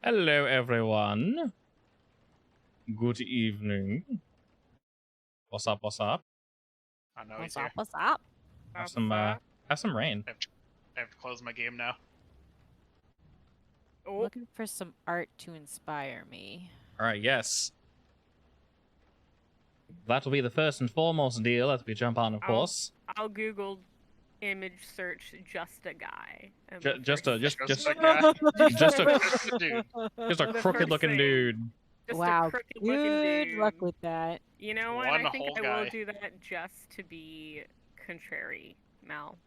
Hello, everyone. Good evening. What's up? What's up? I know What's he's up? here. What's up? Have some rain. I have to close my game now. Oh. Looking for some art to inspire me. All right. Yes. That will be the first and foremost deal as we jump on, of course. I'll Google image search just a guy. Just a Just a dude. Just a crooked looking dude. Just wow. a crooked looking dude. Good luck with that. You know what? One I think whole I guy. will do that just to be contrary, Mel.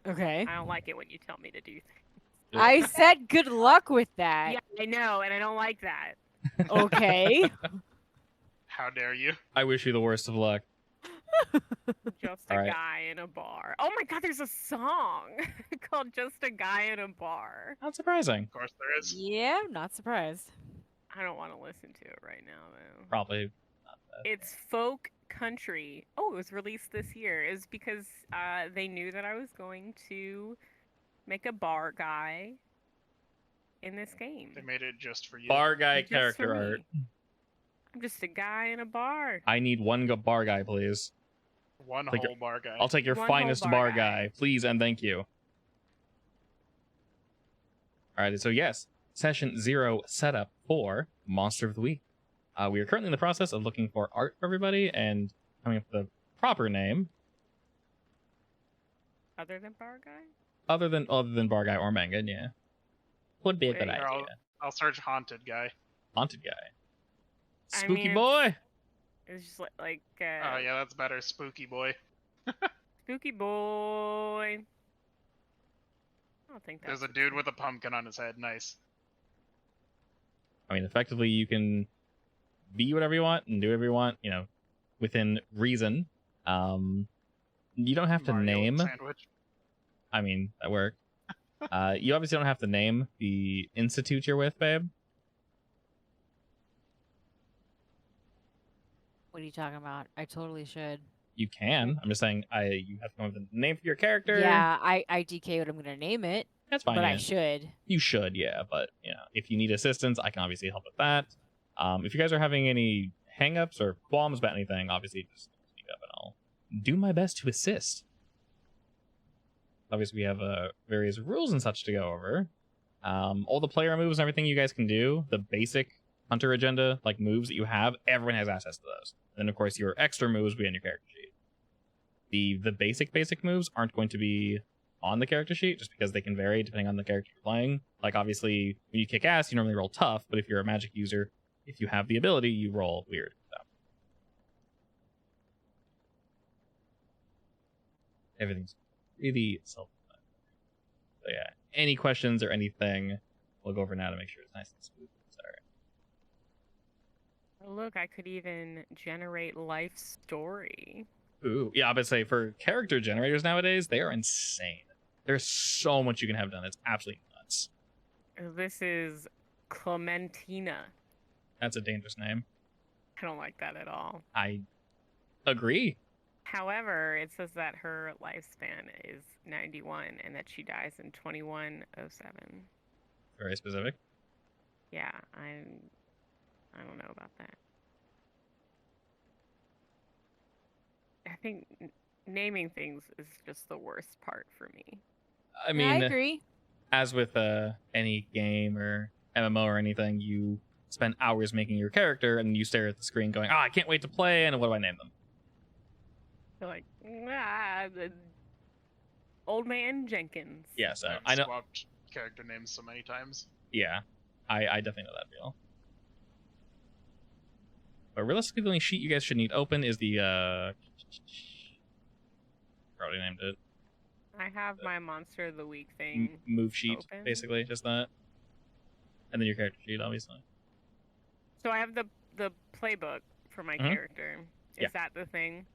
Okay. I don't like it when you tell me to do things. I said good luck with that. Yeah, I know, and I don't like that. Okay. How dare you? I wish you the worst of luck. Just All a right. guy in a bar. Oh my god, there's a song called Just a Guy in a Bar. Not surprising. Of course there is. Yeah, not surprised. I don't want to listen to it right now, though. Probably. It's folk country. Oh, it was released this year. It's because they knew that I was going to make a bar guy in this game. They made it just for you. Bar guy Just character for art. me. I'm just a guy in a bar. I need one bar guy, please. One Like whole bar guy. I'll take your One finest whole bar bar guy, guy. please and thank you. All right, so yes, session 0 setup for Monster of the Week. We are currently in the process of looking for art for everybody and coming up with the proper name, Other than bar guy? other than bar guy or Mangan. Yeah, would be a good Wait. idea. I'll search haunted guy. Haunted guy, I spooky mean, boy. It's just like Oh yeah, that's better. Spooky boy. spooky boy. I don't think that's There's a dude with a pumpkin on his head. Nice. I mean, effectively, you can be whatever you want and do whatever you want, you know, within reason. You don't have to Mario name. sandwich. I mean, that worked. You obviously don't have to name the institute you're with, babe. What are you talking about? I totally should. You can. I'm just saying, you have to come up with a name for your character. Yeah, I DK what I'm gonna name it. That's fine. But yeah. I should. You should, yeah. But you know, if you need assistance, I can obviously help with that. If you guys are having any hangups or qualms about anything, obviously just speak up and I'll do my best to assist. Obviously, we have various rules and such to go over. All the player moves and everything you guys can do, the basic hunter agenda, like moves that you have, everyone has access to those. And of course, your extra moves will be on your character sheet. The basic moves aren't going to be on the character sheet just because they can vary depending on the character you're playing. Like, obviously, when you kick ass, you normally roll tough, but if you're a magic user, if you have the ability, you roll weird. So. Everything's really self. So yeah, any questions or anything, we'll go over now to make sure it's nice and smooth. Sorry. Oh, look, I could even generate life story. Ooh, yeah, I would say for character generators nowadays, they are insane. There's so much you can have done. It's absolutely nuts. This is Clementina. That's a dangerous name. I don't like that at all. I agree. However, it says that her lifespan is 91 and that she dies in 2107. Very specific. Yeah, I don't know about that. I think naming things is just the worst part for me. I mean, I agree. as with any game or MMO or anything, you spend hours making your character and you stare at the screen going, I can't wait to play, and what do I name them? They're like, the Old Man Jenkins. Yeah, so I've I know. swapped character names so many times. Yeah, I definitely know that feel. But realistically, the only sheet you guys should need open is the probably named it. I have my Monster of the Week thing. Move sheet, open. basically, just that. And then your character sheet, obviously. So I have the playbook for my character. Is Yeah. that the thing?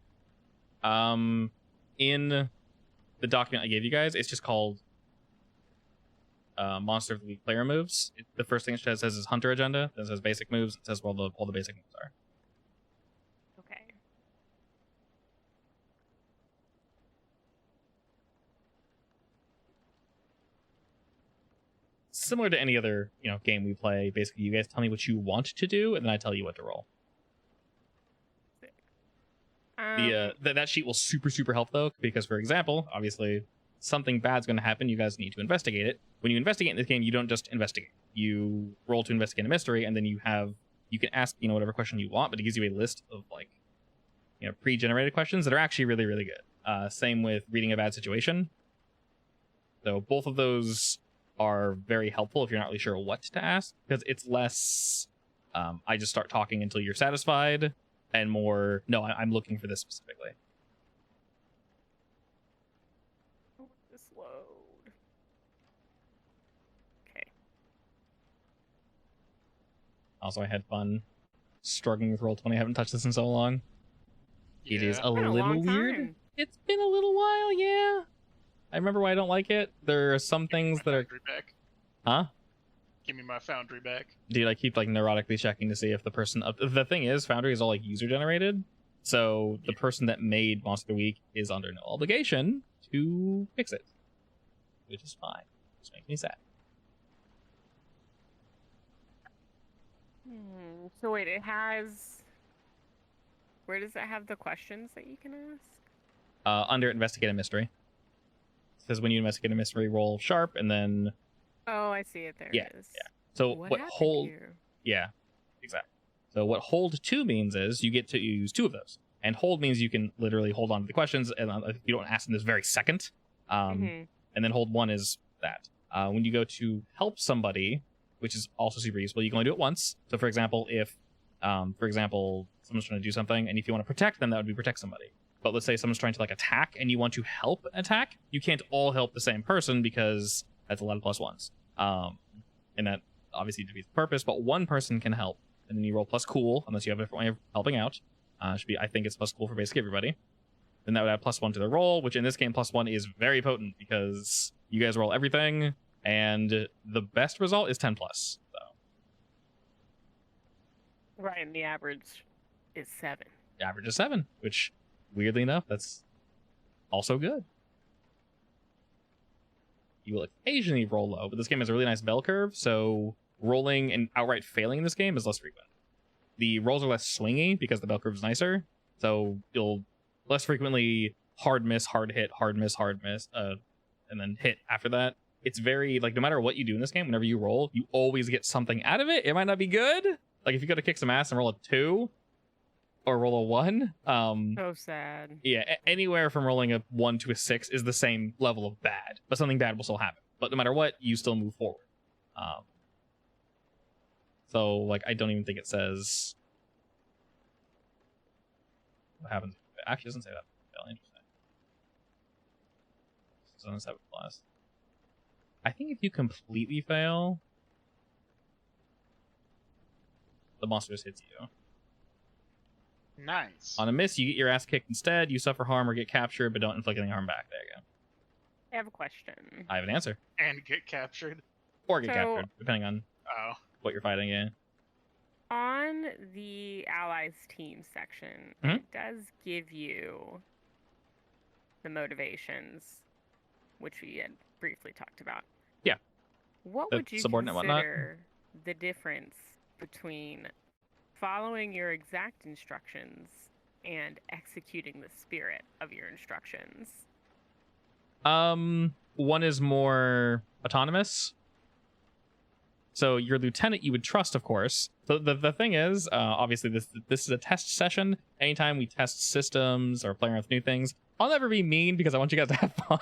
In the document I gave you guys, it's just called Monster of the Week player moves. The first thing it says is Hunter Agenda. Then it says basic moves. It says where all the basic moves are. Okay. similar to any other game we play. Basically, you guys tell me what you want to do, and then I tell you what to roll. That sheet will super help though, because for example, obviously something bad's going to happen. You guys need to investigate it. When you investigate in this game, you don't just investigate. You roll to investigate a mystery, and then you can ask whatever question you want, but it gives you a list of like pre-generated questions that are actually really good. Same with reading a bad situation. So both of those are very helpful if you're not really sure what to ask, because it's less I just start talking until you're satisfied, and more no, I'm looking for this specifically. This load. Okay. Also, I had fun struggling with Roll20. I haven't touched this in so long. It is a Been a little long weird. time. It's been a little while, yeah. I remember why I don't like it. There are some things that are... Foundry back. Huh? Give me my Foundry back. Dude, I keep like neurotically checking to see if the person... The thing is, Foundry is all like user-generated. So the person that made Monster Week is under no obligation to fix it. Which is fine. Just makes me sad. So wait, it has... Where does it have the questions that you can ask? Under Investigate a Mystery. It says when you investigate a mystery, roll sharp, and then... Oh, I see it there. Yeah, It is. yeah. So What what happened hold... here? Yeah, exactly. So what hold 2 means is you get to use 2 of those. And hold means you can literally hold on to the questions, and you don't ask them this very second. And then hold 1 is that. When you go to help somebody, which is also super useful, you can only do it once. So for example, if someone's trying to do something, and if you want to protect them, that would be protect somebody. But let's say someone's trying to like attack, and you want to help attack, you can't all help the same person because that's a lot of +1s. And that obviously defeats the purpose, but one person can help, and then you roll plus cool, unless you have a different way of helping out. Should be, I think it's plus cool for basically everybody. Then that would add +1 to the roll, which in this game +1 is very potent because you guys roll everything, and the best result is 10+. So. Right, and the average is 7. The average is 7, which weirdly enough, that's also good. You will occasionally roll low, but this game has a really nice bell curve, so rolling and outright failing in this game is less frequent. The rolls are less swingy because the bell curve is nicer, so you'll less frequently hard miss, hard hit, hard miss, and then hit after that. It's very, like, no matter what you do in this game, whenever you roll, you always get something out of it. It might not be good. Like, if you go to kick some ass and roll a 2, or roll a 1, So sad. yeah, anywhere from rolling a 1 to a 6 is the same level of bad, but something bad will still happen. But no matter what, you still move forward. So, like, I don't even think it says what happens. It actually doesn't say that. Really interesting. It doesn't have a plus. I think if you completely fail, the monster just hits you. Nice. On a miss, you get your ass kicked instead. You suffer harm or get captured, but don't inflict any harm back. There you go. I have a question. I have an answer. And get captured. Or get So- captured, depending on Oh. what you're fighting, yeah. On the Allies team section, Mhm. it does give you the motivations, which we had briefly talked about. Yeah. What The would you subordinate whatnot? consider the difference between following your exact instructions and executing the spirit of your instructions? One is more autonomous. So your lieutenant you would trust, of course. So the thing is, obviously this is a test session. Anytime we test systems or play around with new things, I'll never be mean because I want you guys to have fun.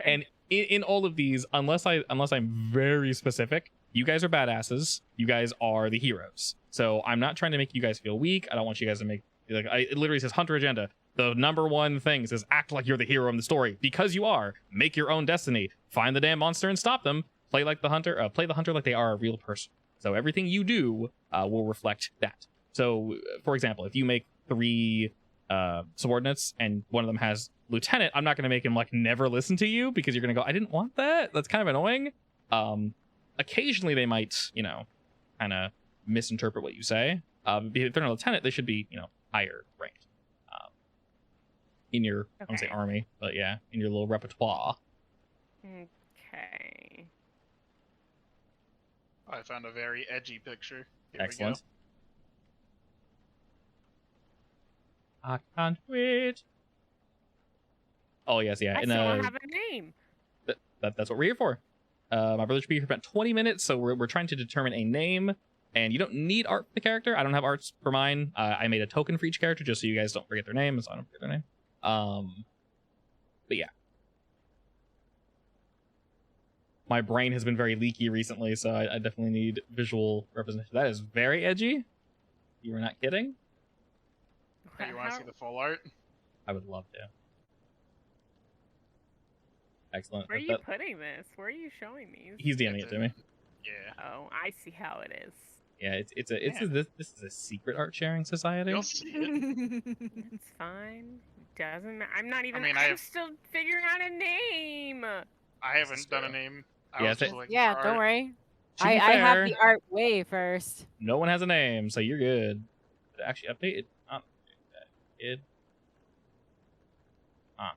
And in all of these, unless I'm very specific, you guys are badasses. You guys are the heroes. So I'm not trying to make you guys feel weak. I don't want you guys to make, like, it literally says Hunter Agenda. The number one thing says act like you're the hero in the story, because you are. Make your own destiny. Find the damn monster and stop them. Play like the hunter. Play the hunter like they are a real person. So everything you do will reflect that. So, for example, if you make 3 subordinates and one of them has lieutenant, I'm not going to make him like never listen to you because you're going to go, I didn't want that. That's kind of annoying. Occasionally they might, kind of misinterpret what you say. If they're a lieutenant, they should be, higher ranked in your, I won't say Okay. army, but yeah, in your little repertoire. Okay. I found a very edgy picture. Here Excellent. I can't wait. Oh yes, yeah. I And still don't have a name. that's what we're here for. My brother should be here for about 20 minutes, so we're trying to determine a name. And you don't need art for the character. I don't have arts for mine. I made a token for each character just so you guys don't forget their name, so I don't forget their name. But yeah. My brain has been very leaky recently, so I definitely need visual representation. That is very edgy. You were not kidding. we go. You want to see the full art? I would love to. Excellent. Where are you putting this? Where are you showing me? He's DMing it to me. Yeah. Oh, I see how it is. Yeah, this is a secret art sharing society. You'll see it. It's fine. Doesn't matter. I'm not even. mean, I'm still figuring out a name. I haven't done a name. I Yeah, was just looking Yeah, for don't art. worry. To be I have fair, the art way first. no one has a name, so you're good. Did it actually update it? It. Ah.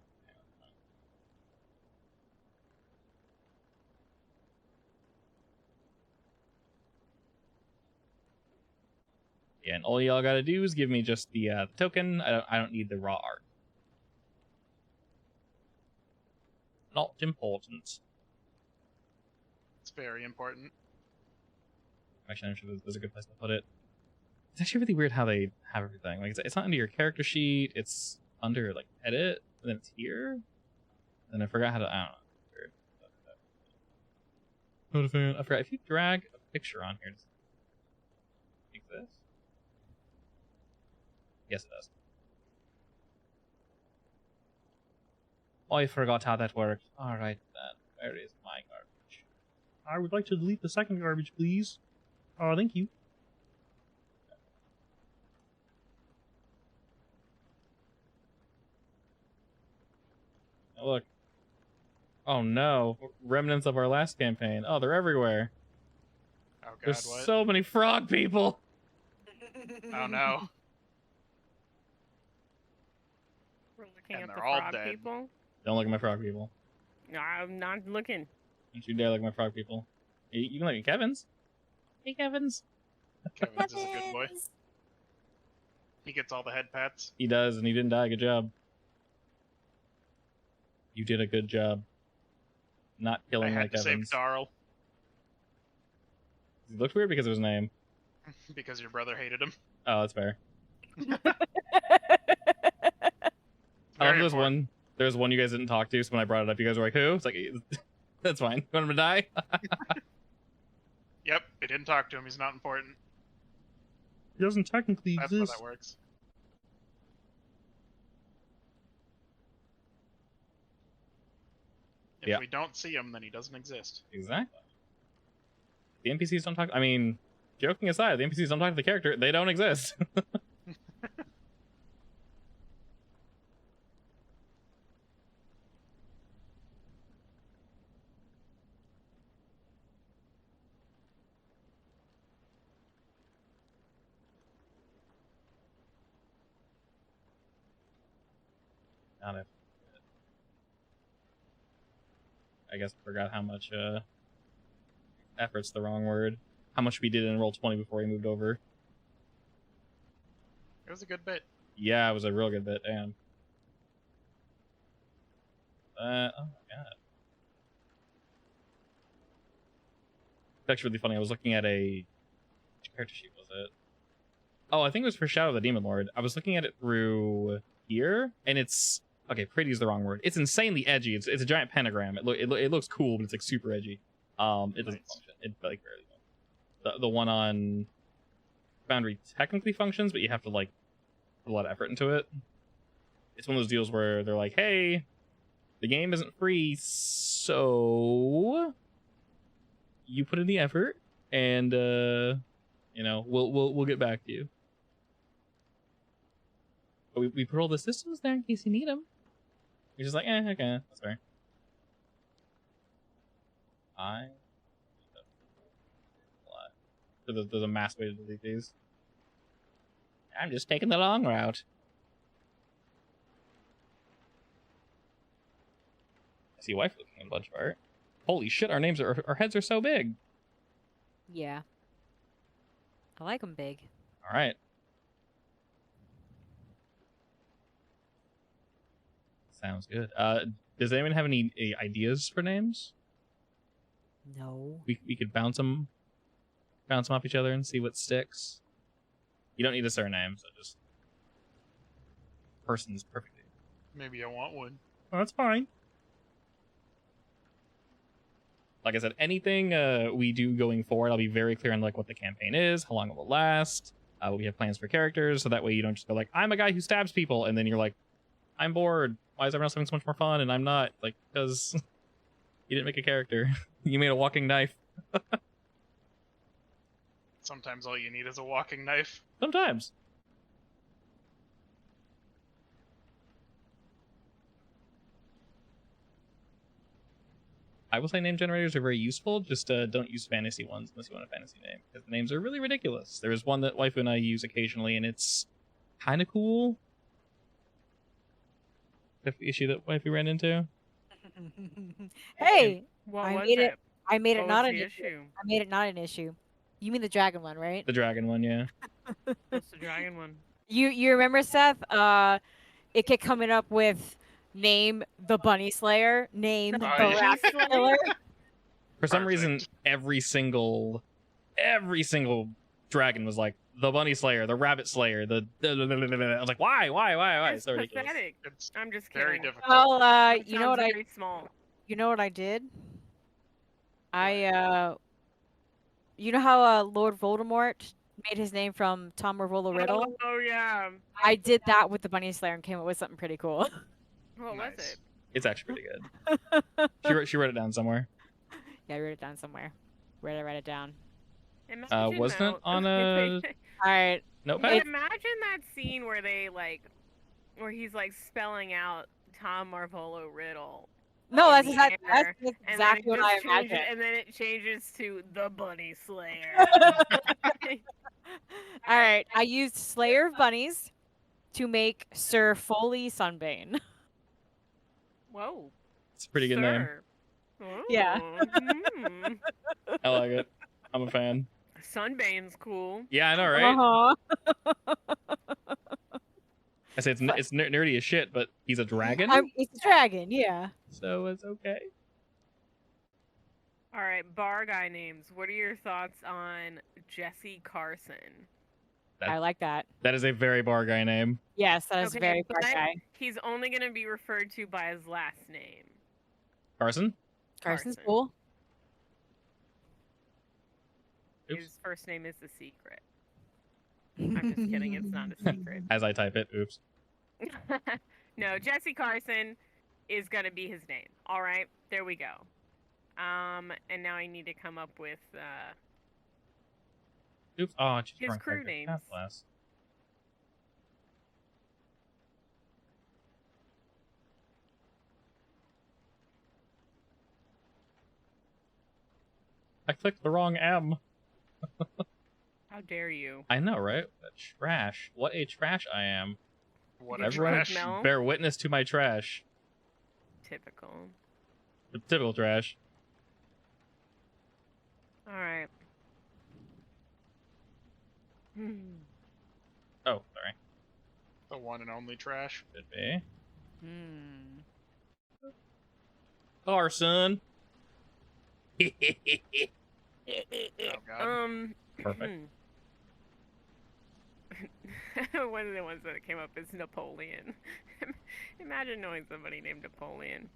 Yeah, and all y'all gotta do is give me just the token. I don't need the raw art. Not important. It's very important. Actually, I'm sure there's a good place to put it. It's actually really weird how they have everything. Like, it's not under your character sheet. It's under, like, edit. And then it's here. And I forgot how to... I don't know. I forgot. If you drag a picture on here... Does it exist? Yes, it does. Oh, I forgot how that worked. Alright, then. Where is my garbage? I would like to delete the second garbage, please. Oh, thank you. Oh, look. Oh no. Remnants of our last campaign. Oh, they're everywhere. Oh god, There's what? so many frog people. Oh no. We're looking And at the they're all frog dead. people. Don't look at my frog people. No, I'm not looking. Don't you dare look at my frog people. You can look at Kevin's. Hey, Kevin's. Kevin's is a good boy. He gets all the head pats. He does, and he didn't die. Good job. You did a good job. Not I killing had like to save Kevin's. Darl He looked weird because of his name. because your brother hated him. Oh, that's fair. Very There's important. one. There's one you guys didn't talk to, so when I brought it up, you guys were like, "Who?" It's like, that's fine. You want him to die? Yep, we didn't talk to him. He's not important. He doesn't technically That's how that works. If Yeah. we don't see him, then he doesn't exist. Exactly. The NPCs don't talk. I mean, joking aside, the NPCs don't talk to the character. They don't exist. Got it. I guess I forgot how much effort's the wrong word. How much we did in Roll20 before we moved over. It was a good bit. Yeah, it was a real good bit, damn. Oh my god. It's actually really funny. I was looking at which character sheet was it? Oh, I think it was for Shadow of the Demon Lord. I was looking at it through here, and it's... Okay, pretty is the wrong word. It's insanely edgy. It's a giant pentagram. It looks cool, but it's like super edgy. It doesn't Nice. function. It like barely does. The one on Foundry technically functions, but you have to like put a lot of effort into it. It's one of those deals where they're like, "Hey, the game isn't free, so you put in the effort, and we'll get back to you." But we put all the systems there in case you need them. You're just like, okay, that's fair. There's a mass way to delete these. I'm just taking the long route. I see wife looking at a bunch of art. Holy shit, our heads are so big. Yeah. I like them big. All right. Sounds good. Does anyone have any ideas for names? No. We could bounce them off each other and see what sticks. You don't need a surname, so just person's perfect. Maybe I want one. Oh, that's fine. Like I said, anything we do going forward, I'll be very clear on like what the campaign is, how long it will last. We have plans for characters, so that way you don't just go like, I'm a guy who stabs people, and then you're like, I'm bored. Why is everyone else having so much more fun and I'm not? Like, because you didn't make a character. You made a walking knife. Sometimes all you need is a walking knife. Sometimes. I will say name generators are very useful. Just don't use fantasy ones unless you want a fantasy name, because the names are really ridiculous. There is one that Waifu and I use occasionally, and it's kind of cool. The issue that Waifu ran into. Hey, What I was made it? I made it What not was an the issue. issue? I made it not an issue. You mean the dragon one, right? The dragon one, yeah. What's the dragon one? You remember, Seth? It kept coming up with name the bunny slayer, name the Bunny rat Slayer? killer. For some reason, Perfect. every single dragon was like the bunny slayer, the rabbit slayer, the. I was like, why? It's It's so ridiculous. pathetic. It's I'm just very kidding. difficult. Well, It you know what sounds I very small. did? You know how Lord Voldemort made his name from Tom Marvolo Riddle? Oh yeah. I did that with the bunny slayer and came up with something pretty cool. What was Nice. it? It's actually pretty good. She wrote it down somewhere. Yeah, I wrote it down somewhere. Where did I write it down? Imagine Wasn't it though- on a All right. notepad? But imagine that scene where where he's like spelling out Tom Marvolo Riddle. No, in that's the exactly, air, that's and exactly then what I it just changes, imagined. and then it changes to the Bunny Slayer. All right, I used Slayer of Bunnies to make Sir Foley Sunbane. Whoa. It's a pretty good name. Sir. Yeah. Mm. I like it. I'm a fan. Sunbane's cool. Yeah, I know, right? Uh-huh. I say it's nerdy as shit, but he's a dragon, It's a dragon, yeah. so it's okay. All right, bar guy names. What are your thoughts on Jesse Carson? I like that. That is a very bar guy name. Yes, that is Okay, very but bar guy. He's only going to be referred to by his last name. Carson? Carson's Carson. cool. Oops. His first name is the secret. I'm just kidding. It's not a secret. As I type it, oops. No, Jesse Carson is going to be his name. All right, there we go. And now I need to come up with Oops. Oh, she's his wrong crew character. names. God bless. I clicked the wrong M. How dare you? I know, right? Trash. What a trash I am. What a Everyone trash. Mel? bear witness to my trash. Typical. The typical trash. All right. Oh, sorry. The one and only trash. Could be. Hmm. Carson. Oh god. Perfect. One of the ones that came up is Napoleon. Imagine knowing somebody named Napoleon.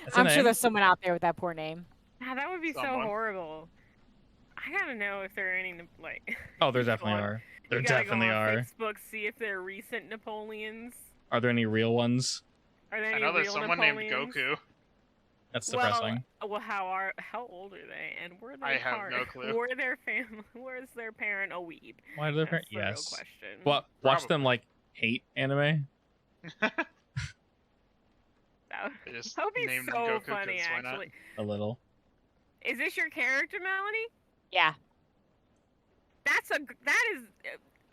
That's a I'm sure name. there's someone out there with that poor name. Ah, that would be so Someone. horrible. I gotta know if there are any like. Oh, there you go definitely on- are. There you gotta definitely go on are. Facebook, see if they're recent Napoleons. Are there any real ones? Are there I any know there's real someone Napoleons? named Goku. That's depressing. Well, how old are they? And were they I have no clue. Were their family? Was their parent a weeb? Why do their That's parents? the real Yes. question. Well, watch them Probably. like hate anime. That They just would be named them so Goku funny, 'cause why not? actually. A little. Is this your character, Melanie? Yeah. That is.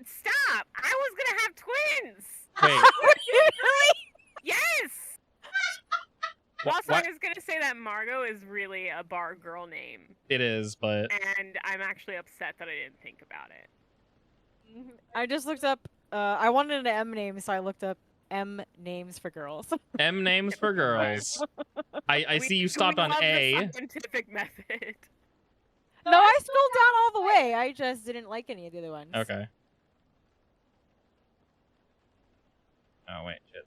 Stop! I was gonna have twins. Wait, Yes. Also, I was gonna say that Margot is really a bar girl name, It is, but and I'm actually upset that I didn't think about it. I just looked up. I wanted an M name, so I looked up M names for girls. M names for girls. I see you stopped on love A. the scientific method. No, I scrolled down all the way. I just didn't like any of the other ones. Okay. Oh wait, shit.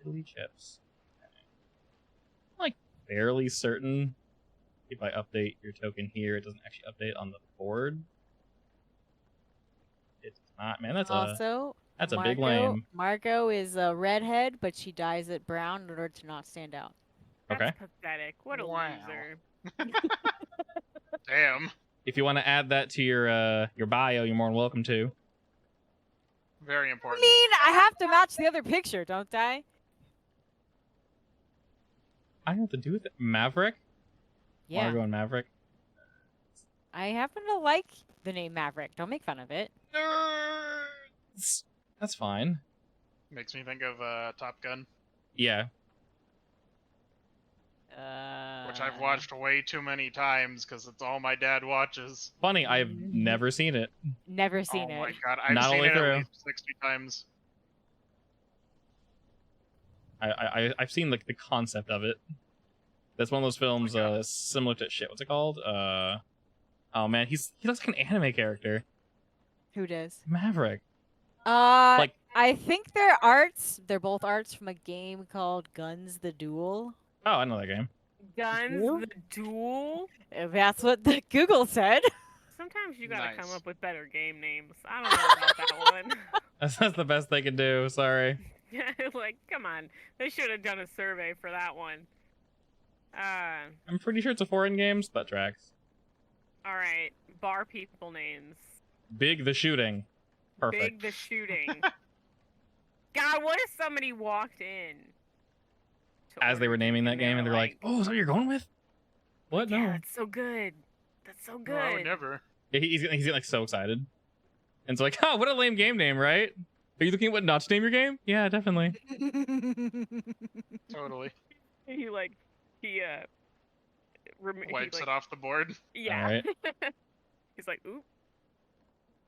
Italy chips. Okay. I'm like fairly certain if I update your token here, it doesn't actually update on the board. It's not, man. That's a big lame. Margot is a redhead, but she dyes it brown in order to not stand out. That's Okay. pathetic. What a Wow. loser. Damn. If you want to add that to your bio, you're more than welcome to. Very I important. mean, I have to match the other picture, don't I? I don't have to do with it. Maverick? Yeah. Margot and Maverick? I happen to like the name Maverick. Don't make fun of it. Nerds! That's fine. Makes me think of Top Gun, Yeah. which I've watched way too many times because it's all my dad watches. Funny, I've never seen it. Never seen Oh my it. god, I've Not seen only it through. at least 60 times. I've seen like the concept of it. That's one of those films similar to shit. What's it called? Oh man, he looks like an anime character. Who does? Maverick. I think they're both arts from a game called Guns the Duel. Oh, I know that game. Guns Duel? the Duel? That's what the Google said. Sometimes you gotta come Nice. up with better game names. I don't know about that one. That's the best they can do. Sorry. Like, come on. They should have done a survey for that one. I'm pretty sure it's a foreign game, so that tracks. Alright. Bar people names. Big the shooting. Perfect. Big the shooting. God, what if somebody walked in? to As they were order naming that and game, and they're like, "Oh, is that what you're going with?" What? yeah, No. that's so good. That's so good. No, I would never. Yeah, he's getting like so excited, and it's like, "Oh, what a lame game name, right? Are you looking at what not to name your game?" Yeah, definitely. Totally. He Wipes it off the board. Yeah. Alright. He's like, oop.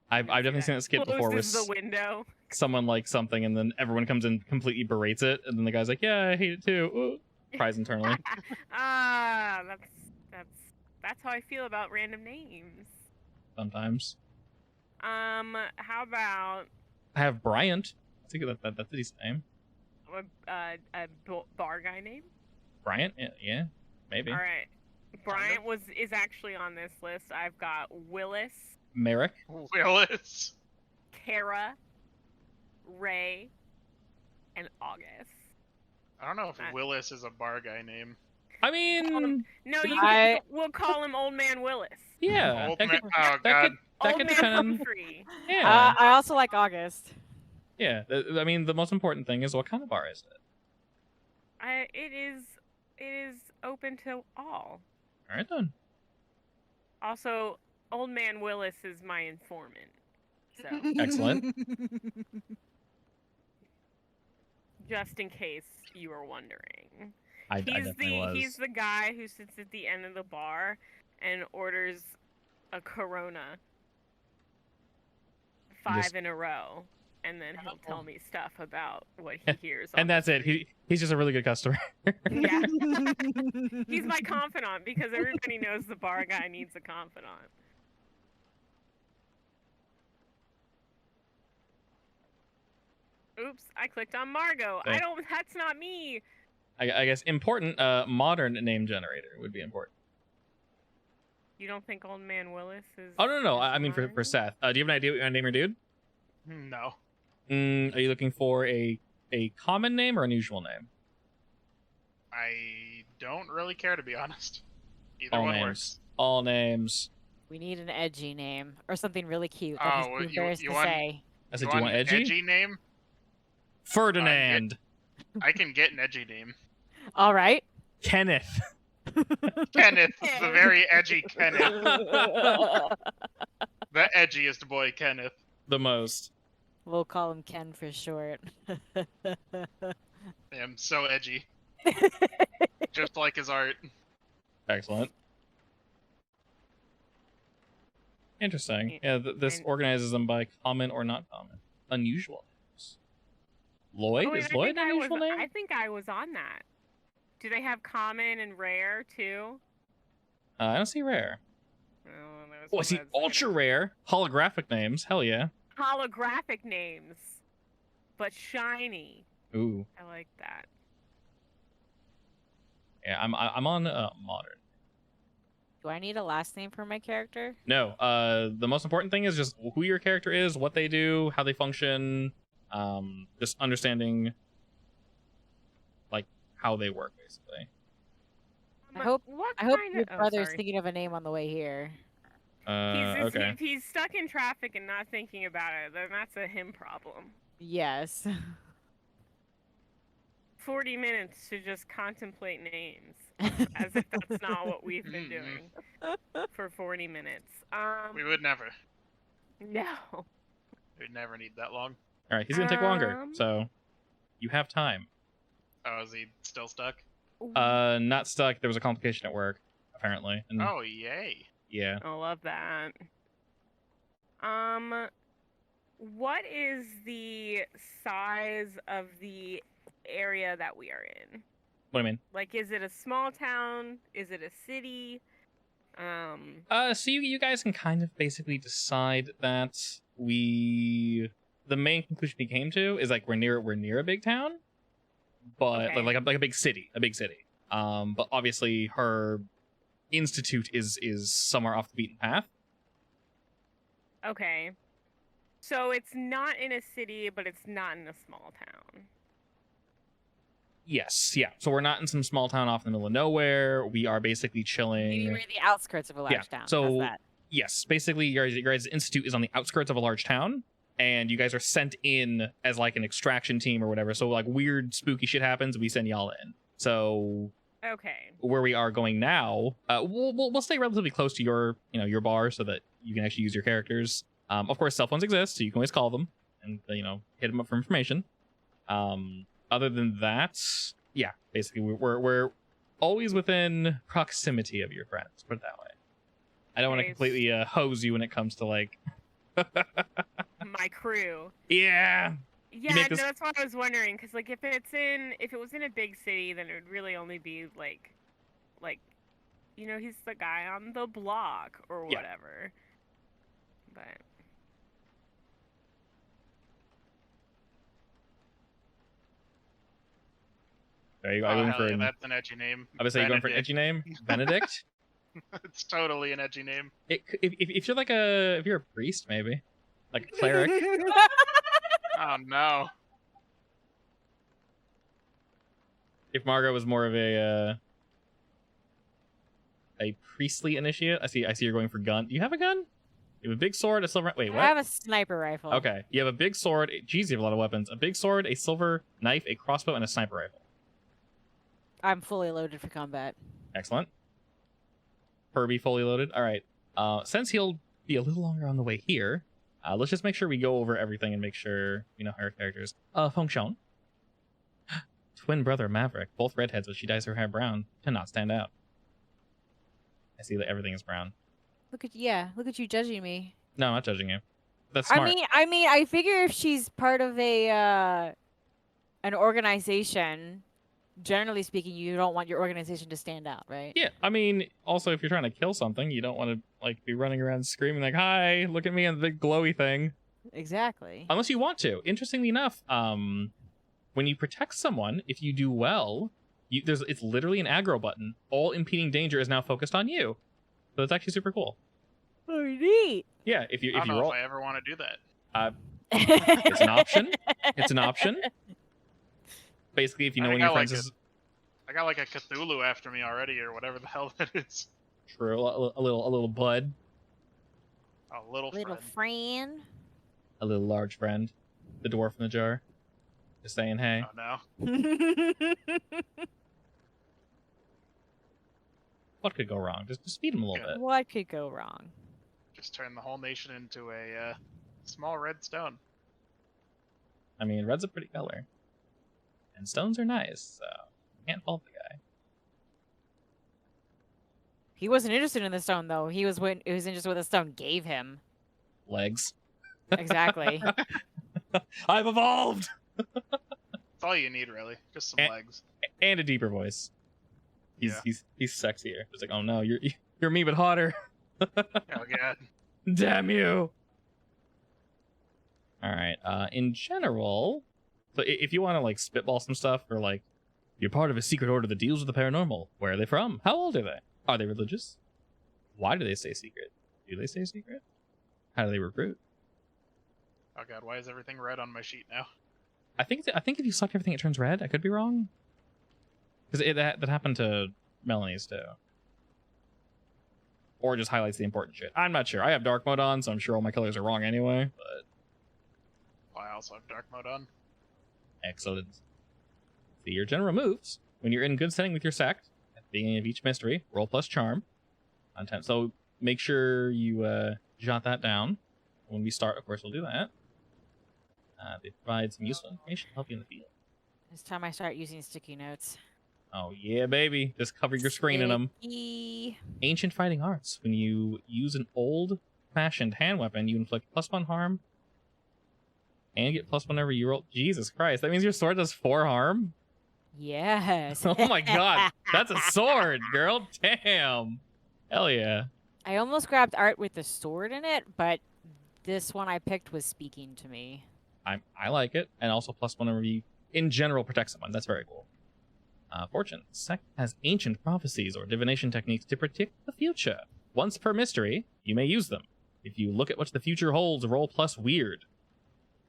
I've definitely seen it skit before, where Closes the window. someone likes something, and then everyone comes in completely berates it, and then the guy's like, "Yeah, I hate it too." Ooh. Cries internally. That's how I feel about random names. Sometimes. How about I have Bryant. I think that's a decent name. a bar guy name? Bryant? Yeah, maybe. All right. Bryant is actually on this list. I've got Willis, Merrick. Willis. Kara, Ray, and August. I don't know if Willis is a bar guy name. I mean, No, we'll call him Old Man Willis. yeah. Old that man, could, oh that god. could, that Old could Man depend. Humphrey. Yeah. I also like August. Yeah. I mean, the most important thing is what kind of bar is it? It is open to all. All right then. Also, Old Man Willis is my informant. So, Excellent. just in case you were wondering. I definitely was. He's the guy who sits at the end of the bar and orders a Corona 5 in a row, and then he'll tell me stuff about what he hears. And that's it. He's just a really good customer. Yeah. He's my confidant because everybody knows the bar guy needs a confidant. Oops, I clicked on Margot. Okay. That's not me. I guess important modern name generator would be important. You don't think Old Man Willis is... Oh no. is I mean for modern? Seth. Do you have an idea what you want to name your dude? No. Are you looking for a common name or unusual name? I don't really care, to be honest. Either All one names. works. All names. We need an edgy name or something really cute Oh, that he's well, too embarrassed you to want- say. I said, do you want an edgy? name? Ferdinand. I can get an edgy name. All right. Kenneth. Kenneth, the very edgy Kenneth. The edgiest boy, Kenneth. The most. We'll call him Ken for short. I am so edgy. Just like his art. Excellent. Interesting. Yeah, this And- organizes them by common or not common. Unusual names. Lloyd? Oh, wait, Is Lloyd an I unusual name? I think I was on that. Do they have common and rare too? I don't see rare. Oh, there was Oh, I one see that's ultra rare. Holographic names. Hell yeah. holographic names, but shiny. Ooh. I like that. Yeah, I'm on modern. Do I need a last name for my character? No, the most important thing is just who your character is, what they do, how they function, just understanding, like, how they work, basically. I hope What I hope kind your of- brother's sorry. thinking of a name on the way here. Okay. If he's stuck in traffic and not thinking about it, then that's a him problem. Yes. 40 minutes to just contemplate names, as if that's not what we've been doing for 40 minutes. We would never. No. We'd never need that long. All right, he's gonna take longer, Um, so you have time. Oh, is he still stuck? Not stuck. There was a complication at work, apparently. And Oh, yay. yeah. I love that. What is the size of the area that we are in? What do you mean? Like, is it a small town? Is it a city? So you guys can kind of basically decide that the main conclusion we came to is like we're near a big town, but Okay. like a big city, but obviously her institute is somewhere off the beaten path. Okay. So it's not in a city, but it's not in a small town. Yes, yeah. So we're not in some small town off in the middle of nowhere. We are basically Maybe chilling. we're in the outskirts of a large Yeah, town. so- How's that? Yes, basically your guys' institute is on the outskirts of a large town, and you guys are sent in as like an extraction team or whatever. So like weird, spooky shit happens, we send y'all in. So Okay. where we are going now, we'll stay relatively close to your bar so that you can actually use your characters. Of course, cell phones exist, so you can always call them and hit them up for information. Other than that, yeah, basically we're always within proximity of your friends. Put it that way. I don't want to Okay, completely hose you when it comes to like. My crew. Yeah. Yeah, make no, this- that's what I was wondering. Because like, if it was in a big city, then it would really only be like, he's the guy on the block or Yeah. whatever. But Are you Oh, going hell for? yeah, that's an edgy name. I would say you're going for an Benedict. edgy name, Benedict. It's totally an edgy name. If you're like if you're a priest, maybe like a cleric. Oh no. If Margot was more of a priestly initiate, I see you're going for gun. Do you have a gun? You have a big sword, a silver. Wait, I what? have a sniper rifle. Okay, you have a big sword. Geez, you have a lot of weapons. A big sword, a silver knife, a crossbow, and a sniper rifle. I'm fully loaded for combat. Excellent. Herbie fully loaded. All right. Since he'll be a little longer on the way here, let's just make sure we go over everything and make sure we know her characters. Feng Shon. Twin brother Maverick, both redheads, but she dyes her hair brown to not stand out. I see that everything is brown. Look at you judging me. No, I'm not judging you. That's smart. I figure if she's part of an organization, generally speaking, you don't want your organization to stand out, right? Yeah, I mean, also if you're trying to kill something, you don't want to like be running around screaming like, "Hi, look at me and the big glowy thing." Exactly. Unless you want to. Interestingly enough, when you protect someone, if you do well, it's literally an aggro button. All impeding danger is now focused on you. So it's actually super cool. Oh, neat. Yeah, if you I don't know roll, if I ever want to do that. it's an option. It's an option. Basically, if you know I when think your I like friends is I got like a Cthulhu after me already, or whatever the hell that is. true, a little bud, A little Little friend. friend. a little large friend, the dwarf in the jar, just saying hey. Oh no. What could go wrong? Just feed him a little Yeah. bit. What could go wrong? Just turn the whole nation into a small red stone. I mean, red's a pretty color, and stones are nice. So Can't fault the guy. He wasn't interested in the stone though. He was interested in what the stone gave him. Legs. Exactly. I've evolved! That's all you need, really. Just some And- legs. And a deeper voice. Yeah. He's sexier. It's like, oh no, you're me but hotter. Oh, God. Damn you! Alright, in general, so if you want to, like, spitball some stuff, or, like, you're part of a secret order that deals with the paranormal. Where are they from? How old are they? Are they religious? Why do they stay secret? Do they stay secret? How do they recruit? Oh, God. Why is everything red on my sheet now? I think if you select everything, it turns red. I could be wrong. Because that happened to Melanie's, too. Or just highlights the important shit. I'm not sure. I have dark mode on, so I'm sure all my colors are wrong anyway, but... Oh, I also have dark mode on. Excellent. See your general moves. When you're in good setting with your sect, at the beginning of each mystery, roll plus charm. Content. So make sure you jot that down. When we start, of course, we'll do that. They provide some useful information to help you in the field. It's time I start using sticky notes. Oh yeah, baby. Just cover your screen in them. Sticky. Ancient fighting arts. When you use an old-fashioned hand weapon, you inflict +1 harm and get +1 whenever you roll. Jesus Christ, that means your sword does 4 harm? Yes. Oh my god, that's a sword, girl. Damn. Hell yeah. I almost grabbed art with the sword in it, but this one I picked was speaking to me. I like it, and also +1 whenever you, in general, protect someone. That's very cool. Fortune. Sect has ancient prophecies or divination techniques to predict the future. Once per mystery, you may use them. If you look at what the future holds, roll + weird.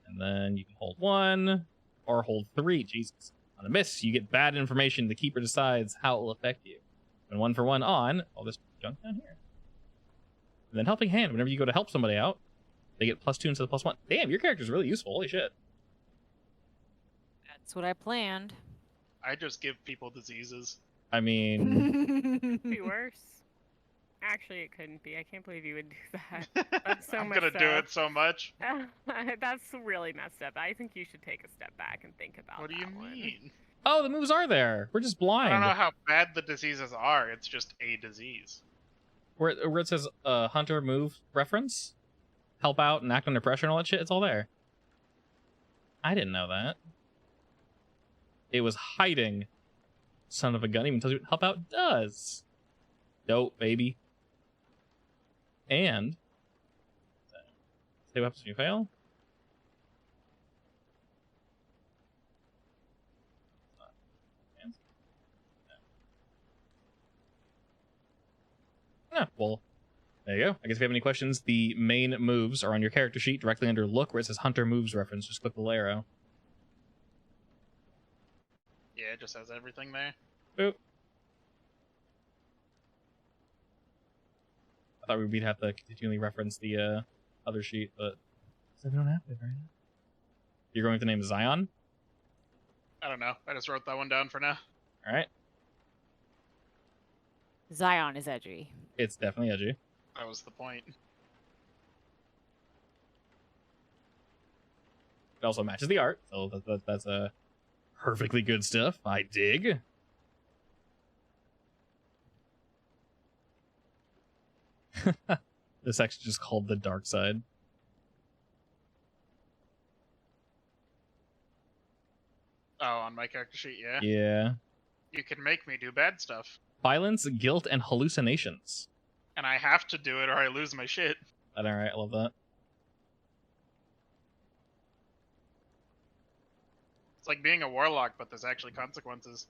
And then you can hold 1 or hold 3. Jesus. On a miss, you get bad information. The keeper decides how it will affect you. And 1 for 1 on all this junk down here. And then helping hand. Whenever you go to help somebody out, they get +2 instead of +1. Damn, your character's really useful. Holy shit. That's what I planned. I just give people diseases. I mean, Could be worse. Actually, it couldn't be. I can't believe you would do that. That's so I'm much gonna do it so much. That's really messed up. I think you should take a step back and think about What do you that one. mean? oh, the moves are there. We're just I blind. don't know how bad the diseases are. It's just a disease. Where it says hunter move reference, help out and act under pressure and all that shit, it's all there. I didn't know that. It was hiding. Son of a gun even tells you what help out does. Dope, baby. And say what happens when you fail. Yeah, well, there you go. I guess if you have any questions, the main moves are on your character sheet directly under look where it says Hunter Moves reference. Just click the little arrow. Yeah, it just has everything there. Boop. I thought we'd have to continually reference the other sheet, but we don't have it right now. You're going with the name Zion? I don't know. I just wrote that one down for now. Alright. Zion is edgy. It's definitely edgy. That was the point. It also matches the art, so that's perfectly good stuff. I dig. This actually just called the dark side. Oh, on my character sheet, yeah. Yeah. You can make me do bad stuff. Violence, guilt, and hallucinations. And I have to do it or I lose my shit. Alright, I love that. It's like being a warlock, but there's actually consequences.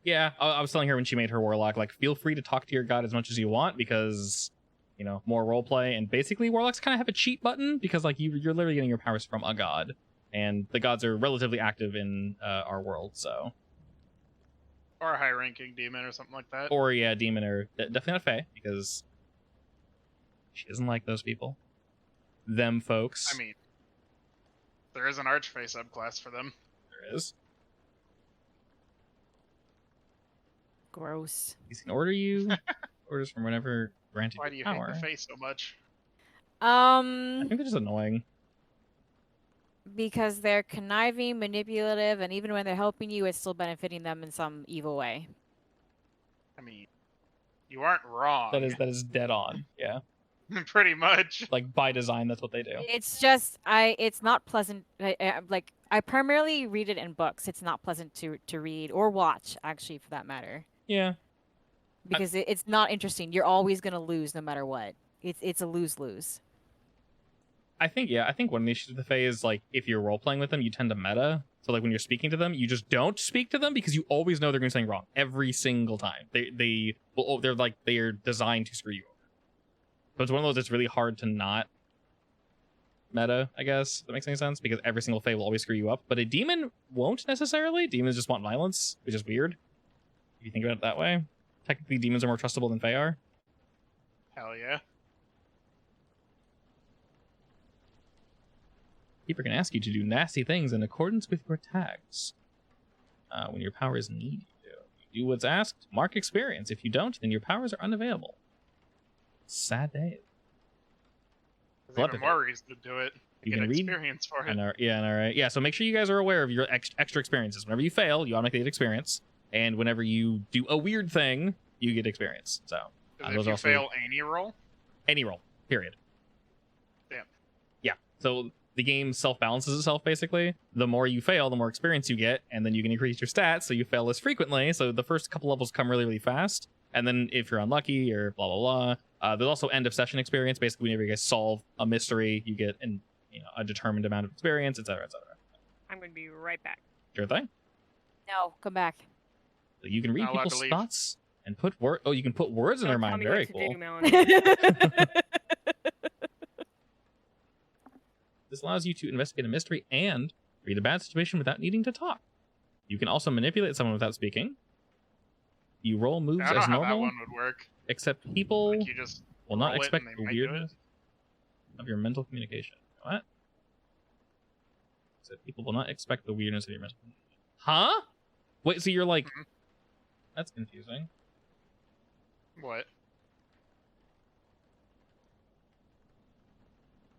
Yeah, I was telling her when she made her warlock, like, feel free to talk to your god as much as you want because, you know, more roleplay. And basically, warlocks kind of have a cheat button because, like, you're literally getting your powers from a god. And the gods are relatively active in our world, so. Or a high-ranking demon or something like that. Or, yeah, demon or definitely not Fae because she doesn't like those people. Them folks. I mean, there is an Archfey subclass for them. There is. Gross. He's can order you orders from whenever granted Why do you power. hate the face so much? I think they're just annoying. Because they're conniving, manipulative, and even when they're helping you, it's still benefiting them in some evil way. I mean, you aren't wrong. That is dead on. Yeah. Pretty much. Like by design, that's what they do. It's just it's not pleasant. Like I primarily read it in books. It's not pleasant to read or watch, actually, for that matter. Yeah. Because it's not interesting. You're always gonna lose no matter what. It's a lose-lose. I think one of the issues with the Fae is like if you're role playing with them, you tend to meta. So like when you're speaking to them, you just don't speak to them because you always know they're going to say something wrong every single time. They're designed to screw you over. So it's one of those that's really hard to not meta, I guess. If that makes any sense, because every single Fae will always screw you up. But a demon won't necessarily. Demons just want violence, which is weird if you think about it that way. Technically, demons are more trustable than Fae are. Hell yeah. Keeper can ask you to do nasty things in accordance with your tags. When your powers need you to. If you do what's asked, mark experience. If you don't, then your powers are unavailable. Sad day. There's even more reason to do it. You Get can read experience for it. Yeah, so make sure you guys are aware of your extra experiences. Whenever you fail, you automatically get experience. And whenever you do a weird thing, you get experience. So If you fail any roll? Any roll, period. Damn. Yeah, so the game self-balances itself, basically. The more you fail, the more experience you get, and then you can increase your stats, so you fail less frequently. So the first couple levels come really, really fast. And then if you're unlucky or blah, blah, blah, there's also end of session experience. Basically, whenever you guys solve a mystery, you get a determined amount of experience, etc., etc. I'm going to be right back. Sure thing. No, come back. So you can read Not allowed people's to leave. thoughts and put you can put words in their Don't tell mind. me Very what to cool. do, Melanie. This allows you to investigate a mystery and read a bad situation without needing to talk. You can also manipulate someone without speaking. You roll moves I don't know as how that normal, one would work. except people Like you just will not roll it expect and the they might do it. weirdness of your mental communication. What? So people will not expect the weirdness of your mental communication. Huh? Wait, so you're like... Mhm. That's confusing. What?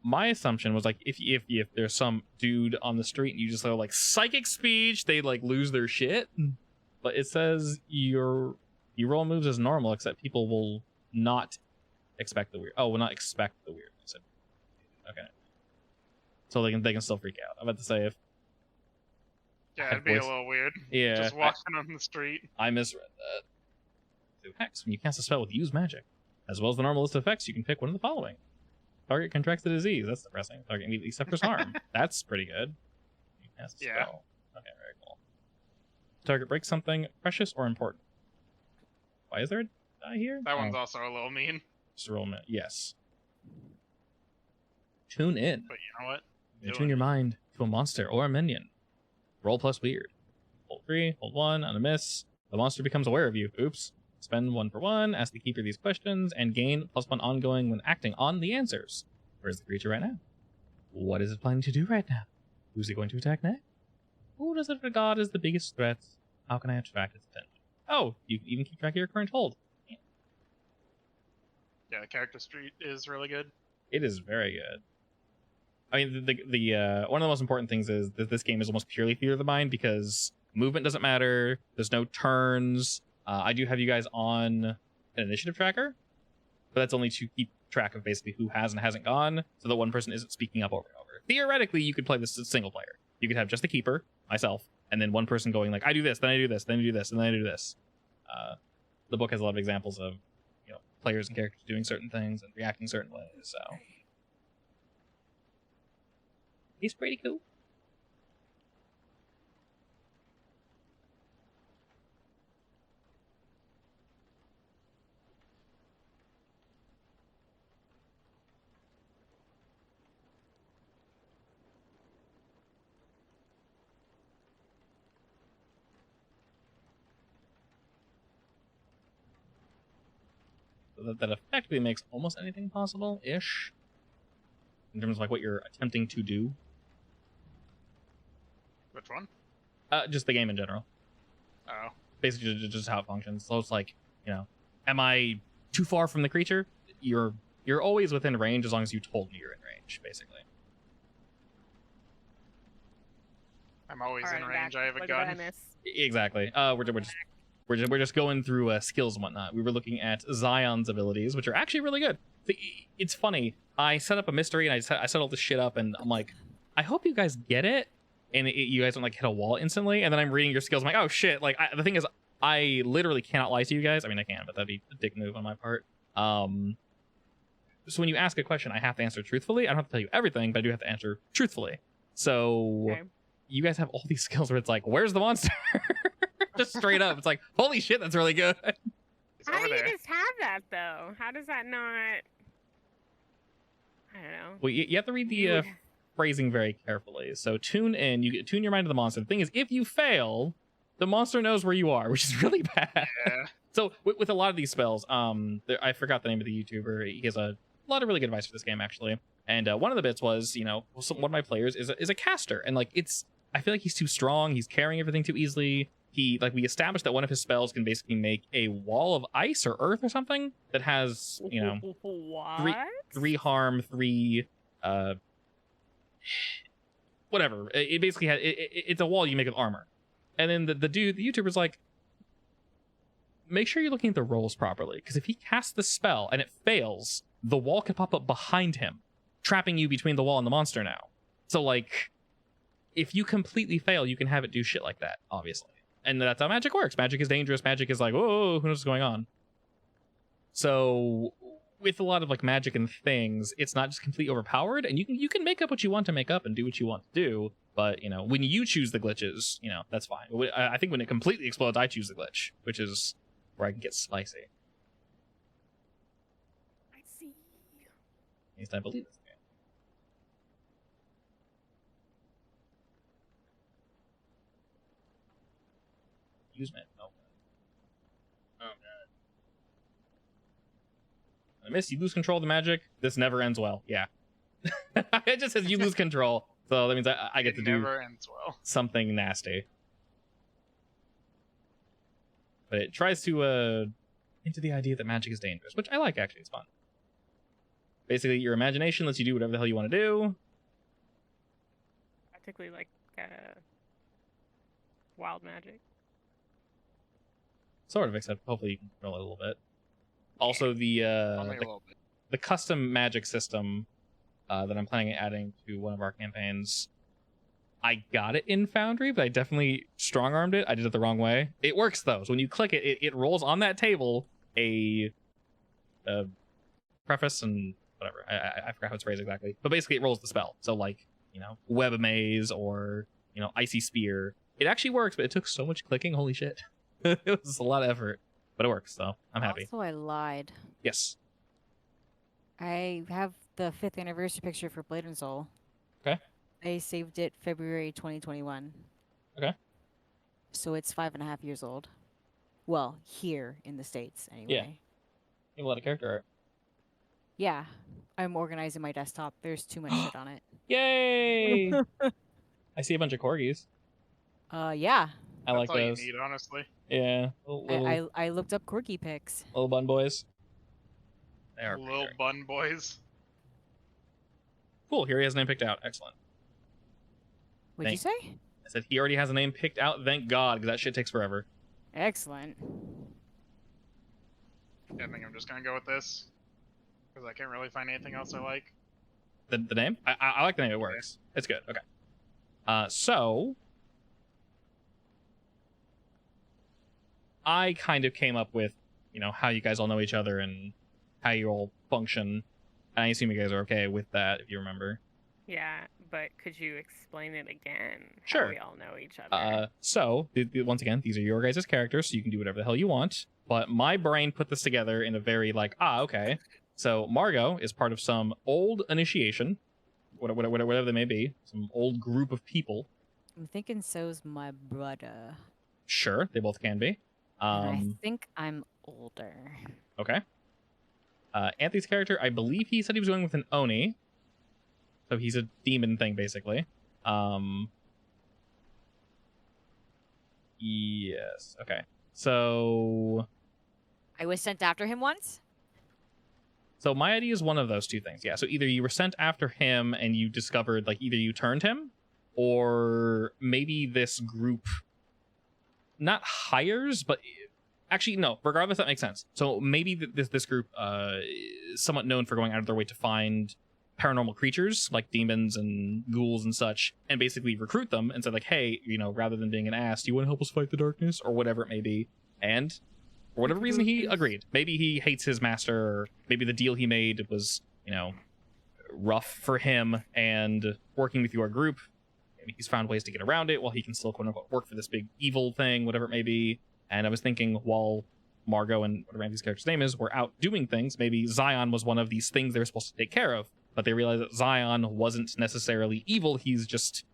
My assumption was like if there's some dude on the street and you just like psychic speech, they like lose their shit. But it says you roll moves as normal, except people will not expect the weird. Oh, will not expect the weirdness. Okay. So they can still freak out. I'm about to say if Yeah, Heck, it'd be a boys. little weird. yeah, Just walking on the street. I misread that. So hex, when you cast a spell with use magic, as well as the normal list of effects, you can pick one of the following. Target contracts the disease. That's depressing. Target immediately suffers harm. That's pretty good. You cast a Yeah. spell. Okay, very cool. Target breaks something precious or important. Why is there a die here? That one's Oh, also a little mean. just roll it. Yes. Tune in. But you know what? You Do tune it. your mind to a monster or a minion. Roll plus weird. Hold 3, hold 1 on a miss. The monster becomes aware of you. Oops. Spend 1 for 1, ask the keeper these questions, and gain +1 ongoing when acting on the answers. Where's the creature right now? What is it planning to do right now? Who's it going to attack next? Who does it regard as the biggest threat? How can I attract its attention? Oh, you can even keep track of your current hold. Yeah, the character street is really good. It is very good. I mean, the one of the most important things is that this game is almost purely theater of the mind because movement doesn't matter. There's no turns. I do have you guys on an initiative tracker, but that's only to keep track of basically who has and hasn't gone, so that one person isn't speaking up over and over. Theoretically, you could play this as single player. You could have just the keeper, myself, and then one person going like, I do this, then I do this, then I do this, and then I do this. The book has a lot of examples of players and characters doing certain things and reacting certain ways, so he's pretty cool. So that effectively makes almost anything possible-ish in terms of like what you're attempting to do. Which one? Just the game in general. Oh. Basically just how it functions. So it's like, am I too far from the creature? You're always within range as long as you told me you're in range, basically. I'm always Alright, in I'm range. back. I have a What did I gun. miss? Exactly. We're just going through skills and whatnot. We were looking at Zion's abilities, which are actually really good. It's funny. I set up a mystery and I set all this shit up, and I'm like, I hope you guys get it, and you guys don't like hit a wall instantly. And then I'm reading your skills. I'm like, oh shit! Like the thing is, I literally cannot lie to you guys. I mean, I can, but that'd be a dick move on my part. So when you ask a question, I have to answer truthfully. I don't have to tell you everything, but I do have to answer truthfully. So Okay. you guys have all these skills where it's like, where's the monster? Just straight up. It's like, holy shit, that's really good. It's How over do you there. just have that though? How does that not? I don't know. Well, you have to read the phrasing very carefully. So tune in. You tune your mind to the monster. The thing is, if you fail, the monster knows where you are, which is really bad. Yeah. So with a lot of these spells, I forgot the name of the YouTuber. He has a lot of really good advice for this game, actually. And one of the bits was, one of my players is a caster, and like I feel like he's too strong. He's carrying everything too easily. We established that one of his spells can basically make a wall of ice or earth or something that has, What? three harm, three, whatever. It basically has, it's a wall you make with armor. And then the YouTuber's like, make sure you're looking at the rolls properly, because if he casts the spell and it fails, the wall can pop up behind him, trapping you between the wall and the monster now. So like, if you completely fail, you can have it do shit like that, obviously. And that's how magic works. Magic is dangerous. Magic is like, whoa, who knows what's going on? So with a lot of like magic and things, it's not just completely overpowered, and you can make up what you want to make up and do what you want to do. But when you choose the glitches, that's fine. I think when it completely explodes, I choose the glitch, which is where I can get spicy. I see. At least I believe this game. Use man. Oh god. I miss. You lose control of the magic. This never ends well. Yeah. It just says you lose control, so that means I get to do Never ends well. something nasty. But it tries to into the idea that magic is dangerous, which I like. Actually, it's fun. Basically, your imagination lets you do whatever the hell you want to do. Practically like wild magic. Sort of, except hopefully you can control it a little bit. Also, Only a little bit. the custom magic system that I'm planning on adding to one of our campaigns, I got it in Foundry, but I definitely strong-armed it. I did it the wrong way. It works, though. So when you click it, it rolls on that table a preface and whatever. I forgot how it's phrased exactly. But basically, it rolls the spell. So, like, web a maze or, icy spear. It actually works, but it took so much clicking. Holy shit. It was a lot of effort. But it works, so I'm happy. Also, I lied. Yes. I have the 5th anniversary picture for Blade and Soul. Okay. I saved it February 2021. Okay. So it's 5.5 years old. Well, here in the States, anyway. Yeah. You have a lot of character art. Yeah. I'm organizing my desktop. There's too much shit on it. Yay! I see a bunch of corgis. Yeah. I like That's all those. you need, honestly. Yeah. Little I looked up corgi pics. bun boys. They are pretty Little great. bun boys. Cool. Here he has a name picked out. Excellent. What'd you say? I said he already has a name picked out. Thank God, because that shit takes forever. Excellent. Yeah, I think I'm just gonna go with this. Because I can't really find anything else I like. The name? I like the name. It works. It's good. Okay. So I kind of came up with, how you guys all know each other and how you all function. And I assume you guys are okay with that, if you remember. Yeah, but could you explain it again? Sure. How we all know each other. So once again, these are your guys' characters, so you can do whatever the hell you want. But my brain put this together in a very okay. So Margot is part of some old initiation, whatever they may be, some old group of people. I'm thinking so's my brother. Sure, they both can be. And I think I'm older. Okay. Anthony's character, I believe he said he was going with an Oni. So he's a demon thing, basically. Yes. Okay. So I was sent after him once? my idea is one of those two things. Yeah. So either you were sent after him and you discovered, like, either you turned him, or maybe this group not hires, but actually no, regardless, that makes sense. So maybe this group is somewhat known for going out of their way to find paranormal creatures like demons and ghouls and such, and basically recruit them and say like, hey, you know, rather than being an ass, do you want to help us fight the darkness, or whatever it may be. And for whatever reason he agreed. Maybe he hates his master, or maybe the deal he made was, you know, rough for him, and working with your group, maybe he's found ways to get around it while he can still quote unquote work for this big evil thing, whatever it may be. And I was thinking, while Margot and whatever Andy's character's name is were out doing things, maybe Zion was one of these things they were supposed to take care of, but they realized that Zion wasn't necessarily evil. He's just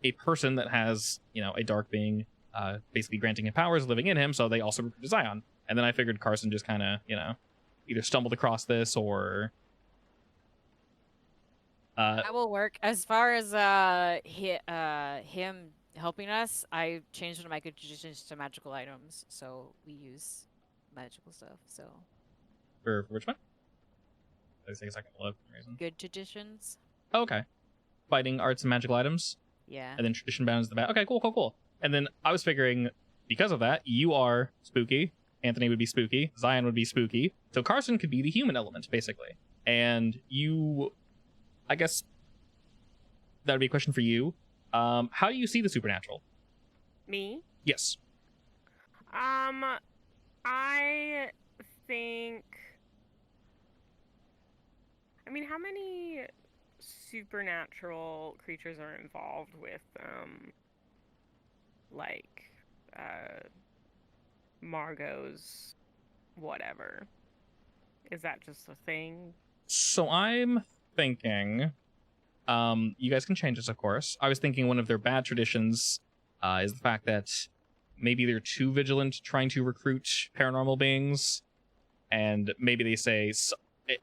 a person that has, you know, a dark being basically granting him powers living in him, so they also recruited Zion. And then I figured Carson just kind of, you know, either stumbled across this or... That will work. As far as him helping us, I changed one of my good traditions to magical items, so we use magical stuff. So for which one? Did I say a second look for some reason? good traditions. Oh, okay. Fighting arts and magical items, Yeah. and then tradition bound is the back. Okay, cool. And then I was figuring, because of that, you are spooky, Anthony would be spooky, Zion would be spooky, so Carson could be the human element, basically. And you, I guess that would be a question for you. How do you see the supernatural? Me? Yes. I think. I mean, how many supernatural creatures are involved with, like, Margot's whatever? Is that just a thing? So I'm thinking, you guys can change this, of course. I was thinking one of their bad traditions is the fact that maybe they're too vigilant trying to recruit paranormal beings, and maybe they say,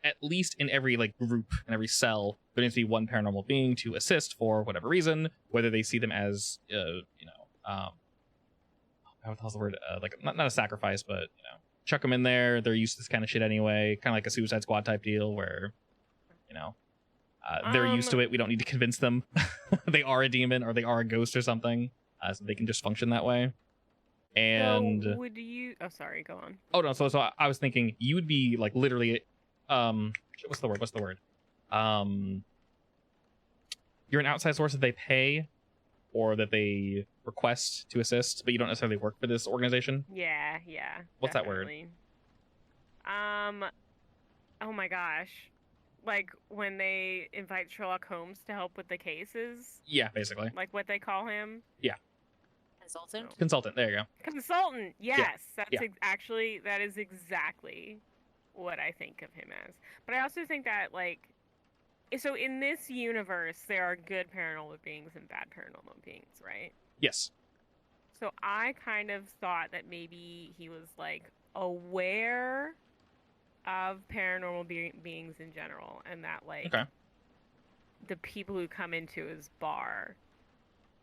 at least in every like group and every cell, there needs to be one paranormal being to assist for whatever reason, whether they see them as, what the hell's the word? Like not a sacrifice, but you know, chuck them in there. They're used to this kind of shit anyway, kind of like a Suicide Squad type deal, where you know they're used to it. We don't need to convince them they are a demon or they are a ghost or something, so they can just function that way. And So would you? Oh, sorry. Go on. oh no, so I was thinking you would be like literally, what's the word? You're an outside source that they pay or that they request to assist, but you don't necessarily work for this organization. Yeah. What's that word? definitely. Oh my gosh. Like when they invite Sherlock Holmes to help with the cases, Yeah, basically. like what they call him. Consultant. Consultant. There you go. Consultant. Yes, that's yeah. actually that is exactly what I think of him as. But I also think that like, so in this universe there are good paranormal beings and bad paranormal beings, right? Yes. So I kind of thought that maybe he was like aware of paranormal beings in general, and that like Okay. the people who come into his bar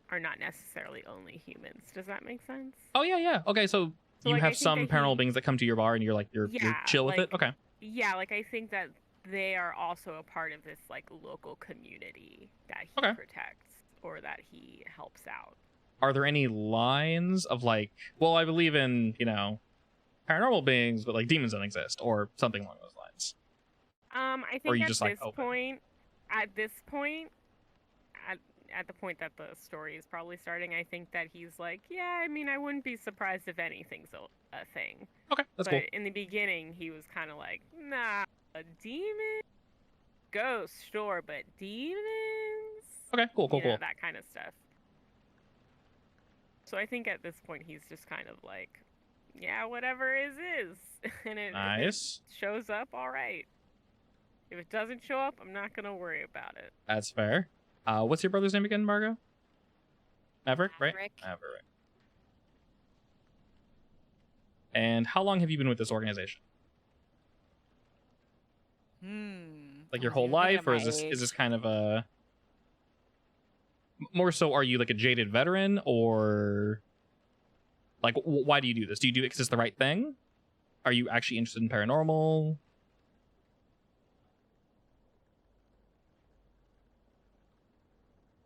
are not necessarily only humans. Does that make sense? Oh yeah. Okay, so So, you like, I have think some that paranormal beings that come to your bar, and you're you're Yeah, chill with it. like- Okay. Yeah, like I think that they are also a part of this like local community that he Okay. protects or that he helps out. Are there any lines of like, well, I believe in, you know, paranormal beings, but like demons don't exist, or something along those lines? I Or think you at just, like, this open? point, at the point that the story is probably starting, I think that he's like, yeah, I mean, I wouldn't be surprised if anything's a thing. Okay, that's But cool. in the beginning, he was kind of like, nah, a demon? Ghost, sure, but demons? Okay, cool. You know, that kind of stuff. So I think at this point, he's just kind of like, yeah, whatever is. And if it Nice. shows up, all right. If it doesn't show up, I'm not going to worry about it. That's fair. What's your brother's name again, Margot? Maverick, right? Maverick. Maverick. And how long have you been with this organization? Like your I whole was even thinking life, of or my is this age. kind of a more so? Are you like a jaded veteran, or like why do you do this? Do you do it because it's the right thing? Are you actually interested in paranormal?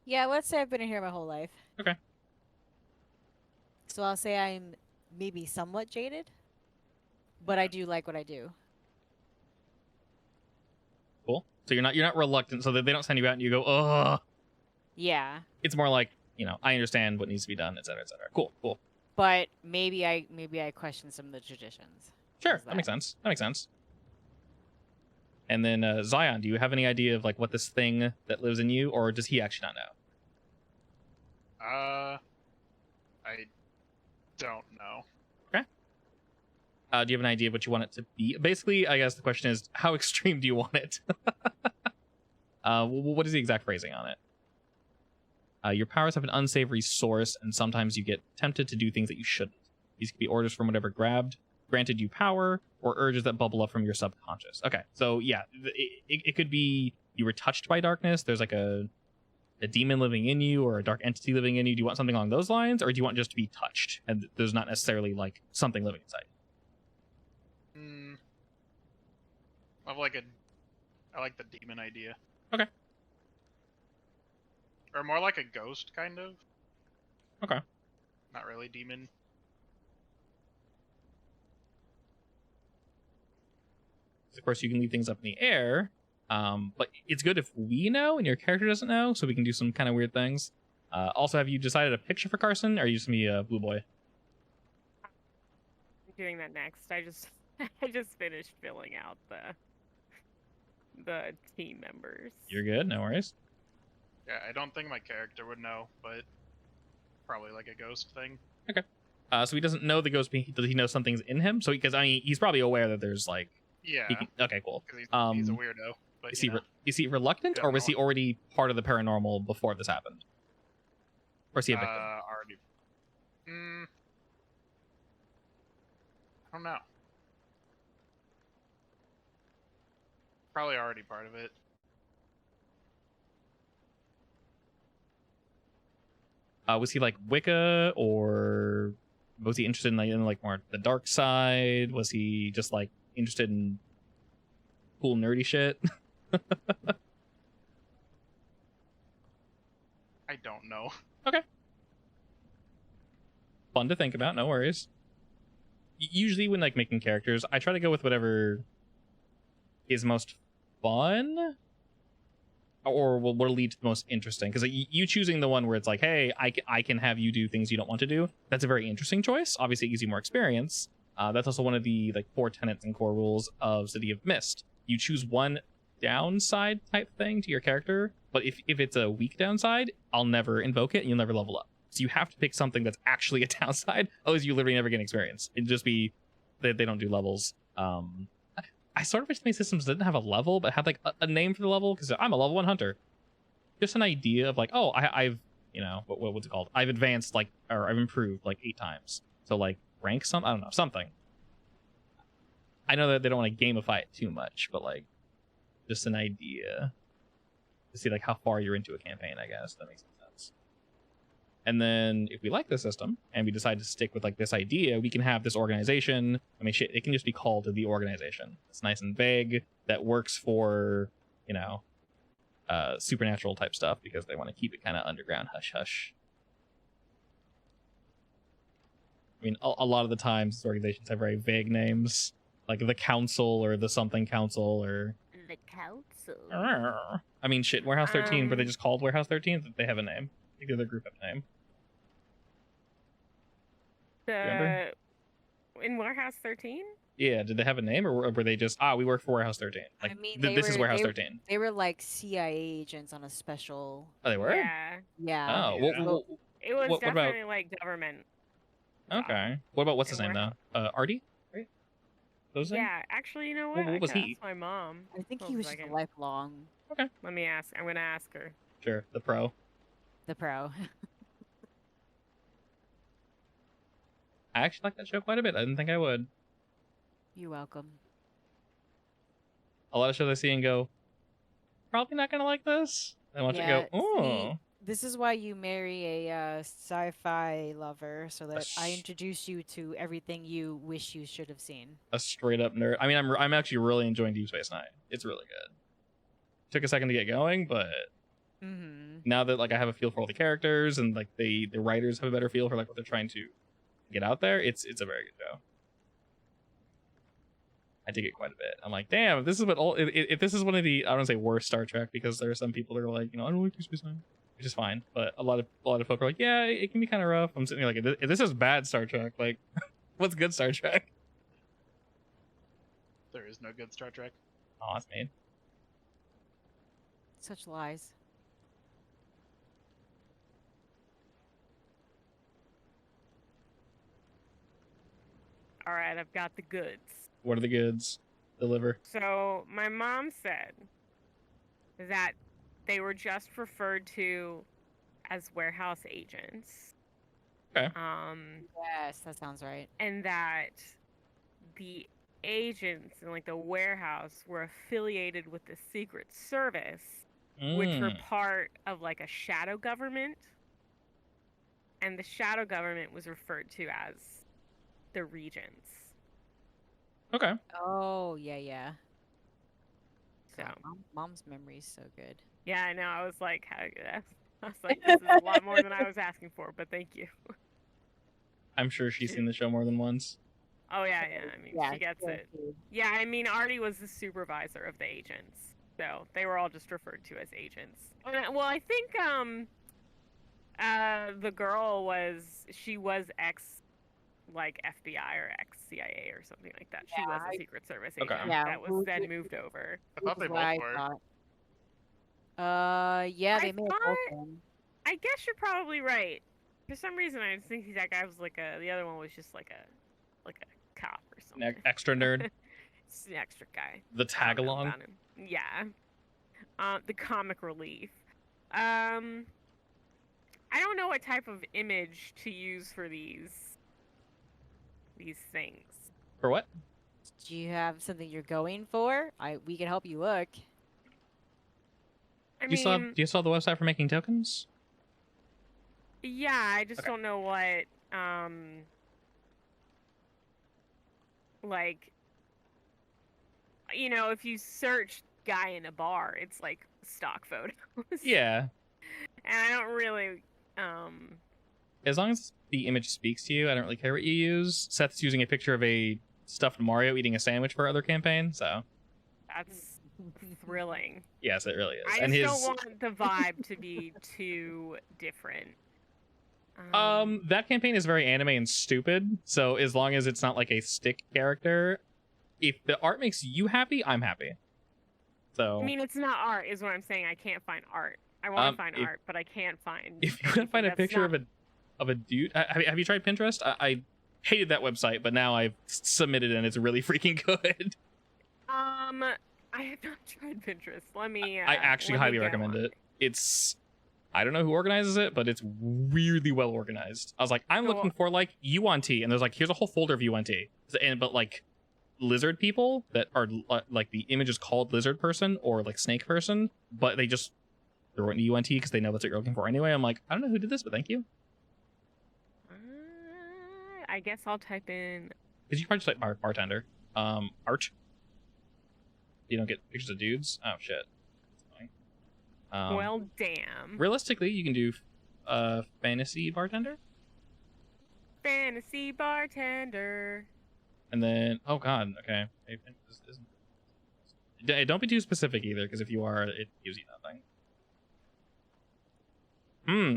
Yeah, let's say I've been in here my whole life. Okay. So I'll say I'm maybe somewhat jaded, but I do like what I do. Cool. So you're not reluctant, so that they don't send you out and you go, ugh. Yeah, It's more like, I understand what needs to be done, et cetera, et cetera. Cool. but maybe I question some of the traditions. Sure, How's that makes sense. And then Zion, do you have any idea of like what this thing that lives in you, or does he actually not know? I don't know. Do you have an idea of what you want it to be? Basically, I guess the question is, how extreme do you want it? What is the exact phrasing on it? Your powers have an unsavory source, and sometimes you get tempted to do things that you shouldn't. These could be orders from whatever granted you power, or urges that bubble up from your subconscious. Okay, so yeah, it could be you were touched by darkness. There's like a demon living in you, or a dark entity living in you. Do you want something along those lines, or do you want just to be touched and there's not necessarily like something living inside? I like the demon idea. Okay. Or more like a ghost, kind of. Okay. Not really demon. Of course, you can leave things up in the air, but it's good if we know and your character doesn't know, so we can do some kind of weird things. Also, have you decided a picture for Carson, or are you just me, Blue Boy? I'm doing that next. I just finished filling out the team members. You're good, no worries. Yeah, I don't think my character would know, but probably like a ghost thing. Okay. So he doesn't know the ghost, does he know something's in him? So because he's probably aware that there's like. Yeah. Okay, cool. Because he's a weirdo. But Is he reluctant, or was he already part of the paranormal before this happened? Or is he a victim? Already. I don't know. Probably already part of it. Was he like Wicca, or was he interested in like more the dark side? Was he just like interested in cool nerdy shit? I don't know. Okay. Fun to think about, no worries. Usually when like making characters, I try to go with whatever is most fun, or will lead to the most interesting. Because you choosing the one where it's like, hey, I can have you do things you don't want to do, that's a very interesting choice. Obviously, it gives you more experience. That's also one of the like 4 tenets and core rules of City of Mist. You choose one downside type thing to your character, but if it's a weak downside, I'll never invoke it and you'll never level up. So you have to pick something that's actually a downside, otherwise you literally never get experience. It'd just be that they don't do levels. I sort of wish many systems didn't have a level, but had like a name for the level, because I'm a level 1 hunter. Just an idea of like, oh, I've what's it called? I've advanced like, or I've improved like 8 times. So like rank some, I don't know, something. I know that they don't want to gamify it too much, but like just an idea to see like how far you're into a campaign, I guess. That makes sense. And then if we like the system and we decide to stick with like this idea, we can have this organization. I mean, shit, it can just be called the organization. It's nice and vague. That works for, supernatural type stuff, because they want to keep it kind of underground, hush hush. I mean, a lot of the times organizations have very vague names, like the council or the something council or The council. I mean, shit, Warehouse 13, were they just called Warehouse 13? They have a name. I think the other group have a name. Remember? In Warehouse 13? Yeah, did they have a name, or were they just, we work for Warehouse 13? Like, I mean, this is Warehouse 13. They were like CIA agents on a special. Oh, they were? Yeah. Yeah. Oh, Yeah. It was what about- definitely like government. Okay. What about, what's his name, Warehouse. though? Artie? Right? Those names? Yeah, actually, you know what? What was I can he? ask my mom. I think Hold he a was just a second. lifelong Let me ask. I'm gonna ask her. Sure, the pro. the pro. I actually like that show quite a bit. I didn't think I would. You're welcome. A lot of shows I see and go, probably not gonna like this. I want you to go, oh. This is why you marry a sci-fi lover, so that I sh- introduce you to everything you wish you should have seen. A straight up nerd. I mean, I'm actually really enjoying Deep Space Nine. It's really good. Took a second to get going, but Mm-hmm. now that like I have a feel for all the characters and like the writers have a better feel for like what they're trying to get out there, it's a very good show. I dig it quite a bit. I'm like, damn, if this is what if this is one of the, I don't say worst Star Trek, because there are some people that are like, I don't like Deep Space Nine, which is fine, but a lot of folk are like, yeah, it can be kind of rough. I'm sitting here like, if this is bad Star Trek, like, what's good Star Trek? There is no good Star Trek. Oh, that's mean. Such lies. All right, I've got the goods. What are the goods? Deliver. So my mom said that they were just referred to as warehouse agents. Okay. Yes, that sounds right. And that the agents in like the warehouse were affiliated with the Secret Service, which were part of like a shadow government. And the shadow government was referred to as the Regents. Okay. Oh, yeah. So Mom's memory's so good. yeah, I know. I was like, this is a lot more than I was asking for, but thank you. I'm sure she's seen the show more than once. Oh yeah. I mean, she gets it. Yeah, I mean, Artie was the supervisor of the agents, so they were all just referred to as agents. Well, I think the girl was ex like FBI or ex CIA or something like that. She was a Secret Service agent that was then moved over. I thought they both were. Yeah, they may have both been. I guess you're probably right. For some reason, I just think that guy was like the other one was just like a cop or something. An extra nerd. It's an extra guy. The tag along. Yeah. The comic relief. I don't know what type of image to use for these things. For what? Do you have something you're going for? We can help you look. Do you still have the website for making tokens? Yeah, I just don't know what like, if you search guy in a bar, it's like stock photos. Yeah. And I don't really As long as the image speaks to you, I don't really care what you use. Seth's using a picture of a stuffed Mario eating a sandwich for our other campaign, so that's thrilling. Yes, it really is. I just don't want the vibe to be too different. That campaign is very anime and stupid, so as long as it's not like a stick character, if the art makes you happy, I'm happy. So I mean, it's not art, is what I'm saying. I can't find art. I want to find art, but I can't find. If you want to find a picture of a dude, have you tried Pinterest? I hated that website, but now I've submitted and it's really freaking good. I have not tried Pinterest. I actually highly recommend it. It's, I don't know who organizes it, but it's really well organized. I was like, I'm looking for like UNT, and there's like, here's a whole folder of UNT, but like lizard people that are like the image is called lizard person or like snake person, but they just throw it into UNT because they know that's what you're looking for anyway. I'm like, I don't know who did this, but thank you. I guess I'll type in. Because you probably just type bartender. Art. You don't get pictures of dudes. Oh shit. Well, damn. Realistically, you can do fantasy bartender. Fantasy bartender. And then, oh god, okay. Don't be too specific either, because if you are, it gives you nothing.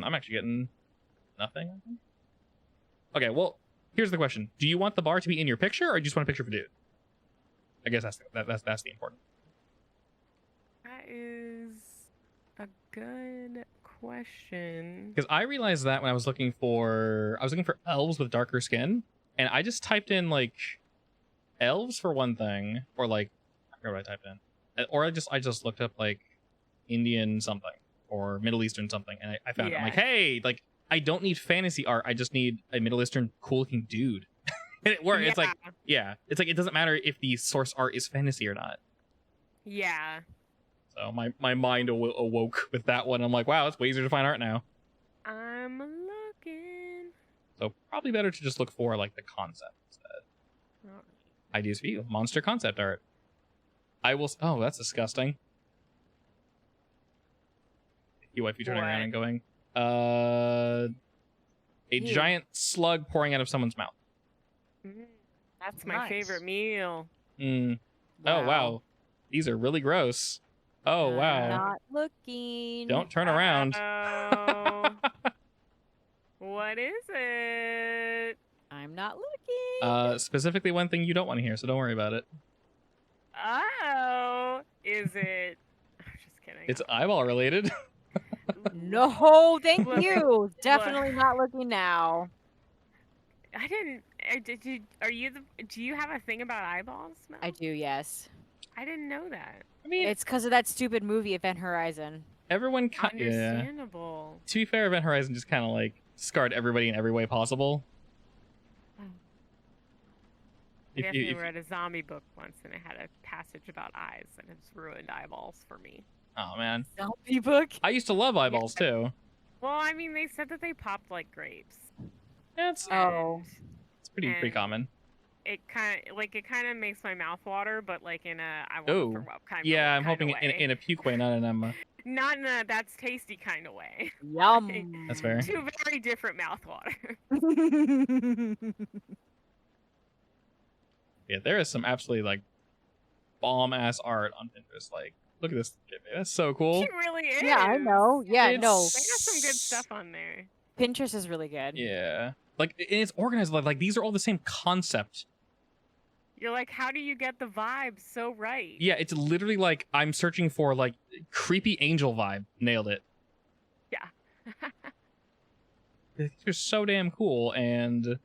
I'm actually getting nothing. I think. Okay, well, here's the question: do you want the bar to be in your picture, or do you just want a picture of a dude? I guess that's the important. That is a good question. Because I realized that when I was looking for elves with darker skin, and I just typed in like elves for one thing, or like I forgot what I typed in, or I just looked up like Indian something or Middle Eastern something, and I found it. I'm like, hey, like I don't need fantasy art, I just need a Middle Eastern cool looking dude. And it worked. It's like, yeah, it's like it doesn't matter if the source art is fantasy or not. Yeah. So my mind awoke with that one. I'm like, wow, it's way easier to find art now. I'm looking. So probably better to just look for like the concept instead. Oh. Ideas for you. Monster concept art. I will. Oh, that's disgusting. You wife, you turning around What? and going, a Ew. giant slug pouring out of someone's mouth. That's my favorite Nice. meal. Mm. Oh, wow. These are really gross. Oh, I'm wow. not looking. Don't turn around. Oh. What is it? I'm not looking. Specifically one thing you don't want to hear, so don't worry about it. Oh, is it? Just kidding. It's eyeball related. Ooh. No, thank Look, you. Definitely not looking now. I didn't. Did you? Are you the? Do you have a thing about eyeballs, Mel? I do, yes. I didn't know that. I mean, It's because of that stupid movie, Event Horizon. everyone yeah. Understandable. To be fair, Event Horizon just kind of like scarred everybody in every way possible. I definitely read a zombie book once, and it had a passage about eyes, and it's ruined eyeballs for me. Oh man, Zombie book. I used to love eyeballs too. Well, I mean, they said that they popped like grapes. Yeah, it's Oh. pretty and common. It kind of makes my mouth water, but like in a I want Oh, to throw up kind of yeah, I'm kinda hoping way. in a puke way, not an Not in a that's tasty kind of way. Yum. That's fair. Two very different mouth water. Yeah, there is some absolutely like bomb ass art on Pinterest. Like, look at this. That's so cool. She really is. Yeah, I know. Yeah, It's- no. They got some good stuff on there. Pinterest is really good. Yeah, like and it's organized. Like these are all the same concept. You're like, how do you get the vibe so right? Yeah, it's literally like I'm searching for like creepy angel vibe. Nailed it. Yeah. They're so damn cool, and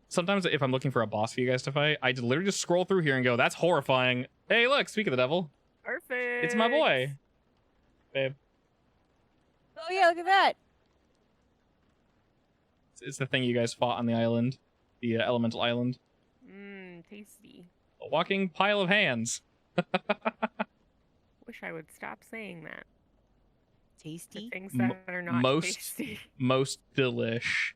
sometimes if I'm looking for a boss for you guys to fight, I literally just scroll through here and go, "That's horrifying." Hey, look, speak of the devil, Perfect. it's my boy, babe. Oh yeah, look at that. It's the thing you guys fought on the island, the elemental island. Tasty. A walking pile of hands. Wish I would stop saying that. The Tasty. things that are not most tasty. most delish.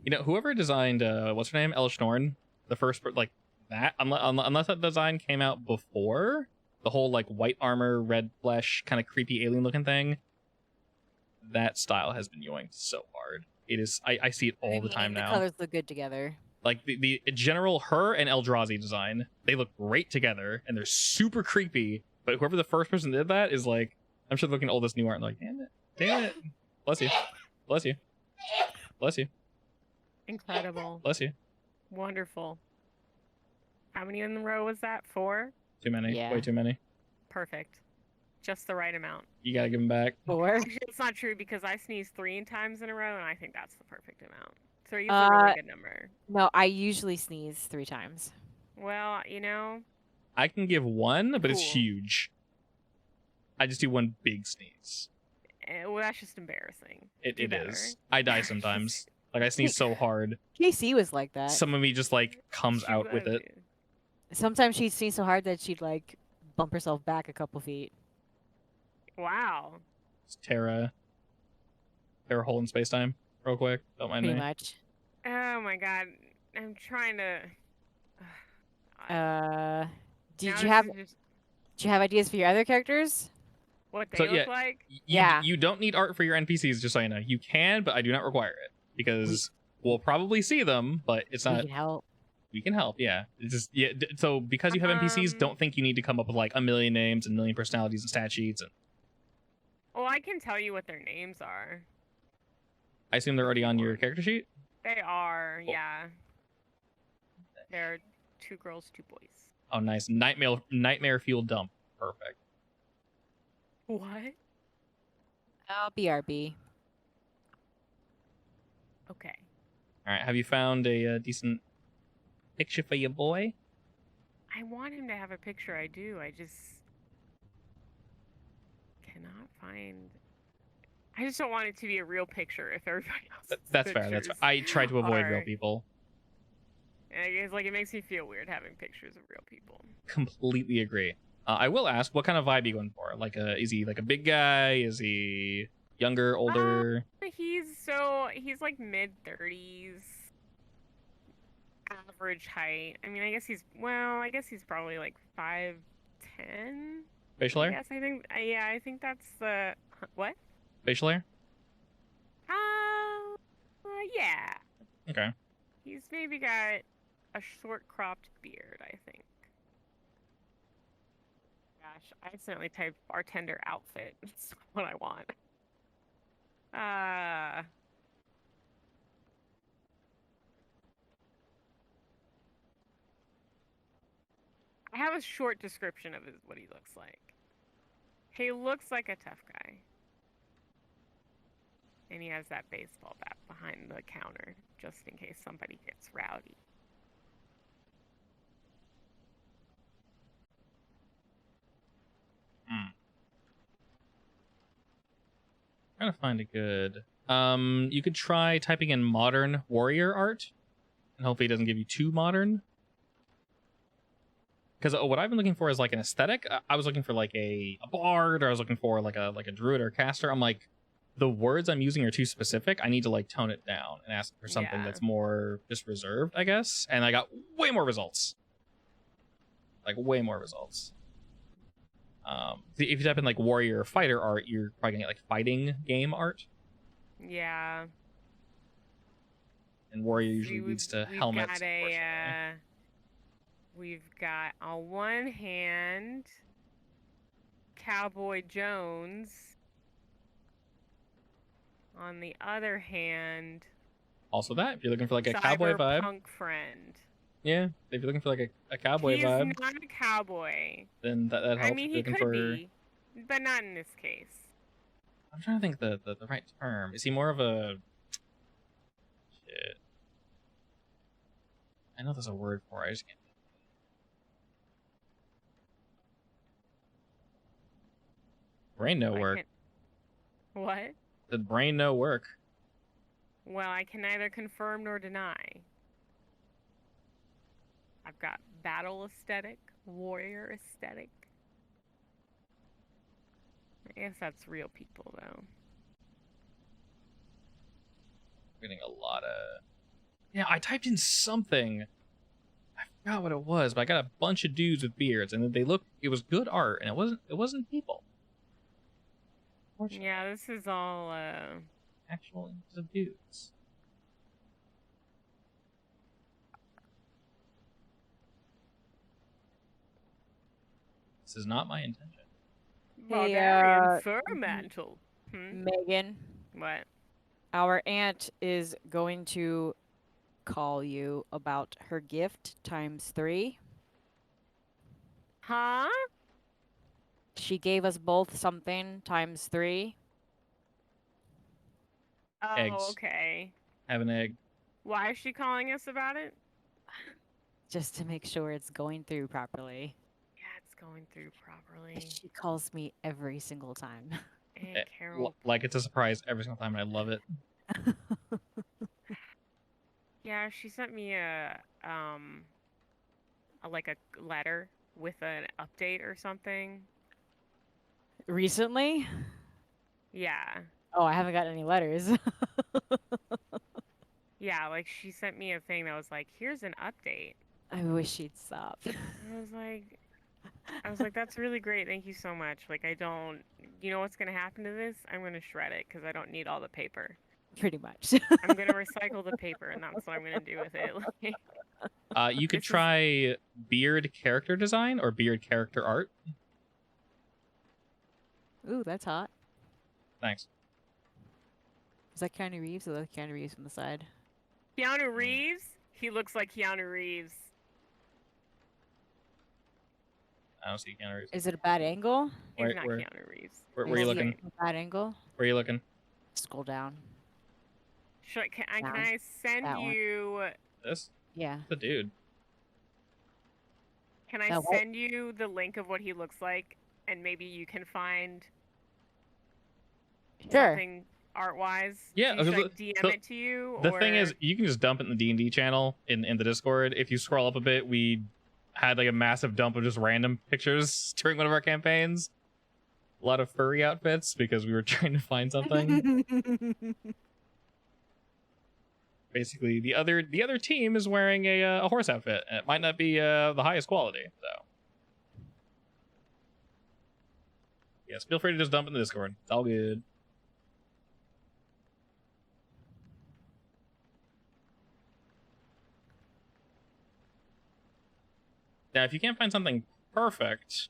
You know, whoever designed what's her name, Ella Schnorn, the first like that, unless that design came out before the whole like white armor, red flesh, kind of creepy alien looking thing. That style has been yoinked so hard. It is. I see it all the time The now. colors look good together. Like the general her and Eldrazi design, they look great together and they're super creepy. But whoever the first person did that is like, I'm sure looking at all this new art and like, damn it, bless you, bless you, bless you, Incredible. bless you. Wonderful. How many in a row was that? 4? Too many, Yeah. way too many. Perfect. Just the right amount. You gotta give them back. Or Actually, it's not true because I sneezed 3 times in a row, and I think that's the perfect amount. 3 is a really good number. no, I usually sneeze 3 times. Well, you know, I can give one, but it's Cool. huge. I just do one big sneeze. well, that's just embarrassing. It Do better. is. I die sometimes. Like I sneeze so hard, Casey was like that. some of me just like comes She out with was, it. dude. Sometimes she'd sneeze so hard that she'd like bump herself back a couple feet. Wow. It's Terra hole in space time, real quick. Don't mind Pretty me. much. Oh my god. I'm trying to. Did Now you have this is just do you have ideas for your other characters? what they So, look yeah, like? You, you don't need art for your NPCs, just so you know. You can, but I do not require it because we'll probably see them, but it's We not. can help. We can help, yeah. It's just so because you have NPCs, don't think you need to come up with like a million names and a million personalities and stat sheets. And Well, I can tell you what their names are. I assume they're already on your character sheet. They are, Cool. yeah. They're 2 girls, 2 boys. Oh, nice. Nightmare fuel dump. Perfect. What? Oh, BRB. Okay. All right. Have you found a decent picture for your boy? I want him to have a picture. I do. I just cannot find. I just don't want it to be a real picture if everybody else. That's fair. That's fair. I try to avoid real are- people. I guess like it makes me feel weird having pictures of real people. Completely agree. I will ask, what kind of vibe are you going for? Like, is he like a big guy? Is he younger, older? He's like mid-30s, average height. I mean, I guess he's probably like 5'10", Facial hair? Yes, I think. Yeah, I think that's the what? Facial hair? Yeah. Okay. He's maybe got a short cropped beard, I think. Gosh, I accidentally typed bartender outfit. That's what I want. I have a short description of what he looks like. He looks like a tough guy. And he has that baseball bat behind the counter, just in case somebody gets rowdy. Trying to find a good. You could try typing in modern warrior art, and hopefully it doesn't give you too modern. Because what I've been looking for is like an aesthetic. I was looking for like a bard, or I was looking for like a druid or a caster. I'm like, the words I'm using are too specific. I need to like tone it down and ask for something that's more just reserved, I guess. And I got way more results. Like way more results. If you type in like warrior or fighter art, you're probably gonna get like fighting game art. Yeah. And warrior usually leads to helmets. We've got on one hand Cowboy Jones. On the other hand, also that if you're looking for like a cowboy vibe. Cyberpunk friend. Yeah, if you're looking for like a cowboy vibe. He's not a cowboy. Then that helps. I mean, he could be, but not in this case. I'm trying to think the right term. Is he more of a? Shit. I know there's a word for it. I just can't. Brain no work. What? The brain no work. Well, I can neither confirm nor deny. I've got battle aesthetic, warrior aesthetic. I guess that's real people, though. Getting a lot of. Yeah, I typed in something. I forgot what it was, but I got a bunch of dudes with beards, and they looked. It was good art, and it wasn't people. Yeah, this is all actual images of dudes. This is not my intention. Barbarian fur mantle. Megan. What? Our aunt is going to call you about her gift ×3. Huh? She gave us both something ×3. Oh, Eggs. okay. Have an egg. Why is she calling us about it? Just to make sure it's going through properly. Yeah, it's going through properly. She calls me every single time. Aunt Carol. Like it's a surprise every single time, and I love it. Yeah, she sent me a letter with an update or something. Recently? Yeah. Oh, I haven't gotten any letters. Yeah, like she sent me a thing that was like, here's an update. I wish she'd stop. I was like, that's really great. Thank you so much. Like, you know what's going to happen to this? I'm going to shred it because I don't need all the paper. Pretty much. I'm going to recycle the paper, and that's what I'm going to do with it. You could try beard character design or beard character art. Ooh, that's hot. Thanks. Is that Keanu Reeves or that's Keanu Reeves from the side? Keanu Reeves? He looks like Keanu Reeves. I don't see Keanu Reeves. Is it a bad angle? He's not Keanu Reeves. Where are you looking? A bad angle? Where are you looking? Scroll down. Can I send you... This? Yeah. The dude. Can I send you the link of what he looks like, and maybe you can find something art-wise? Yeah. Should I DM it to you? The thing is, you can just dump it in the D&D channel in the Discord. If you scroll up a bit, we had like a massive dump of just random pictures during one of our campaigns. A lot of furry outfits because we were trying to find something. Basically, the other team is wearing a horse outfit, and it might not be the highest quality. So Yes, feel free to just dump it in the Discord. It's all good. Now, if you can't find something perfect,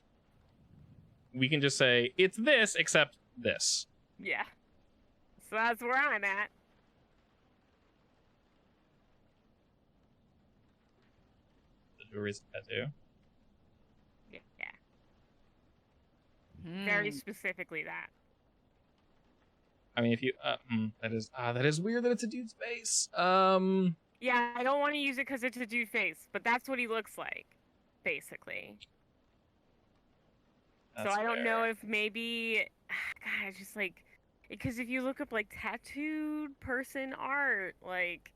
we can just say, it's this, except this. Yeah. So that's where I'm at. The jewelry's tattoo. Yeah. Very Hmm. specifically that. I mean, if you... that is weird that it's a dude's face. Yeah, I don't want to use it because it's a dude face, but that's what he looks like, basically. So That's I don't know fair. if maybe, God, it's just like, because if you look up like tattooed person art, like,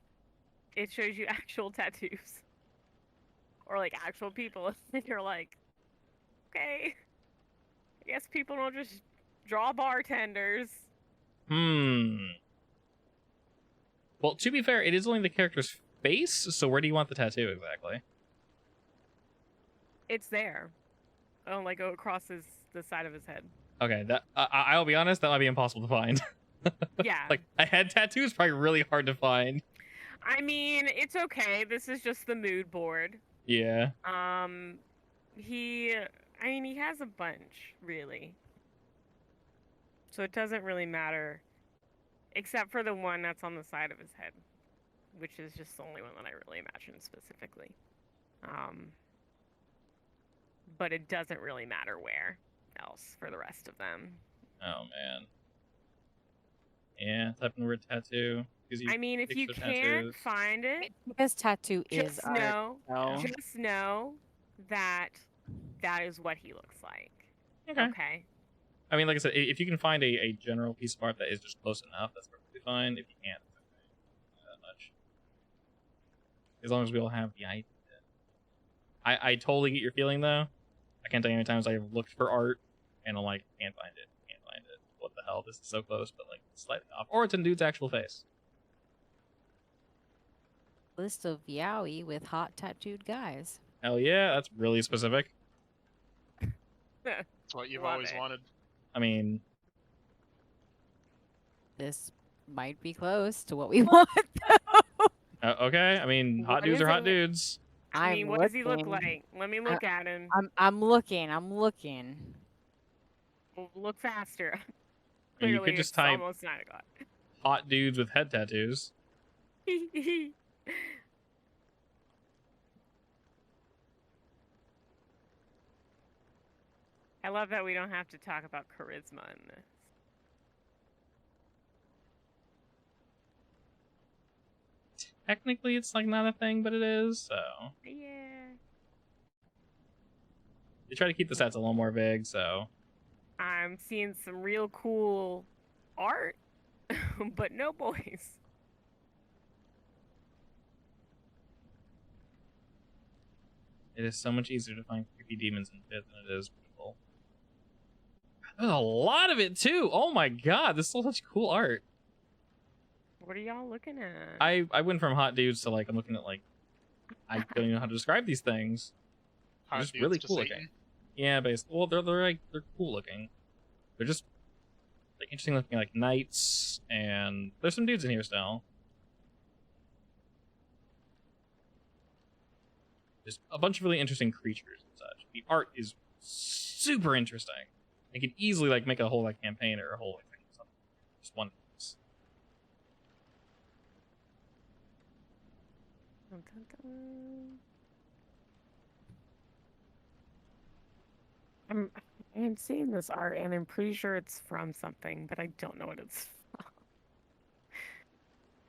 it shows you actual tattoos. Or like actual people, and you're like, okay, I guess people don't just draw bartenders. Well, to be fair, it is only the character's face, so where do you want the tattoo exactly? It's there. Oh, like go across the side of his head. Okay, that I'll be honest, that might be impossible to find. Yeah. Like, a head tattoo is probably really hard to find. I mean, it's okay. This is just the mood board. Yeah. He has a bunch, really. So it doesn't really matter. Except for the one that's on the side of his head. Which is just the only one that I really imagine specifically. But it doesn't really matter where else for the rest of them. Oh, man. Yeah, type in the word tattoo. I mean, if you can't find it, Because tattoo is just art. know, so- just know that that is what he looks like. Okay. I mean, like I said, if you can find a general piece of art that is just close enough, that's perfectly fine. If you can't, it's okay. Not that much. As long as we all have the idea. I totally get your feeling, though. I can't tell you how many times I've looked for art, and I'm like, can't find it. What the hell? This is so close, but like slightly off. Or it's in dude's actual face. List of yaoi with hot tattooed guys. Hell yeah, that's really specific. That's what you've Love always it. wanted. I mean, This might be close to what we want. okay. I mean, hot What dudes is are hot it? dudes. I mean, what does he look looking. like? Let me look at him. I'm looking. Well, look faster. And you Clearly, could just it's type almost 9 o'clock. hot dudes with head tattoos. I love that we don't have to talk about charisma in this. Technically, it's like not a thing, but it is. So Yeah. they try to keep the stats a little more vague. So I'm seeing some real cool art, but no boys. it is so much easier to find creepy demons in Fifth than it is people. There's a lot of it too. Oh my god, this is so such cool art. What are y'all looking at? I went from hot dudes to like I'm looking at like I don't even know how to describe these things. Hot just dudes really to cool Satan. looking. Yeah, basically. Well, they're cool looking. They're just like interesting looking, like knights, and there's some dudes in here still. There's a bunch of really interesting creatures and such. The art is super interesting. I could easily like make a whole like campaign or a whole like thing or something. Just one piece. Dun, dun, dun. I'm seeing this art and I'm pretty sure it's from something, but I don't know what it's from.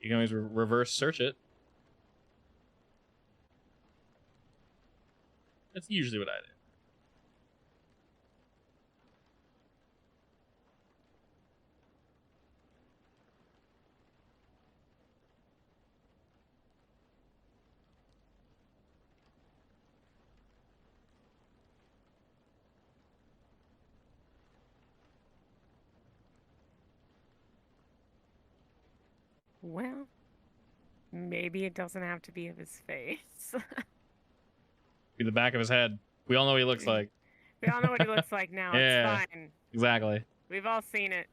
You can always reverse search it. That's usually what I do. Well, maybe it doesn't have to be of his face. Be the back of his head. We all know what he looks like. We all know what he looks like now. Yeah. It's fine. Exactly. We've all seen it.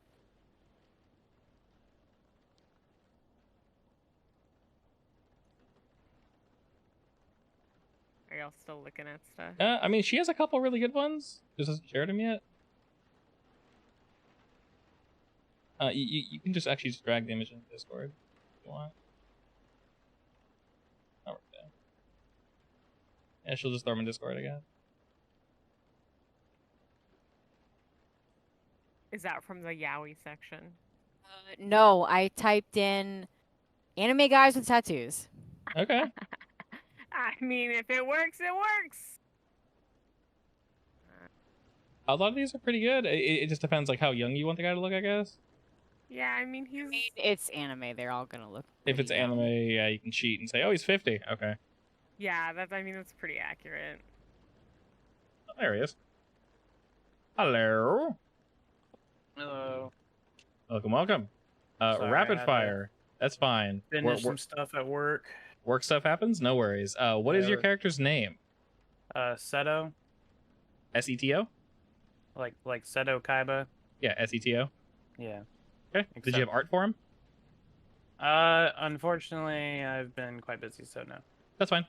Are y'all still looking at stuff? I mean, she has a couple really good ones. Just hasn't shared them yet. You can just actually just drag the image into Discord if you want. Oh, okay. Yeah, she'll just throw them in Discord again. Is that from the yaoi section? No, I typed in anime guys with tattoos. Okay. I mean, if it works, it works. A lot of these are pretty good. It just depends like how young you want the guy to look, I guess. Yeah, I mean, he's. I mean, it's anime. They're all gonna look. If it's pretty young. anime, yeah, you can cheat and say, oh, he's 50. Okay. Yeah, I mean, that's pretty accurate. Oh, there he is. Hello. Hello. Welcome, welcome. Sorry, Rapid I had to fire. That's fine. Finish some stuff at work. Work stuff happens? No worries. What is your Yeah. character's name? Seto, S-E-T-O? like Seto Kaiba. Yeah, S-E-T-O. Yeah. Okay. Did you have art for him? Unfortunately, I've been quite busy, so no. That's fine.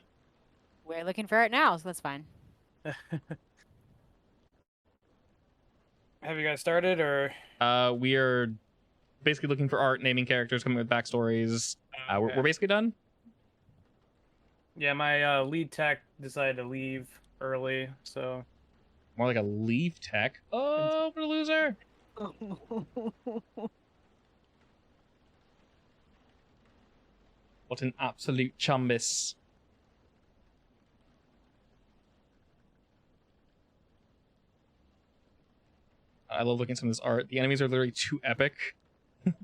We're looking for it now, so that's fine. Have you guys started, or? We are basically looking for art, naming characters, coming with backstories. We're basically done. Yeah, my lead tech decided to leave early, so. More like a leave tech. Oh, what a loser. What an absolute chumbus. I love looking at some of this art. The enemies are literally too epic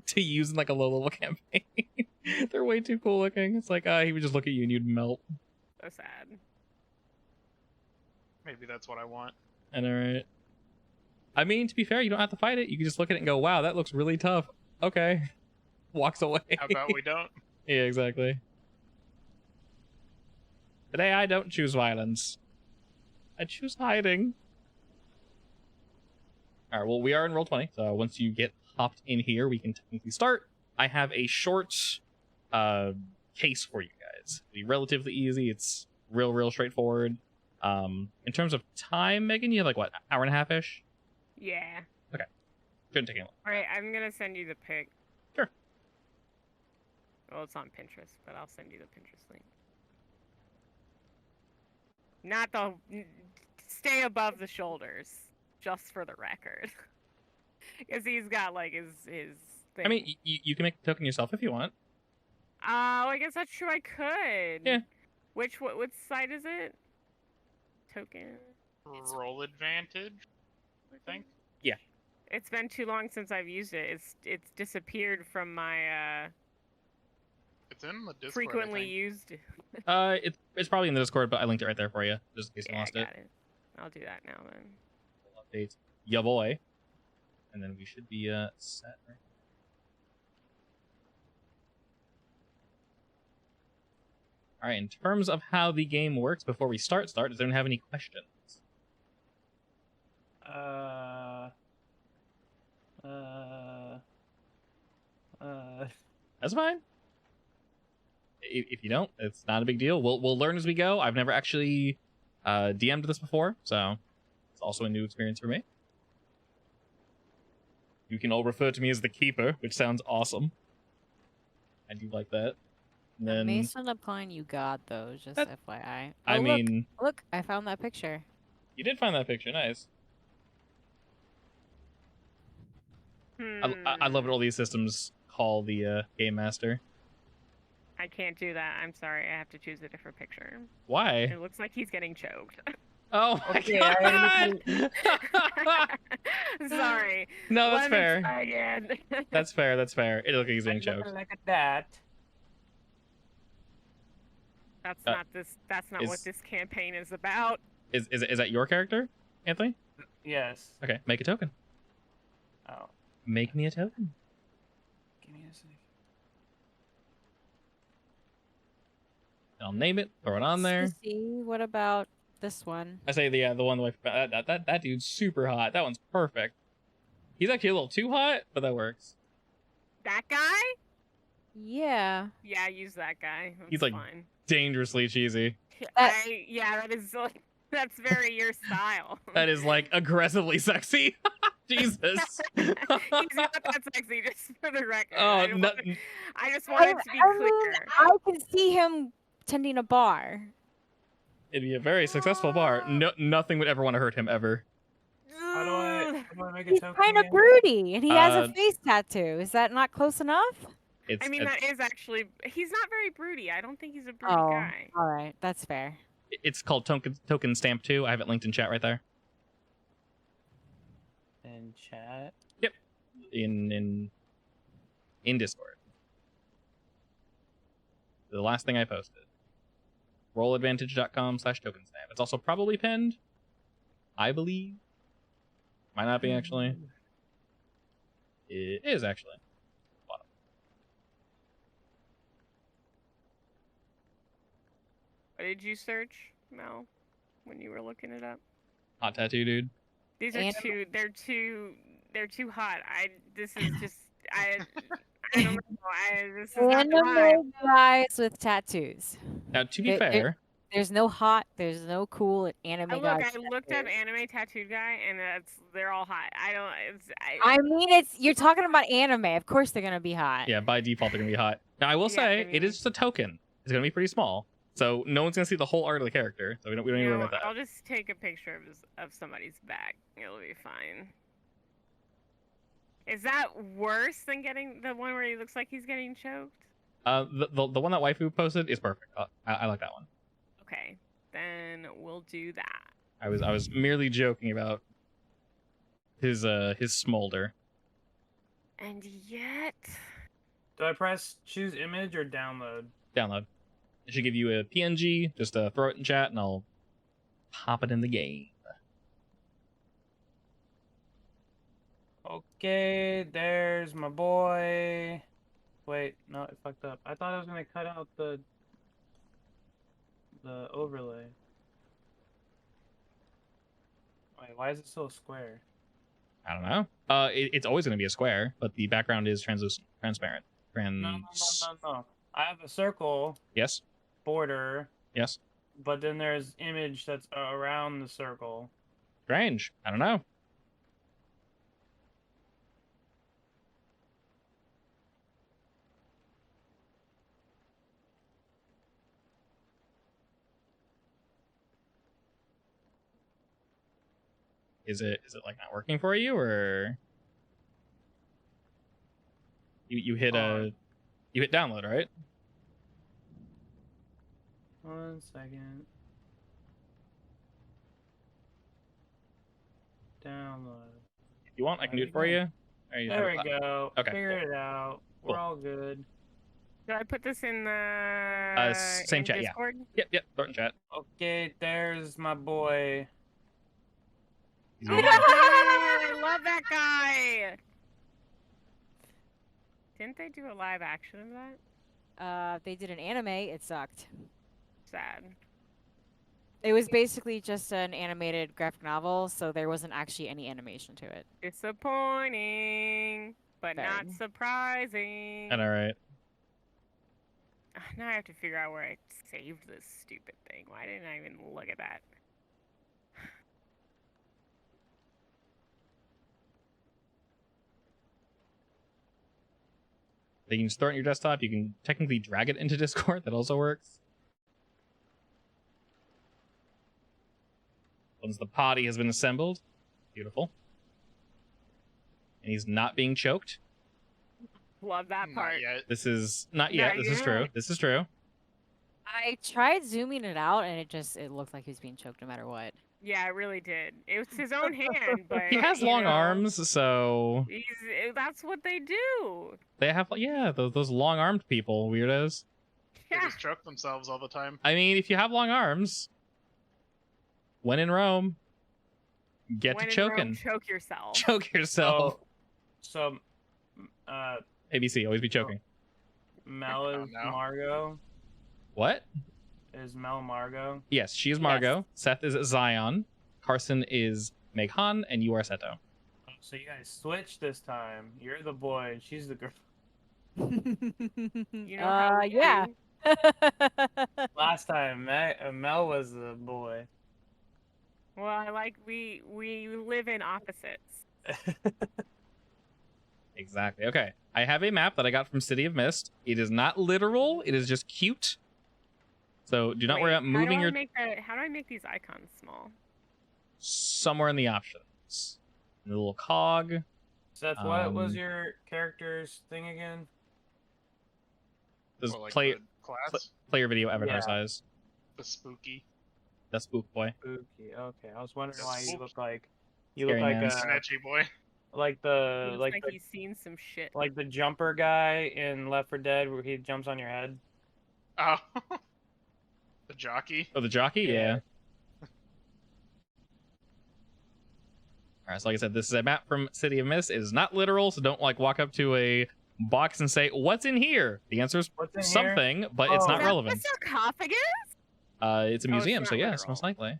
to use in like a low-level campaign. They're way too cool looking. It's like, he would just look at you and you'd melt. So sad. Maybe that's what I want. I know, right? I mean, to be fair, you don't have to fight it. You can just look at it and go, wow, that looks really tough. Okay. Walks away. How about we don't? Yeah, exactly. Today I don't choose violence. I choose hiding. Alright, well, we are in Roll20, so once you get hopped in here, we can technically start. I have a short case for you guys. It'll be relatively easy. It's real straightforward. In terms of time, Megan, you have like, what, hour and a half-ish? Yeah. Shouldn't take any long. Alright, I'm gonna send you the pic. Sure. Well, it's on Pinterest, but I'll send you the Pinterest link. Not the... Stay above the shoulders, just for the record. Because he's got, like, his thing. I mean, you can make the token yourself if you want. Oh, I guess that's true, I could. Yeah. What site is it? Token. Roll advantage, I think. It's been too long since I've used it. It's disappeared from my It's in the Discord. frequently I think. used. It's probably in the Discord, but I linked it right there for you, just in case you Yeah, I lost got it. I'll do that now then. Update ya boy, and then we should be set. Right? All right. In terms of how the game works, before we start, does anyone have any questions? That's fine. If you don't, it's not a big deal. We'll learn as we go. I've never actually DM'd this before, so it's also a new experience for me. You can all refer to me as the Keeper, which sounds awesome. I do like that. And I then, may end up calling you God, though, just That- FYI. I Oh, mean, look, I found that picture. you did find that picture. Nice. I love what all these systems call the Game Master. I can't do that. I'm sorry. I have to choose a different picture. Why? It looks like he's getting choked. Oh my Okay, god! Sorry. No, that's Let me fair. try again. That's fair. That's fair. It looks like he's being choked. Look at that. That's not this. That's not what is- this campaign is about. Is that your character, Anthony? Yes. Okay, make a token. Oh, Make me a token. give me a sec. I'll name it. Throw it on there. Sissy, what about This one. I say the one with that dude's super hot. That one's perfect. He's actually a little too hot, but that works. That guy? Yeah. Yeah, use that guy. That's He's, like, fine. Dangerously cheesy. Yeah, that is like that's very your style. That is like aggressively sexy. Jesus. He's not that sexy, just for the record. Oh, I just want it to be clear. I can see him tending a bar. It'd be a very successful bar. No, nothing would ever want to hurt him ever. How do I make a He's token kind of again? broody, and he has Uh, a face tattoo. Is that not close enough? It's I mean, that is actually. He's not very broody. I don't think he's a broody Oh, guy. all right, that's fair. it's called token stamp 2. I have it linked in chat right there. In chat. In Discord. The last thing I posted. Rolladvantage.com/token stamp. It's also probably pinned, I believe. Might not be actually. It is actually. Bottom. What did you search, Mel, when you were looking it up? Hot tattoo dude. These are And- too. They're too hot. This is just. I don't know. This is not the vibe. Anime guys with tattoos. Now, to be It- it- fair, There's no hot. There's no cool anime Look, guys. I looked up anime tattooed guy, and they're all hot. I don't. I mean, you're talking about anime. Of course they're gonna be hot. yeah, by default they're gonna be hot. Now, I will Yeah, say I it mean- is just a token. It's gonna be pretty small, so no one's gonna see the whole art of the character. So we don't need to worry about that. I'll just take a picture of somebody's back. It'll be fine. Is that worse than getting the one where he looks like he's getting choked? The one that waifu posted is perfect. I like that one. Okay, then we'll do that. I was merely joking about his smolder. And yet, Do I press choose image or download? Download. It should give you a PNG. Just throw it in chat, and I'll pop it in the game. Okay, there's my boy. Wait, no, it fucked up. I thought I was gonna cut out the overlay. Wait, why is it so square? I don't know. It's always going to be a square, but the background is transparent. No. I have a circle Yes. border, Yes. but then there's image that's around the circle. Strange. I don't know. Is it like not working for you, or you hit you hit download, right? 1 second. Download. If you want, I can do it for you. Or you There have we it- go. Okay, Figured it out. Cool. We're all good. did I put this in the same in chat, yeah. Discord? Yep. Throw it in chat. Okay, there's my boy. He's Oh moving. my God, I love that guy. Didn't they do a live action of that? They did an anime. It sucked. Sad. It was basically just an animated graphic novel, so there wasn't actually any animation to it. Disappointing, but not Very. surprising. And all right. Now I have to figure out where I saved this stupid thing. Why didn't I even look at that? You can just throw it on your desktop. You can technically drag it into Discord. That also works. Once the potty has been assembled, beautiful. And he's not being choked. Love that Not part. yet. This is not yet. Not This is true. yet. This is true. I tried zooming it out, and it looked like he was being choked no matter what. Yeah, it really did. It was his own hand, but He has you long know, arms, so that's what they do. they have those long-armed people, weirdos. They Yeah. just choke themselves all the time. I mean, if you have long arms, when in Rome, get When to in Rome, choking. choke yourself. Choke yourself. So, ABC, always be choking. Mel is no. Margot. What? is Mel Margot? Yes, she is Margot. Seth is Zion. Carson is Meghan, and you are Seto. Oh, so you guys switched this time. You're the boy, and she's the girl. You know how we yeah. do. Last time, Mel was the boy. Well, I like we live in opposites. Exactly. Okay. I have a map that I got from City of Mist. It is not literal. It is just cute. So do not worry about moving your... How do I make these icons small? Somewhere in the options. The little cog. Seth, what was your character's thing again? This Well, like play, the class? player video avatar Yeah. size. The spooky. The spook boy. Spooky. Okay, I was wondering Yes. why you look like Scary man. An edgy boy. like the Looks like like the, he's seen some shit. like the jumper guy in Left 4 Dead where he jumps on your head. Oh. The jockey. Oh, the jockey? Yeah. Yeah. Alright, so like I said, this is a map from City of Mist. It is not literal, so don't like walk up to a box and say, "What's in here?" The answer is What's in here? something, but it's Oh. not Is that relevant. the sarcophagus? It's a Oh, it's museum, not so yes, literal. most likely.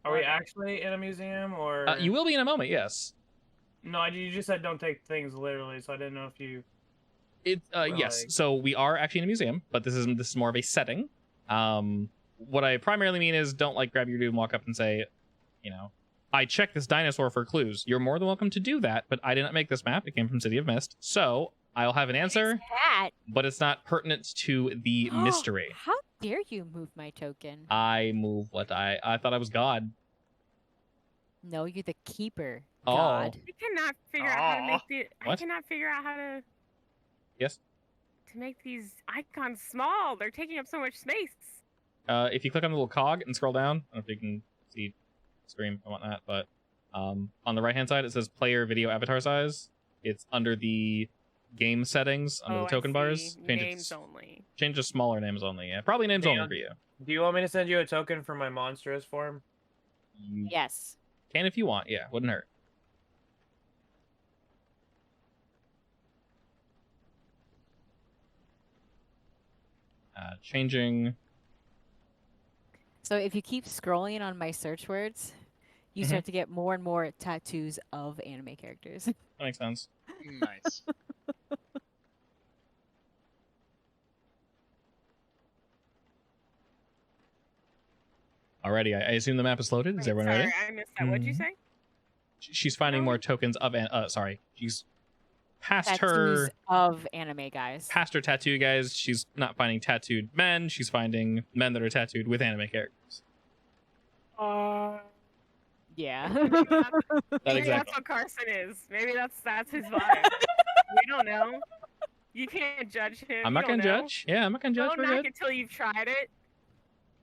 Are we actually in a museum or? You will be in a moment, yes. No, you just said don't take things literally, so I didn't know if you. Yes. Like- So we are actually in a museum, but this is more of a setting. What I primarily mean is don't like grab your dude and walk up and say, you know, I checked this dinosaur for clues. You're more than welcome to do that, but I did not make this map. It came from City of Mist, so I'll have an answer, That. but it's not pertinent to the mystery. How dare you move my token? I move what I thought I was God. No, you're the keeper. Oh. God. I cannot figure out how to Aw. make the. I What? cannot figure out how to. Yes. To make these icons small. They're taking up so much space. If you click on the little cog and scroll down, I don't know if you can see the screen and whatnot, but on the right hand side it says player video avatar size. It's under the game settings under the token bars. Names only. Change to smaller names only. Yeah, probably names only Damn. for you. Do you want me to send you a token for my monstrous form? You Yes. can if you want. Yeah, wouldn't hurt. Changing. So if you keep scrolling on my search words, you Mhm. start to get more and more tattoos of anime characters. That makes sense. Nice. Alrighty, I assume the map is loaded. Is Wait, everyone sorry, ready? I missed that. What'd you Mhm. say? She's finding more tokens of sorry. She's past Tattoos her of anime guys. tattoo guys. She's not finding tattooed men. She's finding men that are tattooed with anime characters. Yeah. That Maybe exactly. that's what Carson is. Maybe that's his vibe. We don't know. You can't judge him. I'm You not gonna don't know. judge. Yeah, I'm not gonna judge. Don't We're knock good. until you've tried it.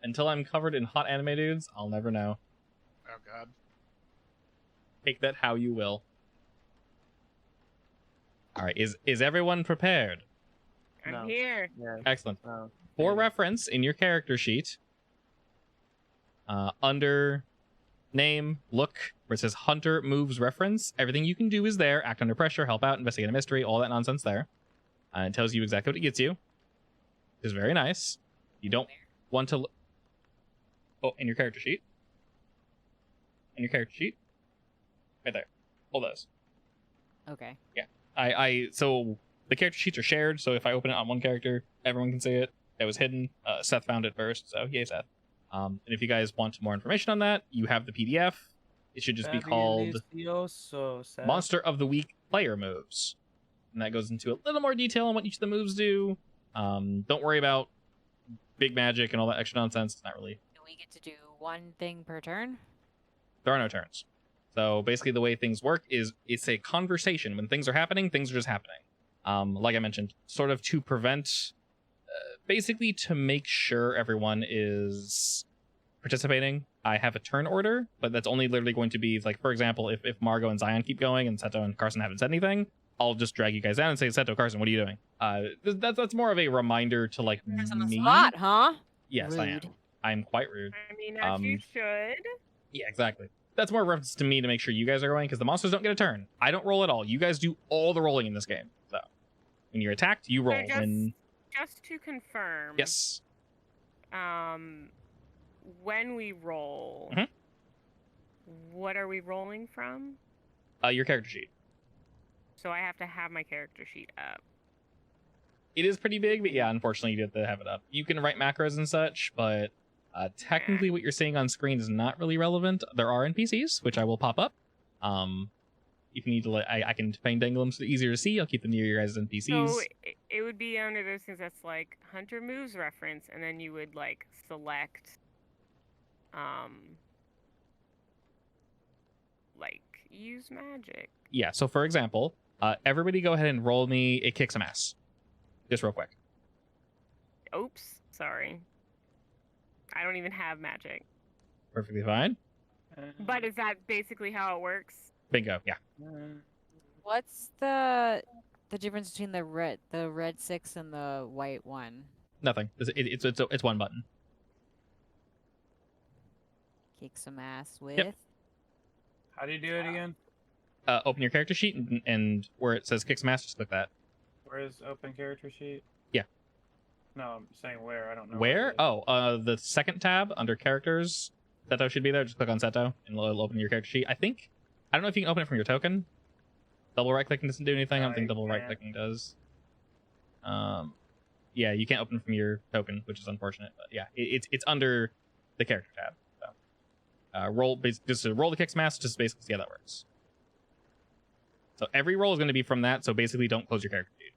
Until I'm covered in hot anime dudes, I'll never know. Oh god. Take that how you will. All right, is everyone prepared? I'm No. here. Yeah. Excellent. Oh. For Yeah. reference, in your character sheet, under name, look, where it says Hunter Moves Reference, everything you can do is there. Act under pressure, help out, investigate a mystery, all that nonsense there. It tells you exactly what it gets you. It's very nice. You don't want to... Oh, in your character sheet. In your character sheet. Right there. All those. Okay. So the character sheets are shared, so if I open it on one character, everyone can see it. It was hidden. Seth found it first, so yay, Seth. And if you guys want more information on that, you have the PDF. It should just be called Monster of the Week Player Moves. And that goes into a little more detail on what each of the moves do. Don't worry about big magic and all that extra nonsense. It's not really... Do we get to do one thing per turn? There are no turns. So basically the way things work is it's a conversation. When things are happening, things are just happening. Like I mentioned, sort of to prevent... basically to make sure everyone is participating, I have a turn order, but that's only literally going to be, like, for example, if Margot and Zion keep going and Seto and Carson haven't said anything, I'll just drag you guys down and say, Seto, Carson, what are you doing? That's more of a reminder to, like, me. Spot, huh? Yes, I am. Rude. I'm quite rude. I mean, as you should. Yeah, exactly. That's more reference to me to make sure you guys are going, because the monsters don't get a turn. I don't roll at all. You guys do all the rolling in this game. So when you're attacked, you roll. So When just to confirm. yes, when we roll, Mhm. what are we rolling from? Your character sheet. So I have to have my character sheet up. It is pretty big, but yeah, unfortunately, you have to have it up. You can write macros and such, but technically, what you're seeing on screen is not really relevant. There are NPCs, which I will pop up. If you need to, I can dangle them so they're easier to see. I'll keep them near your guys' NPCs. So it would be under those things that's like Hunter moves reference, and then you would like select, like use magic. Yeah. So for example, everybody go ahead and roll me a kick some ass, just real quick. Oops, sorry. I don't even have magic. Perfectly fine. But is that basically how it works? Bingo. Yeah. What's the difference between the red 6 and the white 1? Nothing. It's one button. Kick some ass with. How do you do it again? Open your character sheet and where it says kick some ass, just click that. Where is open character sheet? Yeah. No, I'm saying where. I don't know. Where? Oh, the second tab under characters. Seto should be there. Just click on Seto and it'll open your character sheet. I don't know if you can open it from your token. Double right clicking doesn't do anything. I don't think double right clicking does. Yeah, you can't open from your token, which is unfortunate. But yeah, it's under the character tab. So just roll the kick smash, just basically see how that works. So every roll is going to be from that. So basically, don't close your character sheet.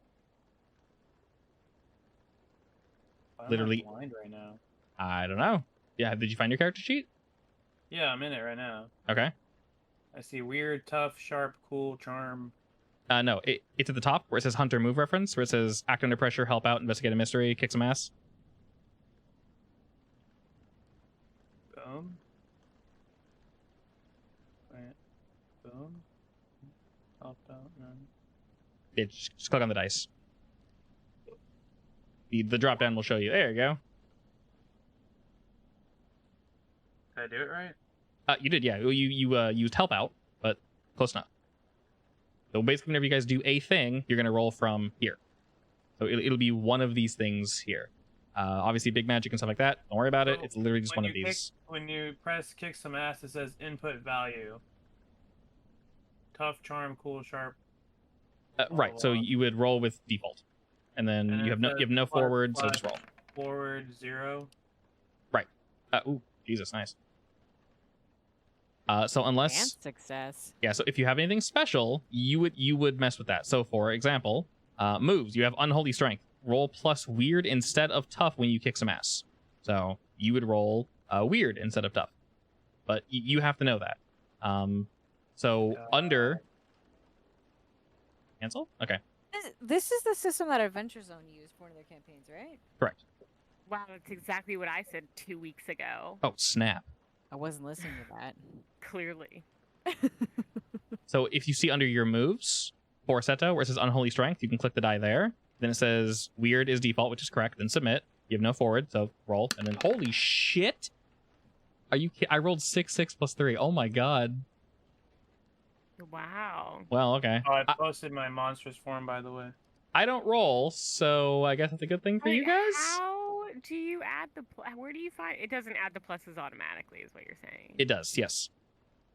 I'm literally- blind right now. I don't know. Yeah, did you find your character sheet? Yeah, I'm in it right now. Okay. I see weird, tough, sharp, cool, charm. No, it's at the top where it says Hunter move reference, where it says act under pressure, help out, investigate a mystery, kick some ass. Boom. Wait. Boom. Help out. No. Just click on the dice. The drop down will show you. There you go. Did I do it right? You did, yeah. You used help out, but close enough. So basically, whenever you guys do a thing, you're gonna roll from here. So it'll be one of these things here. Obviously, big magic and stuff like that. Don't worry about it. So It's literally just when one of you these. When you press kick some ass, it says input value. Tough, charm, cool, sharp. Right. So you would roll with default, and then And you have it says no plus, forward, so plus. just roll. Forward 0. Ooh, Jesus, nice. So unless And success. yeah, so if you have anything special, you would mess with that. So for example, moves, you have unholy strength. Roll plus weird instead of tough when you kick some ass. So you would roll weird instead of tough. But you have to know that. So under cancel? Okay. This is the system that Adventure Zone used for one of their campaigns, right? Correct. Wow, that's exactly what I said 2 weeks ago. Oh, snap. I wasn't listening to that. Clearly. So if you see under your moves for Seto where it says unholy strength, you can click the die there. Then it says weird is default, which is correct. Then submit. You have no forward, so roll. And then holy shit! Are you? I rolled 6, 6 plus 3. Oh my god. Wow. Well, okay. Oh, I posted my monstrous form, by the way. I don't roll, so I guess that's a good thing for you guys. How do you add the where do you find it doesn't add the pluses automatically is what you're saying? It does, yes.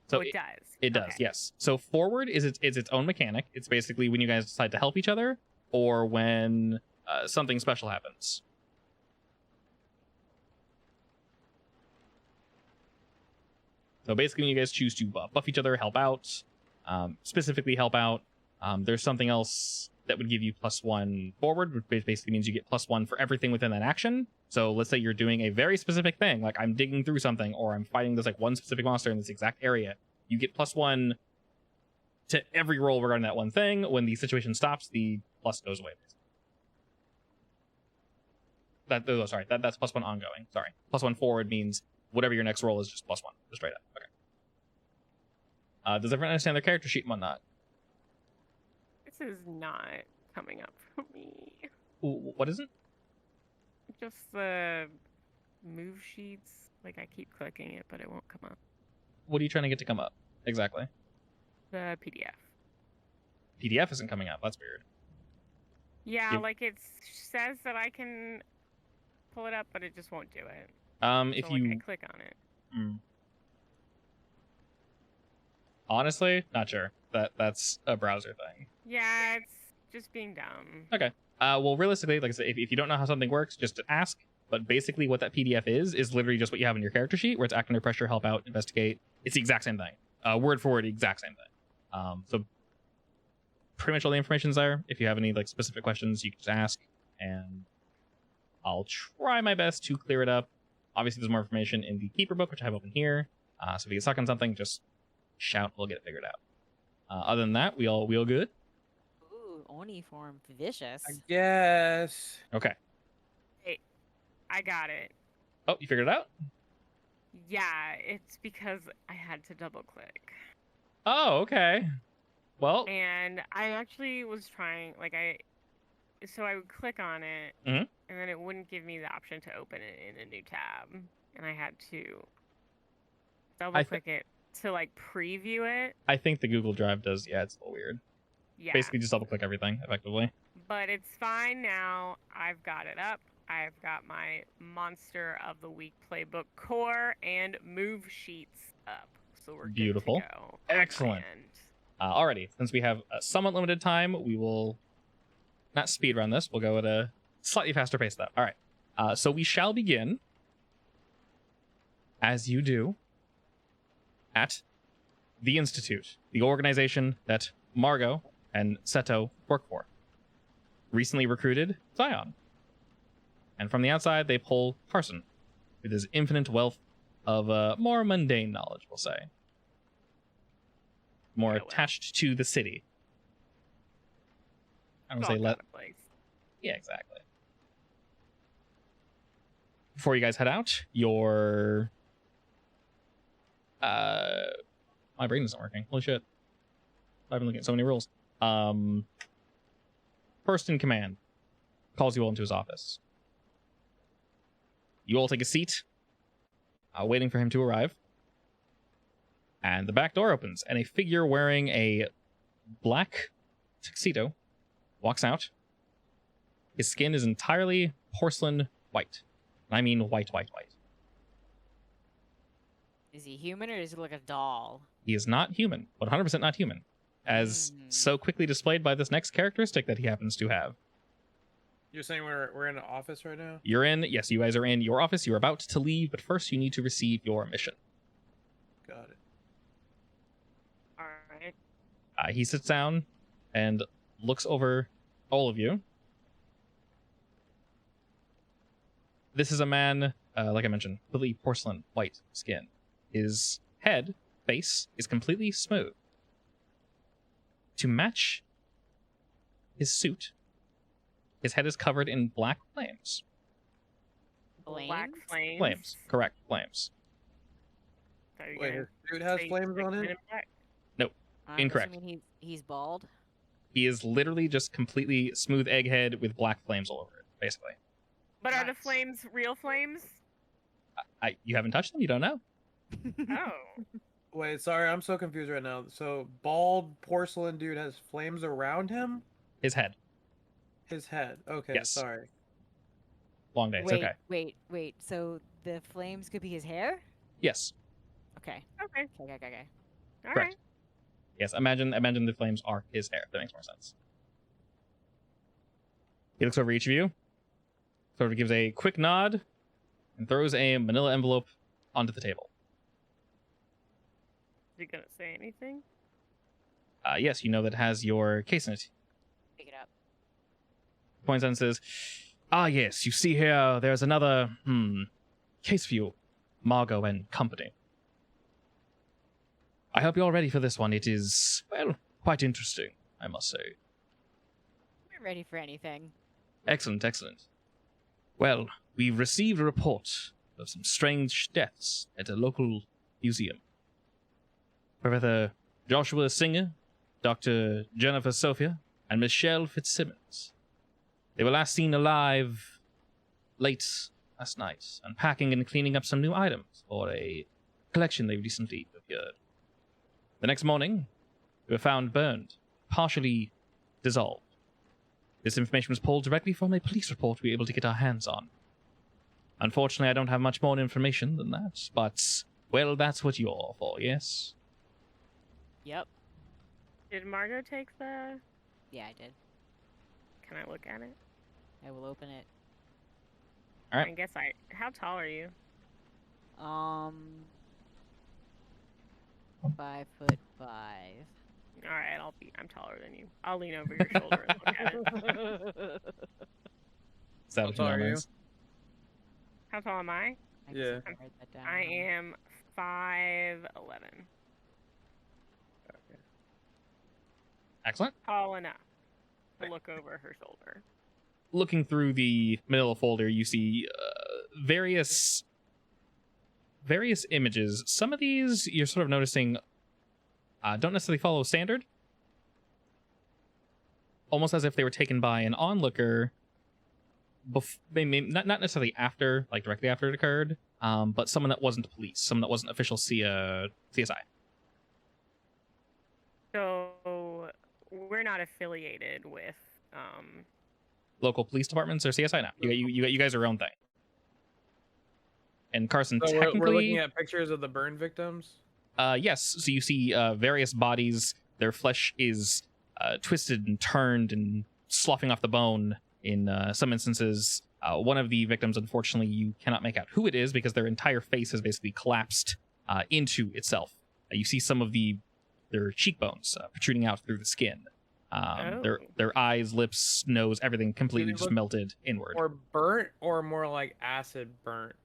So it does. It does, Okay. yes. So forward is its own mechanic. It's basically when you guys decide to help each other, or when something special happens. So basically, when you guys choose to buff each other, help out, specifically help out, there's something else that would give you +1 forward, which basically means you get +1 for everything within that action. So let's say you're doing a very specific thing, like I'm digging through something, or I'm fighting this like one specific monster in this exact area. You get +1 to every roll regarding that one thing. When the situation stops, the plus goes away. That's +1 ongoing. Sorry, +1 forward means whatever your next roll is, just +1, just straight up. Okay. Does everyone understand their character sheet and whatnot? This is not coming up for me. What is it? Just the move sheets. Like I keep clicking it, but it won't come up. What are you trying to get to come up exactly? The PDF. PDF isn't coming up. That's weird. Yeah, You- like it says that I can pull it up, but it just won't do it. If So, like, you I click on it. honestly, not sure. That's a browser thing. Yeah, it's just being dumb. Okay. Well, realistically, like I said, if you don't know how something works, just ask. But basically, what that PDF is literally just what you have in your character sheet, where it's act under pressure, help out, investigate. It's the exact same thing. Word for word, exact same thing. So pretty much all the information's there. If you have any like specific questions, you can just ask, and I'll try my best to clear it up. Obviously, there's more information in the Keeper book, which I have open here. So if you get stuck on something, just shout. We'll get it figured out. Other than that, we all good. Ooh, Oni form vicious. I guess. Okay. Hey, I got it. Oh, you figured it out? Yeah, it's because I had to double click. Oh, okay. Well, And I actually was trying, like, so I would click on it, Mhm. and then it wouldn't give me the option to open it in a new tab. And I had to double click it to, like, preview it. I think the Google Drive does. Yeah, it's a little weird. Yeah. Basically, just double click everything effectively. But it's fine now. I've got it up. I've got my Monster of the Week playbook core and move sheets up. So we're Beautiful. good to go. on my Excellent. end. Alrighty, since we have a somewhat limited time, we will not speed run this. We'll go at a slightly faster pace, though. All right. So we shall begin, as you do, at the Institute, the organization that Margot and Seto work for. Recently recruited Zion. And from the outside, they pull Carson, with his infinite wealth of more mundane knowledge, we'll say. More Yeah, well. attached to the city. I don't It's say all let. got a place. Yeah, exactly. Before you guys head out, your my brain isn't working. Holy shit. I've been looking at so many rules. First in command calls you all into his office. You all take a seat, waiting for him to arrive. And the back door opens, and a figure wearing a black tuxedo walks out. His skin is entirely porcelain white. And I mean white, white, white. Is he human or is he like a doll? He is not human, 100% not human, as so quickly displayed by this next characteristic that he happens to have. You're saying we're in an office right now? You're in, yes, you guys are in your office. You're about to leave, but first you need to receive your mission. Got it. All right. He sits down and looks over all of you. This is a man, like I mentioned, completely porcelain white skin. His head, face, is completely smooth. To match his suit, his head is covered in black flames. Black Flames? flames. Flames, correct, flames. Are you Wait, gonna his suit has say flames on Men it? in Black? I'm Incorrect. assuming he's bald. He is literally just completely smooth egghead with black flames all over it, basically. But are the Nice. flames real flames? You haven't touched them? You don't know? Oh. Wait, sorry, I'm so confused right now. So, bald porcelain dude has flames around him? His head. His head. Okay, Yes. sorry. Long day. It's Wait, okay. wait. So the flames could be his hair? Yes. Okay. Okay. Okay. All Correct. right. Yes, imagine the flames are his hair. That makes more sense. He looks over each of you, sort of gives a quick nod, and throws a manila envelope onto the table. Is he gonna say anything? Yes, you know that has your case in it. Pick it up. Points and says, "Ah, yes, you see here, there's another, case for you, Margot and company. I hope you're ready for this one. It is, well, quite interesting, I must say." We're ready for anything. Excellent, excellent. Well, we've received a report of some strange deaths at a local museum. Professor Joshua Singer, Dr. Jennifer Sophia, and Michelle Fitzsimmons. They were last seen alive late last night, unpacking and cleaning up some new items for a collection they recently procured. The next morning, they were found burned, partially dissolved. This information was pulled directly from a police report we were able to get our hands on. Unfortunately, I don't have much more information than that, but, well, that's what you're all for, yes? Yep. Did Margot take the? Yeah, I did. Can I look at it? I will open it. All right. I guess I. How tall are you? 5'5". All right, I'm taller than you. I'll lean over your shoulder and look at it. Is that How what tall you are know, you? Liz? How tall am I? I guess Yeah. I can write that down. I am 5'11". Excellent. Tall enough to look over her shoulder. Looking through the middle folder, you see various images. Some of these you're sort of noticing don't necessarily follow standard, almost as if they were taken by an onlooker. Not necessarily after, like directly after it occurred, but someone that wasn't police, someone that wasn't official CSI. So we're not affiliated with. Local police departments or CSI now. You guys are your own thing. And Carson, So technically, we're looking at pictures of the burn victims. Yes. So you see various bodies. Their flesh is twisted and turned and sloughing off the bone. In some instances, one of the victims, unfortunately, you cannot make out who it is because their entire face has basically collapsed into itself. You see some of their cheekbones protruding out through the skin. Their eyes, lips, nose, everything completely just melted inward. Or burnt, or more like acid burnt.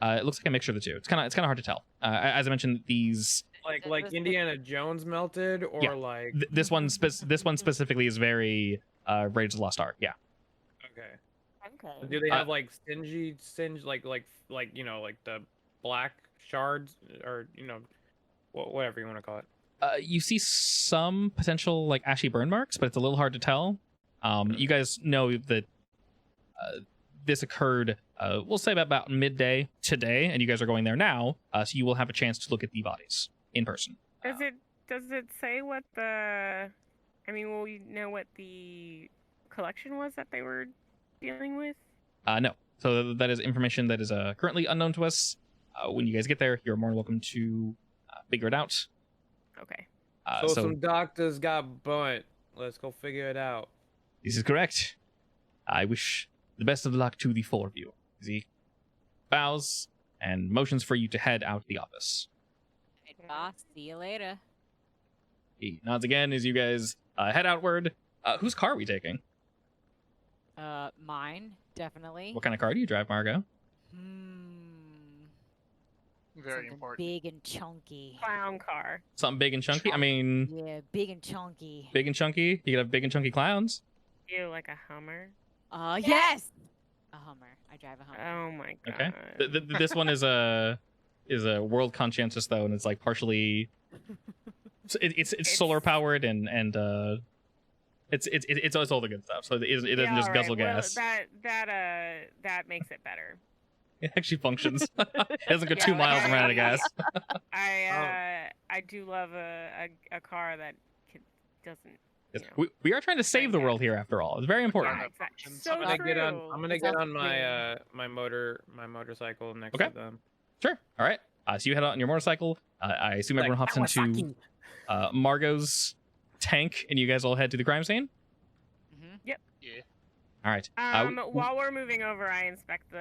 It looks like a mixture of the two. It's kind of hard to tell. As I mentioned, these Like Indiana Jones melted, or Yeah. like this one specifically is very Raiders of the Lost Ark. Yeah. okay. Okay. Do they have like singe like the black shards, or whatever you want to call it? You see some potential like ashy burn marks, but it's a little hard to tell. You guys know that this occurred, we'll say about midday today, and you guys are going there now, so you will have a chance to look at the bodies in person. Does it say what the? I mean, will you know what the collection was that they were dealing with? No. So that is information that is currently unknown to us. When you guys get there, you're more than welcome to figure it out. Okay. So some doctors got burnt. Let's go figure it out. This is correct. I wish the best of luck to the four of you. He bows and motions for you to head out of the office. Hey, boss. See you later. He nods again as you guys head outward. Whose car are we taking? Mine, definitely. What kind of car do you drive, Margot? Very Something important. big and chunky. Clown car. Something big and chunky? I mean, Yeah, big and chunky. big and chunky? You could have big and chunky clowns. You like a Hummer? Yes! A Hummer. I drive a Hummer. Oh my god. Okay. This one is a world conscientious though, and it's like partially it's solar powered and it's all the good stuff. So it doesn't just guzzle gas. That makes it better. It actually functions. It doesn't go Yeah, 2 miles and run out of gas. I do love a car that doesn't. Yes, You know. we are trying to save the world here after all. It's very important. Yeah, exactly. functions. So I'm I'm true. gonna get on my my motorcycle next Okay. to them. Sure. All right. So you head out on your motorcycle. I assume everyone hops into Margot's tank, and you guys all head to the crime scene. Mm-hmm. Yeah. All right. While we're moving over, I inspect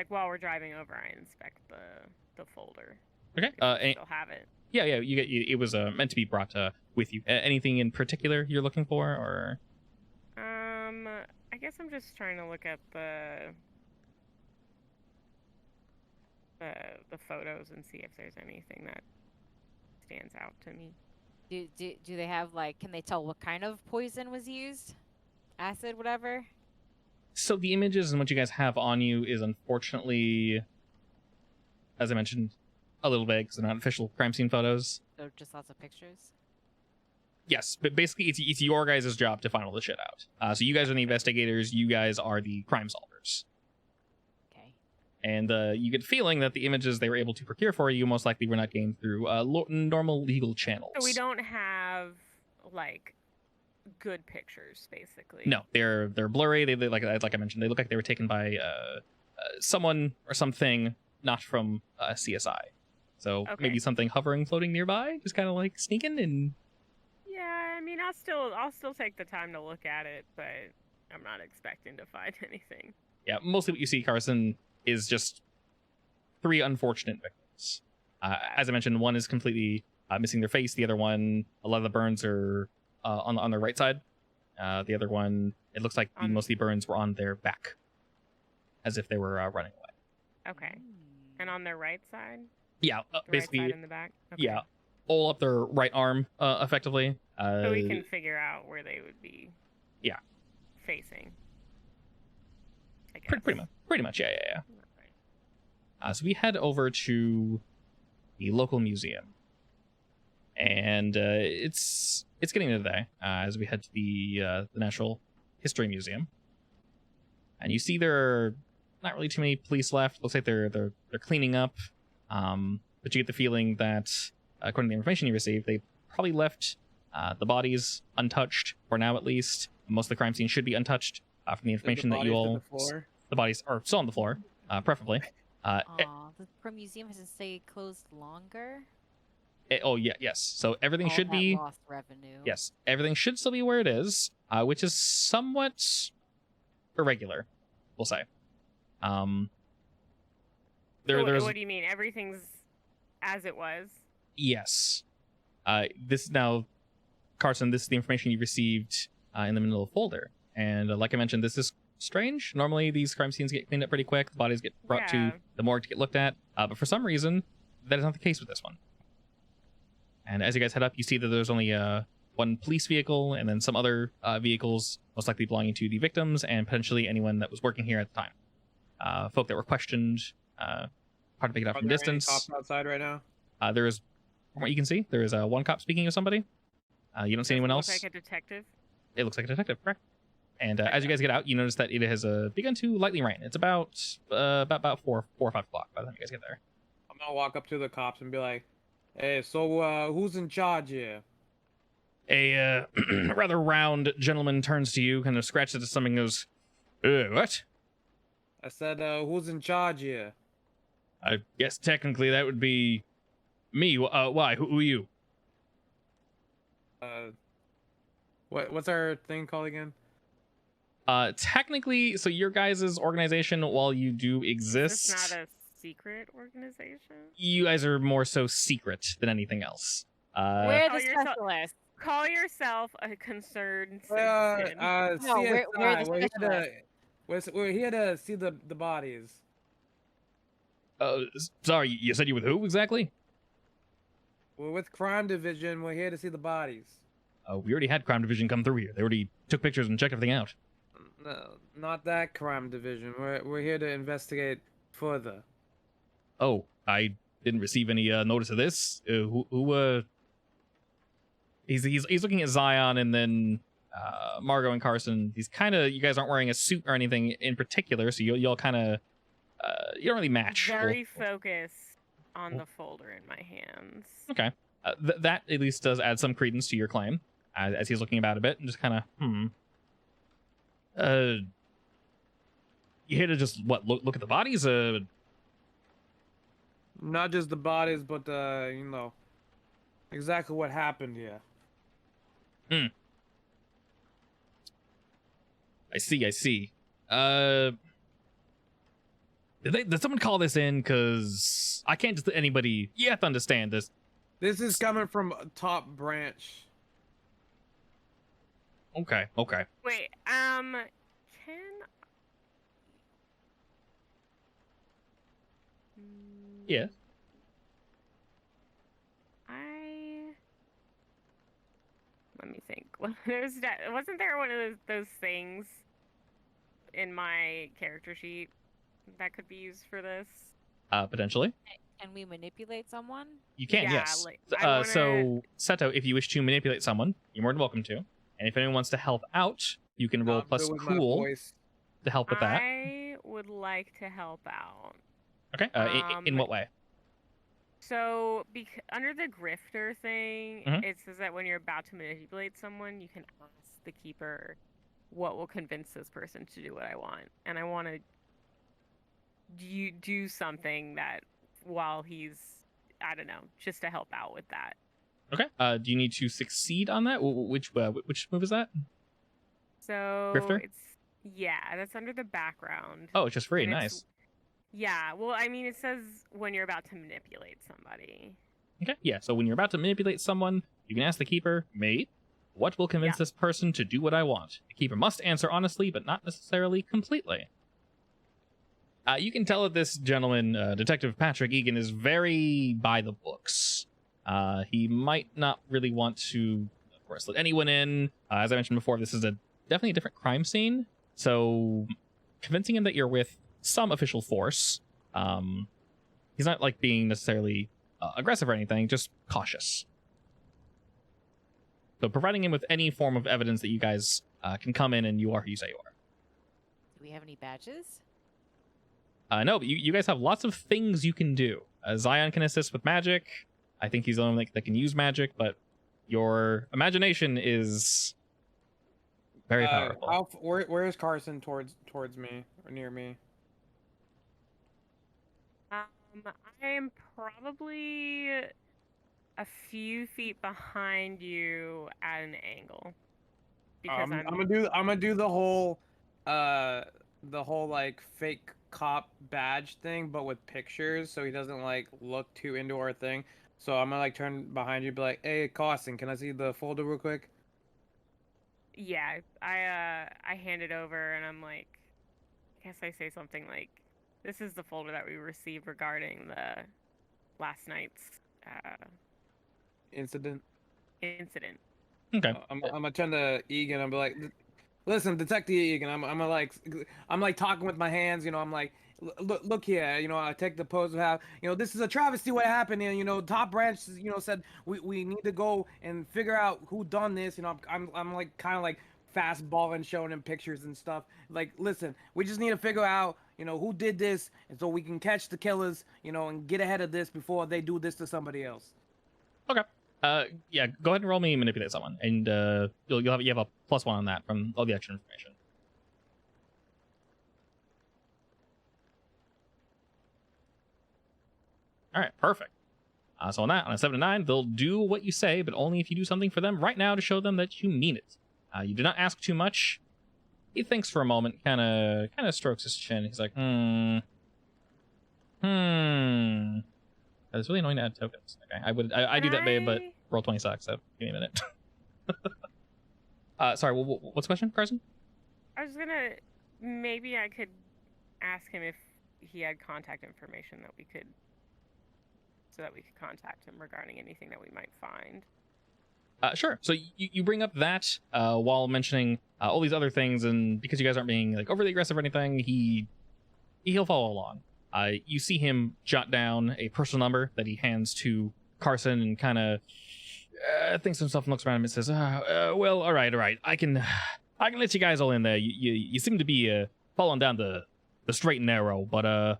while we're driving over, I inspect the folder. Okay. If we still have it. Yeah. It was meant to be brought with you. Anything in particular you're looking for, or? I guess I'm just trying to look at the photos and see if there's anything that stands out to me. Do they have can they tell what kind of poison was used? Acid, whatever? So the images and what you guys have on you is unfortunately, as I mentioned, a little vague because they're not official crime scene photos. So just lots of pictures? Yes, but basically it's your guys' job to find all the shit out. So you guys are the investigators. You guys are the crime solvers. Okay. And you get the feeling that the images they were able to procure for you most likely were not gained through normal legal channels. So we don't have good pictures, basically. No, they're blurry. They like I mentioned, they look like they were taken by someone or something not from CSI. So Okay. maybe something hovering, floating nearby, just kind of like sneaking and. Yeah, I mean, I'll still take the time to look at it, but I'm not expecting to find anything. Yeah, mostly what you see, Carson, is just 3 unfortunate victims. As I mentioned, one is completely missing their face. The other one, a lot of the burns are on their right side. The other one, it looks like most of the burns were on their back, as if they were running away. Okay. And on their right side? Yeah, The basically, right side in the back? Okay. yeah, all up their right arm, effectively. So we can figure out where they would be. Yeah. Facing. I guess. Pretty much, yeah. Okay. So we head over to the local museum, and it's getting into the day as we head to the Natural History Museum, and you see there are not really too many police left. Looks like they're cleaning up, but you get the feeling that according to the information you received, they probably left the bodies untouched for now, at least. Most of the crime scene should be untouched from the information that you all. The bodies are still on the floor, preferably. The museum has to stay closed longer. Yes. So everything All should that be. lost revenue. Yes, everything should still be where it is, which is somewhat irregular, we'll say. There's What do you mean? Everything's as it was? Yes. This now, Carson, this is the information you received in the middle of the folder. And like I mentioned, this is strange. Normally, these crime scenes get cleaned up pretty quick. The bodies get brought to the morgue to get looked at. But for some reason, that is not the case with this one. And as you guys head up, you see that there's only one police vehicle and then some other vehicles, most likely belonging to the victims and potentially anyone that was working here at the time. Folk that were questioned, hard to pick it up from distance. Cops outside right now? There is, from what you can see, there is one cop speaking to somebody. You don't see anyone else. Looks like a detective. It looks like a detective, correct? And as you guys get out, you notice that it has begun to lightly rain. It's about 4 or 5 o'clock by the time you guys get there. I'm gonna walk up to the cops and be like, "Hey, so who's in charge here?" A rather round gentleman turns to you, kind of scratches at his stomach and goes, what? I said, "Who's in charge here?" I guess technically that would be me. Why? Who are you? What's our thing called again? Technically, so your guys' organization, while you do exist, It's not a secret organization. you guys are more so secret than anything else. We're Oh, the you're so- specialists. Call yourself a concerned citizen. No, CSI, we're the specialists. we're here to see the bodies. Sorry, you said you were with who exactly? We're with Crime Division. We're here to see the bodies. We already had Crime Division come through here. They already took pictures and checked everything out. No, not that Crime Division. We're here to investigate further. Oh, I didn't receive any notice of this. He's looking at Zion and then Margot and Carson. He's kind of, you guys aren't wearing a suit or anything in particular, so you'll kind of you don't really match. Very focused on the folder in my hands. Okay, that at least does add some credence to your claim as he's looking about a bit and just kind of you here to just look at the bodies? Not just the bodies, but exactly what happened here. I see. Did someone call this in? Because I can't just let anybody. You have to understand this. This is coming from top branch. Okay. Wait, Yeah. Let me think. Wasn't there one of those things in my character sheet that could be used for this? Potentially. Can we manipulate someone? You can, Yeah, yes. like, I So, Seto, if you wish to manipulate someone, you're more than welcome to. And if anyone wants to help out, you can roll plus cool to help with that. I would like to help out. Okay. In what way? So, under the grifter thing, Mhm. it says that when you're about to manipulate someone, you can ask the keeper what will convince this person to do what I want. And I want to do something that while he's, I don't know, just to help out with that. Okay. Do you need to succeed on that? Which move is that? So Grifter? that's under the background. Oh, it's just free. And Nice. Yeah, well, I mean, it says when you're about to manipulate somebody. Okay. Yeah. So when you're about to manipulate someone, you can ask the keeper, mate, what will convince this person to do what I want? The keeper must answer honestly, but not necessarily completely. You can tell that this gentleman, Detective Patrick Egan, is very by the books. He might not really want to, of course, let anyone in. As I mentioned before, this is definitely a different crime scene. So convincing him that you're with some official force, he's not like being necessarily aggressive or anything, just cautious. So providing him with any form of evidence that you guys can come in and you are who you say you are. Do we have any badges? No, but you guys have lots of things you can do. Zion can assist with magic. I think he's the only one that can use magic, but your imagination is very powerful. Where is Carson towards me or near me? I am probably a few feet behind you at an angle. Because I'm gonna do the whole like fake cop badge thing, but with pictures, so he doesn't like look too into our thing. So I'm gonna like turn behind you, and be like, "Hey, Carson, can I see the folder real quick?" Yeah, I hand it over and I'm like, I guess I say something like, "This is the folder that we received regarding the last night's Incident. incident." Okay. I'm gonna turn to Egan. I'm be like, "Listen, Detective Egan. I'm like talking with my hands. You know, I'm like, look here. You know, I take the pose of how, you know, this is a travesty what happened. And you know, top branch, you know, said we need to go and figure out who done this. You know, I'm like kind of like fastballing, showing him pictures and stuff. Like, listen, we just need to figure out, you know, who did this, and so we can catch the killers. You know, and get ahead of this before they do this to somebody else." Okay. Yeah, go ahead and roll me manipulate someone, and you have a +1 on that from all the extra information. All right, perfect. So on a 7 to 9, they'll do what you say, but only if you do something for them right now to show them that you mean it. You do not ask too much. He thinks for a moment, kind of strokes his chin. He's like, It's really annoying to add tokens. Okay, I do that, babe, but roll 20 sucks. So give me a minute. Sorry, what's the question, Carson? I was gonna, maybe I could ask him if he had contact information that we could, so that we could contact him regarding anything that we might find. Sure. So you bring up that while mentioning all these other things, and because you guys aren't being like overly aggressive or anything, he'll follow along. You see him jot down a personal number that he hands to Carson, and kind of thinks to himself and looks around him and says, "Well, all right. I can let you guys all in there. You seem to be falling down the straight and narrow, but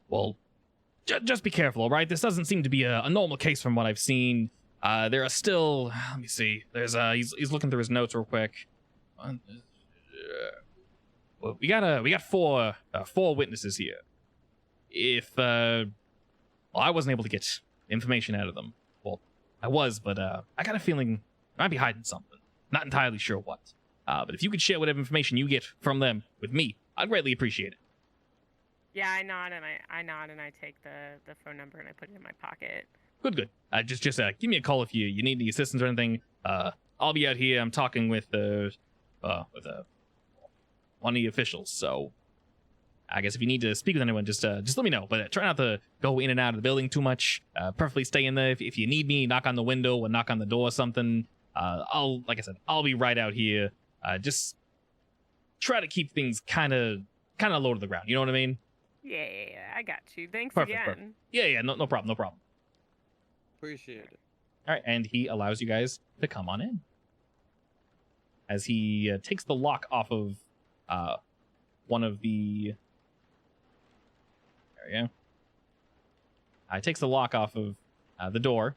well, just be careful, all right? This doesn't seem to be a normal case from what I've seen. There are still, let me see. There's he's looking through his notes real quick. Well, we got four witnesses here. If well, I wasn't able to get information out of them. Well, I was, but I got a feeling I might be hiding something. Not entirely sure what. But if you could share whatever information you get from them with me, I'd greatly appreciate it." Yeah, I nod and I take the phone number and I put it in my pocket. Good. Just give me a call if you need any assistance or anything. I'll be out here. I'm talking with one of the officials. So I guess if you need to speak with anyone, just let me know. But try not to go in and out of the building too much. Preferably stay in there. If you need me, knock on the window or knock on the door or something. Like I said, I'll be right out here. Just try to keep things kind of low to the ground. You know what I mean? Yeah, I got you. Thanks Perfect, again. perfect. Yeah, no problem. Appreciate it. All right, and he allows you guys to come on in. As he takes the lock off of one of the... There we go. It takes the lock off of the door.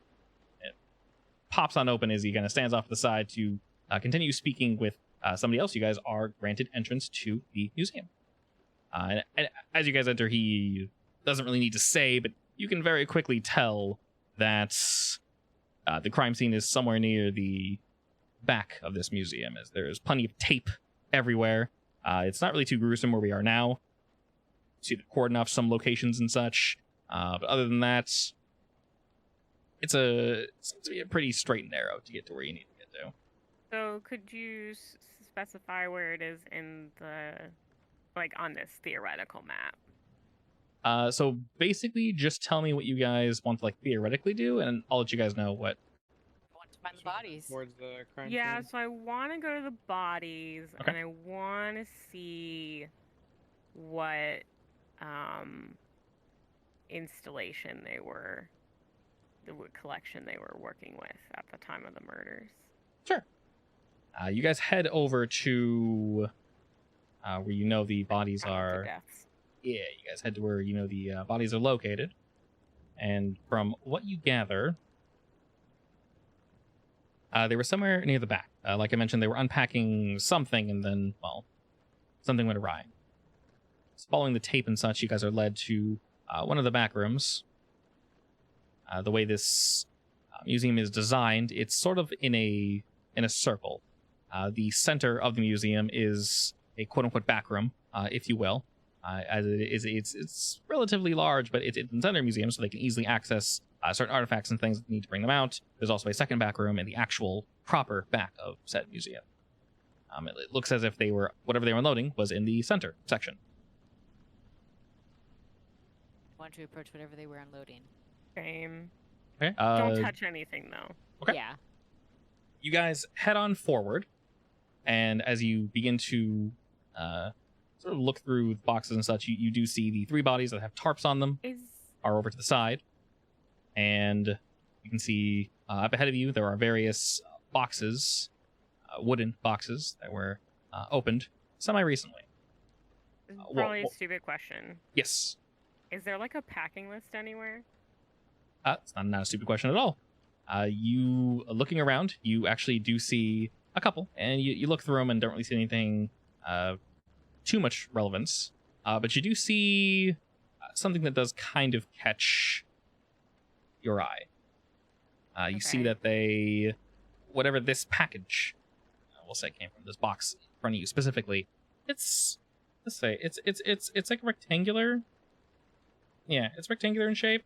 It pops on open as he kind of stands off to the side to continue speaking with somebody else. You guys are granted entrance to the museum. And as you guys enter, he doesn't really need to say, but you can very quickly tell that the crime scene is somewhere near the back of this museum, as there's plenty of tape everywhere. It's not really too gruesome where we are now. You see the cordon off some locations and such. But other than that, it seems to be a pretty straight and narrow to get to where you need to get to. So could you specify where it is in the, like, on this theoretical map? So basically, just tell me what you guys want to like theoretically do, and I'll let you guys know what. I want to find the bodies. Towards the crime Yeah, scene. so I want to go to the bodies, Okay. and I want to see what installation they were, what collection they were working with at the time of the murders. Sure. You guys head over to where you know the bodies Counting the are. deaths. Yeah, you guys head to where you know the bodies are located. And from what you gather, they were somewhere near the back. Like I mentioned, they were unpacking something, and then, well, something went awry. So following the tape and such, you guys are led to one of the back rooms. The way this museum is designed, it's sort of in a circle. The center of the museum is a quote-unquote back room, if you will. As it is, it's relatively large, but it's in the center of the museum, so they can easily access certain artifacts and things that need to bring them out. There's also a second back room in the actual proper back of said museum. It looks as if whatever they were unloading was in the center section. I want to approach whatever they were unloading. Same. Okay. Don't touch anything though. Okay. Yeah. You guys head on forward, and as you begin to sort of look through boxes and such, you do see the 3 bodies that have tarps on them are over to the side. And you can see up ahead of you, there are various boxes, wooden boxes that were opened semi-recently. This is well, probably a stupid question. Yes. Is there like a packing list anywhere? It's not a stupid question at all. You, looking around, you actually do see a couple, and you look through them and don't really see anything too much relevance. But you do see something that does kind of catch your eye. You see Okay. that they, whatever this package, we'll say came from this box in front of you specifically, it's, let's say, it's like rectangular. Yeah, it's rectangular in shape.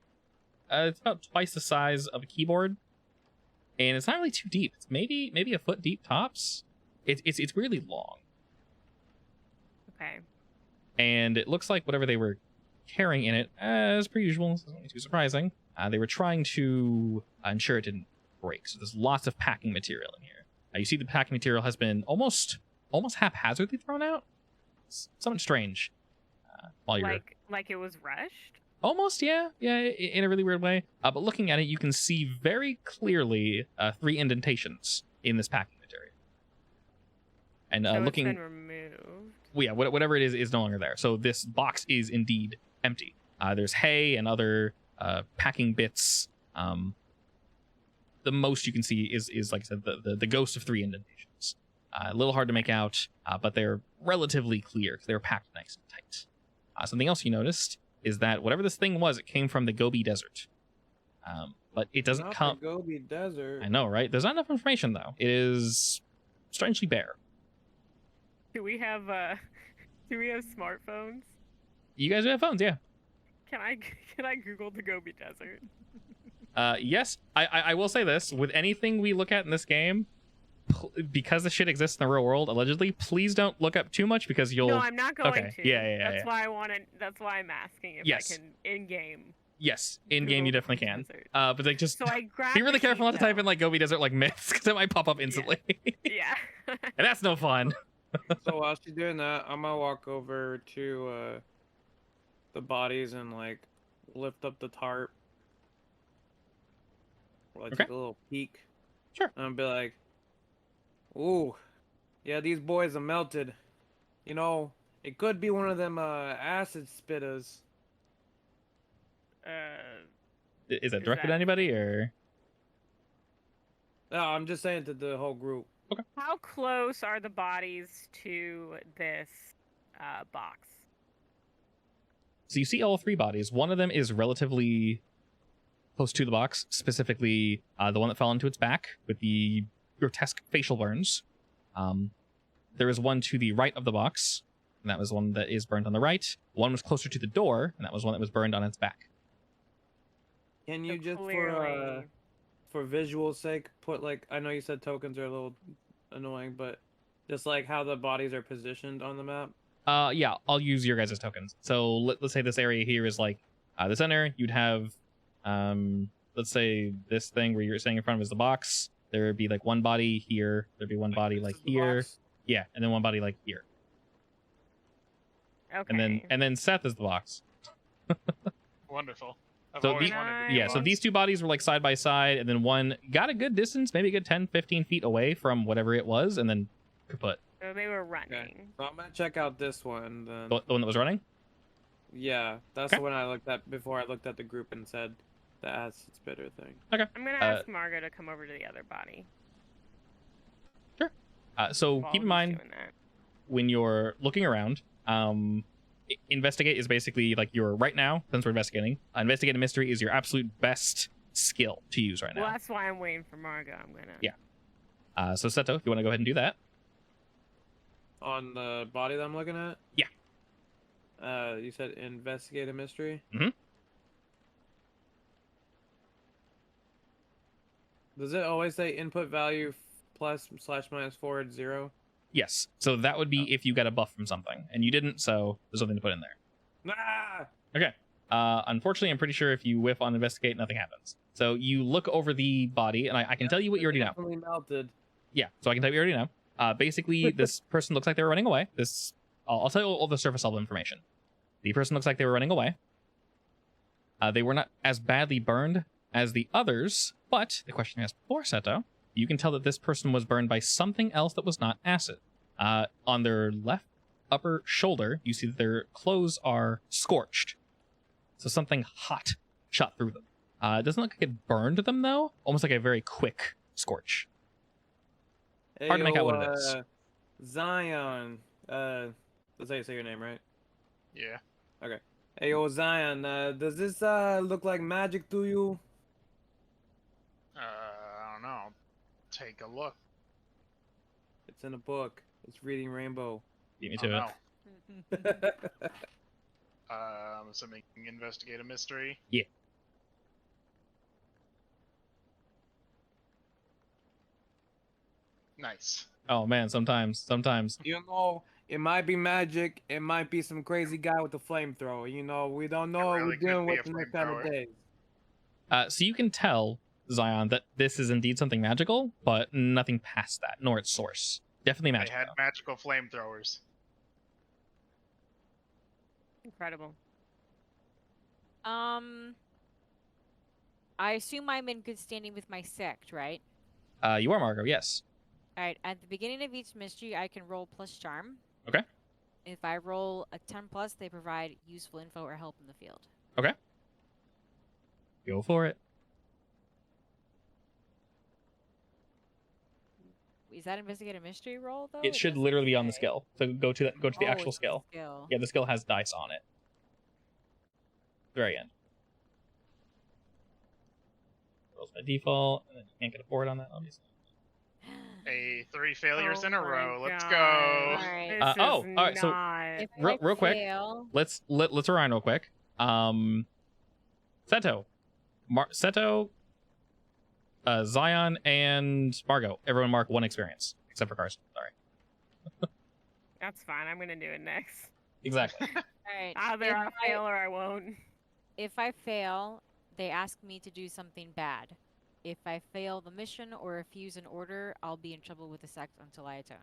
It's about twice the size of a keyboard, and it's not really too deep. It's maybe a foot deep tops. It's really long, Okay. and it looks like whatever they were carrying in it, as per usual, this isn't too surprising. They were trying to ensure it didn't break. So there's lots of packing material in here. You see the packing material has been almost haphazardly thrown out. It's something strange. While you're Like it was rushed? almost, yeah, in a really weird way. But looking at it, you can see very clearly 3 indentations in this packing material. And So looking, it's been removed. well, yeah, whatever it is no longer there. So this box is indeed empty. There's hay and other packing bits. The most you can see is like I said, the ghost of 3 indentations. A little hard to make out, but they're relatively clear because they were packed nice and tight. Something else you noticed is that whatever this thing was, it came from the Gobi Desert. But it doesn't Not come. the Gobi Desert. I know, right? There's not enough information though. It is strangely bare. Do we have smartphones? You guys do have phones, yeah. Can I Google the Gobi Desert? Yes, I will say this: with anything we look at in this game, because the shit exists in the real world, allegedly, please don't look up too much because you'll. No, I'm not going okay. to. Yeah. That's why I wanted. That's why I'm asking if Yes. I can in game. Yes, in game you Google definitely Gobi can. Desert. But they just So I grabbed be really the careful not to sheet, type in like Gobi Desert like myths because it might pop up instantly, though. Yeah. and that's no fun. So while she's doing that, I'm gonna walk over to the bodies and like lift up the tarp. Or, like, Okay. take a little peek. Sure. And I'll be like, "Ooh, yeah, these boys are melted. You know, it could be one of them acid spitters." Is that Is directed that- at anybody or? No, I'm just saying to the whole group. How close are the bodies to this box? So you see all three bodies. One of them is relatively close to the box, specifically the one that fell into its back with the grotesque facial burns. There is one to the right of the box, and that was one that is burned on the right. One was closer to the door, and that was one that was burned on its back. Can So you just clearly, for visual sake put like, I know you said tokens are a little annoying, but just like how the bodies are positioned on the map? Yeah, I'll use your guys' tokens. So let's say this area here is like the center. You'd have, let's say this thing where you're standing in front of is the box. There would be like one body here. There'd be one body This like is the here. box? Yeah, and then one body like here. okay. And then Seth is the box. Wonderful. I've So always the- wanted to be Yeah, a so box. these two bodies were like side by side, and then one got a good distance, maybe a good 10, 15 feet away from whatever it was, and then kaput. So they were running. So I'm gonna check out this one then. The one that was running? Yeah, that's Okay. the one I looked at before I looked at the group and said the acid spitter thing. I'm gonna Uh, ask Margo to come over to the other body. So while keep in he's mind, doing that. when you're looking around, investigate is basically like you're right now, since we're investigating. Investigate a mystery is your absolute best skill to use right Well, now. that's why I'm waiting for Margo. I'm gonna. Yeah. So Seto, if you want to go ahead and do that. On the body that I'm looking at? Yeah. You said investigate a mystery? Mhm. Does it always say input value +/- 0? Yes. So that would be if you got a buff from something, and you didn't, so there's something to put in there. Ah! Okay. Unfortunately, I'm pretty sure if you whiff on investigate, nothing happens. So you look over the body, and I can tell you what you already know. Definitely melted. Yeah, so I can tell you what you already know. Basically, this person looks like they were running away. I'll tell you all the surface level information. The person looks like they were running away. They were not as badly burned as the others, but the question is before Seto, you can tell that this person was burned by something else that was not acid. On their left upper shoulder, you see that their clothes are scorched. So something hot shot through them. It doesn't look like it burned them, though. Almost like a very quick scorch. Hard to make out what it is. Zion. That's how you say your name, right? Yeah. Hey, yo, Zion. Does this look like magic to you? I don't know. Take a look. It's in a book. It's reading Rainbow. Beat me Oh, to it. no. I'm assuming investigate a mystery. Yeah. Nice. Oh man, sometimes. You know, it might be magic. It might be some crazy guy with a flamethrower. You know, we don't know what really we're could dealing be with a the next time of flamethrower. days. So you can tell, Zion, that this is indeed something magical, but nothing past that, nor its source. Definitely They magical. had magical flamethrowers. Incredible. I assume I'm in good standing with my sect, right? You are Margo, yes. All right. At the beginning of each mystery, I can roll plus charm. Okay. If I roll a 10 plus, they provide useful info or help in the field. Go for it. Is that investigate a mystery roll though? It should doesn't literally be on the say. skill. So go to the Oh, actual it's a skill. skill. Yeah, the skill has dice on it. Very end. Rolls by default, and then you can't get a board on that, obviously. Hey, 3 failures Oh in a my row. Let's God. go. Alright. This all is right, so- not- If Real- I real quick. fail- Let's rewind real quick. Seto, Zion, and Margo. Everyone mark 1 experience, except for Carson. Sorry. That's fine. I'm gonna do it next. Exactly. Alright. Either if I'll fail or I won't. If I fail, they ask me to do something bad. If I fail the mission or refuse an order, I'll be in trouble with the sect until I atone.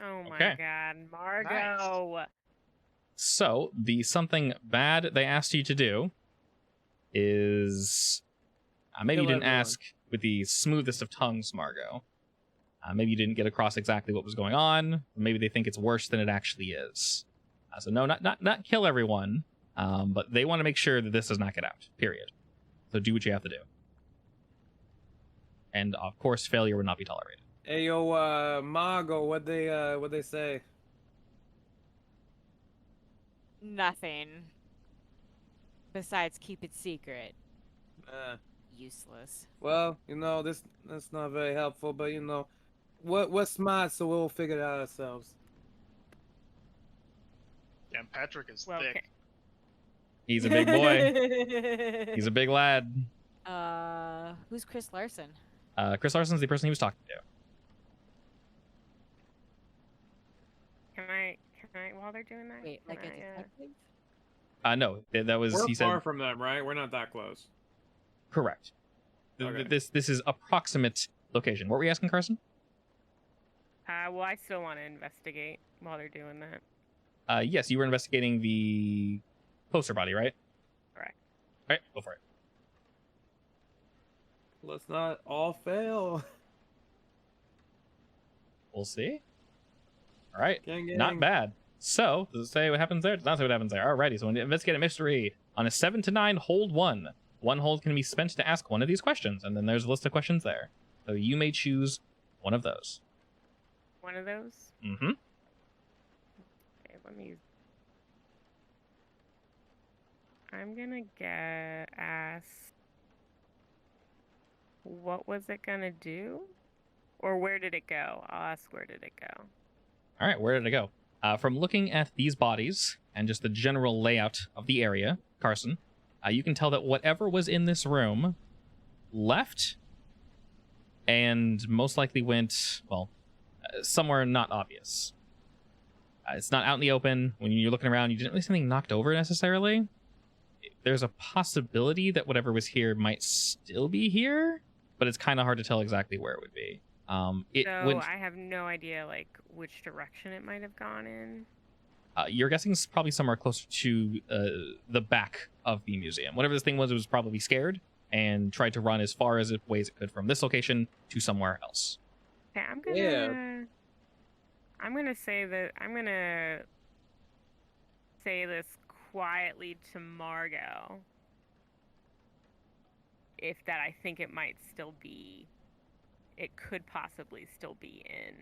Oh my Okay. God, Margo. So the something bad they asked you to do is maybe you Kill didn't everyone. ask with the smoothest of tongues, Margo. Maybe you didn't get across exactly what was going on. Maybe they think it's worse than it actually is. So no, not kill everyone, but they want to make sure that this does not get out. Period. So do what you have to do. And of course, failure would not be tolerated. Hey yo, Mago, what they say? Nothing. Besides, keep it secret. Useless. Well, that's not very helpful, but we're smart, so we'll figure it out ourselves. Yeah, Patrick is Well, thick. He's a big boy. He's a big lad. Who's Chris Larson? Chris Larson's the person he was talking to. Can I, while they're doing that? Wait, like a can detective? No, that was We're he far said. from them, right? We're not that close. Correct. Okay. This is approximate location. What were you asking, Carson? Well, I still want to investigate while they're doing that. Yes, you were investigating the poster body, right? Correct. All right, go for it. Let's not all fail. We'll see. All right, Gang, gang. not bad. So, does it say what happens there? Does not say what happens there. Alrighty, so when you investigate a mystery, on a 7 to 9, hold 1. One hold can be spent to ask one of these questions, and then there's a list of questions there. So you may choose one of those. One of those? Mm-hmm. Okay, let me... I'm gonna ask... What was it gonna do? Or where did it go? I'll ask where did it go. All right, where did it go? From looking at these bodies and just the general layout of the area, Carson, you can tell that whatever was in this room left and most likely went, well, somewhere not obvious. It's not out in the open. When you're looking around, you didn't really see anything knocked over necessarily. There's a possibility that whatever was here might still be here, but it's kind of hard to tell exactly where it would be. I have no idea, like, which direction it might have gone in. You're guessing it's probably somewhere closer to the back of the museum. Whatever this thing was, it was probably scared and tried to run as far as it ways it could from this location to somewhere else. Okay, I'm gonna say this quietly to Margot. If that I think it might still be, it could possibly still be in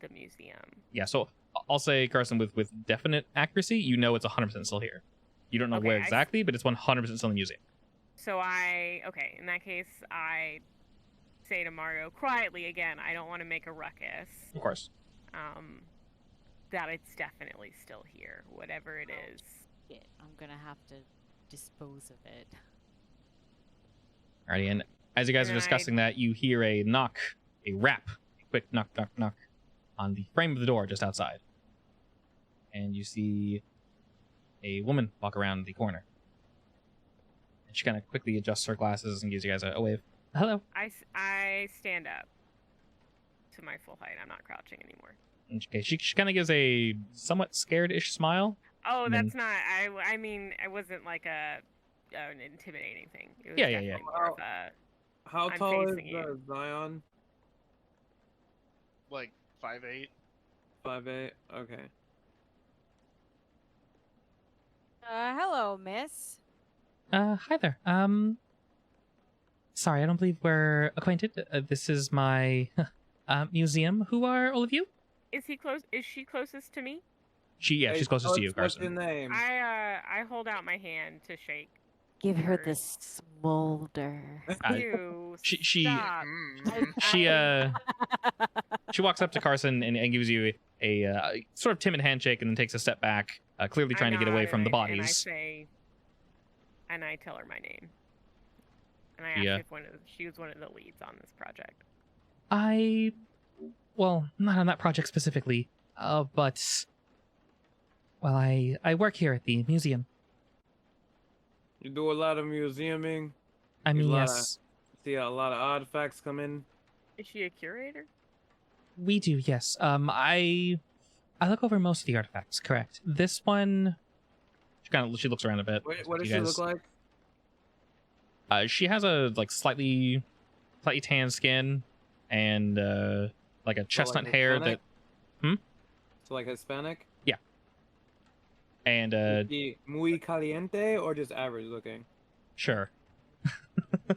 the museum. Yeah, so I'll say, Carson, with definite accuracy, you know it's 100% still here. You don't know Okay, where exactly, but it's 100% still in the museum. So okay, in that case, I say to Margot quietly again, I don't want to make a ruckus. Of course. That it's definitely still here, whatever it is. Yeah, I'm gonna have to dispose of it. Alrighty, and as you guys are discussing that, you hear a knock, a rap, a quick knock, knock, knock on the frame of the door just outside. And you see a woman walk around the corner. And she kind of quickly adjusts her glasses and gives you guys a wave. Hello. I stand up to my full height. I'm not crouching anymore. Okay, she kind of gives a somewhat scared-ish smile. Oh, And that's then- not. I mean, it wasn't like an intimidating thing. It was Yeah. definitely more of a, How I'm tall is facing you. Zion? Like 5'8". 5'8". Okay. Hello, miss. Hi there. Sorry, I don't believe we're acquainted. This is my museum. Who are all of you? Is he close? Is she closest to me? She's closest to you, What's your Carson. name? I hold out my hand to shake. Give her Her. the smolder. You she- stop. She walks up to Carson and gives you a sort of timid handshake and then takes a step back, clearly trying to get away from the bodies. And I tell her my name. And I ask Yeah. if she was one of the leads on this project. Well, not on that project specifically, but, well, I work here at the museum. You do a lot of museuming. I mean, a lot yes, See a lot of artifacts come in. Is she a curator? we do, yes. I look over most of the artifacts, correct. This one, she looks around a bit. What does You she guys- look like? She has a, like, slightly tan skin and, like a chestnut hair Hispanic? that, So like Hispanic? and, Is she muy caliente or just average looking? sure.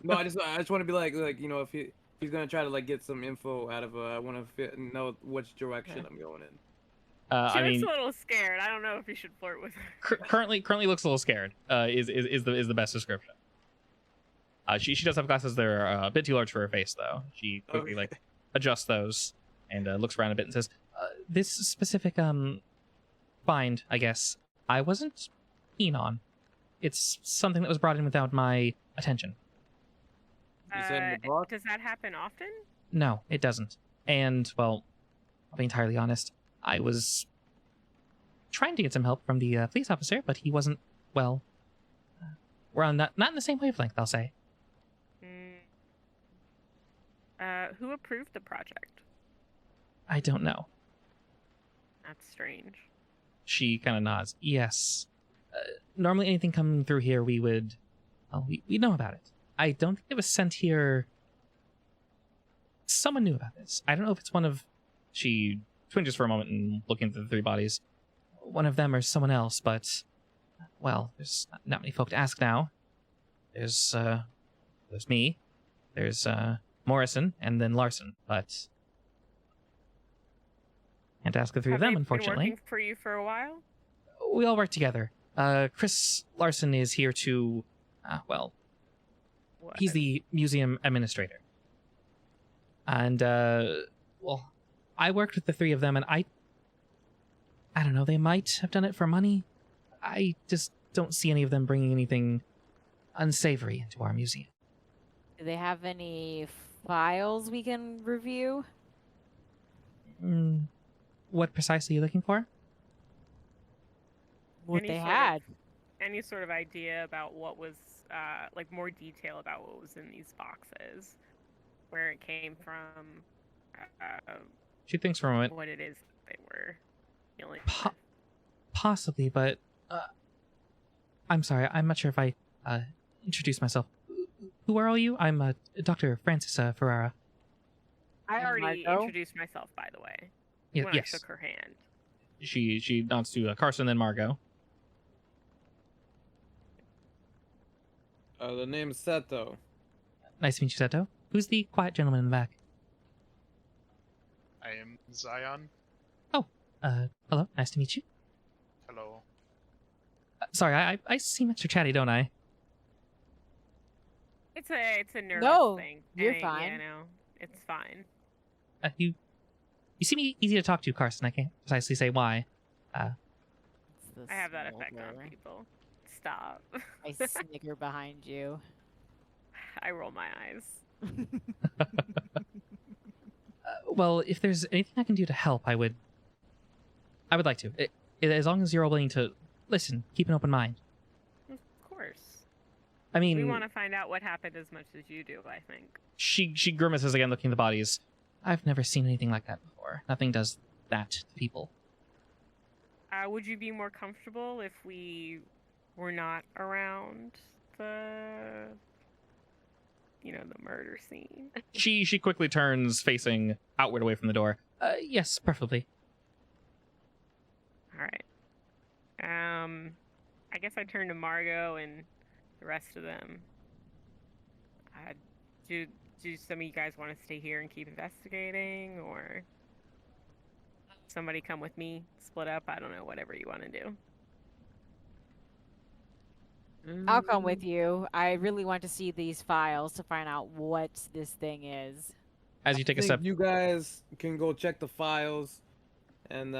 No, I just want to be like you know, if he's gonna try to like get some info out of her, I want to know which direction I'm going in. She I looks mean, a little scared. I don't know if you should flirt with her. currently looks a little scared. Is the best description. She does have glasses that are a bit too large for her face, though. She quickly Okay. like adjusts those and looks around a bit and says, "This specific find, I guess, I wasn't keen on. It's something that was brought in without my attention. You said in the box? Does that happen often? No, it doesn't. And well, I'll be entirely honest. I was trying to get some help from the police officer, but he wasn't, well, we're on not in the same wavelength, I'll say. Who approved the project? I don't know." That's strange. She kind of nods. Yes. Normally anything coming through here, we would, well, we know about it. I don't think it was sent here. Someone knew about this. I don't know if it's one of, she twinges for a moment and looking at the three bodies. One of them or someone else, but, well, there's not many folk to ask now. There's me. There's, Morrison, and then Larson, but can't ask the three of them, unfortunately. Been working for you for a while? We all work together. Chris Larson is here to, well, What? he's the museum administrator. And, well, I worked with the three of them, and I don't know, they might have done it for money. I just don't see any of them bringing anything unsavory into our museum. Do they have any files we can review? What precisely are you looking for? What Any they sort of- had. Any sort of idea about what was, like more detail about what was in these boxes, where it came from, She thinks for a moment. what it is they were dealing Po- with. Possibly, but I'm sorry, I'm not sure if I introduced myself. Who are all you? I'm Dr. Francis Ferrara. I already Margot? introduced myself, by the way, Yes. when I shook her hand. She nods to Carson, then Margot. The name's Seto. Nice to meet you, Seto. Who's the quiet gentleman in the back? I am Zion. Hello, nice to meet you. Hello. Sorry, I seem extra chatty, don't I? It's a nervous No, thing. you're Yeah, fine. no, it's fine. You seem easy to talk to, Carson. I can't precisely say why. It's the I have that effect snigger. on people. Stop. I snigger behind you. I roll my eyes. Well, if there's anything I can do to help, I would like to. As long as you're all willing to listen, keep an open mind. Of course. I mean, We want to find out what happened as much as you do, I think. she grimaces again, looking at the bodies. I've never seen anything like that before. Nothing does that to people. Would you be more comfortable if we were not around the, the murder scene? She quickly turns, facing outward away from the door. Yes, preferably. All right. I guess I turn to Margot and the rest of them. Do some of you guys want to stay here and keep investigating, or somebody come with me, split up? I don't know, whatever you want to do. I'll come with you. I really want to see these files to find out what this thing is. As you take a I step, think you guys can go check the files, and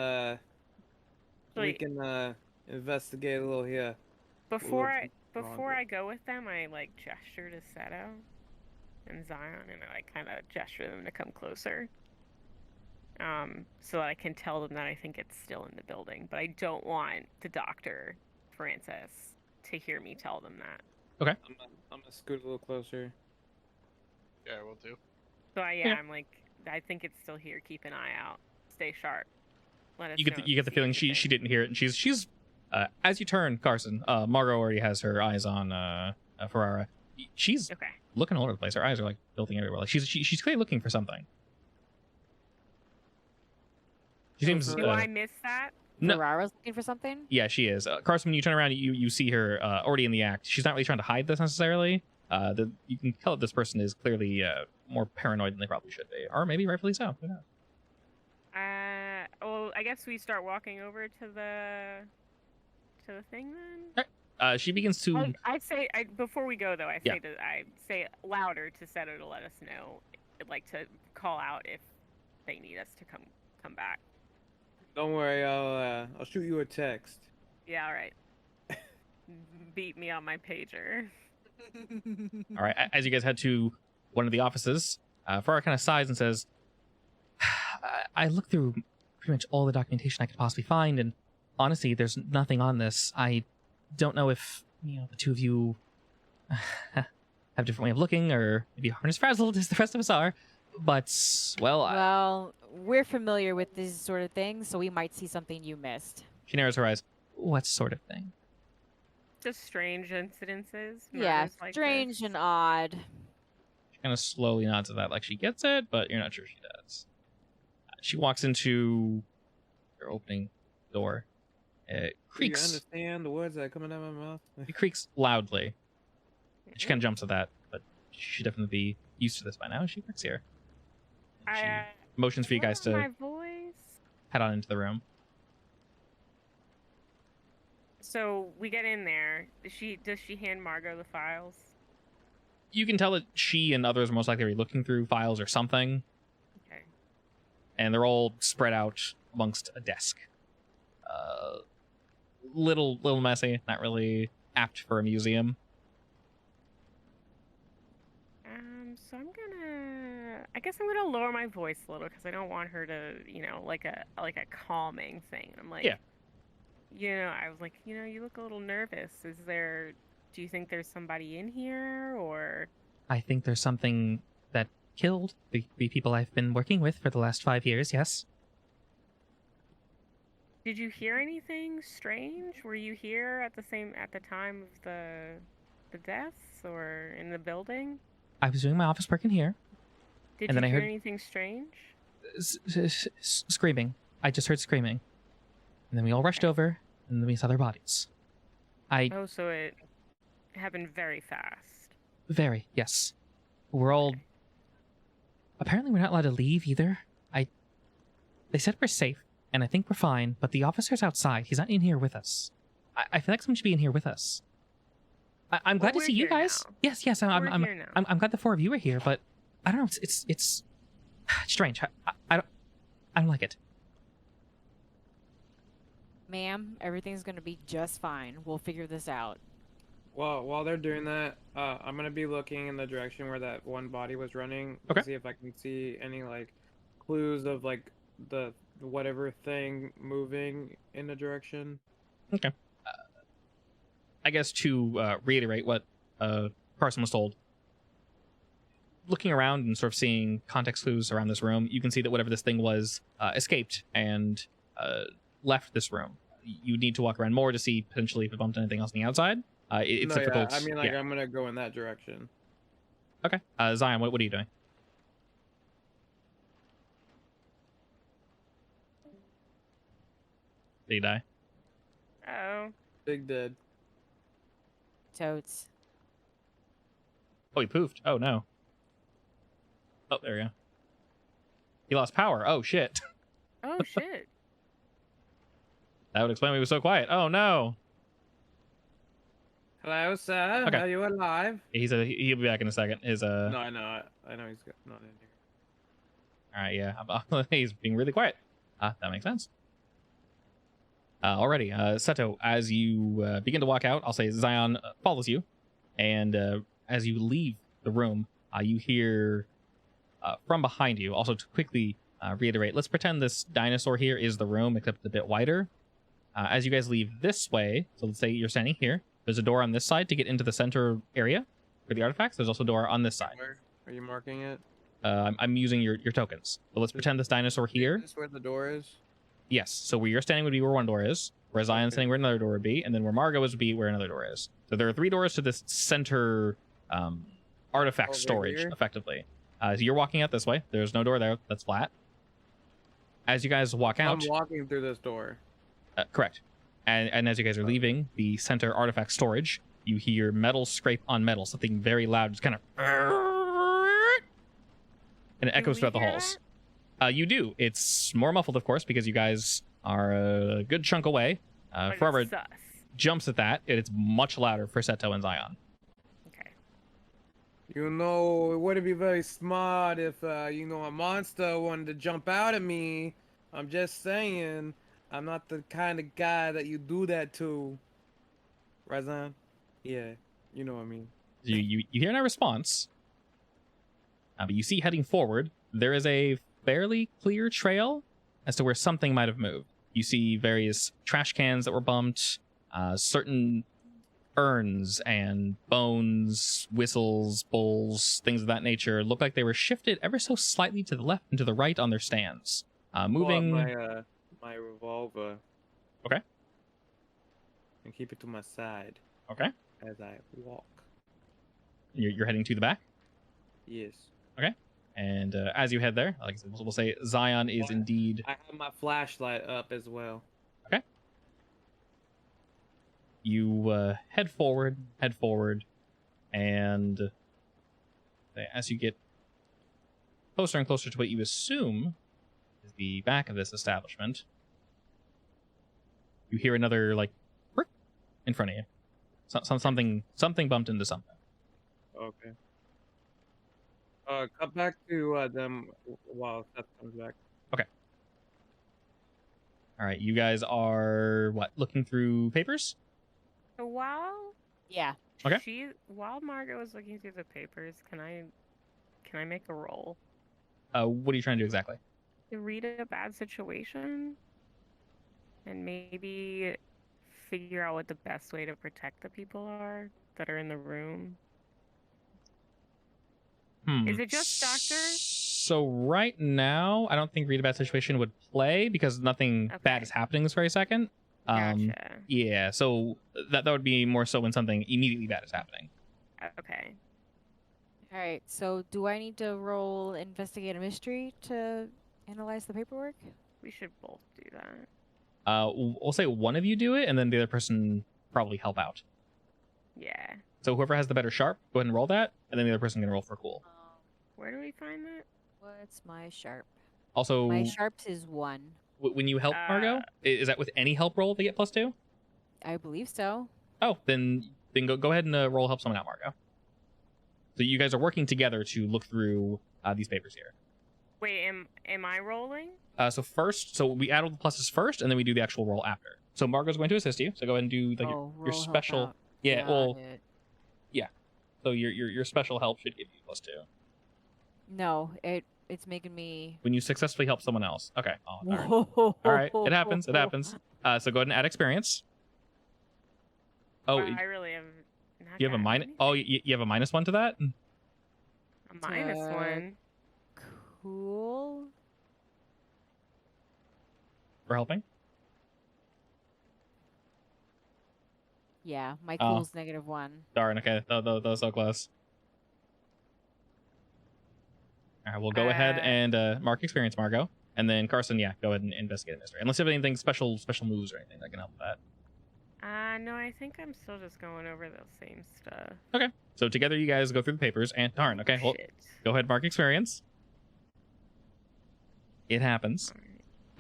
we Wait. can investigate a little here. Before Look, I go with them, I like gesture to Seto and Zion, and I like kind of gesture them to come closer. So that I can tell them that I think it's still in the building, but I don't want the Dr. Francis to hear me tell them that. I'm gonna scoot a little closer. Yeah, we'll do. So Yeah. I'm like, I think it's still here. Keep an eye out. Stay sharp. Let us you know get if you get the see feeling she anything. didn't hear it, and she's as you turn, Carson. Margot already has her eyes on Ferrara. She's Okay. looking all over the place. Her eyes are like building everywhere. Like she's clearly looking for something. She seems. Do I miss that? No. Ferrara's looking for something? Yeah, she is. Carson, when you turn around, you see her already in the act. She's not really trying to hide this necessarily. You can tell that this person is clearly more paranoid than they probably should be, or maybe rightfully so. Who knows? Well, I guess we start walking over to the thing then. She begins to. I say before we go though. I Yeah. say louder to Seto to let us know, like to call out if they need us to come back. Don't worry, I'll shoot you a text. Yeah, all right. Beat me on my pager. All right, as you guys head to one of the offices, Farah kind of sighs and says, I looked through pretty much all the documentation I could possibly find, and honestly, there's nothing on this. I don't know if, the two of you have a different way of looking, or maybe aren't as frazzled as the rest of us are, but, well, Well, we're familiar with these sort of things, so we might see something you missed. she narrows her eyes. What sort of thing? Just strange incidences. Yeah, murders like strange this. and odd. She kind of slowly nods at that like she gets it, but you're not sure she does. She walks into her opening door. It Do you creaks. understand the words that are coming out of my mouth? It creaks loudly. She kind of jumps at that, but she should definitely be used to this by now. She works here. She motions for you guys lower to my voice. head on into the room. So we get in there. Does she hand Margot the files? You can tell that she and others are most likely looking through files or something, Okay. and they're all spread out amongst a desk. Little messy, not really apt for a museum. So I guess I'm gonna lower my voice a little because I don't want her to, like a calming thing. I'm like, Yeah. I was like, you look a little nervous. Do you think there's somebody in here or? I think there's something that killed the people I've been working with for the last 5 years, yes. Did you hear anything strange? Were you here at the time of the deaths or in the building? I was doing my office work in here. Did And you then I hear heard- anything strange? Screaming. I just heard screaming. And then we all rushed over, and then we saw their bodies. Oh, so it happened very fast. Very, yes. We're all... Okay. Apparently we're not allowed to leave either. They said we're safe, and I think we're fine, but the officer's outside. He's not in here with us. I feel like someone should be in here with us. I'm glad to we're see you here guys. now. Yes, We're here now. I'm glad the 4 of you are here, but I don't know. It's strange. I don't like it. Ma'am, everything's gonna be just fine. We'll figure this out. Well, while they're doing that, I'm gonna be looking in the direction where that one body was running Okay. to see if I can see any clues of the whatever thing moving in the direction. I guess to reiterate what Carson was told, looking around and sort of seeing context clues around this room, you can see that whatever this thing was escaped and left this room. You need to walk around more to see potentially if it bumped anything else on the outside. It's No, difficult. Yeah, I mean, yeah. I'm gonna go in that direction. Okay. Zion, what are you doing? Did he die? Oh. Big dead. Totes. Oh, he poofed. Oh, no. Oh, there we go. He lost power. Oh, shit. Oh shit. That would explain why he was so quiet. Oh, no. Hello, sir. Okay. Are you alive? He'll be back in a second. No, I know. I know he's not in here. All right, yeah. He's being really quiet. That makes sense. Alrighty, Seto, as you begin to walk out, I'll say Zion follows you, and as you leave the room, you hear from behind you, also to quickly reiterate, let's pretend this dinosaur here is the room, except a bit wider. As you guys leave this way, so let's say you're standing here, there's a door on this side to get into the center area for the artifacts. There's also a door on this side. Where are you marking it? I'm using your tokens. So let's pretend this dinosaur here. Is this where the door is? Yes, so where you're standing would be where one door is, where Zion's Okay. standing where another door would be, and then where Margot would be where another door is. So there are 3 doors to this center artifact Over storage, here? effectively. So you're walking out this way. There's no door there. That's flat. As you guys walk out... I'm walking through this door. correct. And as you guys are leaving the center artifact storage, You hear metal scrape on metal, something very loud, just kind of, and it Do echoes we throughout the hear halls. You do. It's more muffled, of course, because you guys are a good chunk away. But it's Forever sus. jumps at that, and it's much louder for Seto and Zion. Okay. You know, it wouldn't be very smart if, you know, a monster wanted to jump out at me. I'm just saying, I'm not the kind of guy that you do that to. Razan? Yeah, you know what I mean. You hear no response, but you see heading forward, there is a fairly clear trail as to where something might have moved. You see various trash cans that were bumped, certain urns and bones, whistles, bowls, things of that nature look like they were shifted ever so slightly to the left and to the right on their stands. Moving. My revolver. Okay. And keep it to my side Okay. as I walk. You're heading to the back. Yes. And as you head there, like I said, we'll say Zion is indeed. I have my flashlight up as well. You head forward, and as you get closer and closer to what you assume is the back of this establishment, you hear another like "Brick" in front of you. Something bumped into something. Okay. Cut back to them while Seth comes back. All right, you guys are looking through papers? So while Yeah. while Margot was looking through the papers, can I make a roll What are you trying to do exactly? to read a bad situation and maybe figure out what the best way to protect the people are that are in the room? Is it just Doctor? So right now, I don't think read a bad situation would play because nothing bad Okay. is happening this very second. Gotcha. Yeah, so that would be more so when something immediately bad is happening. Okay. All right. So do I need to roll investigate a mystery to analyze the paperwork? We should both do that. We'll say one of you do it, and then the other person probably help out. Yeah. So whoever has the better sharp, go ahead and roll that, and then the other person can roll for cool. Where do we find that? What's my sharp? Also, My sharps is 1. when you help Margot, is that with any help roll they get +2? I believe so. Oh, then go ahead and roll help someone out, Margot. So you guys are working together to look through these papers here. Wait, am I rolling? So we add all the pluses first, and then we do the actual roll after. So Margot's going to assist you. So go ahead and do like your roll help special. out. Yeah, Got well, it. so your special help should give you +2 No, it's making me. when you successfully help someone else. Okay. Oh, all right. It happens. It happens. So go ahead and add experience. Oh, Wow, I really have. Not you have a gotten minus. anything. Oh, you have a -1 to that. A -1. Cool. For helping. Yeah, my Oh. cool's -1. Darn. Okay. That was so close. All right. We'll go ahead and mark experience, Margot, and then Carson. Yeah, go ahead and investigate the mystery. Unless you have anything special moves or anything that can help with that. No, I think I'm still just going over the same stuff. So together, you guys go through the papers, and darn. Okay. Well, Shit. go ahead, mark experience. It happens.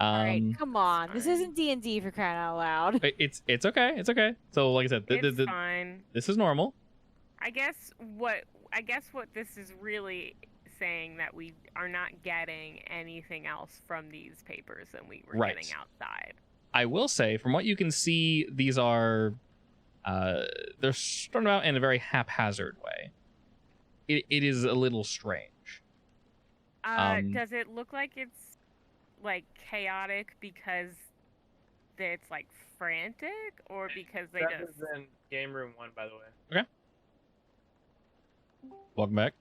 All right, come on. This fine. isn't D&D for crying out loud. It's okay. It's okay. So like I said, It's fine. this is normal. I guess what this is really saying that we are not getting anything else from these papers than we were Right. getting outside. I will say, from what you can see, these are they're starting out in a very haphazard way. It is a little strange. Does it look like it's like chaotic because it's like frantic, or because they That just was in game room 1, by the way. Welcome back.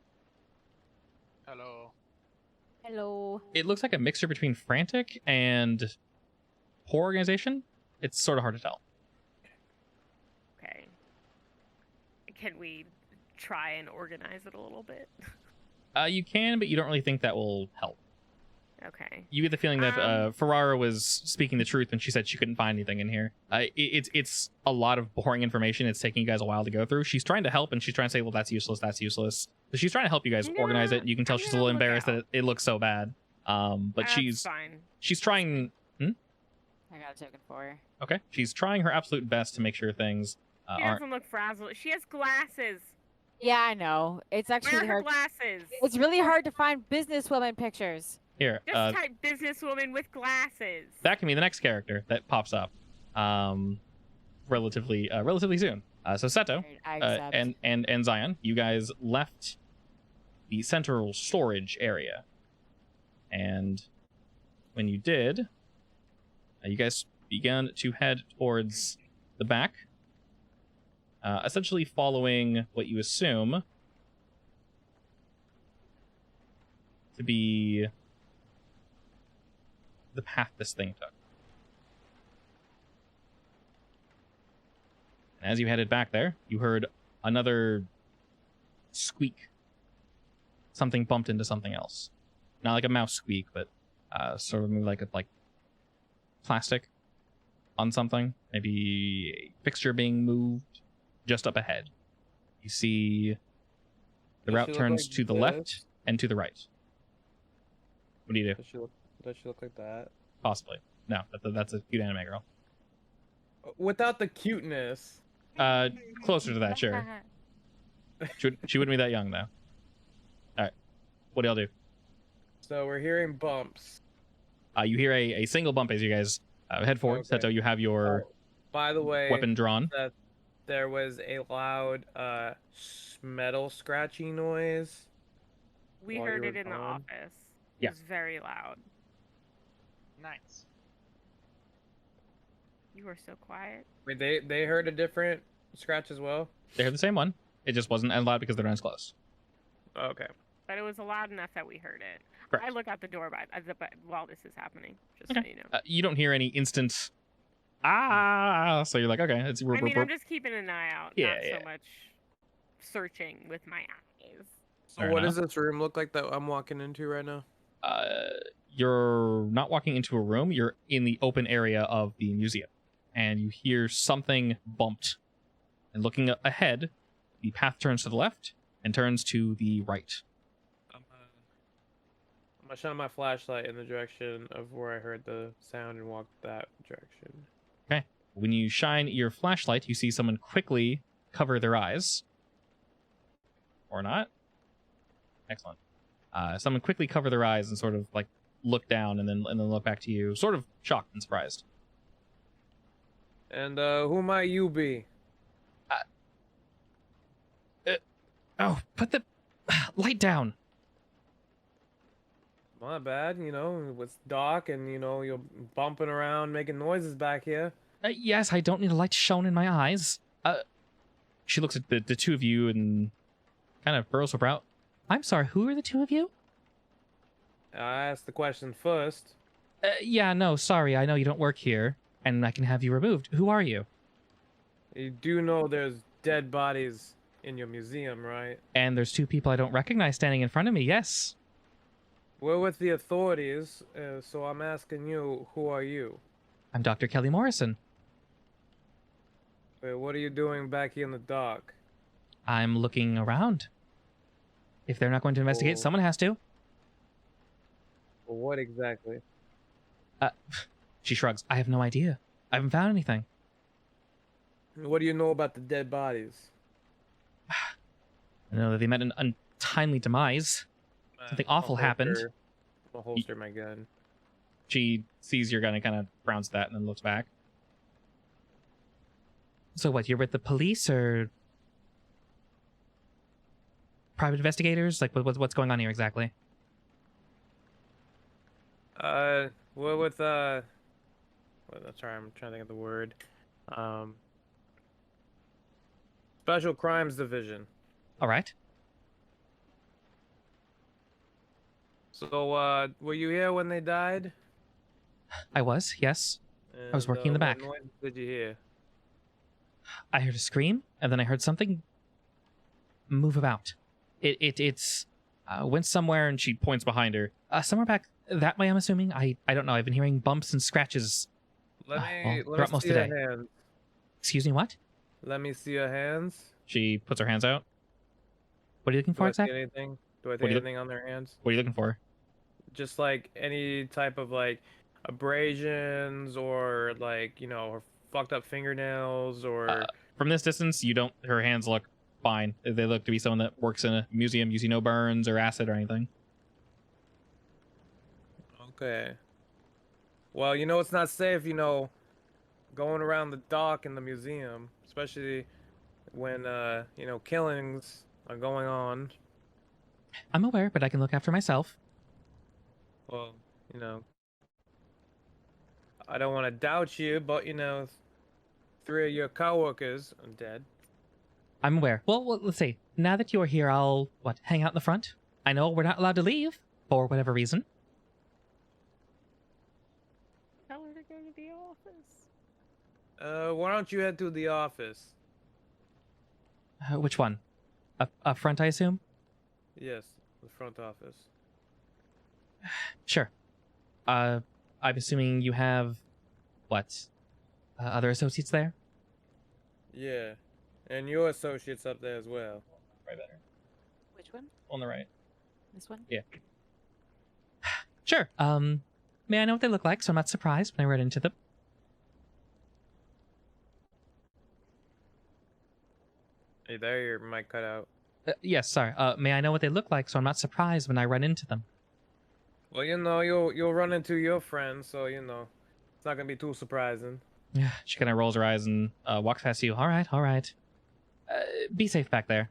Hello. Hello. It looks like a mixture between frantic and poor organization. It's sort of hard to tell. okay? Can we try and organize it a little bit? You can, but you don't really think that will help. Okay. You get the feeling that Ferrara was speaking the truth when she said she couldn't find anything in here. It's a lot of boring information. It's taking you guys a while to go through. She's trying to help, and she's trying to say, well, that's useless, that's useless. But she's trying to help you guys organize it. You can tell I'm she's a gonna little look embarrassed out. that it looks so bad. But That's she's fine. trying. I got a token for her. Okay, she's trying her absolute best to make sure things She aren't. doesn't look frazzled. She has glasses. Yeah, I know. It's actually Where are her hard. glasses? It's really hard to find businesswoman pictures. Here, Just type businesswoman with glasses. that can be the next character that pops up, relatively soon. So Seto, I accept. and Zion, you guys left the central storage area, and when you did, you guys began to head towards the back, essentially following what you assume to be the path this thing took. And as you headed back there, you heard another squeak. Something bumped into something else. Not like a mouse squeak, but sort of like plastic on something. Maybe a fixture being moved just up ahead. You see the Does route she look turns like to the this? left and to the right. What do you do? Does she look like that? Possibly. No, that's a cute anime girl. Without the cuteness. Closer to that, sure. She wouldn't be that young, though. Alright. What do y'all do? So we're hearing bumps. You hear a single bump as you guys head forward. Okay. Seto, you have your By the way, weapon drawn. that there was a loud metal scratchy noise. We While you heard were it in the gone? office. Yeah. It was very loud. Nice. You were so quiet. Wait, they heard a different scratch as well? They heard the same one. It just wasn't as loud because they're not as close. Okay. But it was loud enough that we heard it. Correct. I look out the door while this is happening, just Okay. so you know. You don't hear any instant so you're like, okay, it's I mean, I'm just keeping an eye out, Yeah, not yeah. so much searching with my eyes. So Fair what enough. does this room look like that I'm walking into right now? You're not walking into a room, you're in the open area of the museum, and you hear something bumped. And looking ahead, the path turns to the left and turns to the right. I'm gonna shine my flashlight in the direction of where I heard the sound and walk that direction. When you shine your flashlight, you see someone quickly cover their eyes. Or not. Excellent. Someone quickly cover their eyes and sort of like look down and then look back to you, sort of shocked and surprised. And who might you be? Oh, put the light down. My bad, you know, it was dark and you know you're bumping around making noises back here. Yes, I don't need a light shone in my eyes. She looks at the two of you and kind of furrows her brow. I'm sorry, who are the two of you? I asked the question first. Yeah, no, sorry, I know you don't work here, and I can have you removed. Who are you? You do know there's dead bodies in your museum, right? And there's two people I don't recognize standing in front of me, yes. We're with the authorities, so I'm asking you, who are you? I'm Dr. Kelly Morrison. Wait, what are you doing back here in the dark? I'm looking around. If they're not going to investigate, Oh. someone has to. Well, what exactly? She shrugs. I have no idea. I haven't found anything. What do you know about the dead bodies? I know that they met an untimely demise. Something awful happened. I'll holster my gun. She sees your gun and kind of frowns at that and then looks back. So what, you're with the police or private investigators? Like, what's going on here exactly? We're with well, sorry, I'm trying to think of the word. Special Crimes Division. All right. So, were you here when they died? I was, yes. was working in the back. What noise did you hear? I heard a scream, and then I heard something move about. It's went somewhere, and she points behind her. Somewhere back That way, I'm assuming. I don't know. I've been hearing bumps and scratches. Let me throughout most see of the your day. hands. Excuse me, what? Let me see your hands. She puts her hands out. What are you looking Do for I see exactly? anything? Do I What see do you- anything on their hands? What are you looking for? Just like any type of like abrasions or like, her fucked up fingernails or From this distance, you don't. Her hands look fine. They look to be someone that works in a museum. You see no burns or acid or anything. Okay. Well, it's not safe, going around the dock in the museum, especially when killings are going on. I'm aware, but I can look after myself. Well, I don't want to doubt you, but 3 of your coworkers are dead. I'm aware. Well, let's see. Now that you're here, I'll hang out in the front. I know we're not allowed to leave for whatever reason. Tell her to go to the office. Why don't you head to the office? Which one? Up front, I assume. Yes, the front office. Sure. I'm assuming you have other associates there. Yeah, and your associates up there as well. Right better. Which one? On the right. This one? Yeah. Sure. May I know what they look like so I'm not surprised when I run into them? Hey, there, your mic cut out. Yes, sorry. May I know what they look like so I'm not surprised when I run into them? Well, you'll run into your friends, so it's not gonna be too surprising. Yeah. She kind of rolls her eyes and walks past you. All right. Be safe back there.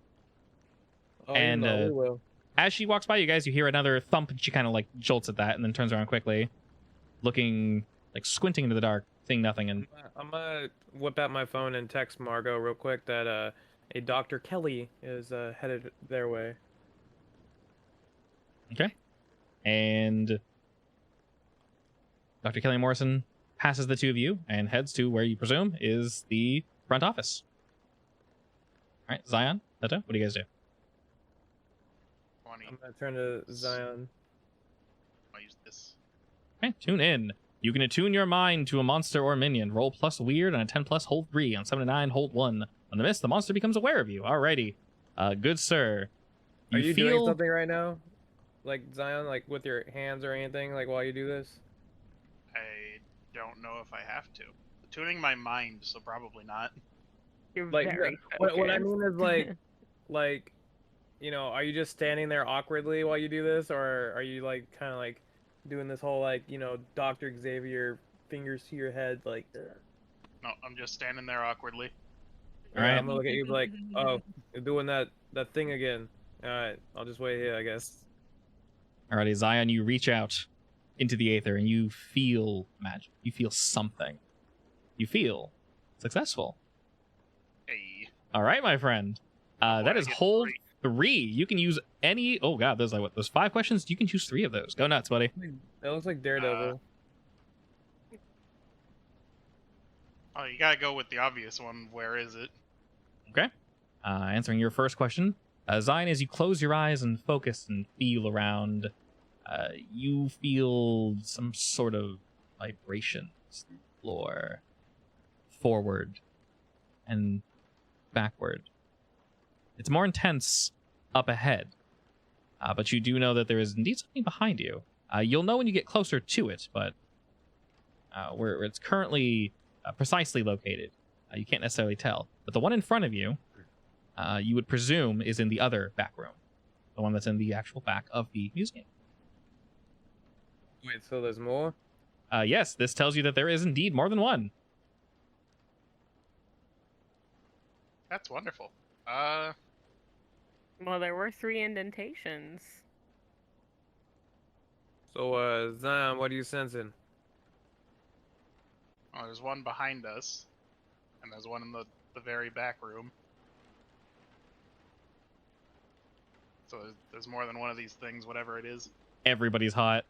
Oh, And, we will. As she walks by you guys, you hear another thump, and she kind of jolts at that, and then turns around quickly, looking squinting into the dark, seeing nothing. And I'm gonna whip out my phone and text Margot real quick that a Dr. Kelly is headed their way. okay, and Dr. Kelly Morrison passes the two of you and heads to where you presume is the front office. All right, Zion, Tata, what do you guys do? 20. I'm gonna turn to Zion. I'll use this. Okay, tune in. You can attune your mind to a monster or minion. Roll plus weird on a 10 plus, hold 3. On 7 to 9, hold 1. On the miss, the monster becomes aware of you. Alrighty. Good sir. Are you feel... doing something right now? Like Zion, like with your hands or anything, like while you do this? I don't know if I have to. Tuning my mind, so probably not. You're Like very what I focused. mean is like, are you just standing there awkwardly while you do this, or are you kind of doing this whole Dr. Xavier fingers to your head like? No, I'm just standing there awkwardly. Yeah, Alright. I'm gonna look at you like, oh, you're doing that thing again. All right, I'll just wait here, I guess. Alrighty, Zion, you reach out into the aether and you feel magic. You feel something. You feel successful. Hey. Alright, my friend. That I is get hold 3. 3. You can use any... Oh god, there's there's 5 questions. You can choose 3 of those. Go nuts, buddy. That looks like Daredevil. Oh, you gotta go with the obvious one. Where is it? Okay. Answering your first question, Zion, as you close your eyes and focus and feel around, you feel some sort of vibrations through the floor, forward and backward. It's more intense up ahead, but you do know that there is indeed something behind you. You'll know when you get closer to it, but where it's currently precisely located, you can't necessarily tell. But the one in front of you, you would presume is in the other back room, the one that's in the actual back of the museum. Wait, so there's more? Yes, this tells you that there is indeed more than one. That's wonderful. Well, there were 3 indentations. So, Zion, what are you sensing? Well, there's one behind us, and there's one in the very back room. So there's more than one of these things, whatever it is. Everybody's hot.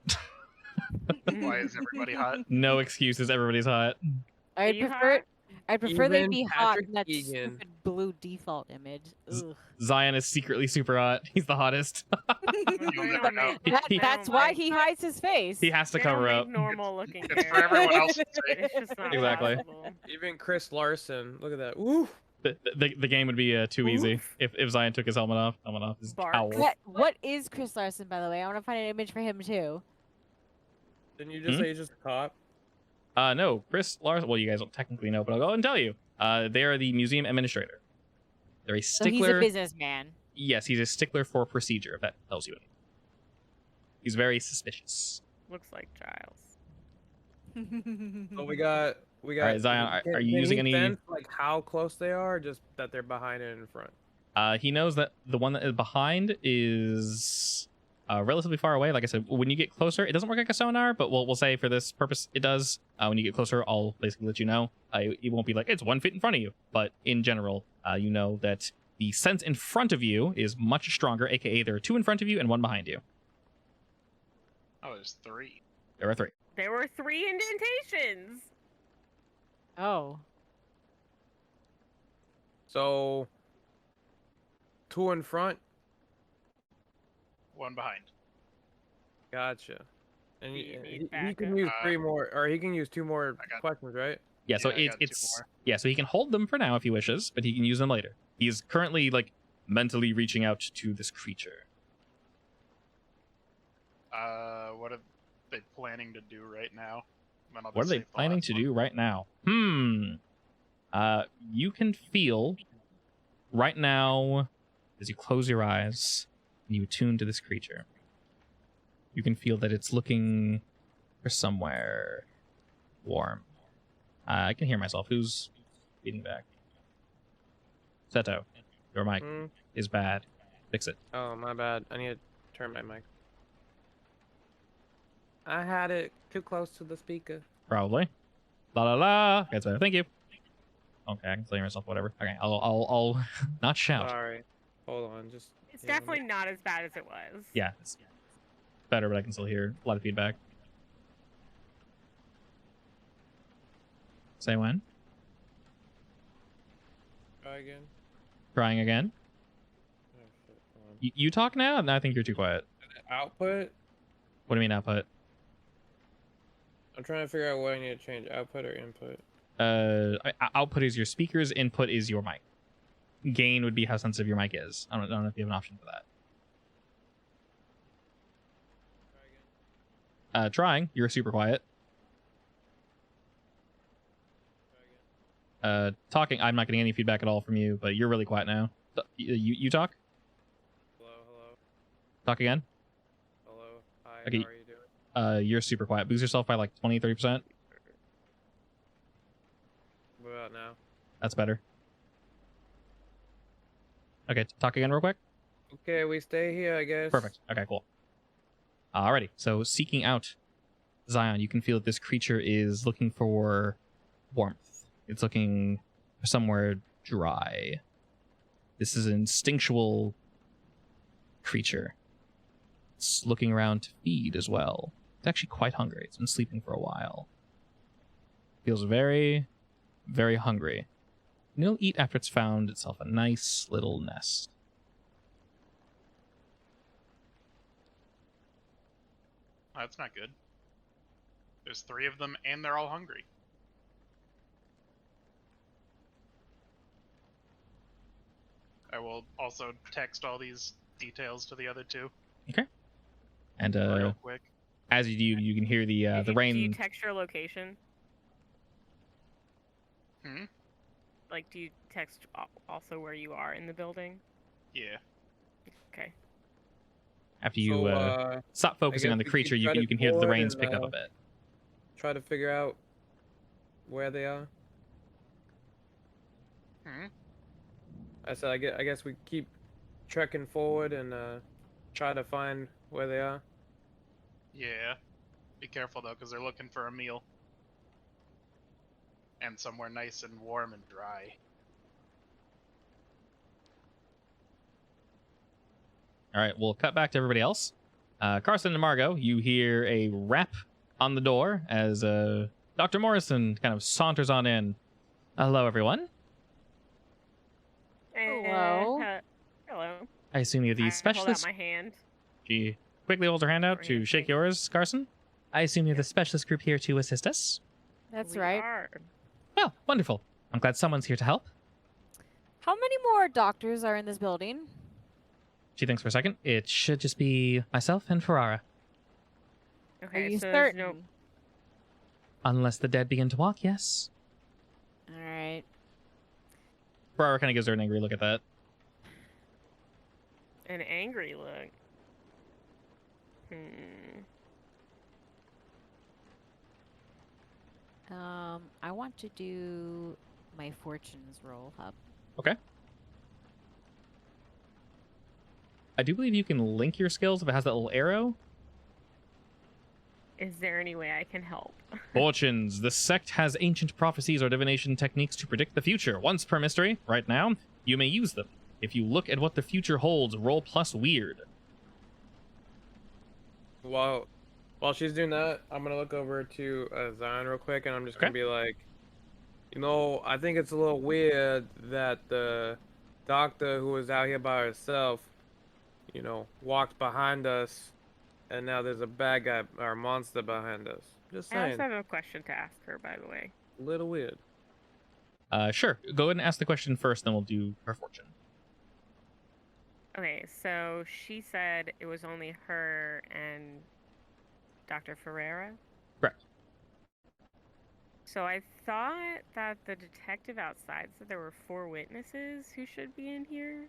Why is everybody hot? No excuses. Everybody's hot. I'd you prefer hot? I'd prefer they Even be hot Patrick in that Egan. stupid blue default image. Ugh. Zion is secretly super hot. He's the hottest. You'll never know. That's why he hides his face. He has to cover up. Normal looking. It's for everyone else to see. It's just not Exactly. possible. Even Chris Larson, look at that. Ooh. The game would be too easy Oof. if Zion took his helmet off his Bark. cowl. What is Chris Larson, by the way? I want to find an image for him too. Didn't you just say he's just a cop? No, Chris Larson. Well, you guys don't technically know, but I'll go and tell you. They are the museum administrator. They're a So he's a stickler. businessman. Yes, he's a stickler for procedure. If that tells you anything. He's very suspicious. Looks like Giles. So we got. All right, Zion, are you can using he any? sense, like how close they are, or just that they're behind and in front? He knows that the one that is behind is relatively far away. Like I said, when you get closer, it doesn't work like a sonar, but we'll say for this purpose it does. When you get closer, I'll basically let you know. It won't be like it's 1 foot in front of you, but in general, you know that the sense in front of you is much stronger, aka there are 2 in front of you and 1 behind you. Oh, there's 3. There are 3. There were 3 indentations. Oh. So 2 in front. 1 behind. Gotcha. And Do you need he backup? can use 3 more, or he can use 2 more I got- questions, right? Yeah, so Yeah, I got 2 it's more. yeah, so he can hold them for now if he wishes, but he can use them later. He is currently like mentally reaching out to this creature. What are they planning to do right now? Then I'll What are just they save the planning last to one. do right now? You can feel right now as you close your eyes and you attune to this creature. You can feel that it's looking for somewhere warm. I can hear myself. Who's feeding back? Seto, your mic Mm. is bad. Fix it. Oh, my bad. I need to turn my mic. I had it too close to the speaker. Probably. La la la. That's better. Thank you. Okay, I can say myself. Whatever. Okay, I'll not shout. Sorry. Hold on, just. It's hang on. definitely not as bad as it was. Yeah, it's better, but I can still hear a lot of feedback. Say when? Try again. Trying again. Oh, shit, hold on. You talk now? No, I think you're too quiet. Output. What do you mean output? I'm trying to figure out what I need to change. Output or input. Output is your speakers. Input is your mic. Gain would be how sensitive your mic is. I don't know if you have an option for that. Try again. Trying. You're super quiet. Try again. Talking. I'm not getting any feedback at all from you, but you're really quiet now. You talk. Hello, hello, Talk again. hello. Hi. Okay. How are you doing? You're super quiet. Boost yourself by like 20-30%. What about now? That's better. Okay, talk again real quick. Okay, we stay here, I guess. Perfect. Okay, cool. Alrighty. So seeking out Zion, you can feel that this creature is looking for warmth. It's looking for somewhere dry. This is an instinctual creature. It's looking around to feed as well. It's actually quite hungry. It's been sleeping for a while. Feels very, very hungry. And it'll eat after it's found itself a nice little nest. Oh, that's not good. There's 3 of them, and they're all hungry. I will also text all these details to the other 2 And real quick. as you do, you can hear the Do you rain. text your location? Hmm? Like, do you text also where you are in the building? Yeah. Okay. After you So, stop focusing guess on the we could creature, you try can, to you can hear that the board rain's and, picked up a bit. try to figure out where they are. Hmm? I said, I guess we keep trekking forward and try to find where they are. Yeah. Be careful though, because they're looking for a meal. And somewhere nice and warm and dry. All right, we'll cut back to everybody else. Carson and Margot, you hear a rap on the door as Dr. Morrison kind of saunters on in. Hello, everyone. Hello. Hello. I assume you're the I hold out specialist. my hand. She quickly holds her hand out Or to handshake. shake yours, Carson. I assume you're the Yep. specialist group here to assist us. That's We right. are. Well, wonderful. I'm glad someone's here to help. How many more doctors are in this building? She thinks for a second. It should just be myself and Ferrara. Okay, Are you so certain? there's no. Unless the dead begin to walk, yes. All right. Ferrara kind of gives her an angry look at that. An angry look. I want to do my fortunes roll hub. I do believe you can link your skills if it has that little arrow. Is there any way I can help? Fortunes. The sect has ancient prophecies or divination techniques to predict the future. Once per mystery, right now, you may use them. If you look at what the future holds, roll plus weird. While she's doing that, I'm gonna look over to Zion real quick, and I'm just gonna be like, I think it's a little weird that the doctor who was out here by herself, walked behind us, and now there's a bad guy or monster behind us. Just I saying, also have a question to ask her, by the way. a little weird. Sure. Go ahead and ask the question first, then we'll do her fortune. Okay, so she said it was only her and Dr. Ferreira? Correct. So I thought that the detective outside said there were 4 witnesses who should be in here.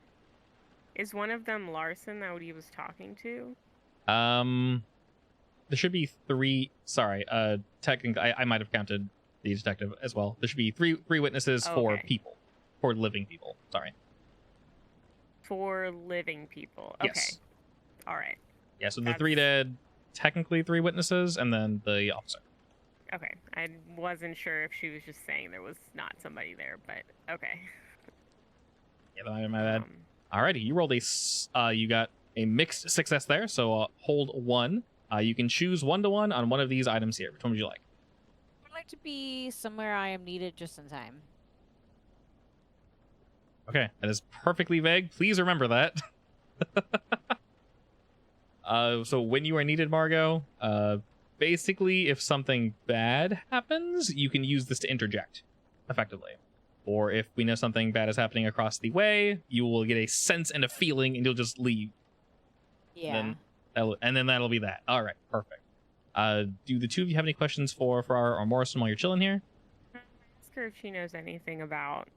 Is one of them Larson that he was talking to? There should be 3. Sorry, technically, I might have counted the detective as well. There should be three witnesses for Okay. people, for living people. Sorry. 4 living people. Okay. Yes. All right. Yeah. So the 3 dead, technically 3 witnesses, and then the officer. Okay. I wasn't sure if she was just saying there was not somebody there, but okay. Yeah, my bad. Alrighty, you rolled you got a mixed success there, so hold 1. You can choose 1-to-1 on one of these items here. Which one would you like? I'd like to be somewhere I am needed just in time. Okay, that is perfectly vague. Please remember that. So when you are needed, Margot, basically if something bad happens, you can use this to interject, effectively. Or if we know something bad is happening across the way, you will get a sense and a feeling, and you'll just leave. Yeah. And then that'll be that. All right, perfect. Do the two of you have any questions for our or Morrison while you're chilling here? Ask her if she knows anything about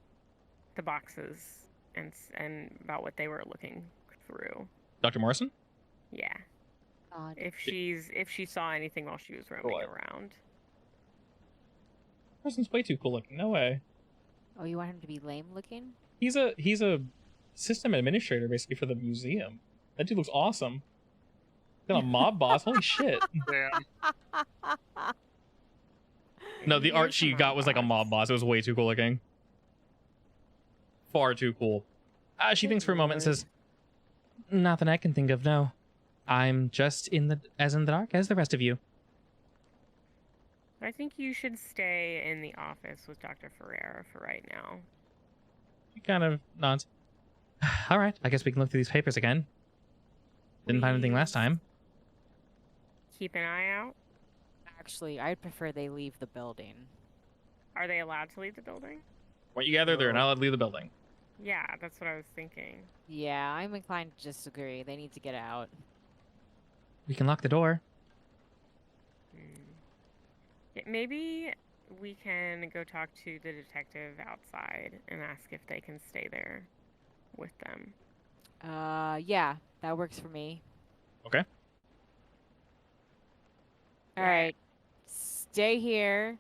the boxes and about what they were looking through. Dr. Morrison? Yeah. God. If she saw anything while she was roaming around. Morrison's way too cool looking. No way. Oh, you want him to be lame looking? He's a system administrator basically for the museum. That dude looks awesome. Got a mob boss. Holy shit. Damn. No, the He art is she got was like a mob boss. It was way too cool looking. Far too cool. She thinks for a moment and says, "Nothing I can think of, no. I'm just as in the dark as the rest of you." I think you should stay in the office with Dr. Ferreira for right now. He kind of nods. All right, I guess we can look through these papers again. Didn't find anything last Please time. Keep an eye out. Actually, I'd prefer they leave the building. Are they allowed to leave the building? What you gather, they're not allowed to leave the building. Yeah, that's what I was thinking. Yeah, I'm inclined to disagree. They need to get out. We can lock the door. Yeah, maybe we can go talk to the detective outside and ask if they can stay there with them. Yeah, that works for me. Okay. All right. Stay here.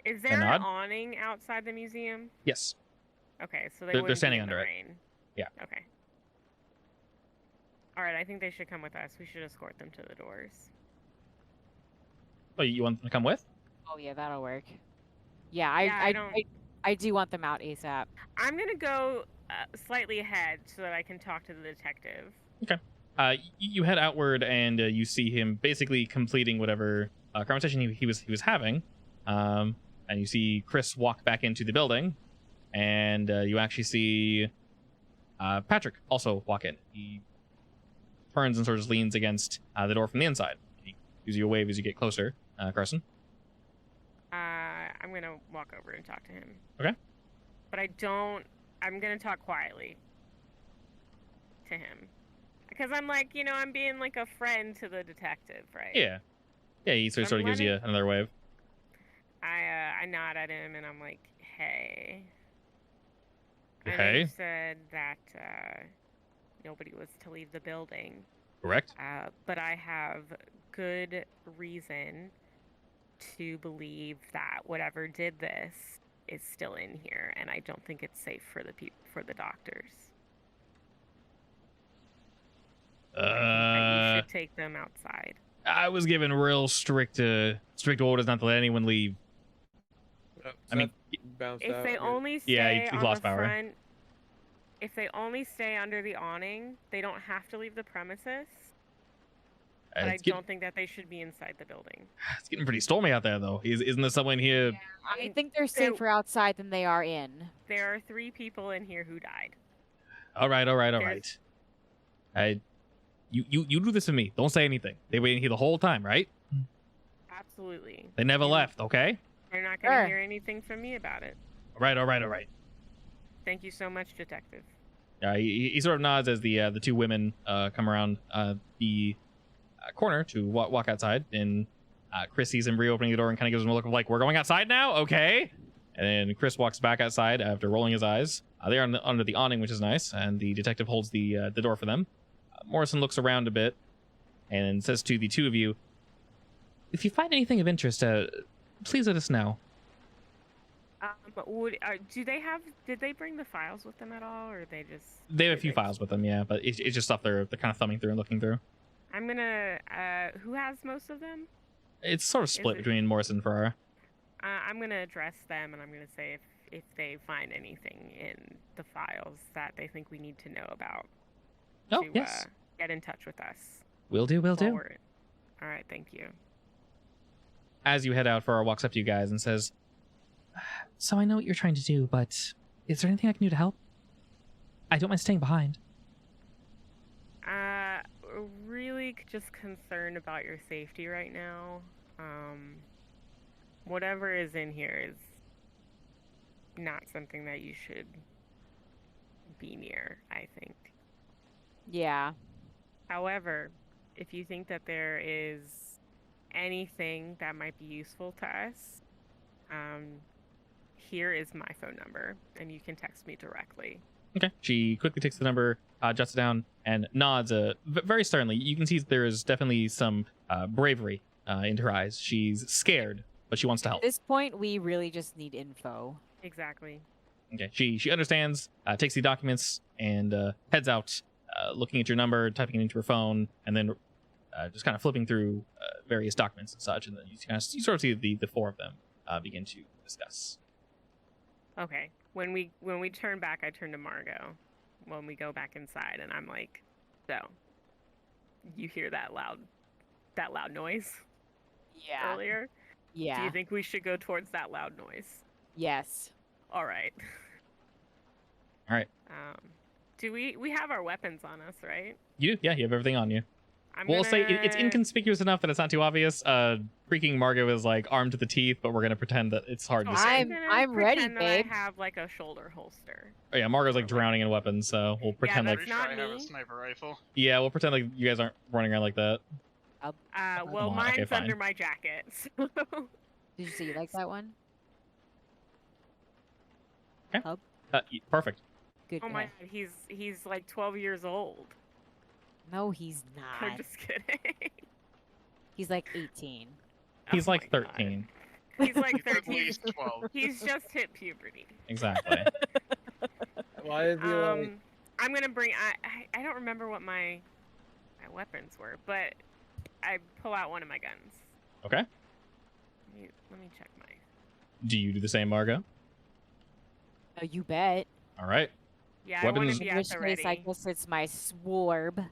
Is there nod? an awning outside the museum? Yes. Okay, so They're wouldn't be standing in the under it. rain. Yeah. Okay. All right, I think they should come with us. We should escort them to the doors. Oh, you want them to come with? Oh yeah, that'll work. Yeah, I do want them out ASAP. I'm gonna go slightly ahead so that I can talk to the detective. You head outward and you see him basically completing whatever conversation he was having, and you see Chris walk back into the building, and you actually see Patrick also walk in. He turns and sort of leans against the door from the inside. He gives you a wave as you get closer. Carson? I'm gonna walk over and talk to him. Okay. But I'm gonna talk quietly to him. Because I'm like, I'm being like a friend to the detective, right? Yeah. Yeah, he sort of gives you another wave. I nod at him and I'm like, hey. I know Hey. you said that nobody was to leave the building. Correct. But I have good reason to believe that whatever did this is still in here, and I don't think it's safe for the doctors. I think that you should take them outside. I was given real strict orders not to let anyone leave. I mean, If they only yeah, stay he on lost the power. front, if they only stay under the awning, they don't have to leave the premises. But I don't think that they should be inside the building. It's getting pretty stormy out there, though. Isn't there someone here? Yeah, I think they're safer outside than they are in. There are 3 people in here who died. All right. You do this to me. Don't say anything. They waited here the whole time, right? Absolutely. They never left, okay? They're not going to hear anything from me about it. All right. Thank you so much, detective. He sort of nods as the 2 women come around the corner to walk outside, and Chris sees him reopening the door and kind of gives him a look of like, we're going outside now? Okay. And then Chris walks back outside after rolling his eyes. They are under the awning, which is nice, and the detective holds the door for them. Morrison looks around a bit and says to the 2 of you, if you find anything of interest, please let us know. Did they bring the files with them at all, or they just... They have a few files with them, yeah, but it's just stuff they're kind of thumbing through and looking through. I'm gonna, who has most of them? It's sort of split between Morrison and Ferrara. I'm gonna address them, and I'm gonna say if they find anything in the files that they think we need to know about. Oh, to, yes. Get in touch with us. Will do. All right, thank you. As you head out, Ferrara walks up to you guys and says, so I know what you're trying to do, but is there anything I can do to help? I don't mind staying behind. Really just concerned about your safety right now. Whatever is in here is not something that you should be near, I think. Yeah. However, if you think that there is anything that might be useful to us, here is my phone number, and you can text me directly. Okay. She quickly takes the number, jots it down, and nods very sternly. You can see there is definitely some bravery in her eyes. She's scared, but she wants to help. At this point, we really just need info. Exactly. Okay. She understands, takes the documents, and heads out, looking at your number, typing it into her phone, and then just kind of flipping through various documents and such. And then you sort of see the 4 of them begin to discuss. Okay. When we turn back, I turn to Margot. When we go back inside, and I'm like, so, you hear that loud noise? Yeah. Earlier? Yeah. Do you think we should go towards that loud noise? Yes. All right. All right. Do we have our weapons on us, right? You do? Yeah, you have everything on you. We'll say it's inconspicuous enough that it's not too obvious. Freaking Margot is like armed to the teeth, but we're gonna pretend that it's hard to see. I'm ready, pretend that babe. I have like a shoulder holster. Oh yeah, Margot's like drowning in weapons, so we'll pretend that's like not I have me. a sniper rifle. yeah, we'll pretend like you guys aren't running around like that. Well, on, mine's okay, fine. under my jacket. So. Did you see you like that one? Okay. Hub? Perfect. Good. Oh my god, he's like 12 years old. No, he's I'm not. just kidding. He's like 18. He's Oh like my God. 13. He's like At 13. least 12. He's just hit puberty. Exactly. Why is he like... I'm gonna bring. I don't remember what my weapons were, but I pull out one of my guns. Okay. Let me check my. Do you do the same, Margot? Oh, you bet. All right. Yeah, I want Weapons- to be In at which the case, I ready. guess it's my swarb.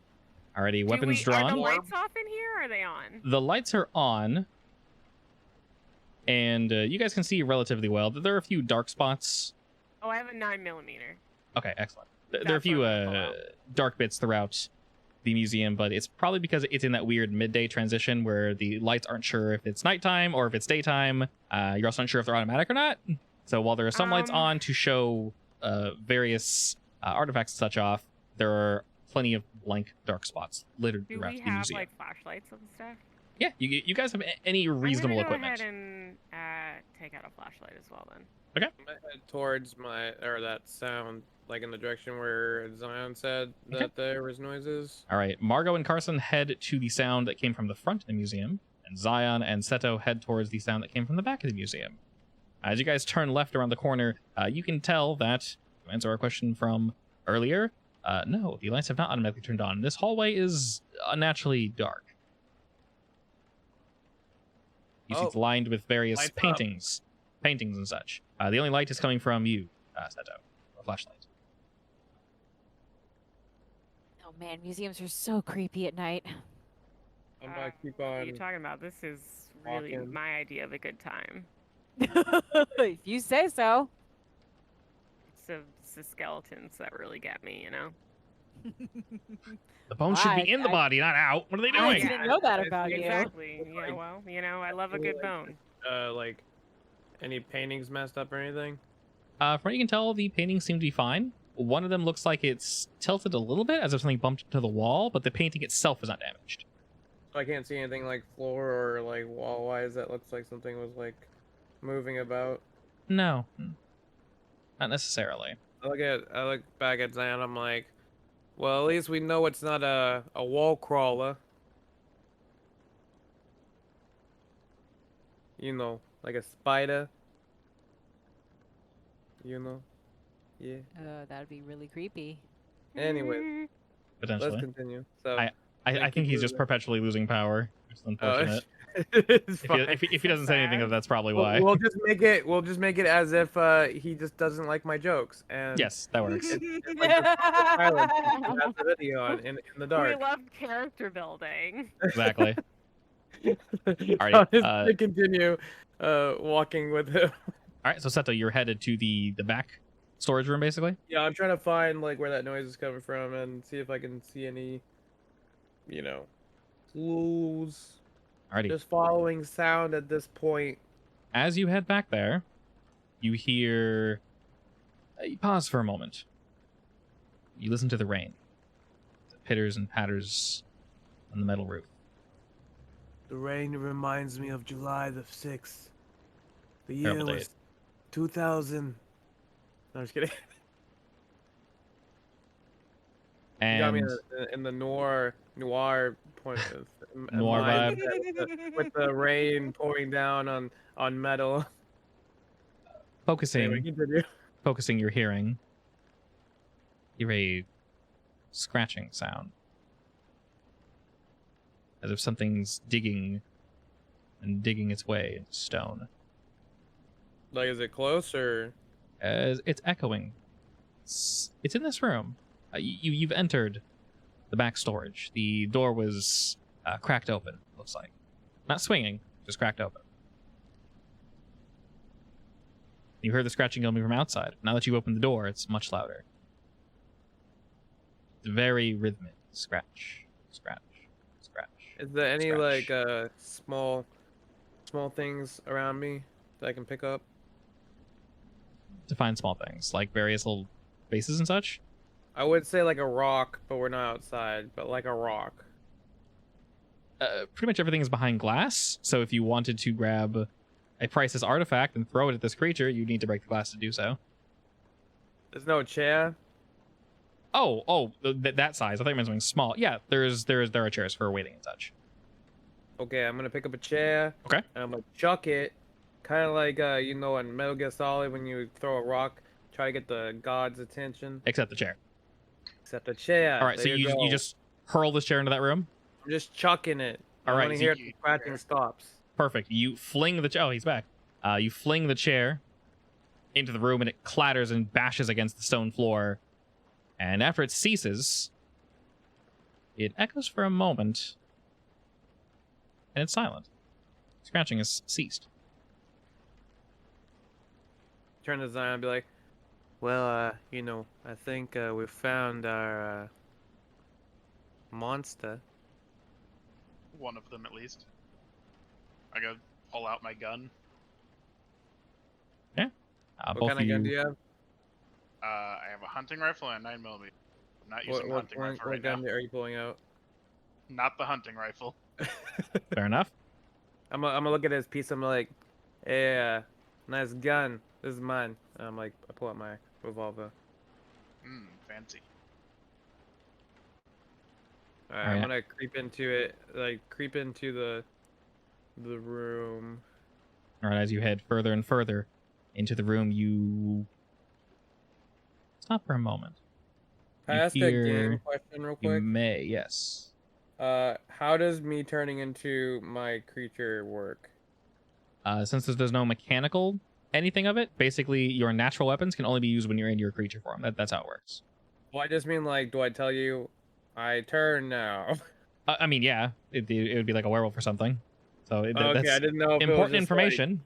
Alrighty. Weapons Are drawn. the lights off in here? Or are they on? The lights are on, and you guys can see relatively well. There are a few dark spots. Oh, I have a 9mm. Okay, excellent. There are a That's few what I'm gonna pull dark bits throughout the museum, but it's probably because it's in that weird midday transition where the lights aren't sure if it's nighttime or if it's daytime. You're also not sure if they're automatic or not. So while there are some lights on to show various artifacts and such off, there are plenty of blank dark spots littered Do throughout we the have museum. like flashlights and stuff? Yeah, you guys have any reasonable I'm gonna go equipment. ahead and take out a flashlight as well then. I'm gonna head towards that sound, like in the direction where Zion said that there was noises. All right, Margot and Carson head to the sound that came from the front of the museum, and Zion and Seto head towards the sound that came from the back of the museum. As you guys turn left around the corner, you can tell that, to answer our question from earlier, no, the lights have not automatically turned on. This hallway is unnaturally dark. You see it's lined with various Lights up. paintings and such. The only light is coming from you, Seto, a flashlight. Oh man, museums are so creepy at night. I'm gonna keep What are on. you talking about? This is really walking. my idea of a good time. If you say so. It's the skeletons that really get me, you know? The bones should be Why? in the body, not out. What are they I doing? didn't know that about you. Exactly. Yeah, well, you know, I love a good bone. Like, any paintings messed up or anything? From what you can tell, the paintings seem to be fine. One of them looks like it's tilted a little bit, as if something bumped into the wall, but the painting itself is not damaged. I can't see anything like floor or like wall-wise that looks like something was like moving about. No, not necessarily. I look back at Zion. I'm like, well, at least we know it's not a wall crawler. You know, like a spider. You know, yeah. That'd be really creepy. Anyways, Potentially. let's continue. So I think he's just losing. perpetually losing power, which is unfortunate. it's If he doesn't say anything, sad. that's probably why. We'll just make it as if he just doesn't like my jokes. And Yes, that works. it's like the silence you have the video on in the dark. We love character building. Exactly. Alrighty, Alrighty, to continue walking with him. All right, so Seto, you're headed to the back storage room, basically. Yeah, I'm trying to find like where that noise is coming from and see if I can see any, clues. Alrighty. Just following sound at this point. As you head back there, you hear. You pause for a moment. You listen to the rain. The pitters and patters on the metal roof. The rain reminds me of July the 6th. The Terrible date. 2000. No, I'm just kidding. You got me And in the noir point of Noir mind vibe. with the rain pouring down on metal. Anyway, continue. focusing your hearing, you hear a scratching sound. As if something's digging its way into stone. Like, is it close or? As it's echoing. It's in this room. You've entered the back storage. The door was cracked open, looks like. Not swinging, just cracked open. You heard the scratching coming from outside. Now that you've opened the door, it's much louder. It's very rhythmic. Scratch, scratch, scratch. Is there any Scratch. like small things around me that I can pick up? To find small things, like various little bases and such. I would say like a rock, but we're not outside. But like a rock. Pretty much everything is behind glass, so if you wanted to grab a priceless artifact and throw it at this creature, you need to break the glass to do so. There's no chair. That size. I thought you meant something small. Yeah, there are chairs for waiting and such. Okay, I'm gonna pick up a chair. Okay. And I'm gonna chuck it, kind of like in Metal Gear Solid when you throw a rock, try to get the god's attention. Except the chair. Except a chair. All right, so There you go. just hurl this chair into that room. I'm just chucking it. All I right, want to so hear you- the scratching stops. Perfect. You fling the oh, he's back. You fling the chair into the room, and it clatters and bashes against the stone floor. And after it ceases, it echoes for a moment, and it's silent. Scratching has ceased. Turn to Zion and be like, Well, I think we found our monster. One of them at least. I go pull out my gun. What Both kind of of gun do you. you have? I have a hunting rifle and a 9mm. I'm not using the hunting rifle right now. gun are you pulling out? Not the hunting rifle. Fair enough. I'm gonna look at his piece. I'm like, hey, nice gun. This is mine. And I'm like, I pull out my revolver. Fancy. Alright, Alright. I'm gonna creep into it. Like, creep into the room. All right, as you head further and further into the room, you stop for a moment. Can I You ask a game hear- question real You quick? may, yes. How does me turning into my creature work? Since there's no mechanical anything of it, basically your natural weapons can only be used when you're in your creature form. That's how it works. Well, I just mean, like, do I tell you, I turn now? I mean, yeah, it would be like a werewolf or something. So Okay, that's I didn't know if it was important just, information.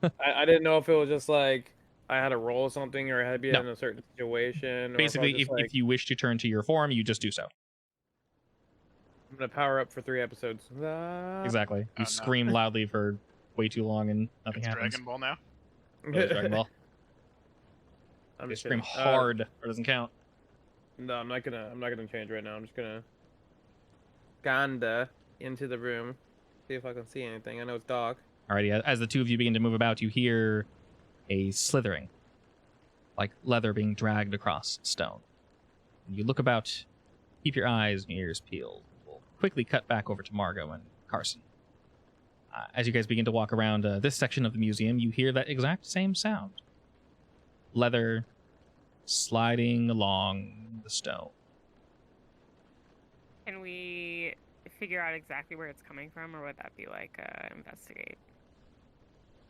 Like, I didn't know if it was just like I had to roll something or I had to be No. in a certain situation. Basically, if if you wish to turn to your form, you just do so. I'm gonna power up for 3 episodes. Exactly. You Oh, no. scream loudly for way too long and nothing It's happens. Dragon Ball now. Oh, it's Dragon Ball. I'm You just scream kidding. hard, or it doesn't count. No, I'm not gonna change right now. I'm just gonna gander into the room, see if I can see anything. I know it's dark. Alrighty, as the two of you begin to move about, you hear a slithering, like leather being dragged across stone. You look about, keep your eyes and your ears peeled. We'll quickly cut back over to Margot and Carson. As you guys begin to walk around this section of the museum, you hear that exact same sound. Leather sliding along the stone. Can we figure out exactly where it's coming from, or would that be like investigate?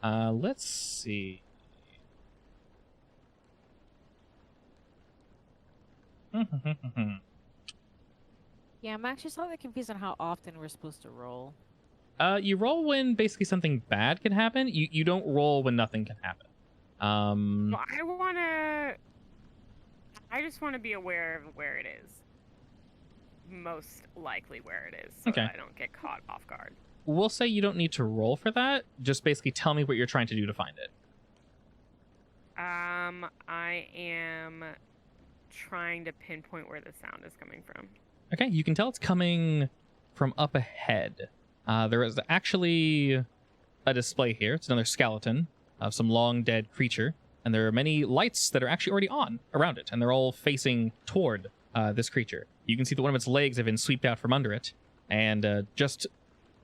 Let's see. Yeah, I'm actually slightly confused on how often we're supposed to roll. You roll when basically something bad can happen. You don't roll when nothing can happen. Well, I just want to be aware of where it is. Most likely where it is, so Okay. that I don't get caught off guard. We'll say you don't need to roll for that. Just basically tell me what you're trying to do to find it. I am trying to pinpoint where the sound is coming from. Okay, you can tell it's coming from up ahead. There is actually a display here. It's another skeleton of some long dead creature, and there are many lights that are actually already on around it, and they're all facing toward this creature. You can see that one of its legs have been swept out from under it, and just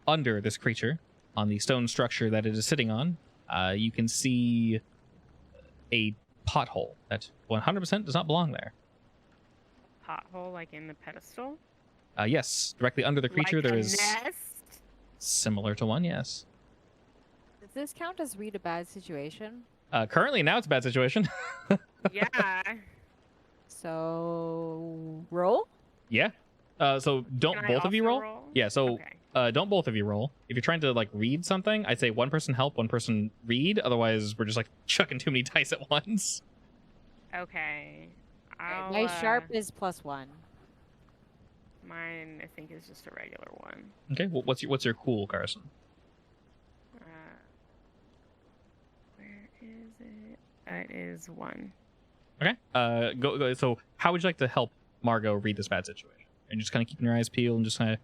under this creature, on the stone structure that it is sitting on, you can see a pothole that 100% does not belong there. Pothole, like in the pedestal? Yes, directly under the creature Like there a is nest? similar to one, yes. Does this count as read a bad situation? Currently, now it's a bad situation. Yeah. So roll? Yeah. So don't Can I both of you also roll? Yeah, so Okay. don't both of you roll. If you're trying to like read something, I'd say one person help, one person read. Otherwise, we're just like chucking too many dice at once. Okay. My sharp is +1. Mine, I think, is just a regular one. Okay. Well, what's your cool, Carson? Where is it? It is 1. Okay. Go. So, how would you like to help Margot read this bad situation? And just kind of keeping your eyes peeled and just kind of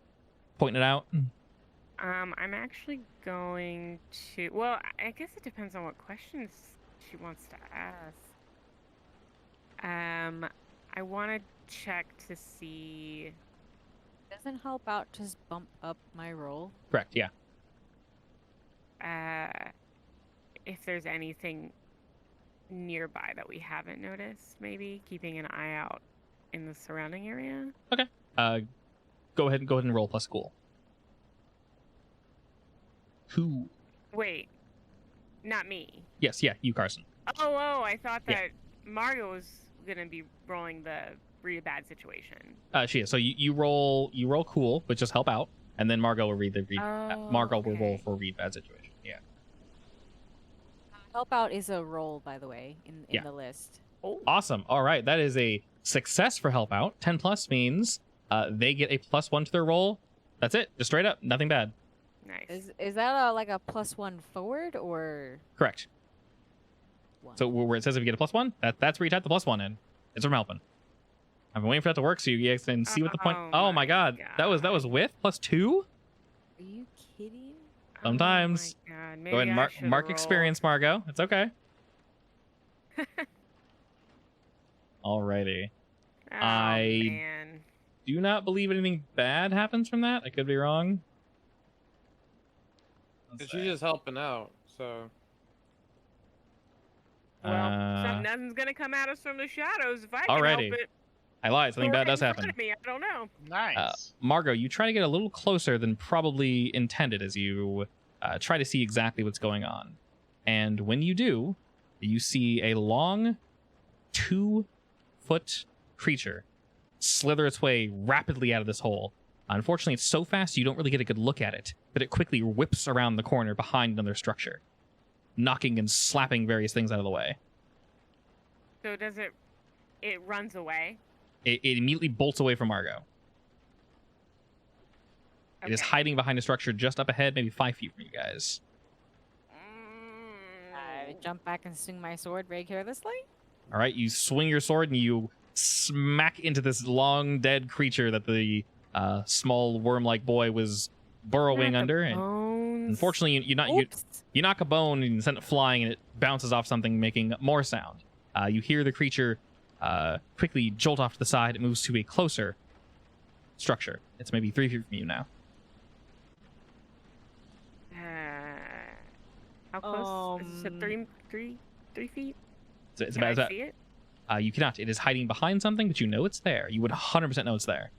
pointing it out. I'm actually going to. Well, I guess it depends on what questions she wants to ask. I want to check to see. Doesn't help out to just bump up my roll. Correct. Yeah. If there's anything nearby that we haven't noticed, maybe keeping an eye out in the surrounding area. Go ahead and roll plus cool. Who? Wait, not me. Yes. Yeah. You, Carson. Oh, I thought Yeah. that Mario was gonna be rolling the read a bad situation. She is. So you roll cool, but just help out, and then Margot will read the read. Oh, Margot will roll okay. for read bad situation. Yeah. Help out is a roll, by the way, in Yeah. the list. Oh. Awesome. All right, that is a success for help out. 10 plus means they get a +1 to their roll. That's it. Just straight up, nothing bad. Nice. Is that like a +1 forward or Correct. one? So where it says if you get a +1, that's where you type the +1 in. It's from helping. I've been waiting for that to work so you guys can see what the point. Oh my god. That was with +2? Are you kidding? Sometimes. Oh my God. Go ahead and mark experience, Margot. It's okay. Alrighty. Oh, I- man. Do not believe anything bad happens from that. I could be wrong. She's just helping out, so. Well, nothing's gonna come at us from the shadows if I can Alrighty. help it. I lied. Something Go bad right does in front happen. of me, I don't know. Nice. Margot, you try to get a little closer than probably intended as you try to see exactly what's going on. And when you do, you see a long 2-foot creature slither its way rapidly out of this hole. Unfortunately, it's so fast you don't really get a good look at it, but it quickly whips around the corner behind another structure, knocking and slapping various things out of the way. So does it? It runs away. It immediately bolts away from Margot. It is Okay. hiding behind a structure just up ahead, maybe 5 feet from you guys. I jump back and swing my sword very carelessly. All right, you swing your sword and you smack into this long dead creature that the small worm-like boy was burrowing Not the under. And bones. unfortunately, you knock a bone and send it flying, and it bounces off something, making more sound. You hear the creature quickly jolt off to the side. It moves to a closer structure. It's maybe 3 feet from you now. How close? Is it 3 feet? It's Can about I see it? you cannot. It is hiding behind something, but you know it's there. You would 100% know it's there.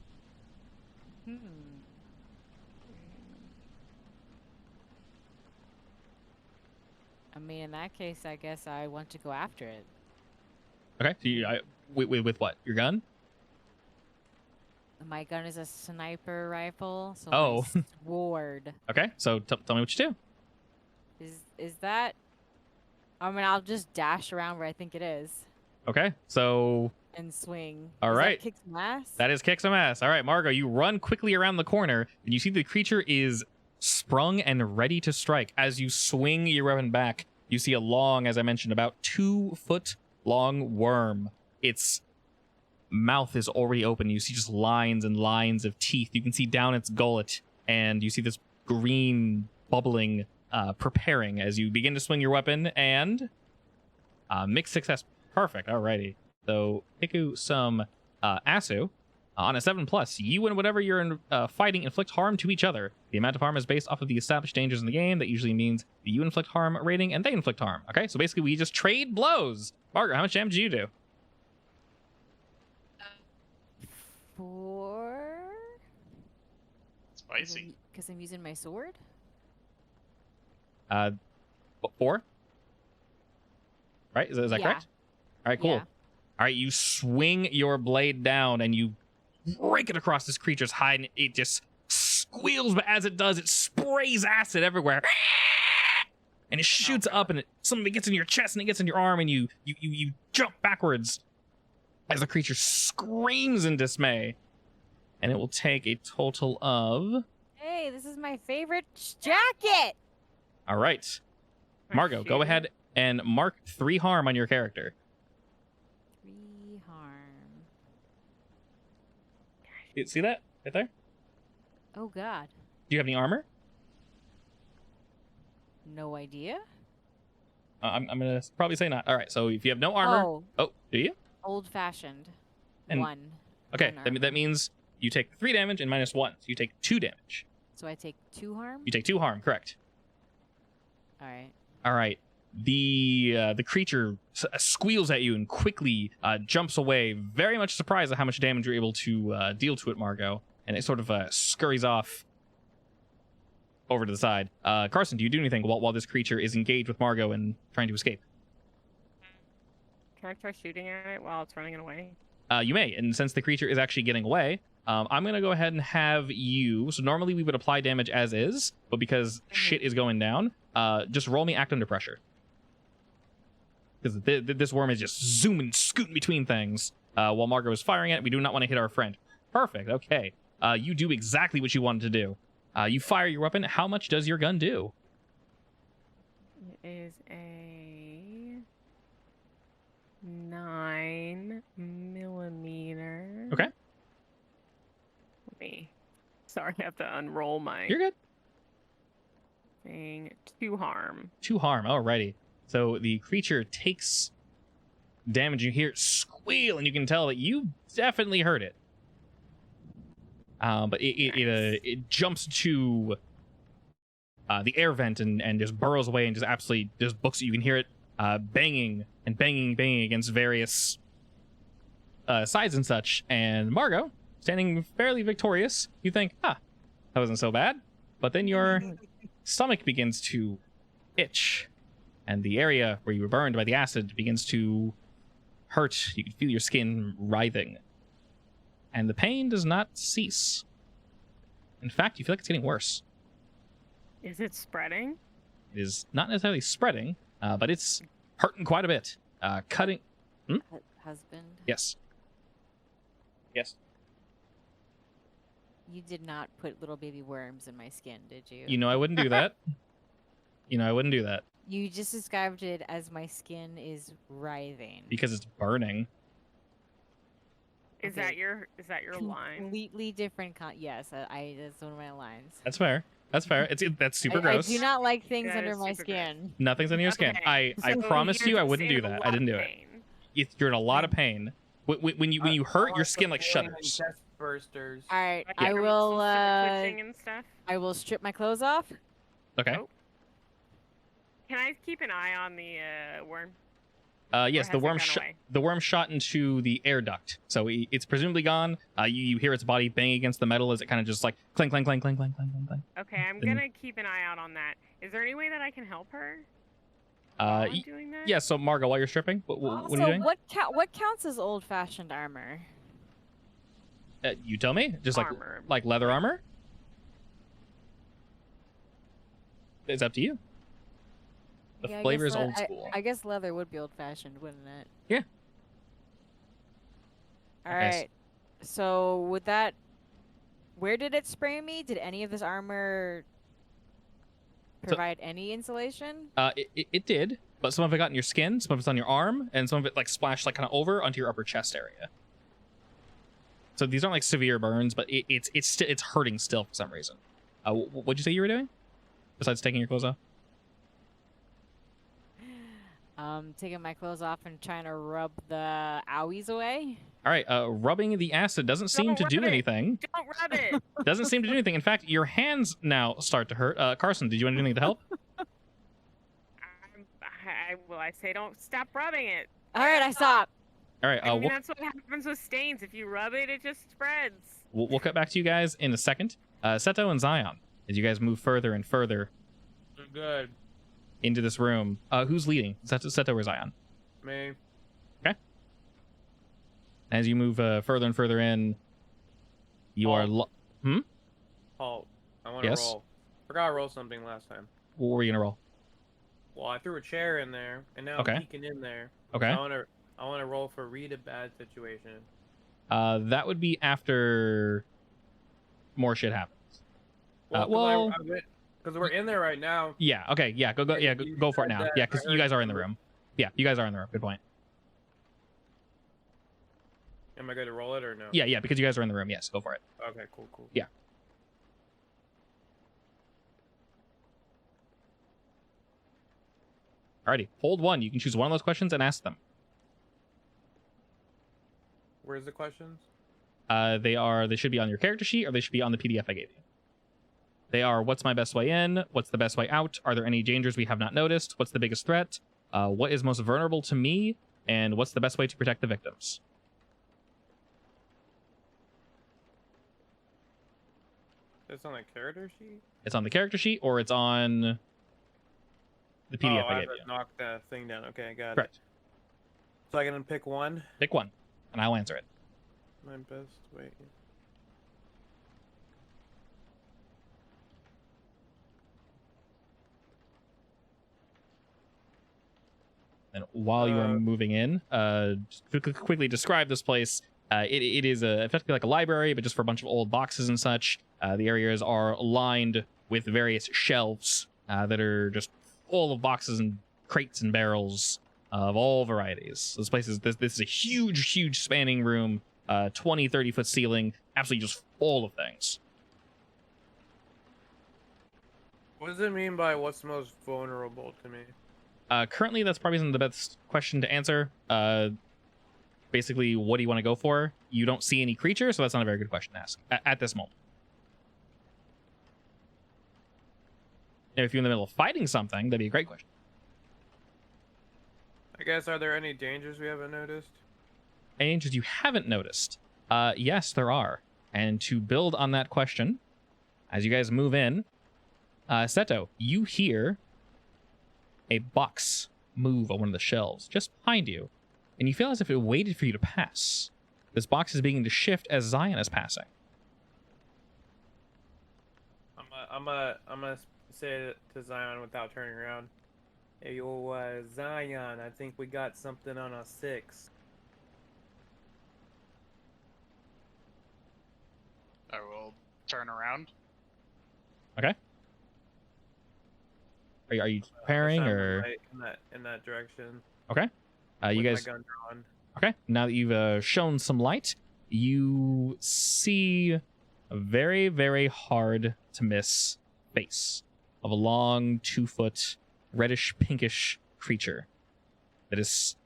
I mean, in that case, I guess I want to go after it. Okay, so with what? Your gun? My gun is a sniper rifle, so Oh. my sword. Okay, so tell me what you do. Is that? I mean, I'll just dash around where I think it is Okay, so and swing. All Does right. that kick some ass? that is kick some ass. All right, Margot, you run quickly around the corner, and you see the creature is sprung and ready to strike. As you swing your weapon back, you see a long, as I mentioned, about 2-foot long worm. Its mouth is already open. You see just lines and lines of teeth. You can see down its gullet, and you see this green bubbling preparing as you begin to swing your weapon, and mixed success. Perfect. Alrighty. So Hiku some Asu. On a 7+, you and whatever you're fighting inflict harm to each other. The amount of harm is based off of the established dangers in the game. That usually means that you inflict harm rating and they inflict harm. Okay, so basically we just trade blows. Margaret, how much damage do you do? 4. Spicy. Because I'm using my sword. 4? Right, is that Yeah. correct? All right, cool. Yeah. All right, you swing your blade down and you break it across this creature's hide, and it just squeals, but as it does, it sprays acid everywhere. And it shoots up, and some of it gets in your chest, and it gets in your arm, and you jump backwards as the creature screams in dismay. And it will take a total of... Hey, this is my favorite jacket. All right. Margot, go ahead and mark 3 harm on your character. 3 harm. See that right there? Oh God. Do you have any armor? No idea. I'm gonna probably say not. All right, so if you have no armor, oh, do you? Old fashioned. And- 1. Okay, One armor. that means you take 3 damage and -1, so you take 2 damage. So I take 2 harm. You take 2 harm, correct? All right. All right. The creature squeals at you and quickly jumps away, very much surprised at how much damage you're able to deal to it, Margot. And it sort of scurries off over to the side. Carson, do you do anything while this creature is engaged with Margot and trying to escape? Can I try shooting at it while it's running away? You may, and since the creature is actually getting away, I'm going to go ahead and have you... So normally we would apply damage as is, but because shit is going down, just roll me act under pressure. because this worm is just zooming, scooting between things while Margot is firing it. We do not want to hit our friend. Perfect. Okay. You do exactly what you wanted to do. You fire your weapon. How much does your gun do? It is a 9mm. Okay. Sorry, I have to unroll my You're good. thing. 2 harm. 2 harm. Alrighty. So the creature takes damage. You hear it squeal, and you can tell that you definitely heard it. But it jumps to the air vent and just burrows away and just absolutely just books it. You can hear it banging against various sides and such. And Margot, standing fairly victorious, you think, that wasn't so bad. But then your stomach begins to itch, and the area where you were burned by the acid begins to hurt. You can feel your skin writhing, and the pain does not cease. In fact, you feel like it's getting worse. Is it spreading? It is not necessarily spreading, but it's hurting quite a bit. Cutting. Husband, Yes. Yes. you did not put little baby worms in my skin, did you? You know I wouldn't do that. I wouldn't do that You just described it as my skin is writhing. because it's burning. Is Okay. that your line? Completely different. Yes, that's one of my lines. That's fair. That's fair. That's super I gross. do not like things That under is my super gross. skin. Nothing's on your skin. Okay, I so promised you're you I just wouldn't in do a that. lot I didn't of do it. pain. You're in a lot of pain. When you hurt, your skin like shudders. Chest bursters. All right, Like I your will. muscles start twitching and stuff. I will strip my clothes off. Okay. Oh. Can I keep an eye on the worm? Yes, Or the has it worm gone shot. away? The worm shot into the air duct, so it's presumably gone. You hear its body bang against the metal as it kind of just like clang, clang, clang, clang, clang, clang, clang, clang. Okay, I'm Then- gonna keep an eye out on that. Is there any way that I can help her? Uh, while I'm y- doing that? yeah. So Margot, while you're stripping, what are you So doing? what counts as old-fashioned armor? You tell me. Just Armor. like leather armor. It's up to you. The Yeah, I flavor guess is le- old school. I guess leather would be old-fashioned, wouldn't it? Yeah. All Okay, right. So with that, where did it spray me? Did any of this armor provide any insulation? It did, but some of it got in your skin, some of it's on your arm, and some of it like splashed like kind of over onto your upper chest area. So these aren't like severe burns, but it's hurting still for some reason. What'd you say you were doing? Besides taking your clothes off? Taking my clothes off and trying to rub the owies away. All right. Rubbing the acid doesn't seem Don't to do rub it. anything. Don't rub it. Doesn't seem to do anything. In fact, your hands now start to hurt. Carson, did you want to do anything to help? I say don't stop rubbing it. All right, I stop. All right. I mean, We'll that's what happens with stains. If you rub it, it just spreads. we'll cut back to you guys in a second. Seto and Zion, as you guys move further and further Good. into this room. Who's leading? Seto or Zion? Me. As you move further and further in, you are. Oh, I want to Yes? roll. Forgot to roll something last time. What were you gonna roll? Well, I threw a chair in there, and now Okay. I'm peeking in there. Okay. I want to roll for read a bad situation. That would be after more shit happens. Well, because we're in there right now. Yeah. Okay. Yeah. Go. Yeah. You Go for it said now. that. Yeah, I because you heard guys are in the you. room. Yeah, you guys are in the room. Good point. Am I going to roll it or no? Yeah. Yeah. Because you guys are in the room. Yes. Go for it. Okay. Cool. Cool. Yeah. Alrighty. Hold one. You can choose one of those questions and ask them. Where's the questions? They should be on your character sheet or they should be on the PDF I gave you. They are: what's my best way in? What's the best way out? Are there any dangers we have not noticed? What's the biggest threat? What is most vulnerable to me? And what's the best way to protect the victims? It's on the character sheet. It's on the character sheet or it's on the PDF oh, I I gave have you. to knock that thing down. Okay, I got Correct. it. So I can pick one. Pick one, and I'll answer it. My best way. And while you are moving in, quickly describe this place. It is effectively like a library, but just for a bunch of old boxes and such. The areas are lined with various shelves that are just full of boxes and crates and barrels of all varieties. This place is this is a huge spanning room, 20-30 foot ceiling, absolutely just full of things. What does it mean by what's most vulnerable to me? Currently, that's probably isn't the best question to answer. Basically, what do you want to go for? You don't see any creature, so that's not a very good question to ask at this moment. Now, if you're in the middle of fighting something, that'd be a great question. I guess, are there any dangers we haven't noticed? Any dangers you haven't noticed? Yes, there are. And to build on that question, as you guys move in, Seto, you hear a box move on one of the shelves just behind you, and you feel as if it waited for you to pass. This box is beginning to shift as Zion is passing. I'm gonna say it to Zion without turning around. Hey, yo, Zion, I think we got something on a 6. I will turn around. Okay. Are you preparing or in that direction? okay? You With guys. my gun drawn. Okay. Now that you've shown some light, you see a very hard to miss face of a long 2-foot reddish pinkish creature that is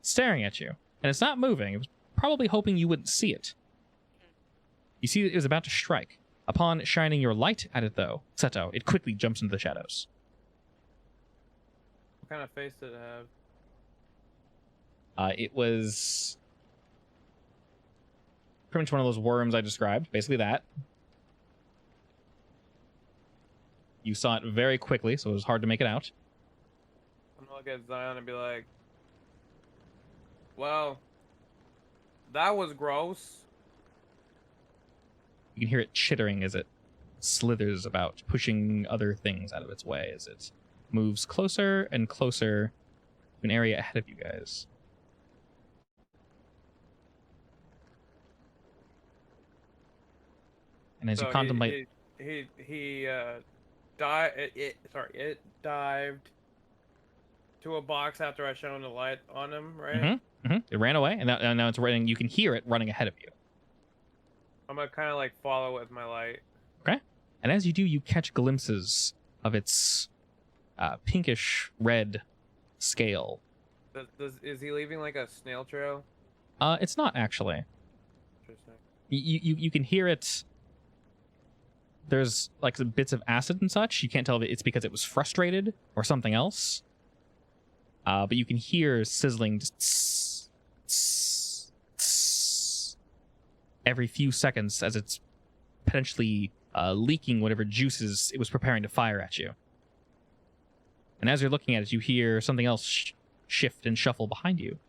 staring at you, and it's not moving. It was probably hoping you wouldn't see it. You see it was about to strike. Upon shining your light at it, though, Seto, it quickly jumps into the shadows. What kind of face did it have? It was pretty much one of those worms I described, basically that. You saw it very quickly, so it was hard to make it out. I'm gonna look at Zion and be like, well, that was gross. You can hear it chittering as it slithers about, pushing other things out of its way as it moves closer and closer to an area ahead of you guys. And as you contemplate, it dived to a box after I shone the light on him, right? it ran away, and now it's running. You can hear it running ahead of you. I'm gonna kind of like follow with my light. Okay. And as you do, you catch glimpses of its pinkish red scale. Is he leaving like a snail trail? It's not actually. Interesting. You can hear it. There's like some bits of acid and such. You can't tell if it's because it was frustrated or something else. But you can hear sizzling just tss, tss, tss, every few seconds as it's potentially leaking whatever juices it was preparing to fire at you. And as you're looking at it, you hear something else shift and shuffle behind you.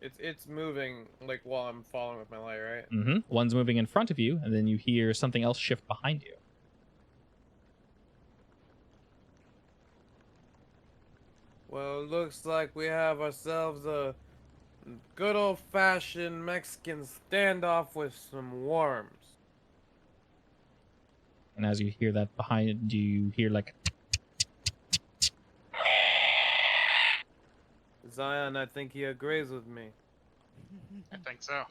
It's moving like while I'm following with my light, right? Mm-hmm. One's moving in front of you, and then you hear something else shift behind you. Well, it looks like we have ourselves a good old-fashioned Mexican standoff with some worms. And as you hear that behind you, you hear like Zion, I think he agrees with me. I think so.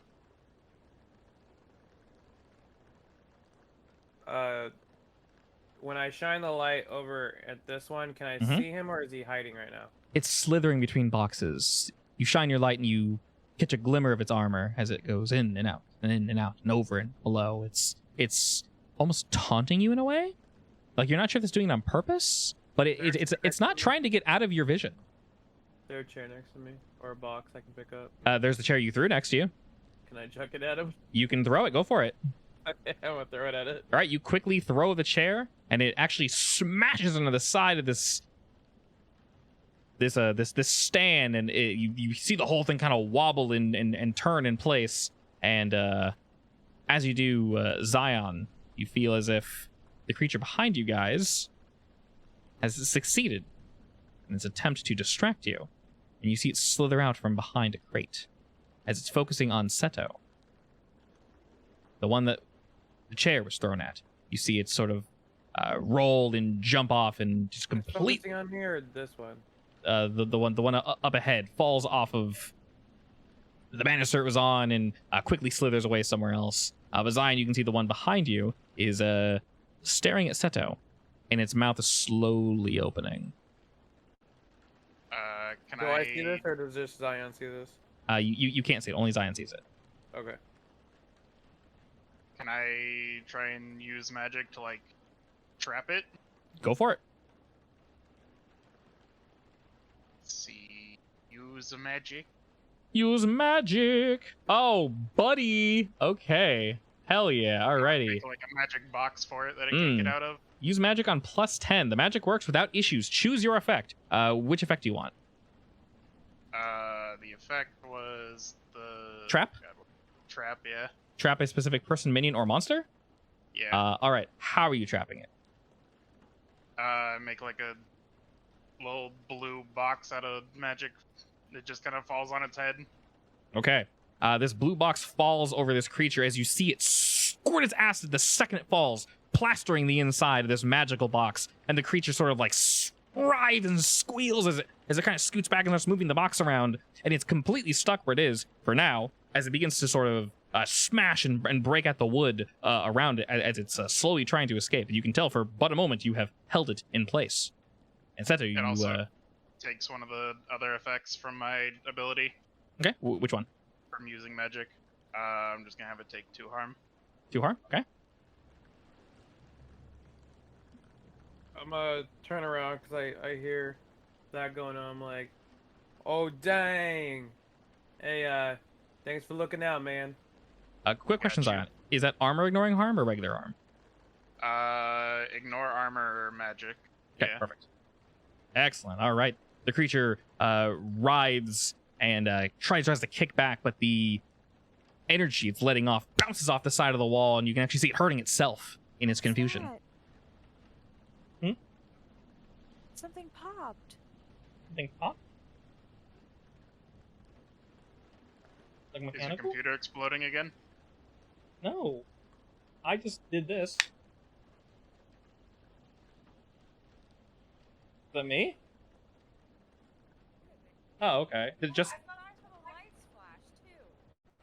When I shine the light over at this one, can I Mhm. see him or is he hiding right now? it's slithering between boxes. You shine your light and you catch a glimmer of its armor as it goes in and out and in and out and over and below. It's almost taunting you in a way. Like you're not sure if it's doing it on purpose, but it's not trying to get out of your vision. Is there a chair next to me or a box I can pick up? There's the chair you threw next to you. Can I chuck it at him? You can throw it. Go for it. Okay, I'm gonna throw it at it. All right, you quickly throw the chair, and it actually smashes into the side of this stand, and you see the whole thing kind of wobble and turn in place. And as you do, Zion, you feel as if the creature behind you guys has succeeded in its attempt to distract you. and you see it slither out from behind a crate as it's focusing on Seto, the one that the chair was thrown at. You see it sort of roll and jump off and just complete. Focusing on here or this one? The one up ahead falls off of the banister it was on and quickly slithers away somewhere else. But Zion, you can see the one behind you is staring at Seto, and its mouth is slowly opening. Can Do I see this, or does just Zion see this? You can't see it. Only Zion sees it. Okay. Can I try and use magic to like trap it? Go for it. Let's see. Use a magic. Use magic. Oh, buddy. Okay. Hell yeah. Alrighty. Make, like a magic box for it that it can get out of. Use magic on +10. The magic works without issues. Choose your effect. Which effect do you want? The effect was the Trap? Trap, yeah. Trap a specific person, minion, or monster? Yeah. All right. How are you trapping it? Make like a little blue box out of magic. It just kind of falls on its head. Okay. This blue box falls over this creature as you see it squirt its acid the second it falls, plastering the inside of this magical box, and the creature sort of like writhes and squeals as it kind of scoots back and starts moving the box around, and it's completely stuck where it is for now as it begins to sort of smash and break at the wood around it as it's slowly trying to escape. You can tell for but a moment you have held it in place. And Seto, you... It also takes one of the other effects from my ability. Okay, which one? From using magic. I'm just gonna have it take 2 harm. 2 harm? Okay. I'm gonna turn around because I hear that going on. I'm like, oh dang. Hey, thanks for looking out, man. Quick question, Gotcha. Zion. Is that armor ignoring harm or regular harm? Ignore armor or magic. Okay, Yeah. perfect. Excellent. All right. The creature writhes and tries to kick back, but the energy it's letting off bounces off the side of the wall, and you can actually see it hurting itself in its confusion. What's that? Something popped. Something pop? Like Is your mechanical? computer exploding again? No. I just did this. Is that me? Oh, okay. Did it just... I thought I saw the lights flash too.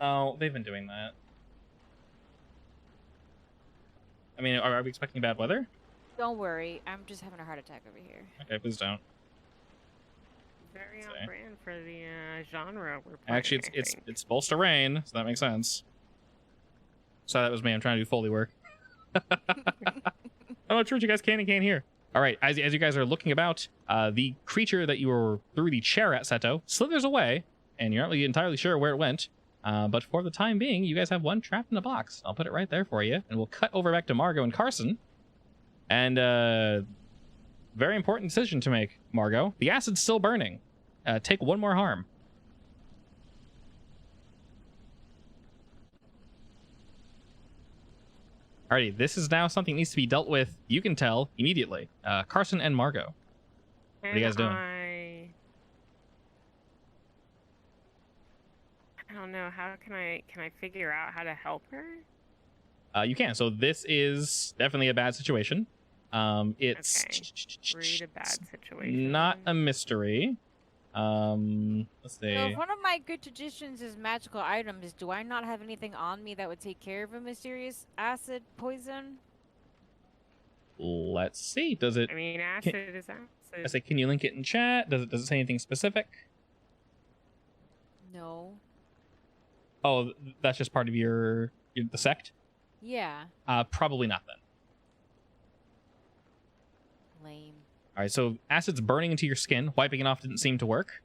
Oh, they've been doing that. I mean, are we expecting bad weather? Don't worry, I'm just having a heart attack over here. Okay, please don't. Very Say. on brand for the genre we're playing. Actually, I it's think. supposed to rain, so that makes sense. So that was me. I'm trying to do Foley work. I'm not sure what you guys can and can't hear. All right, as you guys are looking about, the creature that you were threw the chair at, Seto, slithers away, and you're not really entirely sure where it went. But for the time being, you guys have one trapped in a box. I'll put it right there for you, and we'll cut over back to Margot and Carson. And very important decision to make, Margot. The acid's still burning. Take 1 more harm. Alrighty, this is now something that needs to be dealt with, you can tell, immediately. Carson and Margot. What are you guys doing? I don't know. How can I figure out how to help her? You can. So this is definitely a bad situation. It's Read a bad situation. not a mystery. Let's see. So if one of my good traditions is magical items, do I not have anything on me that would take care of a mysterious acid poison? Let's see. Does it? I mean, acid is acid. I say, can you link it in chat? Does it say anything specific? No. Oh, that's just part of the sect. Yeah. Probably not then. Lame. All right, so acid's burning into your skin. Wiping it off didn't seem to work.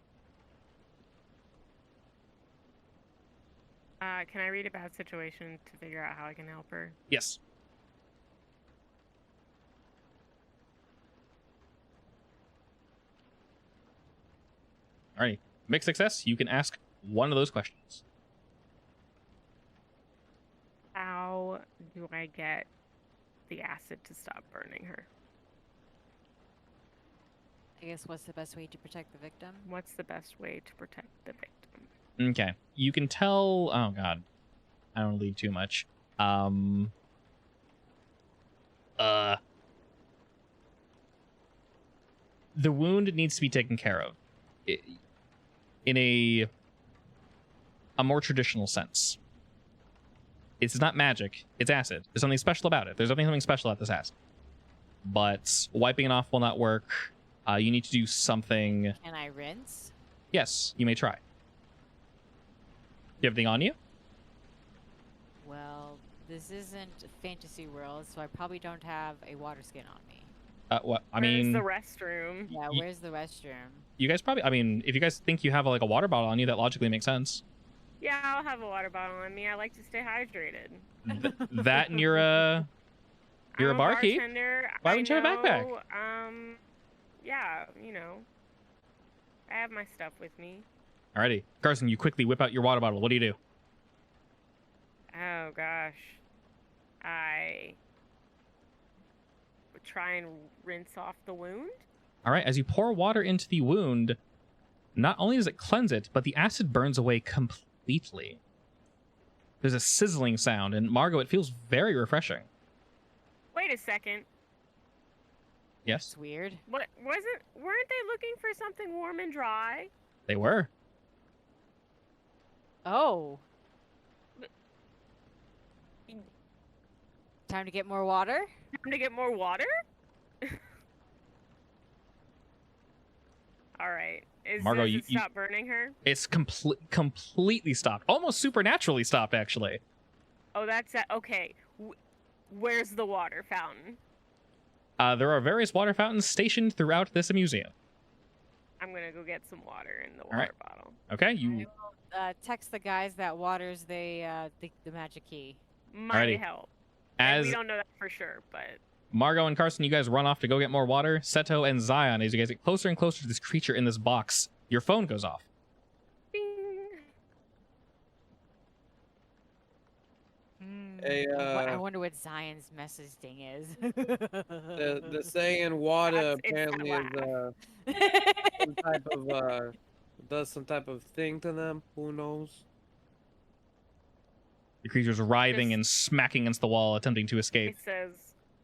Can I read a bad situation to figure out how I can help her? Yes. All right, mixed success. You can ask one of those questions. How do I get the acid to stop burning her? I guess what's the best way to protect the victim? What's the best way to protect the victim? Okay. You can tell. Oh God, I don't leave too much. The wound needs to be taken care of in a more traditional sense. It's not magic, it's acid. There's something special about it. There's something special about this acid. But wiping it off will not work. You need to do something. Can I rinse? Yes, you may try. You have anything on you? Well, this isn't fantasy world, so I probably don't have a water skin on me. What? I Where's mean, the restroom? Yeah, Ye- where's the restroom? you guys probably. I mean, if you guys think you have like a water bottle on you, that logically makes sense. Yeah, I'll have a water bottle on me. I like to stay hydrated. That and you're a I'm barkeep. bartender. Why wouldn't you have a backpack? Yeah, you know, I have my stuff with me. Alrighty, Carson, you quickly whip out your water bottle. What do you do? Oh gosh, I would try and rinse off the wound. All right, as you pour water into the wound, not only does it cleanse it, but the acid burns away completely. There's a sizzling sound, and Margot, it feels very refreshing. Wait a second. Yes, It's weird. What wasn't? Weren't they looking for something warm and dry? they were. Oh. Time to get more water? Time to get more water? All right. Margot, does you- it stop burning her? It's completely stopped, almost supernaturally stopped, actually. Oh, that's okay. Where's the water fountain? There are various water fountains stationed throughout this museum. I'm gonna go get some water in the right. water bottle. Okay, you Text the guys that waters the magic key. Might Alrighty. help. And as we don't know that for sure, but Margot and Carson, you guys run off to go get more water. Seto and Zion, as you guys get closer and closer to this creature in this box, your phone goes off. bing. Hey, I wonder what Zion's message thing is. the saying water It's apparently that is some type of does some type of thing to them. Who knows? The creature's writhing This- and smacking against the wall, attempting to escape. It says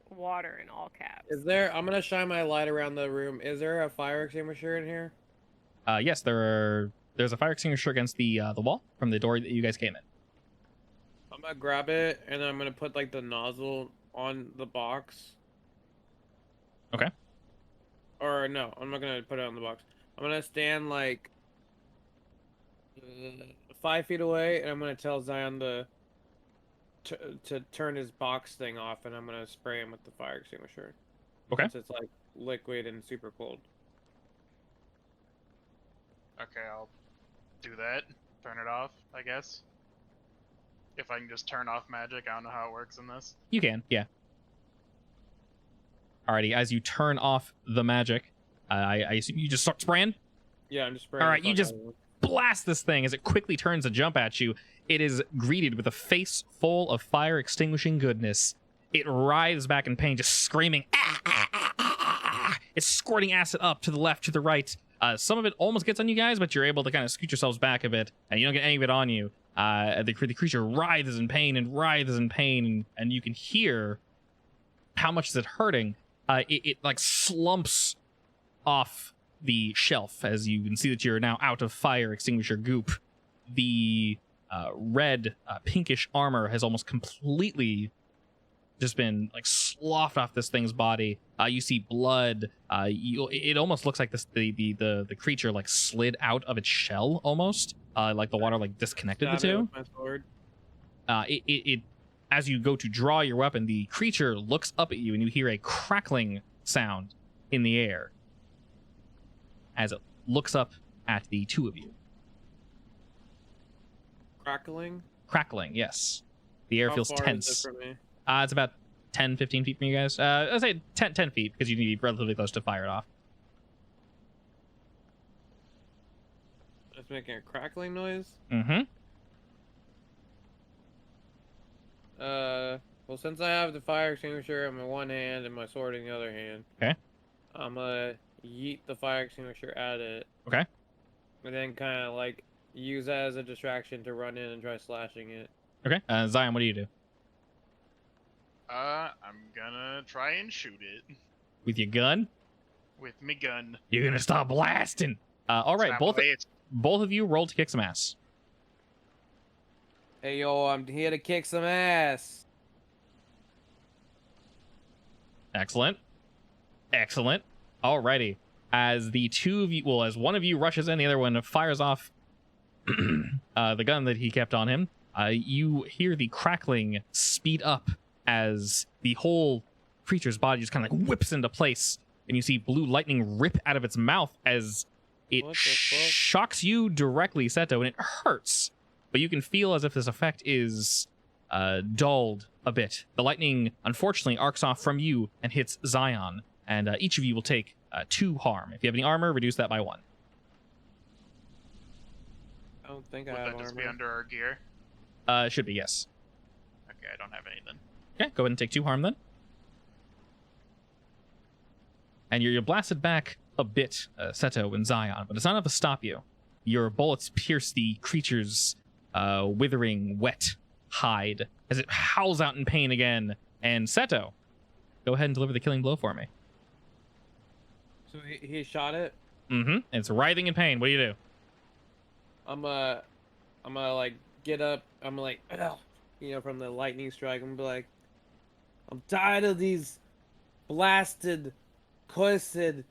water in all caps. Is there? I'm gonna shine my light around the room. Is there a fire extinguisher in here? Yes, there's a fire extinguisher against the wall from the door that you guys came in. I'm gonna grab it and then I'm gonna put like the nozzle on the box. Okay. Or no, I'm not gonna put it on the box. I'm gonna stand like 5 feet away, and I'm gonna tell Zion to turn his box thing off, and I'm gonna spray him with the fire extinguisher. Okay. Since it's like liquid and super cold. Okay, I'll do that. Turn it off, I guess. If I can just turn off magic, I don't know how it works in this. You can, yeah. Alrighty, as you turn off the magic, I assume you just start spraying? Yeah, I'm just spraying. All the right, you fuck just out of him. blast this thing as it quickly turns to jump at you. It is greeted with a face full of fire extinguishing goodness. It writhes back in pain, just screaming. "Ah, ah, ah, ah, ah." It's squirting acid up to the left, to the right. Some of it almost gets on you guys, but you're able to kind of scoot yourselves back a bit, and you don't get any of it on you. The creature writhes in pain and writhes in pain, and you can hear how much is it hurting. It like slumps off the shelf as you can see that you're now out of fire extinguisher goop. The red pinkish armor has almost completely just been like sloughed off this thing's body. You see blood. It almost looks like the creature like slid out of its shell almost. Like the water like disconnected the Stab it two. with my sword. It as you go to draw your weapon, the creature looks up at you and you hear a crackling sound in the air as it looks up at the two of you. Crackling. Crackling, yes. The air How feels far is it tense. from me? It's about 10, 15 feet from you guys. I'd say 10 feet because you need to be relatively close to fire it off. It's making a crackling noise. Mm-hmm. Well, since I have the fire extinguisher in my one hand and my sword in the other hand, Okay. I'm gonna yeet the fire extinguisher at it. Okay. And then kind of like use that as a distraction to run in and try slashing it. Okay. Zion, what do you do? I'm gonna try and shoot it With your gun? with me gun. You're gonna start blasting. All right, Slap both away, it's- of you roll to kick some ass. Hey yo, I'm here to kick some ass. Excellent. Excellent. Alrighty. As the two of you, well, as one of you rushes in, the other one fires off the gun that he kept on him. You hear the crackling speed up as the whole creature's body just kind of like whips into place, and you see blue lightning rip out of its mouth as it What the fuck? shocks you directly, Seto, and it hurts. But you can feel as if this effect is dulled a bit. The lightning, unfortunately, arcs off from you and hits Zion, and each of you will take 2 harm. If you have any armor, reduce that by 1. I don't think Would I have that just be armor. under our gear? It should be, yes. Okay, I don't have any then. Okay, go ahead and take 2 harm then. And you're blasted back a bit, Seto and Zion, but it's not enough to stop you. Your bullets pierce the creature's withering, wet hide as it howls out in pain again. And Seto, go ahead and deliver the killing blow for me. So he shot it. Mm-hmm. It's writhing in pain. What do you do? I'm gonna like get up. I'm like, ugh, from the lightning strike. I'm gonna be like, I'm tired of these blasted, cursed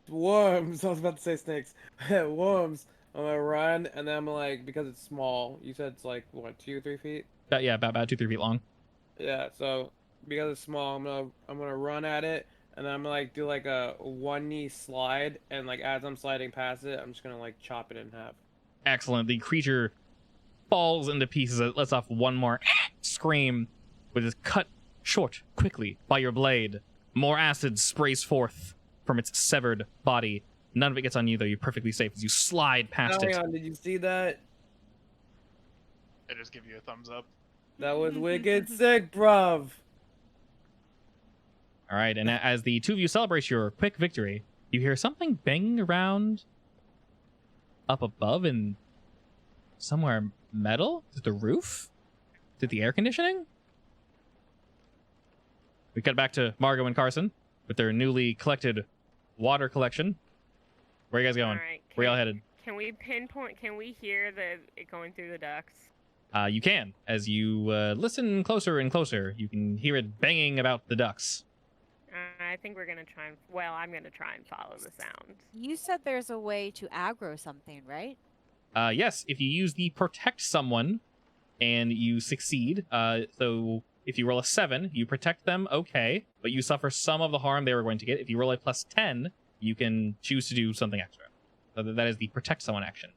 worms. I was about to say snakes. Worms. I'm gonna run, and then I'm like, because it's small. You said it's like what, 2 or 3 feet? About 2-3 feet long. Yeah. So because it's small, I'm gonna run at it, and then I'm gonna like do like a 1-knee slide, and like as I'm sliding past it, I'm just gonna like chop it in half. Excellent. The creature falls into pieces. It lets off one more scream, with it cut short quickly by your blade. More acid sprays forth from its severed body. None of it gets on you, though. You're perfectly safe as you slide past Hang it. on, did you see that? I just give you a thumbs up. That was wicked sick, bruv. All right, and as the two of you celebrate your quick victory, you hear something banging around up above and somewhere metal? Is it the roof? Is it the air conditioning? We cut back to Margot and Carson with their newly collected water collection. Where are you guys going? All right. Where y'all headed? Can we pinpoint? Can we hear it going through the ducts? You can. As you listen closer and closer, you can hear it banging about the ducts. I think we're gonna try and. Well, I'm gonna try and follow the sound. You said there's a way to aggro something, right? Yes, if you use the protect someone and you succeed, so if you roll a 7, you protect them, okay, but you suffer some of the harm they were going to get. If you roll a plus 10, you can choose to do something extra. So that is the protect someone action.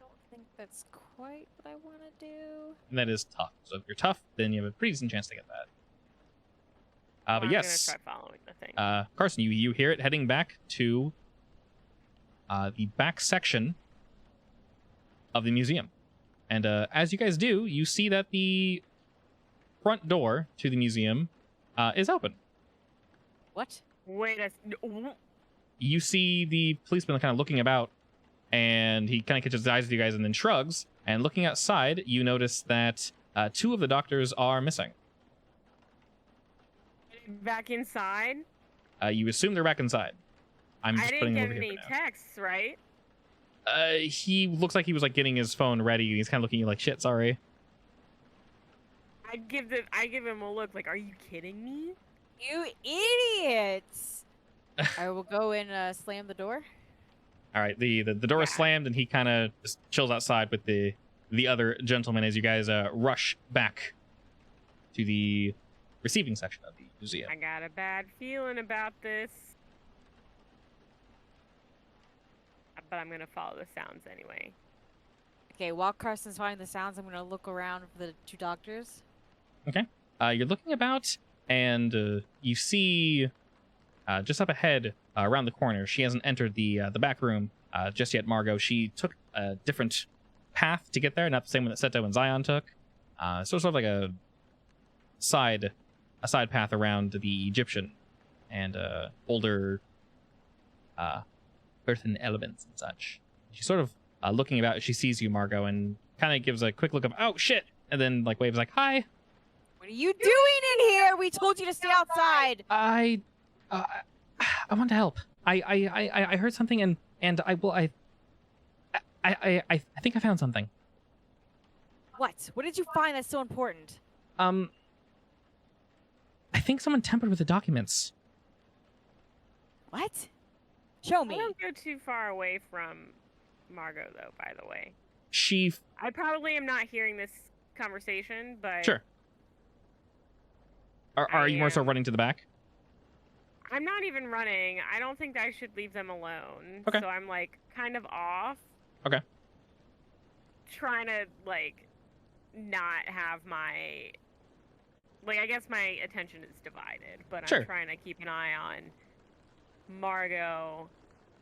I don't think that's quite what I want to do. And that is tough. So if you're tough, then you have a pretty decent chance to get that. But I'm yes, gonna try following the thing. Carson, you hear it heading back to the back section of the museum. And as you guys do, you see that the front door to the museum is open. What? Wait a. You see the policeman kind of looking about, and he kind of catches his eyes with you guys and then shrugs. And looking outside, you notice that 2 of the doctors are missing. Back inside. You assume they're back inside. I'm just I putting didn't them get over here any for now. texts, right? He looks like he was like getting his phone ready. He's kind of looking at you like, shit, sorry. I give him a look like, are you kidding me? You idiots! I will go and slam the door. All right, the door is Yeah. slammed, and he kind of just chills outside with the other gentleman as you guys rush back to the receiving section of the museum. I got a bad feeling about this. But I'm gonna follow the sounds anyway. Okay, while Carson's finding the sounds, I'm gonna look around for the 2 doctors. You're looking about, and you see just up ahead, around the corner. She hasn't entered the back room just yet. Margot. She took a different path to get there, not the same one that Seto and Zion took. So sort of like a side path around the Egyptian and older earthen elements and such. She's sort of looking about. She sees you, Margot, and kind of gives a quick look of "Oh shit," and then like waves like "Hi." What are you doing in here? We told you to stay outside. I want to help. I heard something and I think I found something. What? What did you find that's so important? I think someone tampered with the documents. What? Show I me. don't go too far away from Margot, though, by the way. She I probably am not hearing this conversation, but... Sure. Are you more so am- running to the back? I'm not even running. I don't think I should leave them alone. Okay. So I'm, like, kind of off. Okay. Trying to, like, not have my... Like, I guess my attention is divided, but Sure. I'm trying to keep an eye on Margot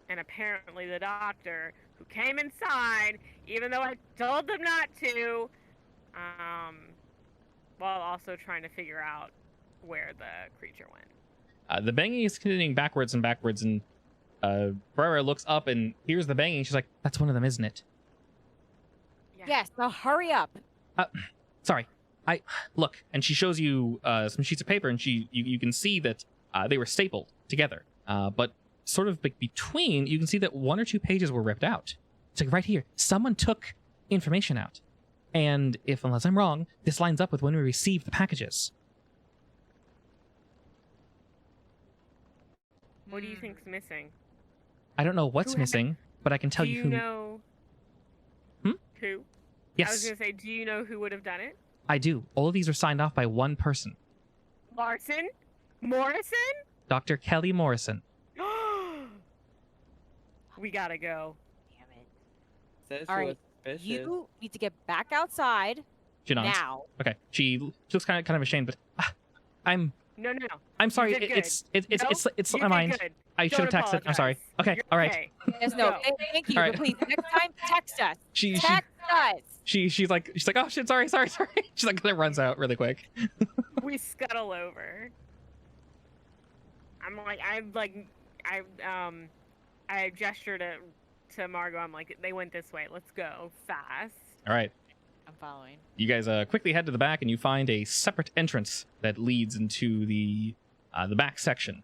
and apparently the doctor who came inside, even though I told them not to, while also trying to figure out where the creature went. The banging is continuing backwards and backwards, and Brera looks up and hears the banging. She's like, "That's one of them, isn't it?" Yeah. Yes. Now hurry up. Sorry. Look, and she shows you some sheets of paper, and you can see that they were stapled together. But sort of between, you can see that 1 or 2 pages were ripped out. It's like right here. Someone took information out. And unless I'm wrong, this lines up with when we received the packages. What do you think's missing? I don't know what's Who had- missing, but I can tell do you you who. know Hmm? who? I was Yes, gonna say, do you know who would have done it? I do. All of these are signed off by one person, Larson? Morrison? Dr. Kelly Morrison. We gotta go. Damn it. Says All she right, was suspicious. You need to get back outside She nods. now. Okay, she looks kind of ashamed, but I'm No. sorry. did good. It's You my did mind. good. I should have Don't texted. I'm sorry. apologize. Okay, You're all right. okay. Yes, no. Go. Thank you. All But right. please, next time, text us. She Text us. she's like, "Oh shit, sorry." She's like, kind of runs out really quick. We scuttle over. I gesture to Margot. I'm like, they went this way. Let's go fast. All right. I'm following. You guys quickly head to the back, and you find a separate entrance that leads into the back section.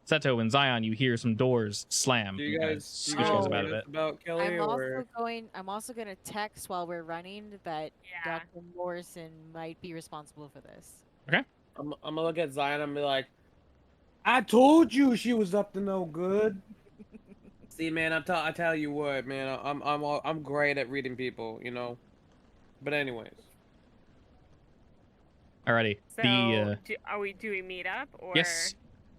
Seto and Zion, you hear some doors slam. Do you guys scooch you guys out of it. about Kelly or? I'm also going to text while we're running that Yeah. Dr. Morrison might be responsible for this. I'm gonna look at Zion and be like, "I told you she was up to no good." See, man, I tell you what, man, I'm great at reading people, you know. But anyways, Alrighty. So, do we meet up or? Yes.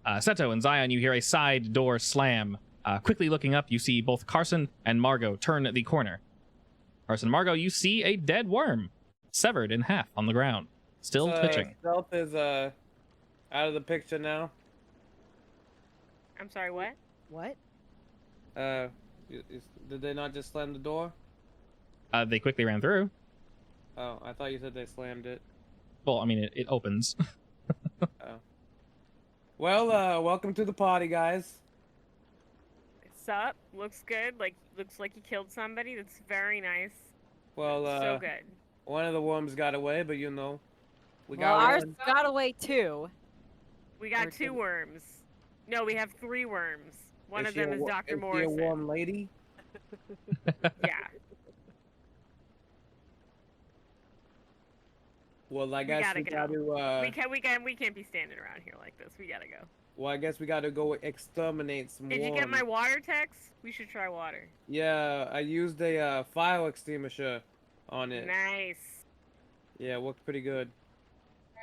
Seto and Zion, you hear a side door slam. Quickly looking up, you see both Carson and Margot turn the corner. Carson and Margot, you see a dead worm, severed in half on the ground, still twitching. Stealth is out of the picture now. I'm sorry. What? What? Did they not just slam the door? They quickly ran through. Oh, I thought you said they slammed it. Well, I mean, it opens. Oh. Well, welcome to the party, guys. Sup? Looks good. Looks like you killed somebody. That's very nice. Well, So good. one of the worms got away, but you know, we Well, got ours one. got away too. We got Or 2 did- worms. No, we have 3 worms. One Is of she them a is wo- Dr. Is she a Morrison. warm lady? Yeah. Well, I guess gotta we go. got to. We can't be standing around here like this. We gotta go. Well, I guess we got to go exterminate some Did you worms. get my water text? We should try water. Yeah, I used a fire extinguisher on it. Nice. Yeah, it worked pretty good.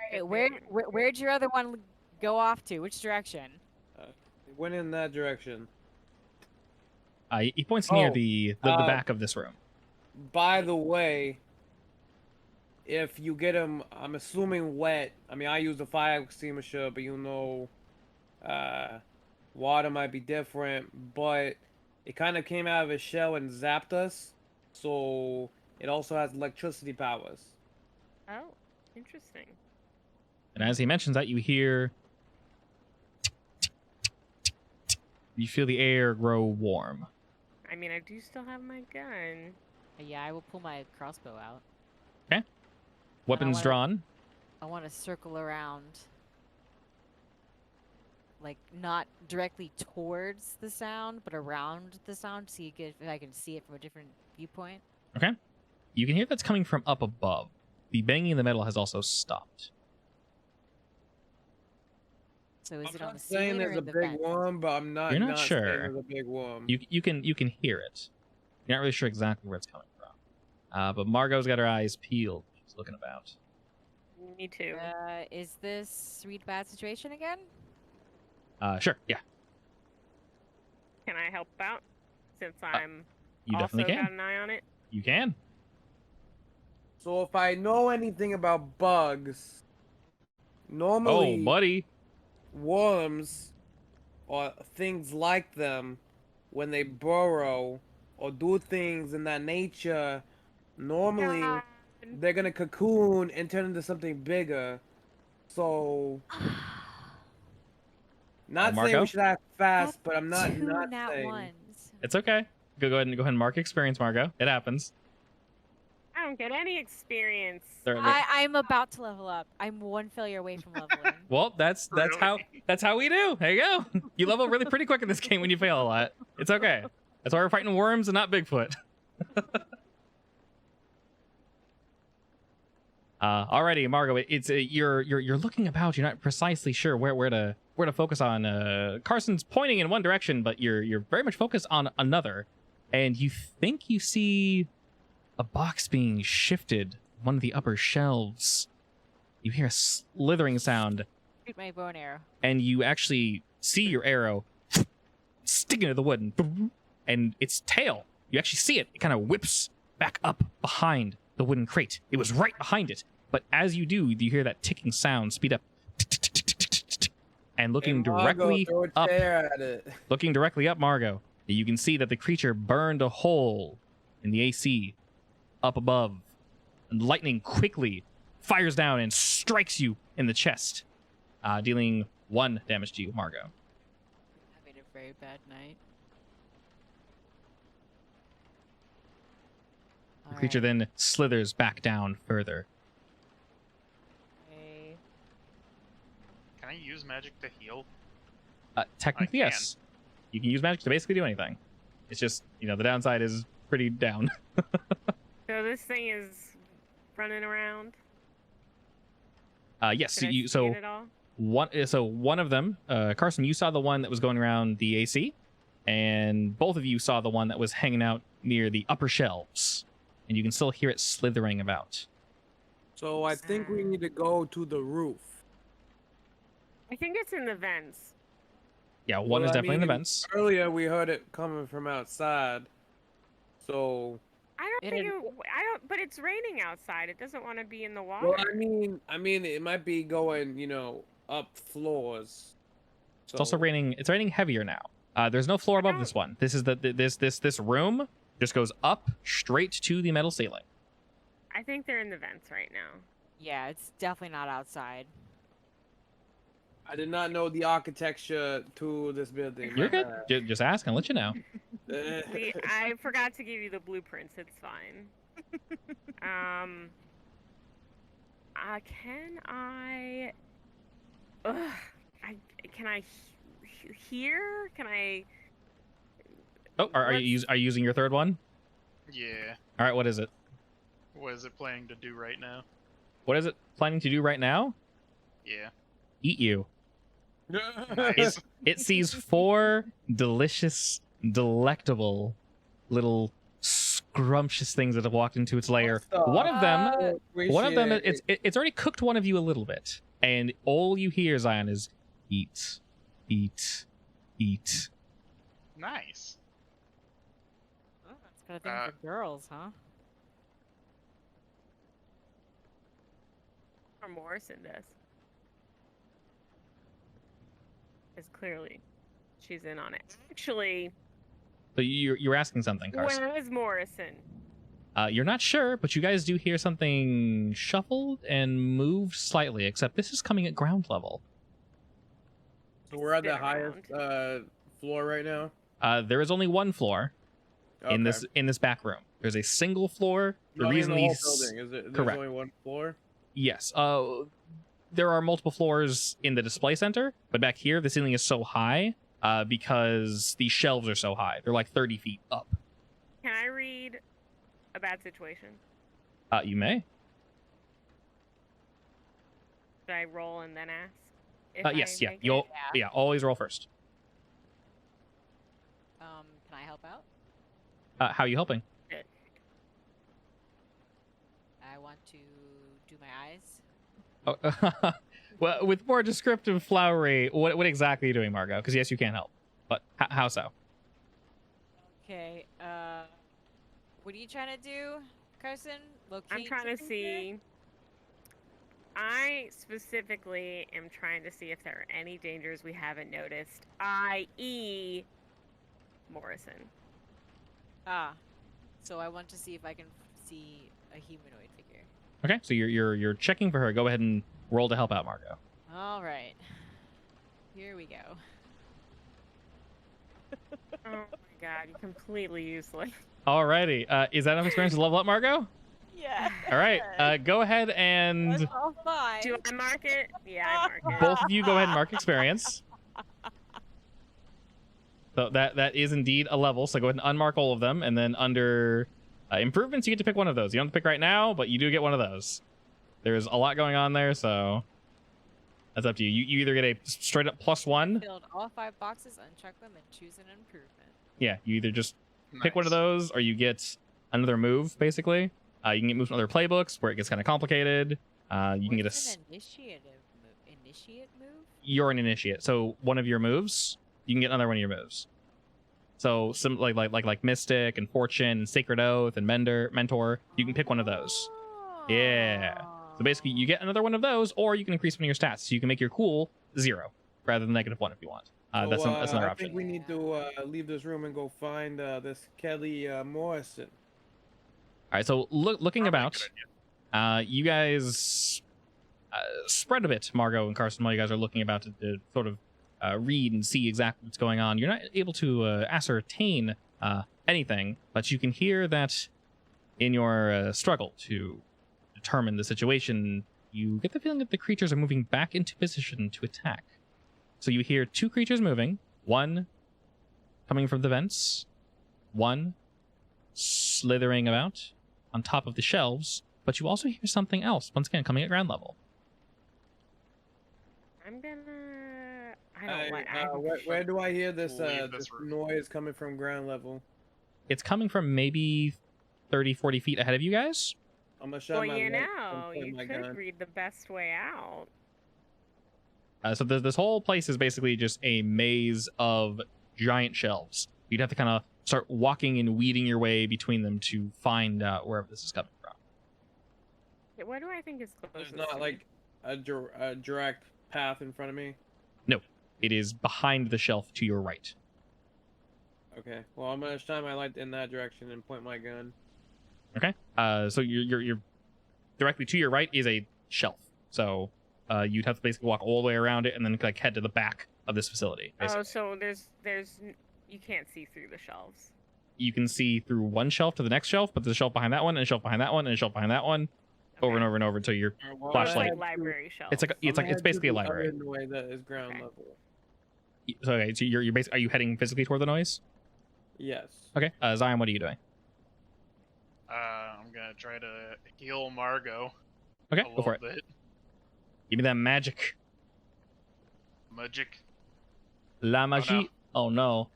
Hey, where'd your other one go off to? Which direction? It went in that direction. He points near Oh, the uh, back of this room. By the way, if you get them, I'm assuming wet. I mean, I used a fire extinguisher, but you know, water might be different. But it kind of came out of its shell and zapped us, so it also has electricity powers. Oh, interesting. And as he mentions that, you hear You feel the air grow warm. I mean, I do still have my gun. Yeah, I will pull my crossbow out. Weapons wanna- drawn. I want to circle around. Like, not directly towards the sound, but around the sound, see if I can see it from a different viewpoint. You can hear that's coming from up above. The banging in the metal has also stopped. So is I'm it on not the saying ceiling or there's a in the big vent? worm, but I'm not. You're not saying sure. There's a big worm. You can hear it. You're not really sure exactly where it's coming from. But Margot's got her eyes peeled. She's looking about. Me too. Is this read bad situation again? Sure. Yeah, Can I help out? Since I'm you also definitely got can. an eye on it. You can. So if I know anything about bugs, normally Oh, buddy. worms or things like them, when they burrow or do things in that nature, normally God. they're gonna cocoon and turn into something bigger. So, not saying Marco? we should act fast, That's but I'm not two not nat saying. ones. It's okay. Go ahead and mark experience, Margot. It happens. I don't get any experience. I'm about to level up. I'm one failure away from leveling. Well, that's how we do. There you go. You level really pretty quick in this game when you fail a lot. It's okay. That's why we're fighting worms and not Bigfoot. Alrighty, Margot. It's you're looking about. You're not precisely sure where to focus on. Carson's pointing in one direction, but you're very much focused on another, and you think you see a box being shifted, one of the upper shelves. You hear a slithering sound, Shoot my bow and arrow. and you actually see your arrow sticking to the wood, and its tail, you actually see it. It kind of whips back up behind the wooden crate. It was right behind it, but as you do, you hear that ticking sound speed up, and looking Hey, Margo, directly throw a up. chair at it. Looking directly up, Margot, you can see that the creature burned a hole in the AC up above, and lightning quickly fires down and strikes you in the chest, dealing 1 damage to you, Margot. Having a very bad night. The creature then slithers back down further. Okay. Can I use magic to heal? Technically, I can. yes. You can use magic to basically do anything. It's just, the downside is pretty down. So this thing is running around. Yes, Can I you see so it at all? one of them, Carson, you saw the one that was going around the AC, and both of you saw the one that was hanging out near the upper shelves, and you can still hear it slithering about. So I think we need to go to the roof. I think it's in the vents. Yeah, one Well, is I definitely in the mean, vents. Earlier we heard it coming from outside. So, I don't It think is- it, I don't. But it's raining outside. It doesn't want to be in the water. well, I mean, it might be going, up floors. It's also raining. It's raining heavier now. There's no floor above this one. This is this room just goes up straight to the metal ceiling. I think they're in the vents right now. Yeah, it's definitely not outside. I did not know the architecture to this building. You're good. Just ask and I'll let you know. I forgot to give you the blueprints. It's fine. Can I? Ugh, can I hear? Can I? Oh, are you using your third one? Yeah. All right. What is it? What is it planning to do right now? What is it planning to do right now? Yeah. Eat you. Nice. It sees 4 delicious, delectable little scrumptious things that have walked into its lair. One of them, it's already cooked one of you a little bit, and all you hear, Zion, is eat, eat, eat. Nice. Oh, that's got a thing for girls, huh? Or Morrison does. Because clearly, she's in on it. Actually, So you're asking something, Carson. where is Morrison? You're not sure, but you guys do hear something shuffled and moved slightly, except this is coming at ground level. So we're at the Spin highest floor right now? There is only one floor in Okay. this back room. There's a single floor. The No, in reason the whole these building is there's correct. only one floor. Yes. There are multiple floors in the display center, but back here the ceiling is so high because these shelves are so high. They're like 30 feet up. Can I read a bad situation? You may. Should I roll and then ask? If Yes. I Yeah. make it? You'll. Yeah. Always roll first. Can I help out? How are you helping? I want to do my eyes. Oh, well, with more descriptive flowery, what exactly are you doing, Margot? Because yes, you can help, but how so? Okay. What are you trying to do, Carson? Locate I'm trying to something here? see. I specifically am trying to see if there are any dangers we haven't noticed, i.e., Morrison. Ah. So I want to see if I can see a humanoid figure. Okay, so you're checking for her. Go ahead and roll to help out, Margot. All right. Here we go. Oh my god, you're completely useless. Alrighty. Is that enough experience to level up, Margot? Yeah. All right. Go ahead and That's all fine. Do I mark it? Yeah, I mark it. both of you go ahead and mark experience. So that is indeed a level. So go ahead and unmark all of them, and then under improvements, you get to pick one of those. You don't have to pick right now, but you do get one of those. There's a lot going on there, so that's up to you. You either get a straight up +1. Filled all 5 boxes, uncheck them, and choose an improvement. Yeah, you either just pick one of Nice. those, or you get another move. Basically, you can get moves from other playbooks where it gets kind of complicated. You can get What's an initiate move? you're an initiate, so one of your moves, you can get another one of your moves. So some like Mystic and Fortune and Sacred Oath and Mentor, you can pick one of those. Yeah. So basically, you get another one of those, or you can increase one of your stats. So you can make your cool 0 rather than -1 if you want. That's another I option. think we need to leave this room and go find this Kelly Morrison. All right. So looking Probably a about, good you guys spread a bit, Margot and Carson, while you guys are looking about to sort of read and see exactly what's going on. You're not able to ascertain anything, but you can hear that in your struggle to determine the situation, you get the feeling that the creatures are moving back into position to attack. So you hear 2 creatures moving, one coming from the vents, one slithering about on top of the shelves, but you also hear something else, once again, coming at ground level. I'm gonna. I don't like. Where do I hear this Leave this this room. noise coming from ground level? It's coming from maybe 30, 40 feet ahead of you guys. I'm gonna shut Well, my you light and know, point you my could gun. read the best way out. So this whole place is basically just a maze of giant shelves. You'd have to kind of start walking and weeding your way between them to find out wherever this is coming from. Okay, what do I think is There's closest? not to me? like a direct path in front of me. It is behind the shelf to your right. Okay. Well, I'm gonna shine my light in that direction and point my gun. Okay. So you're directly to your right is a shelf. So you'd have to basically walk all the way around it and then like head to the back of this facility. Oh, Basically. so you can't see through the shelves. You can see through one shelf to the next shelf, but there's a shelf behind that one, and a shelf behind that one, and a shelf behind that one, over and over and over until you're. Well, Flashlight. Like library shelves. It's like it's basically a library. In the way that is ground Okay. level. So okay, so you're basically, are you heading physically toward the noise? Yes. Okay, Zion, what are you doing? I'm gonna try to heal Margot. Okay, a go for little it. bit. Give me that magic. Magic. La magie. Oh no.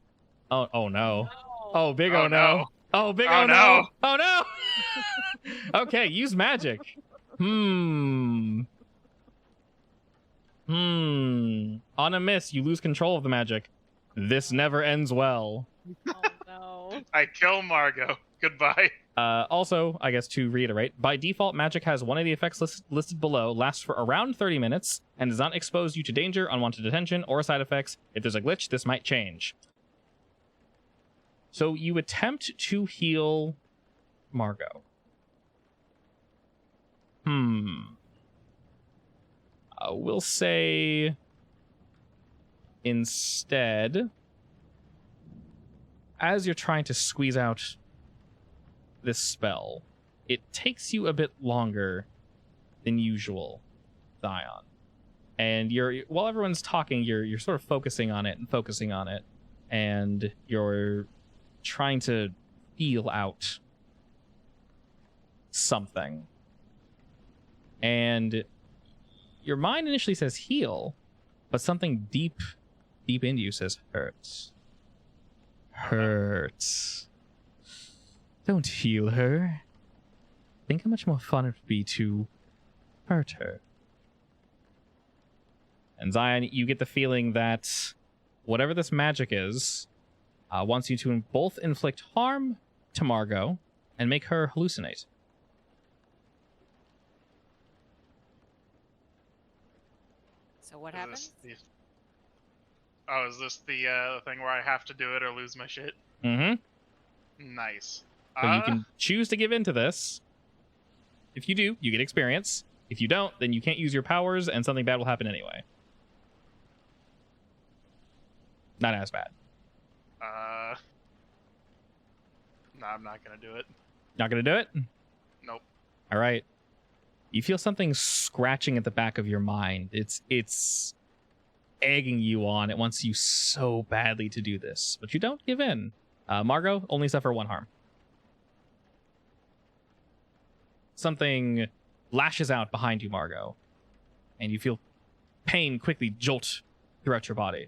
Oh no. Oh big Oh, oh no. no. Oh big Oh, oh no. no. Oh no. Okay, use magic. On a miss, you lose control of the magic. This never ends well. Oh no. I kill Margot. Goodbye. Also, I guess to reiterate, by default, magic has one of the effects listed below, lasts for around 30 minutes, and does not expose you to danger, unwanted attention, or side effects. If there's a glitch, this might change. So you attempt to heal Margot. We'll say instead as you're trying to squeeze out this spell, it takes you a bit longer than usual, Zion. And while everyone's talking, you're sort of focusing on it, and you're trying to feel out something. And your mind initially says heal, but something deep into you says hurts. Hurts. Don't heal her. Think how much more fun it would be to hurt her. And Zion, you get the feeling that whatever this magic is, wants you to both inflict harm to Margot and make her hallucinate. So what Is happens? this is this the thing where I have to do it or lose my shit? Mm-hmm. Nice. So you can choose to give in to this. If you do, you get experience. If you don't, then you can't use your powers and something bad will happen anyway. Not as bad. No, I'm not gonna do it. Not gonna do it? Nope. All right. You feel something scratching at the back of your mind. It's egging you on. It wants you so badly to do this, but you don't give in. Margot, only suffer 1 harm. Something lashes out behind you, Margot, and you feel pain quickly jolt throughout your body.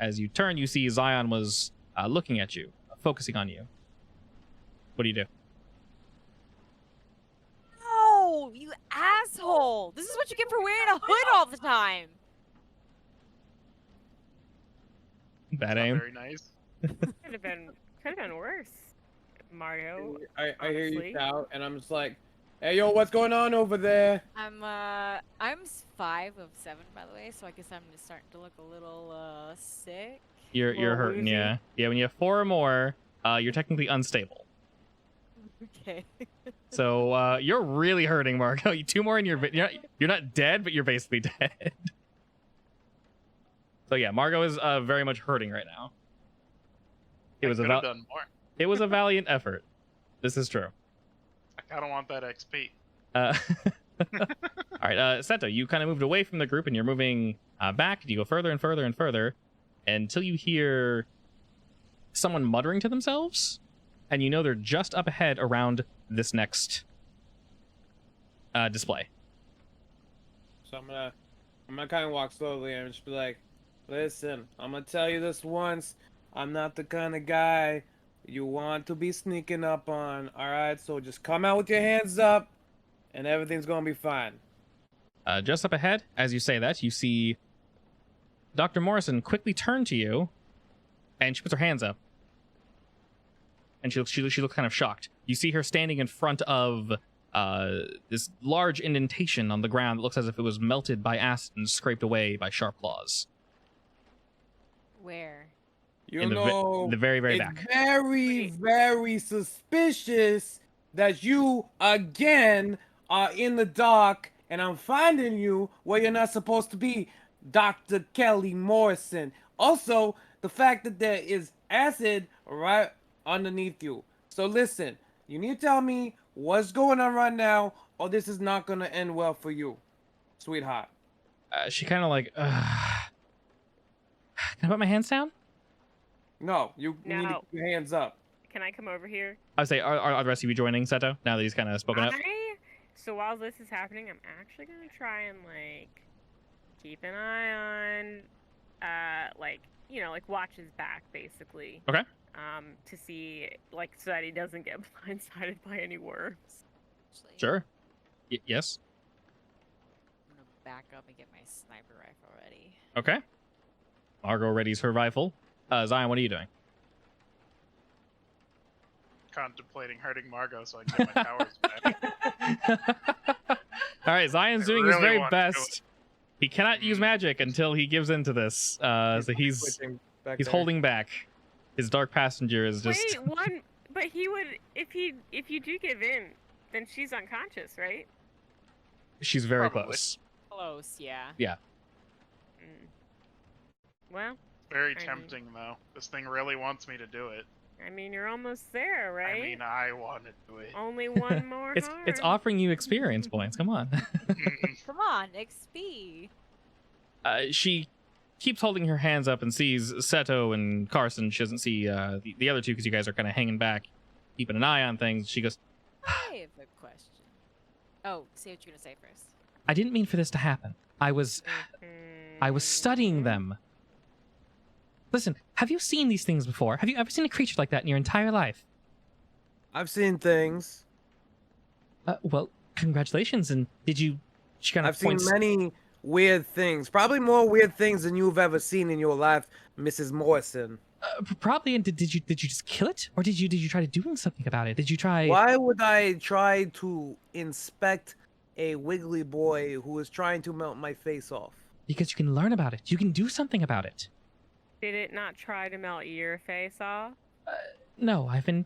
As you turn, you see Zion was looking at you, focusing on you. What do you do? No, you asshole! This is what you get for wearing a hood all the time. Bad Not aim. very nice. Could have been worse, Mario. I hear you honestly. shout, and I'm just like, hey, yo, what's going on over there? I'm 5 of 7, by the way, so I guess I'm just starting to look a little sick. You're Little hurting, woozy. yeah. Yeah, when you have 4 or more, you're technically unstable. Okay. So you're really hurting, Marco. 2 more and you're not dead, but you're basically dead. So yeah, Margot is very much hurting right now. It was I a could have done more. it was a valiant effort. This is true. I kind of want that XP. All right, Seto, you kind of moved away from the group and you're moving back. You go further and further and further until you hear someone muttering to themselves, and you know they're just up ahead around this next display. So I'm gonna kind of walk slowly and just be like, listen, I'm gonna tell you this once. I'm not the kind of guy you want to be sneaking up on. All right, so just come out with your hands up, and everything's gonna be fine. Just up ahead, as you say that, you see Dr. Morrison quickly turn to you, and she puts her hands up. And she looks kind of shocked. You see her standing in front of this large indentation on the ground that looks as if it was melted by acid and scraped away by sharp claws. Where? You In know, the very, very it's back. very, very suspicious that you again are in the dark, and I'm finding you where you're not supposed to be, Dr. Kelly Morrison. Also, the fact that there is acid right underneath you. So listen, you need to tell me what's going on right now, or this is not gonna end well for you, sweetheart. She kind of like, can I put my hands down? No, you need to No. keep your hands up. Can I come over here? I would say, are the rest of you joining Seto now that he's kind of spoken up? So while this is happening, I'm actually gonna try and like keep an eye on, like watch his back basically. Okay. To see like so that he doesn't get blindsided by any worms. Actually, Sure. Yes. I'm gonna back up and get my sniper rifle ready. Okay. Margot readies her rifle. Zion, what are you doing? Contemplating hurting Margot so I can get my powers back. All right, Zion's I doing his really very want to do it. best. He cannot use magic until he gives into this. So he's Switching back he's there. holding back. His dark passenger is just Wait, but he would if you do give in, then she's unconscious, right? she's very Probably. close. Close, yeah. Yeah. Mm. Well, Very I mean- tempting, though. This thing really wants me to do it. I mean, you're almost there, right? I mean, I want to do it. Only one more It's harm. offering you experience points. Come on. Come on, XP. She keeps holding her hands up and sees Seto and Carson. She doesn't see the other two because you guys are kind of hanging back, keeping an eye on things. She goes, I have a question. Oh, say what you're gonna say first. I didn't mean for this to happen. I was studying them. Listen, have you seen these things before? Have you ever seen a creature like that in your entire life? I've seen things. Well, congratulations. And did you? She kind of I've seen points. many weird things. Probably more weird things than you've ever seen in your life, Mrs. Morrison. Probably. And did you just kill it, or did you try to doing something about it? Did you try? Why would I try to inspect a wiggly boy who is trying to melt my face off? Because you can learn about it. You can do something about it. Did it not try to melt your face off? No, I've been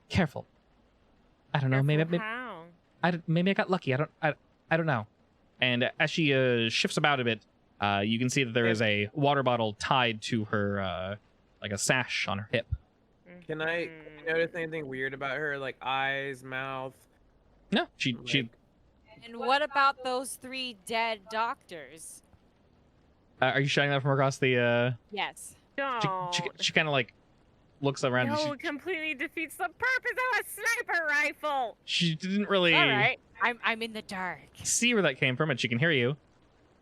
careful. I don't know. Maybe How? maybe I got lucky. I don't know. And as she shifts about a bit, you can see that there is a water bottle tied to her, like a sash on her hip. Can I notice anything weird about her, like eyes, mouth? No, she And what about those 3 dead doctors? are you shouting that from across the? Yes. Don't. She kind of like looks around. No, and it completely defeats the purpose of a sniper rifle. she didn't really All right. I'm in the dark. see where that came from, and she can hear you.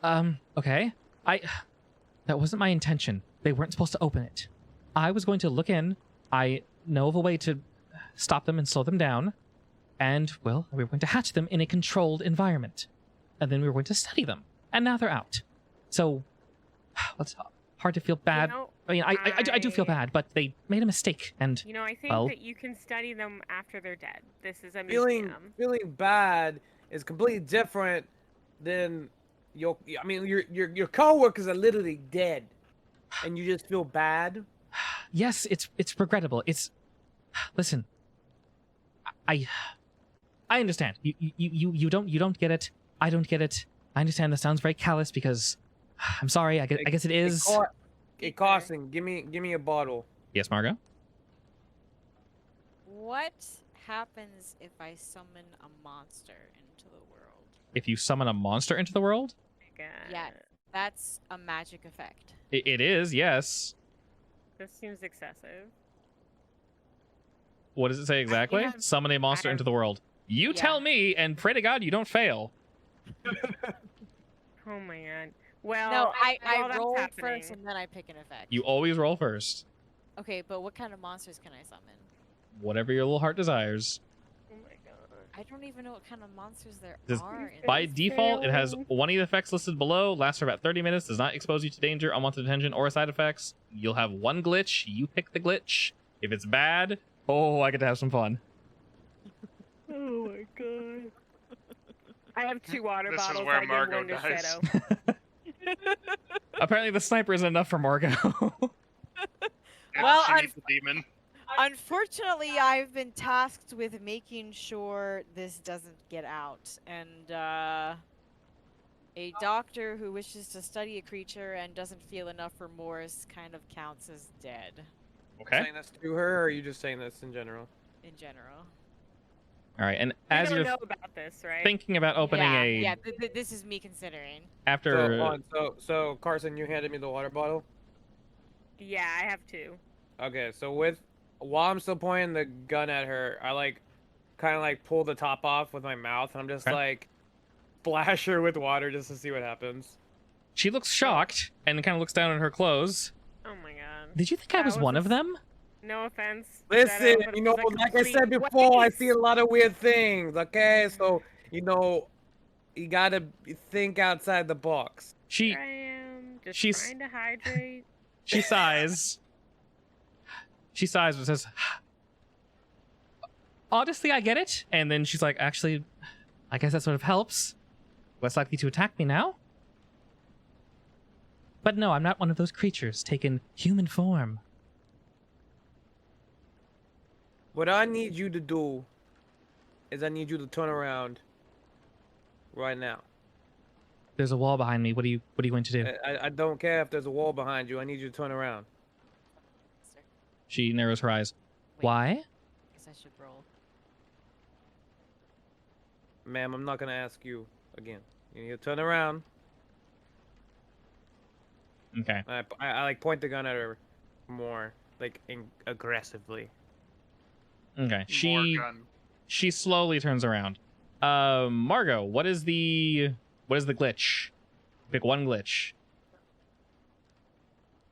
Okay. That wasn't my intention. They weren't supposed to open it. I was going to look in. I know of a way to stop them and slow them down. And, well, we were going to hatch them in a controlled environment. And then we were going to study them. And now they're out. So, it's hard to feel bad. You know, I mean, I do feel bad, but they made a mistake. And, you know, I think well- that you can study them after they're dead. This is a Feeling museum. bad is completely different than your. I mean, your coworkers are literally dead, and you just feel bad. yes, it's regrettable. Listen, I understand. You don't get it. I don't get it. I understand that sounds very callous because I'm sorry. I guess it is. Hey, Carson, give me a bottle. Yes, Margo. What happens if I summon a monster into the world? If you summon a monster into the world, Yeah, that's a magic effect. it is. Yes. This seems excessive. What does it say exactly? have- Summon a monster I into have- the world. You Yeah. tell me, and pray to God you don't fail. Oh my god. Well, No, while I that's roll happening- first and then I pick an effect. You always roll first. Okay, but what kind of monsters can I summon? Whatever your little heart desires. Oh my god. I don't even know what kind of monsters there Does- are. In By It's default, it has failing. one of the effects listed below, lasts for about 30 minutes, does not expose you to danger, unwanted attention, or side effects. You'll have one glitch. You pick the glitch. If it's bad, oh, I get to have some fun. Oh my god. I have 2 water This is bottles. where I give Margo one to dies. Seto. Apparently, the sniper isn't enough for Margo. Well, she needs a demon. Unfortunately, I've been tasked with making sure this doesn't get out, and a doctor who wishes to study a creature and doesn't feel enough remorse kind of counts as dead Okay. Saying this to her, or are you just saying this in general? in general. All right. And We as don't you're know about this, right? thinking about opening yeah, this is me considering. after So, hold on, so Carson, you handed me the water bottle. Yeah, I have 2. Okay, so while I'm still pointing the gun at her, I kind of pull the top off with my mouth, and I'm just Okay. splash her with water just to see what happens. she looks shocked and kind of looks down at her clothes. Oh my god. Did you think I That was was one a of them? No offense. Listen, Seto, but it was a like I said complete before, I waste. see a lot of weird things. Okay, so you gotta think outside the box. She Here I am, just she's- trying to hydrate. she sighs. She sighs and says, honestly, I get it. And then she's like, actually, I guess that sort of helps. Less likely to attack me now? But no, I'm not one of those creatures taking human form. What I need you to do is I need you to turn around right now. There's a wall behind me. What are you going to do? I don't care if there's a wall behind you. I need you to turn around. She narrows her eyes. Wait, Why? guess I should roll. Ma'am, I'm not gonna ask you again. You need to turn around. Okay. I like point the gun at her more, like aggressively. Okay. More gun. She slowly turns around. Margot, what is the glitch? Pick one glitch.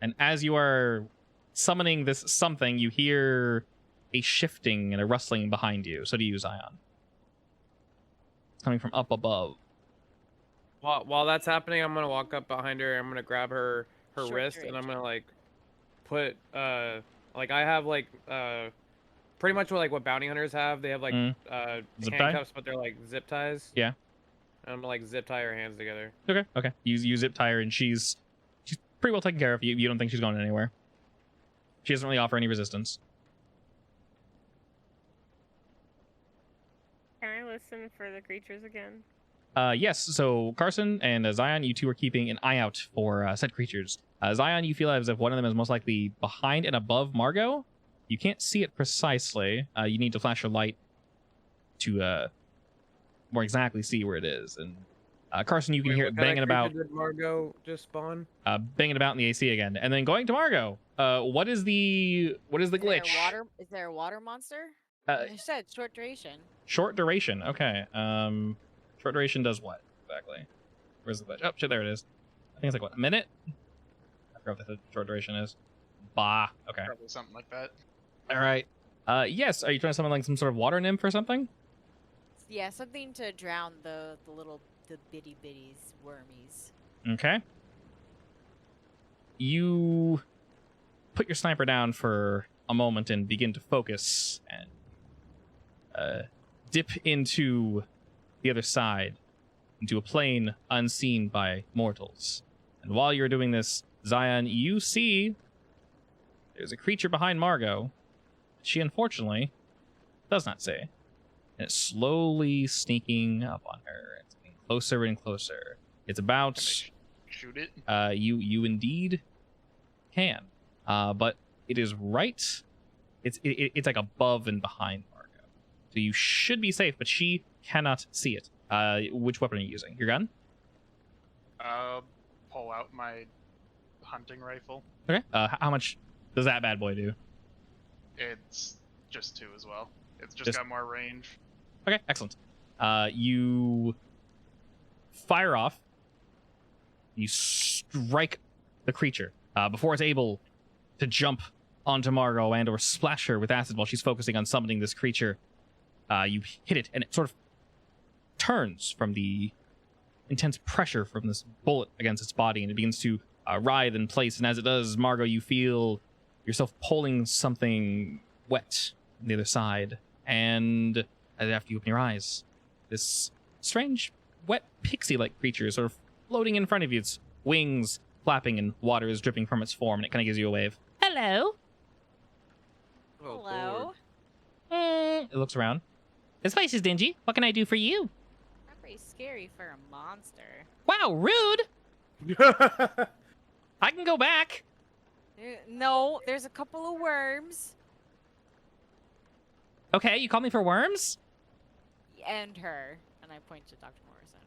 And as you are summoning this something, you hear a shifting and a rustling behind you. So do you, Zion. It's coming from up above. While that's happening, I'm gonna walk up behind her. I'm gonna grab her Short wrist, and range. I'm gonna like put like I have like pretty much what bounty hunters have. They have like Zip tie? handcuffs, but they're like zip ties. Yeah. And I'm gonna like zip tie her hands together. Okay. You zip tie her, and she's pretty well taken care of. You don't think she's going anywhere. She doesn't really offer any resistance. Can I listen for the creatures again? Yes, so Carson and Zion, you two are keeping an eye out for said creatures. Zion, you feel as if one of them is most likely behind and above Margot. You can't see it precisely. You need to flash your light to more exactly see where it is. And Carson, you can hear it banging about. Did Margot just spawn? Banging about in the AC again. And then going to Margot. What is the glitch? Is there a water monster? Uh, You said short duration. Short duration. Okay. Short duration does what exactly? Where's the glitch? Oh shit, there it is. I think it's like what, a minute? I forgot what the short duration is. Bah. Okay. Probably something like that. All right. Yes. Are you trying to summon like some sort of water nymph or something? Yeah, something to drown the bitty bitties, wormies. Okay. You put your sniper down for a moment and begin to focus and dip into the other side, into a plane unseen by mortals. And while you're doing this, Zion, you see there's a creature behind Margot. She unfortunately does not see. And it's slowly sneaking up on her. It's getting closer and closer. It's about Shoot it. you indeed can. But it is right. It's like above and behind Margot. So you should be safe, but she cannot see it. Which weapon are you using? Your gun? Pull out my hunting rifle. Okay. How much does that bad boy do? It's just 2 as well. It's just Just- got more range. Okay, excellent. You fire off. You strike the creature before it's able to jump onto Margot and or splash her with acid while she's focusing on summoning this creature. You hit it, and it sort of turns from the intense pressure from this bullet against its body, and it begins to writhe in place. And as it does, Margot, you feel yourself pulling something wet on the other side. And after you open your eyes, this strange, wet, pixie-like creature is sort of floating in front of you. Its wings flapping and water is dripping from its form, and it kind of gives you a wave. Hello. Oh, Hello. It looks around. This place is dingy. What can I do for you? Not pretty scary for a monster. Wow, rude. Lord. I can go back. No, there's a couple of worms. Okay, you called me for worms? And her. And I point to Dr. Morrison.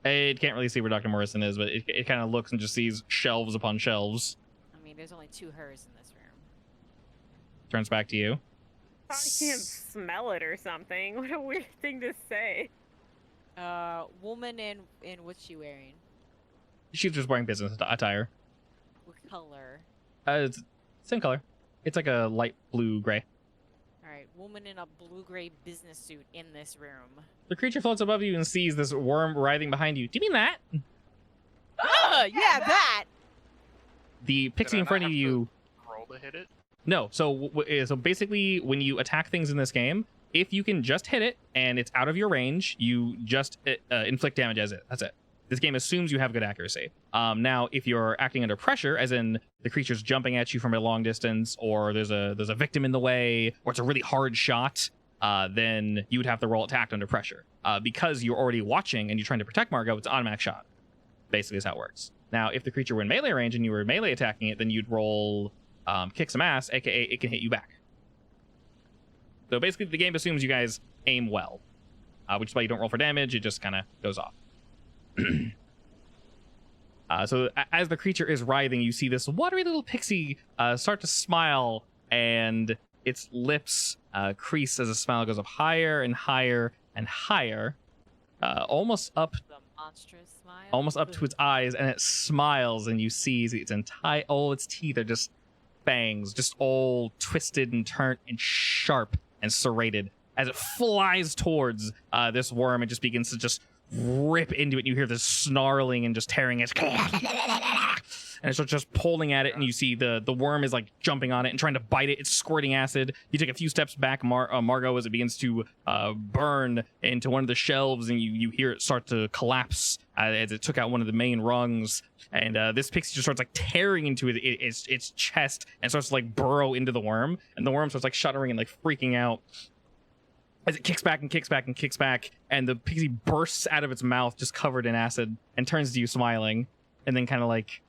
It can't really see where Dr. Morrison is, but it kind of looks and just sees shelves upon shelves. I mean, there's only 2 hers in this room. Turns back to you. I can't smell it or something. What a weird thing to say. Woman in what's she wearing? She's just wearing business attire. What color? It's same color. It's like a light blue gray. Alright, woman in a blue-gray business suit in this room. The creature floats above you and sees this worm writhing behind you. Do you mean that? Yeah, that! The pixie Did I in front not of have you... to roll to hit it? No, so so basically, when you attack things in this game, if you can just hit it and it's out of your range, you just inflict damage as it. That's it. This game assumes you have good accuracy. Now, if you're acting under pressure, as in the creature's jumping at you from a long distance, or there's a victim in the way, or it's a really hard shot, then you would have to roll attack under pressure. Because you're already watching and you're trying to protect Margot, it's an automatic shot. basically is how it works. Now, if the creature were in melee range and you were melee attacking it, then you'd roll kick some ass, aka it can hit you back. So basically, the game assumes you guys aim well, which is why you don't roll for damage. It just kind of goes off. So as the creature is writhing, you see this watery little pixie start to smile, and its lips crease as the smile goes up higher and higher and higher, almost up The monstrous smile. almost up to its eyes, and it smiles, and you see its entire all its teeth are just fangs, just all twisted and turned and sharp and serrated. As it flies towards this worm, it just begins to just rip into it. You hear this snarling and just tearing it, and it starts just pulling at it, and you see the worm is like jumping on it and trying to bite it. It's squirting acid. You take a few steps back, Margot, as it begins to burn into one of the shelves, and you hear it start to collapse as it took out one of the main rungs. And this pixie just starts like tearing into its chest and starts to like burrow into the worm, and the worm starts like shuddering and like freaking out as it kicks back and kicks back and kicks back, and the pixie bursts out of its mouth just covered in acid and turns to you smiling, and then kind of like,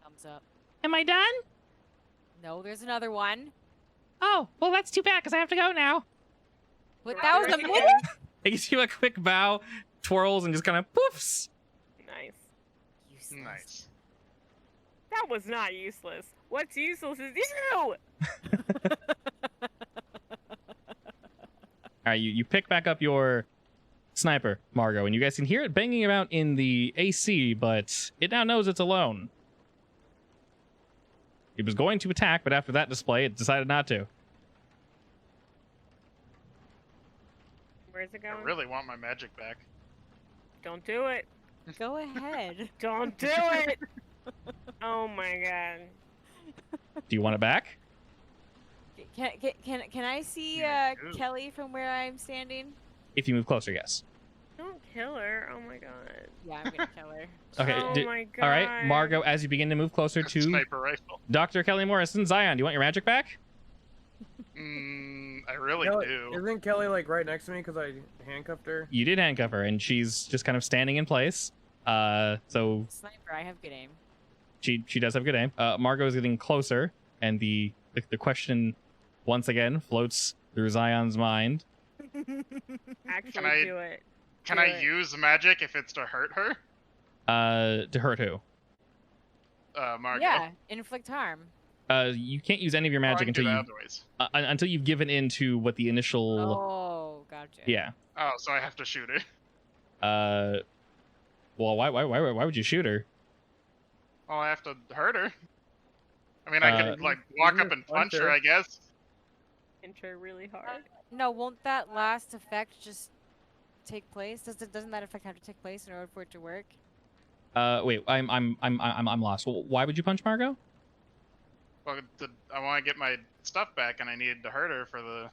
Thumbs up. am I done? No, there's another one. Oh, well, that's too bad because I have to go now. But that was a Right. movie. It gives you a quick bow, twirls, and just kind of poofs. Nice. Useless. Nice. That was not useless. What's useless is you! All right, you pick back up your sniper, Margot, and you guys can hear it banging about in the AC, but it now knows it's alone. It was going to attack, but after that display, it decided not to. Where's it I going? really want my magic back. Don't do it. Go ahead. Don't do it! Oh my god. Do you want it back? Can I see Yeah, I do. Kelly from where I'm standing? If you move closer, yes. Don't kill her. Oh my god. Yeah, I'm gonna kill her. Okay. Oh my god. All right, Margot, as you begin to move closer to Sniper rifle. Dr. Kelly Morrison, Zion, do you want your magic back? I really do. Isn't Kelly like right next to me because I handcuffed her? You did handcuff her, and she's just kind of standing in place. So Sniper, I have good aim. she does have good aim. Margot is getting closer, and the question once again floats through Zion's mind. Actually, Can I- do it. Can Do I it. use magic if it's to hurt her? To hurt who? Margot. Yeah, inflict harm. You can't use any of your Or I magic can do until that you other ways. until you've given in to what the initial. Oh, gotcha. Yeah. Oh, so I have to shoot her. Well, why would you shoot her? Well, I have to hurt her. I mean, I could like you walk can up and punch punch her, her. I guess. Pinch her really hard. No, won't that last effect just take place? Doesn't that effect have to take place in order for it to work? Wait, I'm lost. Well, why would you punch Margot? Well, I want to get my stuff back, and I needed to hurt her for the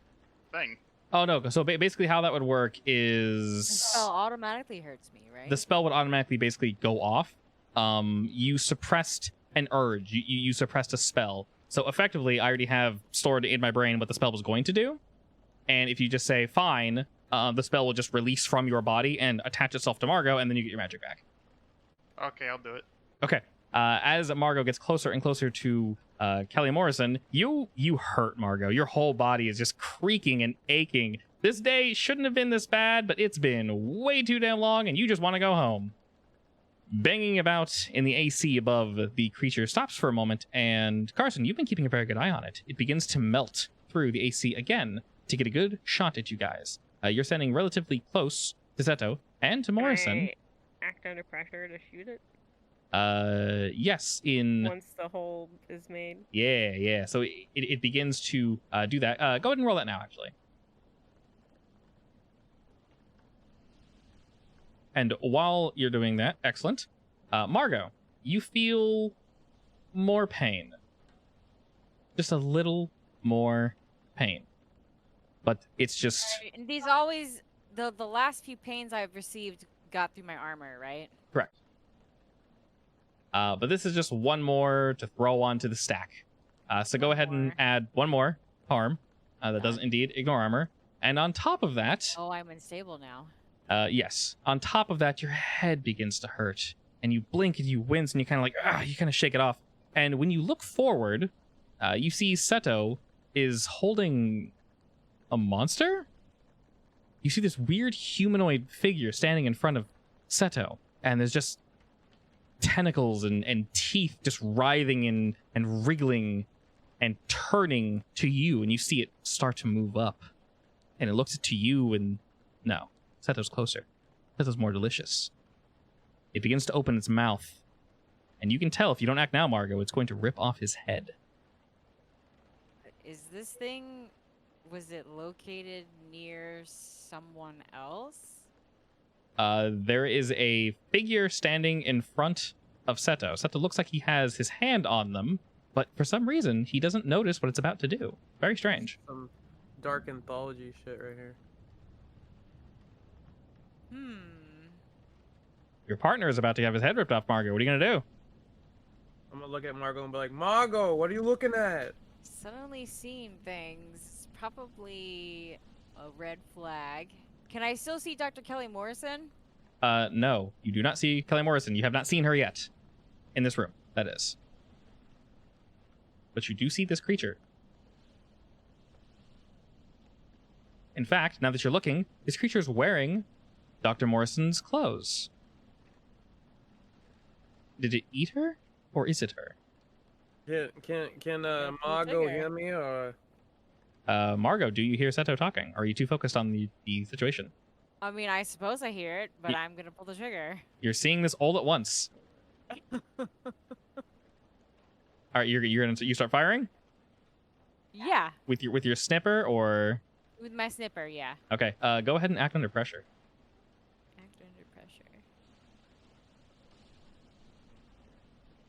thing. Oh no. So basically, how that would work The is spell automatically hurts me, right? the spell would automatically basically go off. You suppressed an urge. You suppressed a spell. So effectively, I already have stored in my brain what the spell was going to do. And if you just say fine, the spell will just release from your body and attach itself to Margot, and then you get your magic back. Okay, I'll do it. Okay. As Margot gets closer and closer to Kelly Morrison, you hurt Margot. Your whole body is just creaking and aching. This day shouldn't have been this bad, but it's been way too damn long, and you just want to go home. Banging about in the AC above the creature stops for a moment, and Carson, you've been keeping a very good eye on it. It begins to melt through the AC again to get a good shot at you guys. You're standing relatively close to Zeto and to Morrison. Can I act under pressure to shoot it Yes, in once the hole is made. yeah. So it begins to do that. Go ahead and roll that now, actually. And while you're doing that, excellent. Margot, you feel more pain. Just a little more pain. But it's just And these always the last few pains I've received got through my armor, right? correct. But this is just one more to throw onto the stack. So go One ahead and more. add one more harm. That does indeed ignore armor. And on top of that, Oh, I'm unstable now. yes, on top of that, your head begins to hurt. and you blink and you wince and you kind of you kind of shake it off. And when you look forward, you see Seto is holding a monster. You see this weird humanoid figure standing in front of Seto, and there's just tentacles and teeth just writhing and wriggling and turning to you, and you see it start to move up, and it looks to you, and no, Seto's closer. Seto's more delicious. It begins to open its mouth, and you can tell if you don't act now, Margot, it's going to rip off his head. Is this thing, was it located near someone else? There is a figure standing in front of Seto. Seto looks like he has his hand on them, but for some reason, he doesn't notice what it's about to do. Very strange. Some dark anthology shit right here. Your partner is about to have his head ripped off, Margot. What are you going to do? I'm gonna look at Margot and be like, Margot, what are you looking at? Suddenly seeing things. It's probably a red flag. Can I still see Dr. Kelly Morrison? No, you do not see Kelly Morrison. You have not seen her yet. In this room, that is. But you do see this creature. In fact, now that you're looking, this creature is wearing Dr. Morrison's clothes. Did it eat her, or is it her? Can pull Margot trigger. hear me, or? Margot, do you hear Seto talking? Or are you too focused on the situation? I mean, I suppose I hear it, but I'm gonna pull the trigger. You're seeing this all at once. All right, you start firing Yeah, with your snipper, or with my snipper, yeah. okay. Go ahead and act under pressure. Act under pressure.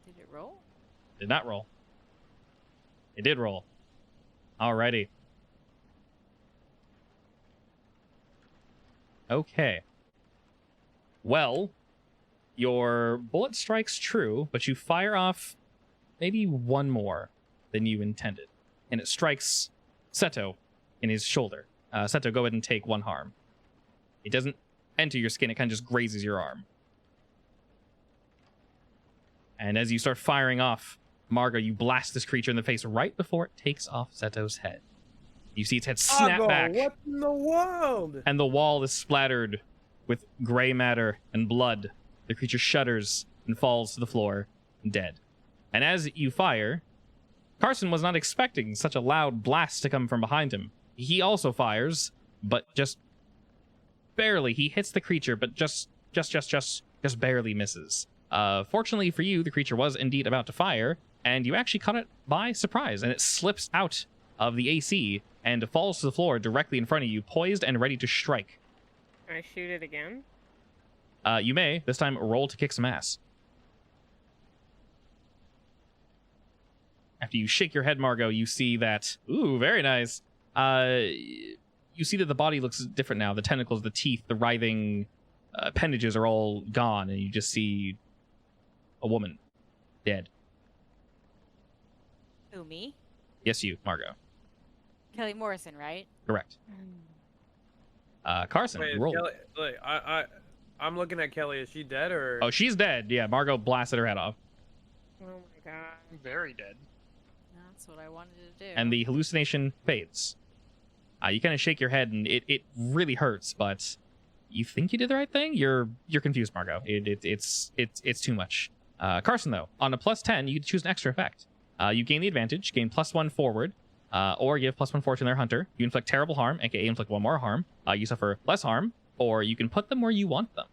Did it roll? Did not roll. It did roll. Alrighty. Okay. Well, your bullet strikes true, but you fire off maybe one more than you intended. And it strikes Seto in his shoulder. Seto, go ahead and take one harm. It doesn't enter your skin, it kind of just grazes your arm. And as you start firing off, Margot, you blast this creature in the face right before it takes off Seto's head. You see its head snap Margot, back, what in the world? and the wall is splattered with gray matter and blood. The creature shudders and falls to the floor, dead. And as you fire, Carson was not expecting such a loud blast to come from behind him. He also fires, but just barely. He hits the creature, but just barely misses. Fortunately for you, the creature was indeed about to fire, and you actually caught it by surprise, and it slips out of the AC and falls to the floor directly in front of you, poised and ready to strike. Can I shoot it again? You may, this time, roll to kick some ass. After you shake your head, Margot, you see that... Ooh, very nice. You see that the body looks different now. The tentacles, the teeth, the writhing appendages are all gone, and you just see a woman dead. Who, me? Yes, you, Margot. Kelly Morrison, right? Correct. Carson, Wait, roll. Kelly, like, I'm looking at Kelly. Is she dead, or? Oh, she's dead. Yeah, Margot blasted her head off. Oh my god. I'm very dead. That's what I wanted to do. And the hallucination fades. You kind of shake your head, and it really hurts, but you think you did the right thing? You're confused, Margot. It's too much. Carson, though, on a +10, you can choose an extra effect. You gain the advantage, gain +1 forward, or give +1 fortune to their hunter. You inflict terrible harm, aka inflict one more harm. You suffer less harm, or you can put them where you want them.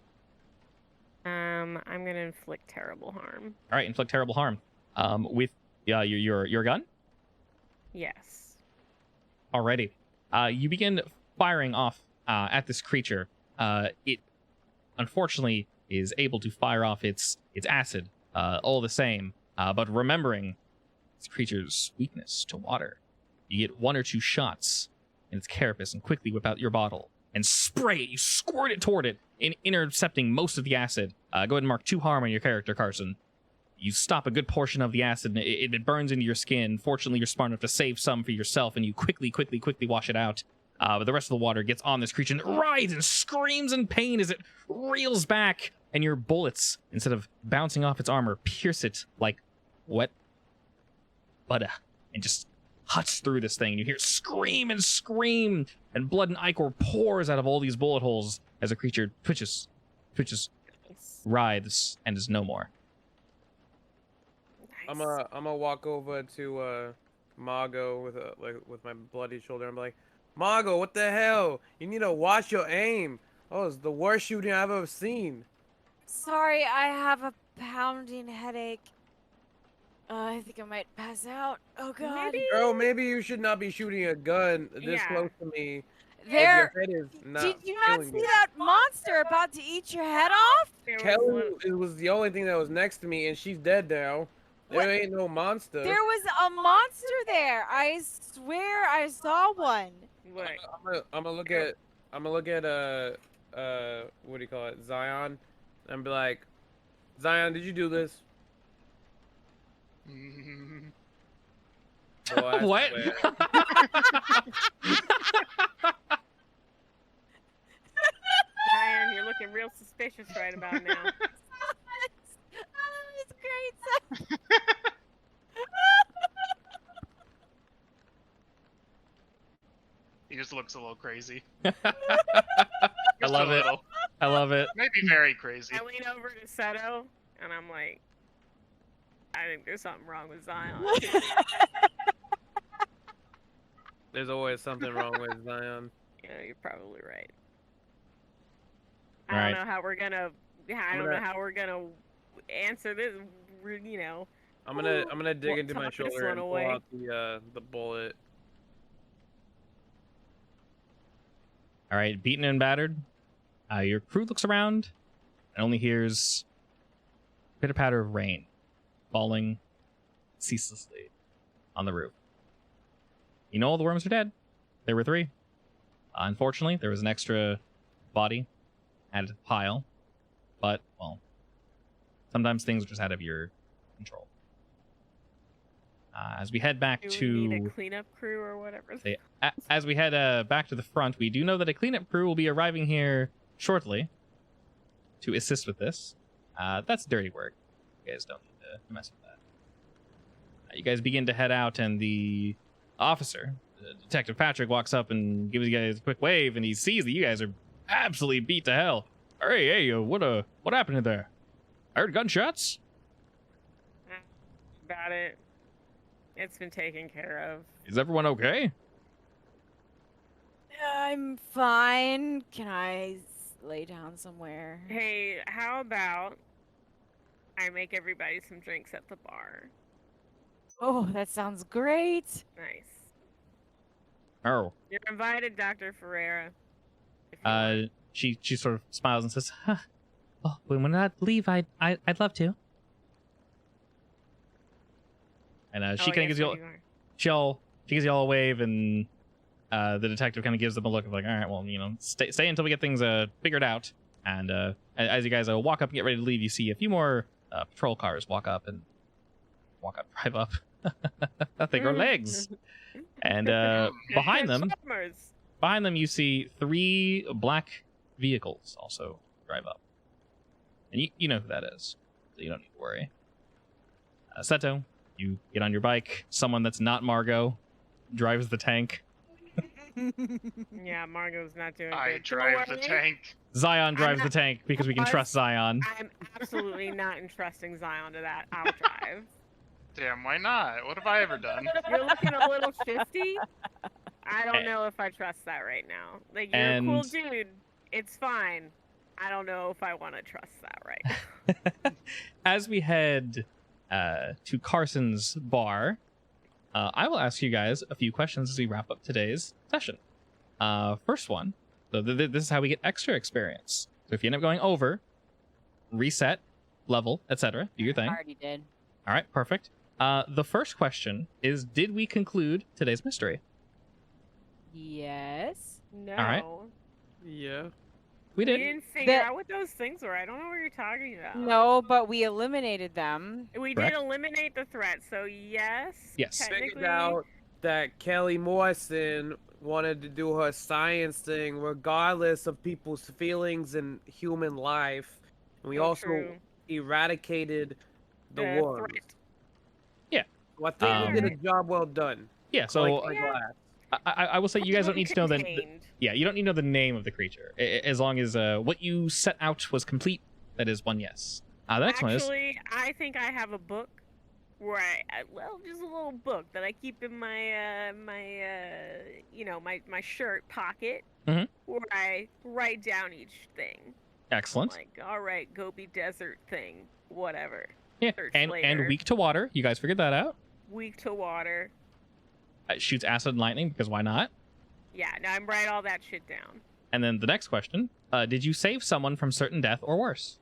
I'm gonna inflict terrible harm. All right, inflict terrible harm. With your gun. Yes. Alrighty. You begin firing off at this creature. It unfortunately is able to fire off its acid all the same, but remembering this creature's weakness to water, you get 1 or 2 shots in its carapace and quickly whip out your bottle and spray it. You squirt it toward it, intercepting most of the acid. Go ahead and mark 2 harm on your character, Carson. You stop a good portion of the acid, and it burns into your skin. Fortunately, you're smart enough to save some for yourself, and you quickly wash it out. But the rest of the water gets on this creature, and it writhes and screams in pain as it reels back and your bullets, instead of bouncing off its armor, pierce it like wet butter and just cuts through this thing. You hear scream and scream, and blood and ichor pours out of all these bullet holes as the creature twitches, writhes, and is no more. I'm gonna walk over to Margot with my bloody shoulder. I'm like, Margot, what the hell? You need to watch your aim. Oh, it's the worst shooting I've ever seen. Sorry, I have a pounding headache. I think I might pass out. Oh god. Maybe. Girl, maybe you should not be shooting a gun this Yeah. close to me. if There. your head is not Did you not killing see you. that monster about to eat your head off? There was Kelly, little- it was the only thing that was next to me, and she's dead now. There What? ain't no monster. There was a monster there. I swear I saw one. Look, I'm gonna look at what do you call it, Zion, and be like, Zion, did you do this? Boy, I What? swear. Diane, you're looking real suspicious right about now. It's great. He just looks a little crazy. I Just love a it. little. I love it. Maybe very crazy. I lean over to Seto, and I'm like, I think there's something wrong with Zion. There's always something wrong with Zion. Yeah, you're probably right. Right. I don't know how we're gonna. I don't know how we're gonna answer this. You know. I'm gonna dig Well, into my talk this shoulder one and pull away. out the bullet. All right, beaten and battered. Your crew looks around and only hears pitter patter of rain falling ceaselessly on the roof. You know all the worms are dead. There were 3. Unfortunately, there was an extra body added to the pile, but well, sometimes things are just out of your control. As we head back Do we need to a cleanup crew or whatever? Say, as we head back to the front, we do know that a cleanup crew will be arriving here shortly to assist with this. That's dirty work. You guys don't need to mess with that. You guys begin to head out, and the officer, Detective Patrick, walks up and gives you guys a quick wave, and he sees that you guys are absolutely beat to hell. Hey, what happened there? I heard gunshots. About it. It's been taken care of. Is everyone okay? I'm fine. Can I lay down somewhere? Hey, how about I make everybody some drinks at the bar? Oh, that sounds great. Nice. Oh. You're invited, Dr. Ferreira. if you want. She sort of smiles and says, huh, well, when I leave, I'd love to. And she Oh, kind of yes, gives you you are. she gives you all a wave, and the detective kind of gives them a look of like, all right, well, stay until we get things figured out. And as you guys walk up and get ready to leave, you see a few more patrol cars drive up. They grow legs. And behind them you see 3 black vehicles also drive up. And you know who that is, so you don't need to worry. Seto, you get on your bike. Someone that's not Margot drives the tank. Yeah, Margot's not doing I good. drive the Don't worry. tank. Zion drives the not- tank because we can trust Zion. I'm absolutely not entrusting Zion to that. I'll drive. Damn, why not? What have I ever done? You're looking a little shifty. I don't know if I trust that right now. Like, you're a cool And- dude. It's fine. I don't know if I want to trust that right now. As we head to Carson's bar, I will ask you guys a few questions as we wrap up today's session. First one, so this is how we get extra experience. So if you end up going over, reset, level, etc., do your thing. I already did. All right, perfect. The first question is, did we conclude today's mystery? Yes. No. right. Yeah. We We did. didn't figure That- out what those things were. I don't know what you're talking about. No, but we eliminated them. We Correct. did eliminate the threat, so yes. Yes. Figured Technically, out that Kelly Morrison wanted to do her science thing regardless of people's feelings and human life. and we So also true. eradicated the The worms. threat. Well, I think we did a Alright. job well done. Yeah, so Collect my Yeah. glass. I will say you guys don't need to know Contained. yeah, you don't need to know the name of the creature. As long as what you set out was complete, that is one yes. The next one is Actually, I think I have a book where well, just a little book that I keep in my my shirt pocket, Mhm. where I write down each thing. excellent. Like, all right, Gobi Desert thing, whatever. Yeah, search and later. weak to water. You guys figured that out. Weak to water. It shoots acid and lightning because why not? Yeah, now I'm write all that shit down. And then the next question: did you save someone from certain death or worse?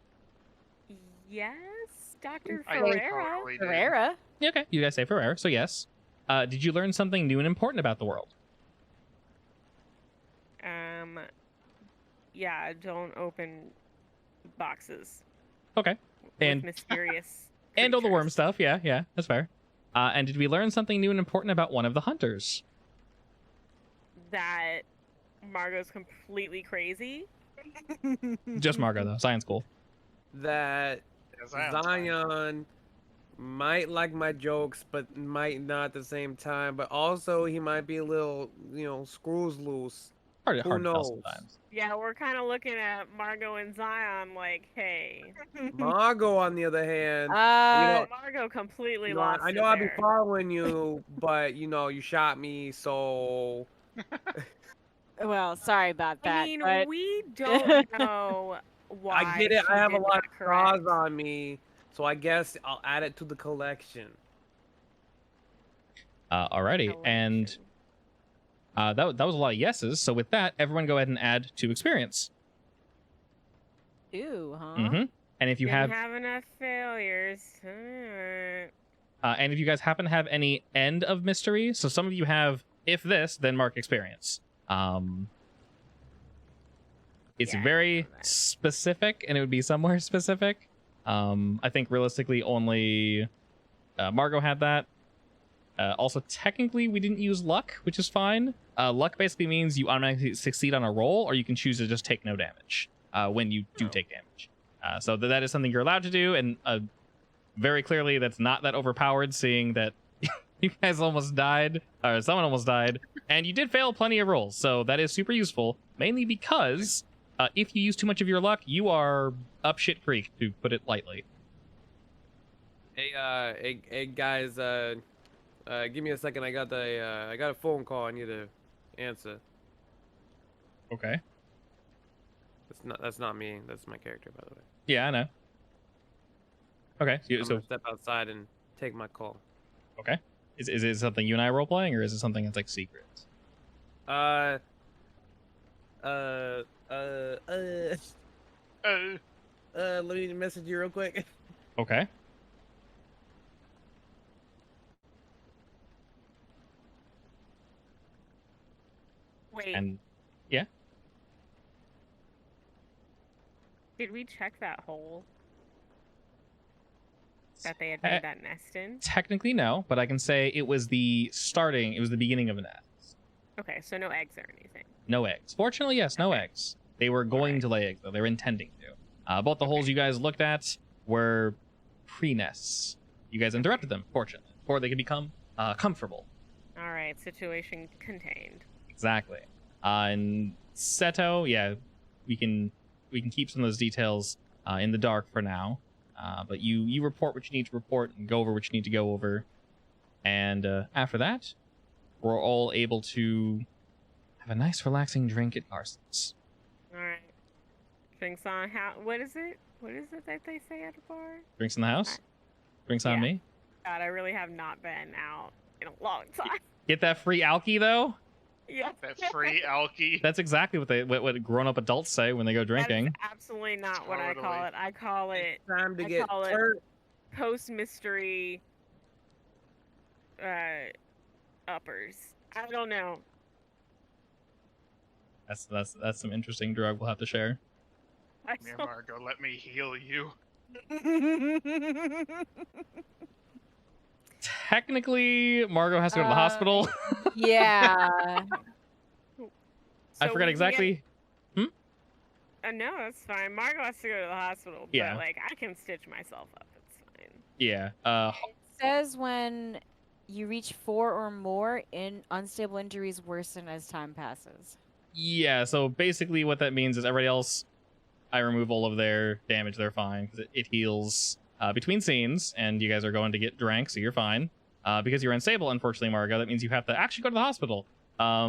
Yes, Dr. I Ferreira. totally did. Ferreira. Yeah, okay, you guys say for error, so yes. Did you learn something new and important about the world? Yeah, don't open boxes Okay, with and mysterious and all the worm creatures. stuff. Yeah, that's fair. And did we learn something new and important about one of the hunters? That Margot's completely crazy. Just Margot though. Science school. That Yes, I am fine. Zion might like my jokes, but might not at the same time. But also, he might be a little, screws loose. Hard Who to tell knows? sometimes. Yeah, we're kind of looking at Margot and Zion like, hey. Margot, on the other hand, Margot completely you know, lost I it know I've been there. following you, but you shot me, so Well, sorry about that. I mean, but we don't know why. I get it. she I have a did lot not of scars correct. on me, so I guess I'll add it to the collection. Alrighty, and Collection. that was a lot of yeses. So with that, everyone go ahead and add 2 experience. Ew, huh? Mm-hmm. And if you Didn't have, have enough failures. Alright. and if you guys happen to have any end of mystery, so some of you have if this, then mark experience. It's Yeah, I very know that. specific, and it would be somewhere specific. I think realistically only Margot had that. Also, technically, we didn't use luck, which is fine. Luck basically means you automatically succeed on a roll, or you can choose to just take no damage when you do take damage. So that is something you're allowed to do, and very clearly that's not that overpowered, seeing that you guys almost died, or someone almost died, and you did fail plenty of rolls, so that is super useful, mainly because if you use too much of your luck, you are up shit creek, to put it lightly. Hey guys, give me a second. I got a phone call I need to answer. Okay. That's not me. That's my character, by the way. Yeah, I know. Okay, I'm so gonna step outside and take my call. okay. Is it something you and I are role playing, or is it something that's like secret? Uh, Let me message you real quick. Okay. Wait, And did we check that hole that they had made that nest in? technically no, but I can say it was the beginning of an nest. Okay, so no eggs or anything. No eggs. Fortunately, yes, no eggs. They were going Alright. to lay eggs, though. They were intending to. Both the holes you guys looked at were pre-nests. You guys interrupted them, fortunately, before they could become comfortable. All right, situation contained. Exactly. And Seto, yeah, we can keep some of those details in the dark for now. But you report what you need to report and go over what you need to go over. And after that, we're all able to have a nice relaxing drink at Carson's. All right. Drinks on how? What is it? What is it that they say at a bar? Drinks in the house? Drinks on Yeah. me? God, I really have not been out in a long time. Get that free alky, though? Yeah. that free alky. That's exactly what grown-up adults say when they go drinking. That is absolutely not what I call Totally. it. I call it Time to I get call it- turned. post mystery uppers. I don't know. That's some interesting drug we'll have to share. I Here, don't- Margot, let me heal you. Technically, Margot has to go to the hospital. Yeah. I So forgot we exactly. No, that's fine. Margo has to go to the hospital, Yeah. but like I can stitch myself up. It's fine. Yeah. It says when you reach 4 or more, unstable injuries worsen as time passes. Yeah. So basically, what that means is everybody else, I remove all of their damage. They're fine because it heals between scenes, and you guys are going to get drank, so you're fine. Because you're unstable, unfortunately, Margo, that means you have to actually go to the hospital.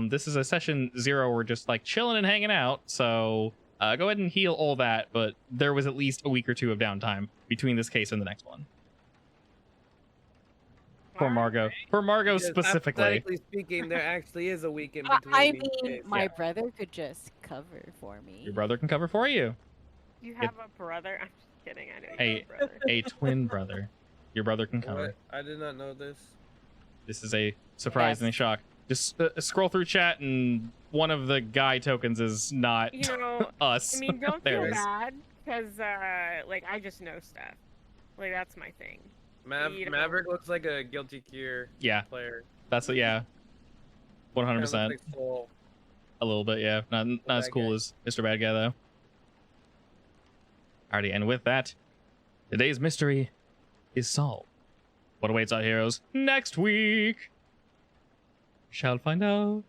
This is a session 0. We're just like chilling and hanging out. So go ahead and heal all that. But there was at least a week or 2 of downtime between this case and the next one. For Margo. For Margo Because specifically. hypothetically speaking, there actually is a week in between. I these mean, days. my brother could just cover for me. Your brother can cover for you. You have a brother? I'm just kidding. I know you Hey, have a brother. a twin brother. Your brother can cover. What? I did not know this. This is a surprise and a shock. Just scroll through chat, and one of the guy tokens is not You know, us. I mean, don't There feel it is. bad, because, like, I just know stuff. Like, that's my thing. You know. Maverick looks like a Guilty Gear Yeah, player. that's it. Yeah, 100%. Kinda looks like Soul. A little bit, yeah. Not as Bad cool guy. as Mr. Bad Guy, though. Alrighty, and with that, today's mystery is solved. What awaits our heroes next week? Shall find out.